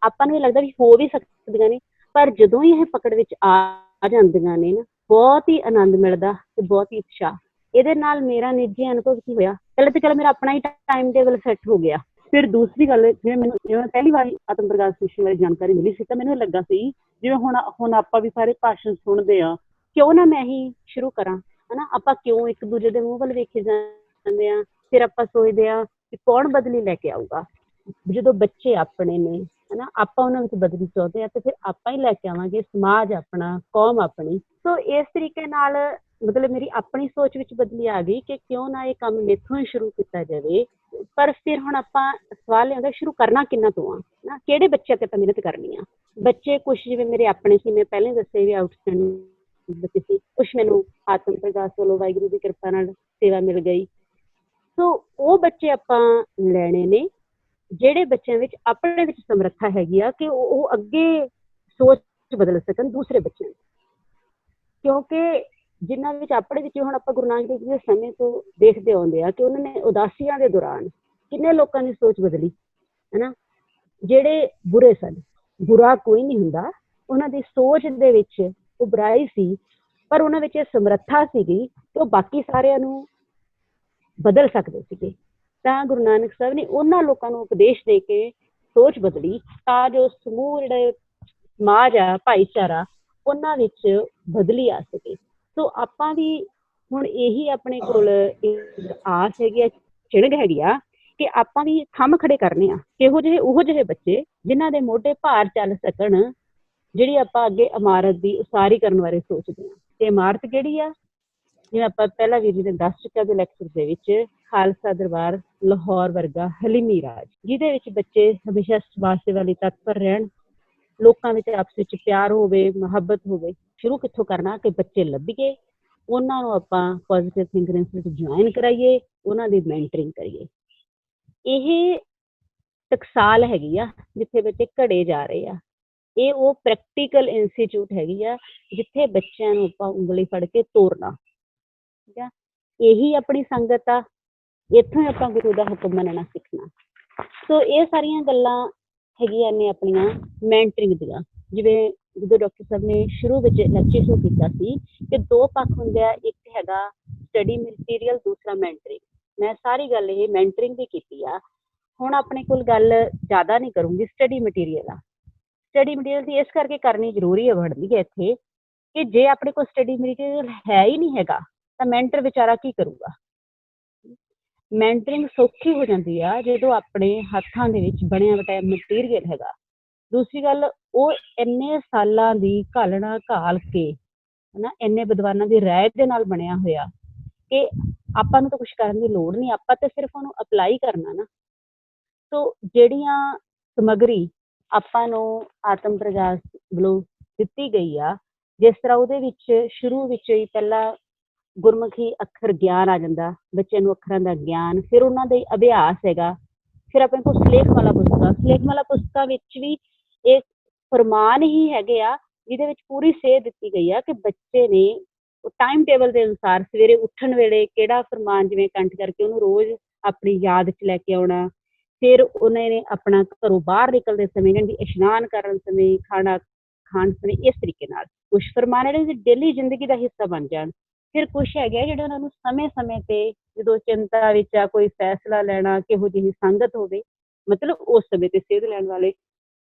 ਆਪਾਂ ਨੂੰ ਇਹ ਲੱਗਦਾ ਵੀ ਹੋ ਵੀ ਸਕਦੀਆਂ ਨੇ, ਪਰ ਜਦੋਂ ਹੀ ਇਹ ਪਕੜ ਵਿੱਚ ਆ ਜਾਂਦੀਆਂ ਨੇ ਨਾ, ਬਹੁਤ ਹੀ ਆਨੰਦ ਮਿਲਦਾ ਤੇ ਬਹੁਤ ਹੀ ਉਤਸ਼ਾਹ। ਇਹਦੇ ਨਾਲ ਮੇਰਾ ਨਿੱਜੀ ਅਨੁਭਵ ਕੀ ਹੋਇਆ, ਪਹਿਲਾਂ ਤਾਂ ਚਲੋ ਮੇਰਾ ਆਪਣਾ ਹੀ ਟਾਈਮ ਟੇਬਲ ਸੈੱਟ ਹੋ ਗਿਆ। ਫਿਰ ਦੂਸਰੀ ਗੱਲ, ਜਿਵੇਂ ਮੈਨੂੰ ਪਹਿਲੀ ਵਾਰ ਆਤਮ ਪ੍ਰਕਾਸ਼ ਮਿਸ਼ਨ ਬਾਰੇ ਜਾਣਕਾਰੀ ਮਿਲੀ ਸੀ, ਤਾਂ ਮੈਨੂੰ ਲੱਗਾ ਸੀ ਜਿਵੇਂ ਹੁਣ ਆਪਾਂ ਵੀ ਸਾਰੇ ਭਾਸ਼ਣ ਸੁਣਦੇ ਆ, ਕਿਉਂ ਨਾ ਮੈਂ ਹੀ ਸ਼ੁਰੂ ਕਰਾਂ, ਹਨਾ। ਆਪਾਂ ਕਿਉਂ ਇੱਕ ਦੂਜੇ ਦੇ ਮੂੰਹ ਵੱਲ ਵੇਖੇ ਜਾਂਦੇ ਆ, ਫਿਰ ਆਪਾਂ ਸੋਚਦੇ ਆ ਕਿ ਕੌਣ ਬਦਲੀ ਲੈ ਕੇ ਆਊਗਾ। ਜਦੋਂ ਬੱਚੇ ਆਪਣੇ ਨੇ, ਹਨਾ, ਆਪਾਂ ਉਹਨਾਂ ਵਿੱਚ ਬਦਲੀ ਚਾਹੁੰਦੇ ਆ, ਤੇ ਫਿਰ ਆਪਾਂ ਹੀ ਲੈ ਕੇ ਆਵਾਂਗੇ, ਸਮਾਜ ਆਪਣਾ, ਕੌਮ ਆਪਣੀ। ਸੋ ਇਸ ਤਰੀਕੇ ਨਾਲ ਮਤਲਬ ਮੇਰੀ ਆਪਣੀ ਸੋਚ ਵਿੱਚ ਬਦਲੀ ਆ ਗਈ ਕਿ ਕਿਉਂ ਨਾ ਇਹ ਕੰਮ ਮੇਥੋਂ ਹੀ ਸ਼ੁਰੂ ਕੀਤਾ ਜਾਵੇ। ਪਰ ਫਿਰ ਹੁਣ ਆਪਾਂ ਸਵਾਲ ਇਹ ਆਉਂਦਾ, ਸ਼ੁਰੂ ਕਰਨਾ ਕਿਹਨਾਂ ਤੋਂ ਆ, ਨਾ ਕਿਹੜੇ ਬੱਚੇ ਤੇ ਆਪਾਂ ਮਿਹਨਤ ਕਰਨੀ ਆ। ਬੱਚੇ ਕੁਛ ਜਿਵੇਂ ਮੇਰੇ ਆਪਣੇ ਸੀ, ਮੈਂ ਪਹਿਲਾਂ ਦੱਸਿਆ ਵੀ ਆਊਟਸਟੈਂਡਿੰਗ ਬੱਚੇ ਸੀ, ਕੁਛ ਮੈਨੂੰ ਆਤਮ ਪ੍ਰਕਾਸ਼ ਵੱਲੋਂ ਵਾਹਿਗੁਰੂ ਦੀ ਕਿਰਪਾ ਨਾਲ ਸੇਵਾ ਮਿਲ ਗਈ। ਸੋ ਉਹ ਬੱਚੇ ਆਪਾਂ ਲੈਣੇ ਨੇ ਜਿਹੜੇ ਬੱਚਿਆਂ ਵਿੱਚ ਆਪਣੇ ਵਿੱਚ ਸਮਰੱਥਾ ਹੈਗੀ ਆ ਕਿ ਉਹ ਅੱਗੇ ਸੋਚ ਬਦਲ ਸਕਣ ਦੂਸਰੇ ਬੱਚਿਆਂ ਦੀ। ਕਿਉਂਕਿ ਜਿਨ੍ਹਾਂ ਵਿੱਚ ਆਪਣੇ ਵਿੱਚ, ਹੁਣ ਆਪਾਂ ਗੁਰੂ ਨਾਨਕ ਦੇਵ ਜੀ ਦੇ ਸਮੇਂ ਤੋਂ ਦੇਖਦੇ ਆਉਂਦੇ ਆ ਕਿ ਉਹਨਾਂ ਨੇ ਉਦਾਸੀਆਂ ਦੇ ਦੌਰਾਨ ਕਿੰਨੇ ਲੋਕਾਂ ਦੀ ਸੋਚ ਬਦਲੀ, ਹਨਾ। ਜਿਹੜੇ ਬੁਰੇ ਸਨ, ਬੁਰਾ ਕੋਈ ਨਹੀਂ ਹੁੰਦਾ, ਉਹਨਾਂ ਦੀ ਸੋਚ ਦੇ ਵਿੱਚ ਉਹ ਬੁਰਾਈ ਸੀ, ਪਰ ਉਹਨਾਂ ਵਿੱਚ ਇਹ ਸਮਰੱਥਾ ਸੀਗੀ ਕਿ ਉਹ ਬਾਕੀ ਸਾਰਿਆਂ ਨੂੰ ਬਦਲ ਸਕਦੇ ਸੀਗੇ। ਤਾਂ ਗੁਰੂ ਨਾਨਕ ਸਾਹਿਬ ਨੇ ਉਹਨਾਂ ਲੋਕਾਂ ਨੂੰ ਉਪਦੇਸ਼ ਦੇ ਕੇ ਸੋਚ ਬਦਲੀ, ਤਾਂ ਜੋ ਸਮੂਹ ਜਿਹੜੇ ਸਮਾਜ ਆ, ਭਾਈਚਾਰਾ, ਉਹਨਾਂ ਵਿੱਚ ਬਦਲੀ ਆ ਸਕੇ। ਸੋ ਆਪਾਂ ਵੀ ਹੁਣ ਇਹੀ ਆਪਣੇ ਕੋਲ ਆਸ ਹੈਗੀ ਆ, ਚਿਣਗ ਹੈਗੀ ਆ ਕਿ ਆਪਾਂ ਵੀ ਥੰਮ ਖੜੇ ਕਰਨੇ ਆ ਇਹੋ ਜਿਹੇ ਬੱਚੇ ਜਿਨ੍ਹਾਂ ਦੇ ਮੋਢੇ ਭਾਰ ਚੱਲ ਸਕਣ, ਜਿਹੜੀ ਆਪਾਂ ਅੱਗੇ ਇਮਾਰਤ ਦੀ ਉਸਾਰੀ ਕਰਨ ਬਾਰੇ ਸੋਚਦੇ ਹਾਂ। ਤੇ ਇਮਾਰਤ ਕਿਹੜੀ ਆ, ਜਿਵੇਂ ਆਪਾਂ ਪਹਿਲਾਂ ਵੀਰ ਜੀ ਨੇ ਦੱਸ ਚੁੱਕਿਆ ਦੇ ਲੈਕਚਰ ਦੇ ਵਿੱਚ, ਖਾਲਸਾ ਦਰਬਾਰ ਲਾਹੌਰ ਵਰਗਾ ਹਲੀਮੀ ਰਾਜ, ਜਿਹਦੇ ਵਿੱਚ ਬੱਚੇ ਹਮੇਸ਼ਾ ਸਮਾਜ ਸੇਵਾ ਲਈ ਤਤਪਰ ਰਹਿਣ, ਲੋਕਾਂ ਵਿੱਚ ਆਪਸ ਵਿੱਚ ਪਿਆਰ ਹੋਵੇ, ਮੁਹੱਬਤ ਹੋਵੇ। ਸ਼ੁਰੂ ਕਿੱਥੋਂ ਕਰਨਾ ਕਿ ਬੱਚੇ ਲੱਭੀਏ, ਉਹਨਾਂ ਨੂੰ ਆਪਾਂ ਪੋਜ਼ਿਟਿਵ ਥਿੰਕਿੰਗ ਇੰਸਟੀਟਿਊਟ ਜੁਆਇਨ ਕਰਾਈਏ, ਉਹਨਾਂ ਦੀ ਮੈਂਟਰਿੰਗ ਕਰੀਏ। ਇਹ ਟਕਸਾਲ ਹੈਗੀ ਆ ਜਿੱਥੇ ਬੱਚੇ ਘੜੇ ਜਾ ਰਹੇ ਆ। ਇਹ ਉਹ ਪ੍ਰੈਕਟੀਕਲ ਇੰਸਟੀਚਿਊਟ ਹੈਗੀ ਆ ਜਿੱਥੇ ਬੱਚਿਆਂ ਨੂੰ ਆਪਾਂ ਉਂਗਲੀ ਫੜ ਕੇ ਤੋਰਨਾ, ਠੀਕ ਆ। ਇਹੀ ਆਪਣੀ ਸੰਗਤ ਆ, ਇੱਥੋਂ ਹੀ ਆਪਾਂ ਗੁਰੂ ਦਾ ਹੁਕਮ ਮੰਨਣਾ ਸਿੱਖਣਾ। ਸੋ ਇਹ ਸਾਰੀਆਂ ਗੱਲਾਂ ਹੈਗੀਆਂ ਨੇ ਆਪਣੀਆਂ ਮੈਂਟਰਿੰਗ ਦੀਆਂ। ਜਿਵੇਂ ਜਦੋਂ ਡਾਕਟਰ ਸਾਹਿਬ ਨੇ ਸ਼ੁਰੂ ਵਿੱਚ ਲੈਕਚਰ ਸ਼ੁਰੂ ਕੀਤਾ ਸੀ ਕਿ ਦੋ ਪੱਖ ਹੁੰਦੇ ਆ, ਇੱਕ ਹੈਗਾ ਸਟੱਡੀ ਮਟੀਰੀਅਲ, ਦੂਸਰਾ ਮੈਂਟਰਿੰਗ। ਮੈਂ ਸਾਰੀ ਗੱਲ ਇਹ ਮੈਂਟਰਿੰਗ ਦੀ ਕੀਤੀ ਆ। ਹੁਣ ਆਪਣੇ ਕੋਲ ਗੱਲ ਜ਼ਿਆਦਾ ਨਹੀਂ ਕਰੂੰਗੀ, ਸਟੱਡੀ ਮਟੀਰੀਅਲ ਆ। ਸਟੱਡੀ ਮਟੀਰੀਅਲ ਦੀ ਇਸ ਕਰਕੇ ਕਰਨੀ ਜ਼ਰੂਰੀ ਹੈ ਵੜਦੀ ਹੈ ਇੱਥੇ ਕਿ ਜੇ ਆਪਣੇ ਕੋਲ ਸਟੱਡੀ ਮਟੀਰੀਅਲ ਹੈ ਹੀ ਨਹੀਂ ਹੈਗਾ ਤਾਂ ਮੈਂਟਰ ਵਿਚਾਰਾ ਕੀ ਕਰੂਗਾ। ਮੈਂਟਰਿੰਗ ਸੌਖੀ ਹੋ ਜਾਂਦੀ ਆ ਜਦੋਂ ਆਪਣੇ ਹੱਥਾਂ ਦੇ ਵਿੱਚ ਬਣਿਆ ਬਟਾਇਆ ਮਟੀਰੀਅਲ ਹੈਗਾ। ਦੂਸਰੀ ਗੱਲ, ਉਹ ਇੰਨੇ ਸਾਲਾਂ ਦੀ ਘਾਲਣਾ ਘਾਲ ਕੇ ਹਨਾ, ਇੰਨੇ ਵਿਦਵਾਨਾਂ ਦੀ ਰਾਏ ਦੇ ਨਾਲ ਬਣਿਆ ਹੋਇਆ ਕਿ ਆਪਾਂ ਨੂੰ ਤਾਂ ਕੁਛ ਕਰਨ ਦੀ ਲੋੜ ਨਹੀਂ, ਆਪਾਂ ਤਾਂ ਸਿਰਫ ਉਹਨੂੰ ਅਪਲਾਈ ਕਰਨਾ ਨਾ। ਸੋ ਜਿਹੜੀਆਂ ਸਮੱਗਰੀ ਆਪਾਂ ਨੂੰ ਆਤਮ ਪ੍ਰਗਾਸ ਵੱਲੋਂ ਦਿੱਤੀ ਗਈ ਆ, ਜਿਸ ਤਰ੍ਹਾਂ ਉਹਦੇ ਵਿੱਚ ਸ਼ੁਰੂ ਵਿੱਚ ਹੀ ਪਹਿਲਾਂ ਗੁਰਮੁਖੀ ਅੱਖਰ ਗਿਆਨ ਆ ਜਾਂਦਾ, ਬੱਚਿਆਂ ਨੂੰ ਅੱਖਰਾਂ ਦਾ ਗਿਆਨ, ਫਿਰ ਉਹਨਾਂ ਦਾ ਅਭਿਆਸ ਹੈਗਾ। ਫਿਰ ਆਪਣੇ ਕੋਲ ਸਲੇਖਮਾਲਾ ਪੁਸਤਕਾਂ, ਸਲੇਖਮਾਲਾ ਪੁਸਤਕਾਂ ਵਿੱਚ ਵੀ ਇਹ ਫਰਮਾਨ ਹੀ ਹੈਗੇ ਆ ਜਿਹਦੇ ਵਿੱਚ ਪੂਰੀ ਸੇਧ ਦਿੱਤੀ ਗਈ ਆ ਕਿ ਬੱਚੇ ਨੇ ਟਾਈਮ ਟੇਬਲ ਦੇ ਅਨੁਸਾਰ ਸਵੇਰੇ ਉੱਠਣ ਵੇਲੇ ਕਿਹੜਾ ਫਰਮਾਨ ਜਿਵੇਂ ਕੰਠ ਕਰਕੇ ਉਹਨੂੰ ਰੋਜ਼ ਆਪਣੀ ਯਾਦ 'ਚ ਲੈ ਕੇ ਆਉਣਾ। ਫਿਰ ਉਹਨਾਂ ਨੇ ਆਪਣਾ ਘਰੋਂ ਬਾਹਰ ਨਿਕਲਦੇ ਸਮੇਂ, ਜਾਣੀ ਕਿ ਇਸ਼ਨਾਨ ਕਰਨ ਸਮੇਂ, ਖਾਣਾ ਖਾਣ ਸਮੇਂ, ਇਸ ਤਰੀਕੇ ਨਾਲ ਕੁਛ ਫਰਮਾਨ ਜਿਹੜੇ ਡੇਲੀ ਜ਼ਿੰਦਗੀ ਦਾ ਹਿੱਸਾ ਬਣ ਜਾਣ। ਫਿਰ ਕੁਛ ਹੈਗੇ ਜਿਹੜੇ ਉਹਨਾਂ ਨੂੰ ਸਮੇਂ-ਸਮੇਂ ਤੇ ਜਦੋਂ ਚਿੰਤਾ ਵਿੱਚ ਆ, ਕੋਈ ਫੈਸਲਾ ਲੈਣਾ, ਕਿਹੋ ਜਿਹੀ ਸੰਗਤ ਹੋਵੇ, ਮਤਲਬ ਉਸ ਸਮੇਂ ਤੇ ਸੇਧ ਲੈਣ ਵਾਲੇ।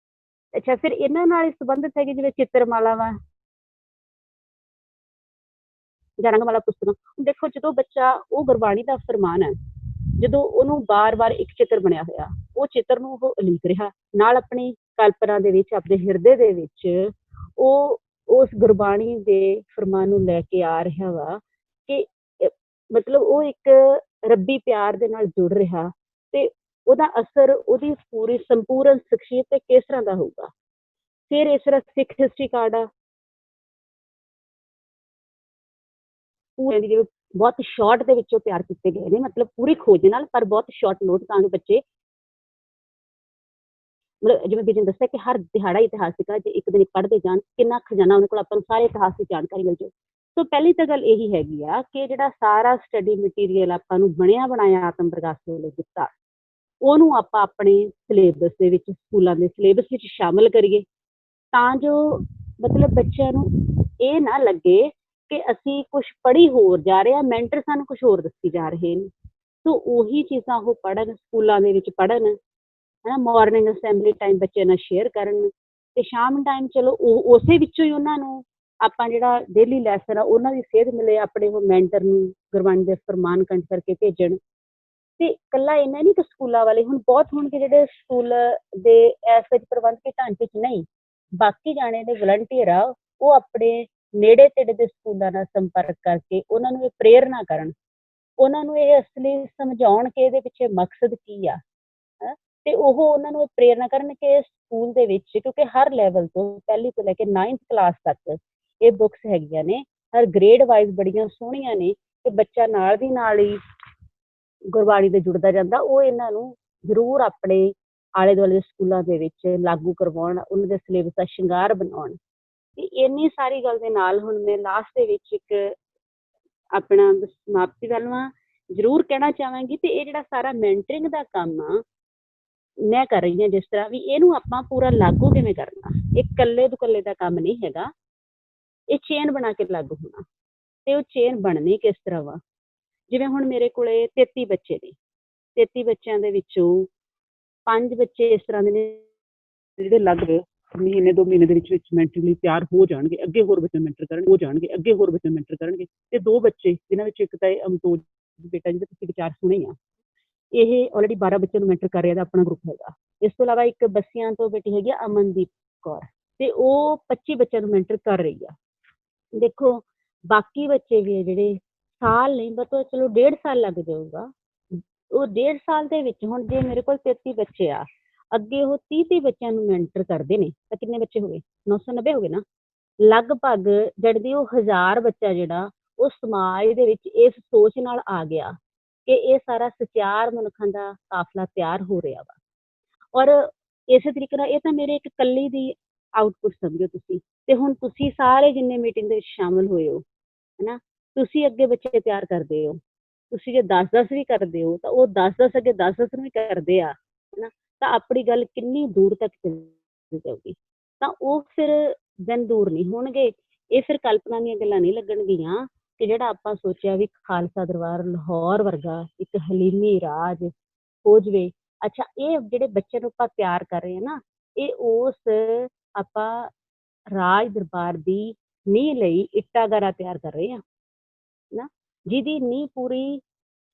ਅੱਛਾ, ਫਿਰ ਇਹਨਾਂ ਨਾਲ ਸੰਬੰਧਿਤ ਹੈਗੇ ਜਿਵੇਂ ਚਿੱਤਰਮਾਲਾ ਵਾ ਜਾਂ ਰੰਗਮਾਲਾ ਪੁਸਤਕਾਂ। ਦੇਖੋ ਜਦੋਂ ਬੱਚਾ, ਉਹ ਗੁਰਬਾਣੀ ਦਾ ਫਰਮਾਨ ਹੈ, ਜਦੋਂ ਉਹਨੂੰ ਬਾਰ-ਬਾਰ ਇੱਕ ਚਿੱਤਰ ਬਣਿਆ ਹੋਇਆ, ਉਹ ਚਿੱਤਰ ਨੂੰ ਉਹ ਉਲੀਕ ਰਿਹਾ, ਨਾਲ ਆਪਣੀ ਕਲਪਨਾ ਦੇ ਵਿੱਚ, ਆਪਣੇ ਹਿਰਦੇ ਦੇ ਵਿੱਚ ਉਹ ਉਸ ਗੁਰਬਾਣੀ ਦੇ ਫਰਮਾਨ ਨੂੰ ਲੈ ਕੇ ਆ ਰਿਹਾ ਵਾ ਕਿ ਮਤਲਬ ਉਹ ਇੱਕ ਰੱਬੀ ਪਿਆਰ ਦੇ ਨਾਲ ਜੁੜ ਰਿਹਾ, ਤੇ ਉਹਦਾ ਅਸਰ ਉਹਦੀ ਪੂਰੀ ਸੰਪੂਰਨ ਸ਼ਖਸੀਅਤ ਤੇ ਕਿਸ ਤਰ੍ਹਾਂ ਦਾ ਹੋਊਗਾ। ਫਿਰ ਇਸ ਤਰ੍ਹਾਂ ਸਿੱਖ ਹਿਸਟਰੀ ਕਾਰਡ ਆ, ਜਿਵੇਂ ਬਹੁਤ ਸ਼ਾਰਟ ਦੇ ਵਿੱਚੋਂ ਤਿਆਰ ਕੀਤੇ ਗਏ ਨੇ, ਮਤਲਬ ਪੂਰੀ ਖੋਜ ਨਾਲ, ਪਰ ਬਹੁਤ ਸ਼ਾਰਟ ਨੋਟ, ਤਾਂ ਜੋ ਬੱਚੇ ਮਤਲਬ ਜਿਵੇਂ ਬੀਜੀ ਨੇ ਦੱਸਿਆ ਕਿ ਹਰ ਦਿਹਾੜਾ ਇਤਿਹਾਸਿਕ ਆ, ਜੇ ਇੱਕ ਦਿਨ ਪੜ੍ਹਦੇ ਜਾਣ ਕਿੰਨਾ ਖਜ਼ਾਨਾ ਉਹਨਾਂ ਕੋਲ ਆਪਾਂ ਨੂੰ ਸਾਰੇ ਇਤਿਹਾਸ ਦੀ ਜਾਣਕਾਰੀ ਮਿਲ ਜਾਊ। ਸੋ ਪਹਿਲੀ ਤਾਂ ਗੱਲ ਇਹੀ ਹੈਗੀ ਆ ਕਿ ਜਿਹੜਾ ਸਾਰਾ ਸਟੱਡੀ ਮਟੀਰੀਅਲ ਆਪਾਂ ਨੂੰ ਬਣਿਆ ਬਣਾਇਆ ਆਤਮ ਪ੍ਰਗਾਸ ਵੱਲੋਂ ਦਿੱਤਾ, ਉਹਨੂੰ ਆਪਾਂ ਆਪਣੇ ਸਿਲੇਬਸ ਦੇ ਵਿੱਚ, ਸਕੂਲਾਂ ਦੇ ਸਿਲੇਬਸ ਵਿੱਚ ਸ਼ਾਮਲ ਕਰੀਏ, ਤਾਂ ਜੋ ਮਤਲਬ ਬੱਚਿਆਂ ਨੂੰ ਇਹ ਨਾ ਲੱਗੇ ਕਿ ਅਸੀਂ ਕੁਛ ਪੜ੍ਹੀ ਹੋਰ ਜਾ ਰਹੇ ਹਾਂ, ਮੈਂਟਰ ਸਾਨੂੰ ਕੁਛ ਹੋਰ ਦੱਸੀ ਜਾ ਰਹੇ ਨੇ। ਸੋ ਉਹੀ ਚੀਜ਼ਾਂ ਉਹ ਪੜ੍ਹਨ, ਸਕੂਲਾਂ ਦੇ ਵਿੱਚ ਪੜ੍ਹਨ, ਹੈ ਨਾ। ਮਾਰਨਿੰਗ ਅਸੈਂਬਲੀ ਟਾਈਮ ਬੱਚੇ ਨਾਲ ਸ਼ੇਅਰ ਕਰਨ, ਤੇ ਸ਼ਾਮ ਟਾਈਮ ਚਲੋ ਉਹ ਉਸੇ ਵਿੱਚੋਂ ਹੀ ਉਹਨਾਂ ਨੂੰ ਆਪਾਂ ਜਿਹੜਾ ਡੇਲੀ ਲੈਸਨ ਆ ਉਹਨਾਂ ਦੀ ਸੇਧ ਮਿਲੇ, ਆਪਣੇ ਉਹ ਮੈਂਟਰ ਨੂੰ ਗੁਰਬਾਣੀ ਦੇ ਫਰਮਾਨ ਕੰਠ ਕਰਕੇ ਭੇਜਣ। ਤੇ ਇਕੱਲਾ ਇਹਨਾਂ ਨਹੀਂ ਕਿ ਸਕੂਲਾਂ ਵਾਲੇ ਹੁਣ ਬਹੁਤ ਹੋਣਗੇ ਜਿਹੜੇ ਸਕੂਲ ਦੇ ਇਸ ਵਿੱਚ ਪ੍ਰਬੰਧਕੀ ਢਾਂਚੇ 'ਚ ਨਹੀਂ, ਬਾਕੀ ਜਾਣੇ ਦੇ ਵਲੰਟੀਅਰ ਆ, ਉਹ ਆਪਣੇ ਨੇੜੇ ਤੇੜੇ ਦੇ ਸਕੂਲਾਂ ਨਾਲ ਸੰਪਰਕ ਕਰਕੇ ਉਹਨਾਂ ਨੂੰ ਇਹ ਪ੍ਰੇਰਨਾ ਕਰਨ, ਉਹਨਾਂ ਨੂੰ ਇਹ ਅਸਲੀ ਸਮਝਾਉਣ ਕਿ ਇਹਦੇ ਪਿੱਛੇ ਮਕਸਦ ਕੀ ਆ, ਤੇ ਉਹ ਉਹਨਾਂ ਨੂੰ ਪ੍ਰੇਰਨਾ ਕਰਨ ਕਿ ਸਕੂਲ ਦੇ ਵਿੱਚ, ਕਿਉਂਕਿ ਹਰ ਲੈਵਲ ਤੋਂ ਪਹਿਲੀ ਤੋਂ ਲੈ ਕੇ 9th ਕਲਾਸ ਤੱਕ ਇਹ ਬੁੱਕਸ ਹੈਗੀਆਂ ਨੇ, ਹਰ ਗ੍ਰੇਡ ਵਾਈਜ਼ ਬੜੀਆਂ ਸੋਹਣੀਆਂ ਨੇ, ਤੇ ਬੱਚਾ ਨਾਲ ਦੀ ਨਾਲ ਹੀ ਗੁਰਬਾਣੀ ਦੇ ਜੁੜਦਾ ਜਾਂਦਾ। ਉਹ ਇਹਨਾਂ ਨੂੰ ਜ਼ਰੂਰ ਆਪਣੇ ਆਲੇ ਦੁਆਲੇ ਦੇ ਸਕੂਲਾਂ ਦੇ ਵਿੱਚ ਲਾਗੂ ਕਰਵਾਉਣ, ਉਹਨਾਂ ਦੇ ਸਿਲੇਬਸ ਦਾ ਸ਼ਿੰਗਾਰ ਬਣਾਉਣ। ਤੇ ਇੰਨੀ ਸਾਰੀ ਗੱਲ ਦੇ ਨਾਲ ਹੁਣ ਮੈਂ ਲਾਸਟ ਦੇ ਵਿੱਚ ਇੱਕ ਆਪਣਾ ਸਮਾਪਤੀ ਵੱਲ ਜ਼ਰੂਰ ਕਹਿਣਾ ਚਾਹਾਂਗੀ, ਤੇ ਇਹ ਜਿਹੜਾ ਸਾਰਾ ਮੈਂਟਰਿੰਗ ਦਾ ਕੰਮ ਆ ਮੈਂ ਕਰ ਰਹੀ ਹਾਂ, ਜਿਸ ਤਰ੍ਹਾਂ ਵੀ ਇਹਨੂੰ ਆਪਾਂ ਪੂਰਾ ਲਾਗੂ ਕਿਵੇਂ ਕਰਨਾ, ਇਹ ਇਕੱਲੇ ਦੁਕੱਲੇ ਦਾ ਕੰਮ ਨਹੀਂ ਹੈਗਾ, ਇਹ ਚੇਨ ਬਣਾ ਕੇ ਲਾਗੂ ਹੋਣਾ। ਤੇ ਉਹ ਚੇਨ ਬਣਨੀ ਕਿਸ ਤਰ੍ਹਾਂ ਵਾ, ਜਿਵੇਂ ਹੁਣ ਮੇਰੇ ਕੋਲੇ 33 ਬੱਚੇ ਨੇ, 33 ਬੱਚਿਆਂ ਦੇ ਵਿੱਚੋਂ 5 ਬੱਚੇ ਇਸ ਤਰ੍ਹਾਂ ਦੇ ਨੇ ਜਿਹੜੇ ਲਗਭਗ ਮਹੀਨੇ 2 ਮਹੀਨੇ ਦੇ ਵਿੱਚ ਮੈਂਟਲੀ ਤਿਆਰ ਹੋ ਜਾਣਗੇ, ਅੱਗੇ ਹੋਰ ਬੱਚੇ ਮੈਂਟਰ ਕਰਨਗੇ, ਹੋ ਜਾਣਗੇ ਅੱਗੇ ਹੋਰ ਬੱਚੇ ਮੈਂਟਰ ਕਰਨਗੇ। ਤੇ 2 ਬੱਚੇ ਜਿਨ੍ਹਾਂ ਵਿੱਚ ਇੱਕ ਤਾਂ ਅਮਤੋਜ ਬੇਟਾ ਜਿਹਦੇ ਤੁਸੀਂ ਵਿਚਾਰ ਸੁਣੇ ਆ, ਇਹ ਆਲਰੇਡੀ 12 ਬੱਚਿਆਂ ਨੂੰ ਮੈਂਟਰ ਕਰ ਰਿਹਾ ਦਾ ਆਪਣਾ ਗਰੁੱਪ ਹੈਗਾ। ਇਸ ਤੋਂ ਇਲਾਵਾ ਇੱਕ ਬੱਸੀਆਂ ਤੋਂ ਬੇਟੀ ਹੈਗੀ ਆ ਅਮਨਦੀਪ ਕੌਰ, ਤੇ ਉਹ 25 ਬੱਚਿਆਂ ਨੂੰ ਮੈਂਟਰ ਕਰ ਰਹੀ ਆ। ਦੇਖੋ ਬਾਕੀ ਬੱਚੇ ਵੀ ਜਿਹੜੇ ਸਾਲ ਨਹੀਂ ਬਸ ਚਲੋ 1.5 ਸਾਲ ਲੱਗ ਜਾਊਗਾ, ਉਹ 1.5 ਸਾਲ ਦੇ ਵਿੱਚ ਹੁਣ ਜੇ ਮੇਰੇ ਕੋਲ 33 ਬੱਚੇ ਆ, ਅੱਗੇ ਉਹ 30 ਬੱਚਿਆਂ ਨੂੰ ਮੈਂਟਰ ਕਰਦੇ ਨੇ, ਤਾਂ ਕਿੰਨੇ ਬੱਚੇ ਹੋ ਗਏ? 990 ਹੋ ਗਏ ਨਾ। ਲਗਭਗ ਜਿਹੜੀ ਉਹ 1000 ਬੱਚਾ ਜਿਹੜਾ ਉਹ ਸਮਾਜ ਦੇ ਵਿੱਚ ਇਸ ਸੋਚ ਨਾਲ ਆ ਗਿਆ ਕਿ ਇਹ ਸਾਰਾ ਸਚਿਆਰ ਮਨੁੱਖਾਂ ਦਾ ਕਾਫਲਾ ਤਿਆਰ ਹੋ ਰਿਹਾ ਵਾ। ਔਰ ਇਸੇ ਤਰੀਕੇ ਨਾਲ ਇਹ ਤਾਂ ਮੇਰੇ ਇੱਕ ਇਕੱਲੀ ਦੀ ਆਊਟਪੁੱਟ ਸਮਝੋ ਤੁਸੀਂ, ਤੇ ਹੁਣ ਤੁਸੀਂ ਸਾਰੇ ਜਿੰਨੇ ਮੀਟਿੰਗ ਦੇ ਵਿੱਚ ਸ਼ਾਮਲ ਹੋਏ ਹੋ, ਹਨਾ, ਤੁਸੀਂ ਅੱਗੇ ਬੱਚੇ ਤਿਆਰ ਕਰਦੇ ਹੋ। ਤੁਸੀਂ ਜੇ 10-10 ਵੀ ਕਰਦੇ ਹੋ ਤਾਂ ਉਹ 10-10 ਅੱਗੇ 10-10 ਵੀ ਕਰਦੇ ਆ, ਹਨਾ, ਤਾਂ ਆਪਣੀ ਗੱਲ ਕਿੰਨੀ ਦੂਰ ਤੱਕ ਚਲੀ ਜਾਊਗੀ। ਤਾਂ ਉਹ ਫਿਰ ਦਿਨ ਦੂਰ ਨਹੀਂ ਹੋਣਗੇ। ਇਹ ਫਿਰ ਕਲਪਨਾ ਦੀਆਂ ਗੱਲਾਂ ਨਹੀਂ ਲੱਗਣਗੀਆਂ ਕਿ ਜਿਹੜਾ ਆਪਾਂ ਸੋਚਿਆ ਵੀ ਖਾਲਸਾ ਦਰਬਾਰ ਲਾਹੌਰ ਵਰਗਾ ਇੱਕ ਹਲੀਮੀ ਰਾਜ ਹੋ ਜਾਵੇ। ਅੱਛਾ, ਇਹ ਜਿਹੜੇ ਬੱਚੇ ਨੂੰ ਆਪਾਂ ਤਿਆਰ ਕਰ ਰਹੇ ਹਾਂ ਨਾ, ਇਹ ਉਸ ਆਪਾਂ ਰਾਜ ਦਰਬਾਰ ਦੀ ਨੀਂਹ ਲਈ ਇੱਟਾ ਗਾਰਾ ਤਿਆਰ ਕਰ ਰਹੇ ਹਾਂ ਨਾ, ਜਿਹਦੀ ਨੀਂਹ ਪੂਰੀ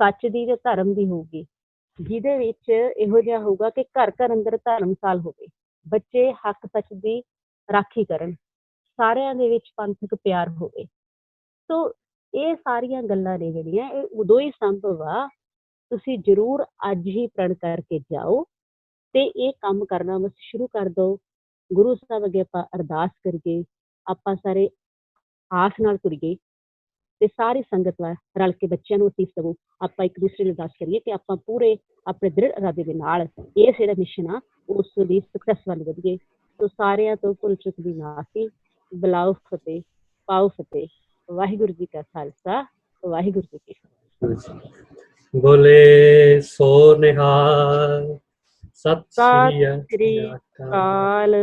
ਸੱਚ ਦੀ ਤੇ ਧਰਮ ਦੀ ਹੋਊਗੀ, ਜਿਹਦੇ ਵਿੱਚ ਇਹੋ ਜਿਹਾ ਹੋਊਗਾ ਕਿ ਘਰ ਘਰ ਅੰਦਰ ਧਰਮਸਾਲ ਹੋਵੇ, ਬੱਚੇ ਹੱਕ ਸੱਚ ਦੀ ਰਾਖੀ ਕਰਨ, ਸਾਰਿਆਂ ਦੇ ਵਿੱਚ ਪੰਥਕ ਪਿਆਰ ਹੋਵੇ। ਸੋ ਇਹ ਸਾਰੀਆਂ ਗੱਲਾਂ ਨੇ ਜਿਹੜੀਆਂ ਇਹ ਉਦੋਂ ਹੀ ਸੰਭਵ ਆ, ਤੁਸੀਂ ਜ਼ਰੂਰ ਅੱਜ ਹੀ ਪ੍ਰਣ ਕਰਕੇ ਜਾਓ ਤੇ ਇਹ ਕੰਮ ਕਰਨਾ ਬਸ ਸ਼ੁਰੂ ਕਰ ਦਿਓ। ਗੁਰੂ ਸਾਹਿਬ ਅੱਗੇ ਆਪਾਂ ਅਰਦਾਸ ਕਰੀਏ, ਆਪਾਂ ਸਾਰੇ ਆਸ ਨਾਲ ਤੁਰੀਏ ਤੇ ਸਾਰੀ ਸੰਗਤ ਵਾ ਰਲ ਕੇ ਬੱਚਿਆਂ ਨੂੰ ਅਸੀਸ ਦੇਵੋ। ਆਪਾਂ ਇੱਕ ਦੂਸਰੇ ਨੂੰ ਅਰਦਾਸ ਕਰੀਏ ਕਿ ਆਪਾਂ ਪੂਰੇ ਆਪਣੇ ਦ੍ਰਿੜ ਇਰਾਦੇ ਦੇ ਨਾਲ ਇਹ ਜਿਹੜਾ ਮਿਸ਼ਨ ਆ ਉਸ ਦੀ ਸਕਸੈਸ ਵੱਲ ਵਧੀਏ। ਸੋ ਸਾਰਿਆਂ ਤੋਂ ਭੁੱਲ ਚੁੱਕ ਦੀ ਮਾਫੀ, ਬੁਲਾਓ ਫਤਿਹ, ਪਾਓ ਫਤਿਹ। ਵਾਹਿਗੁਰੂ ਜੀ ਕਾ ਖਾਲਸਾ, ਵਾਹਿਗੁਰੂ ਜੀ ਕੀ ਫਤਿਹ। ਬੋਲੇ ਸੋ ਨਿਹਾਲ। ਸਤਿ ਸਤਿ ਸ੍ਰੀ ਸ੍ਰੀ ਅਕਾਲ। ਅਕਾਲ।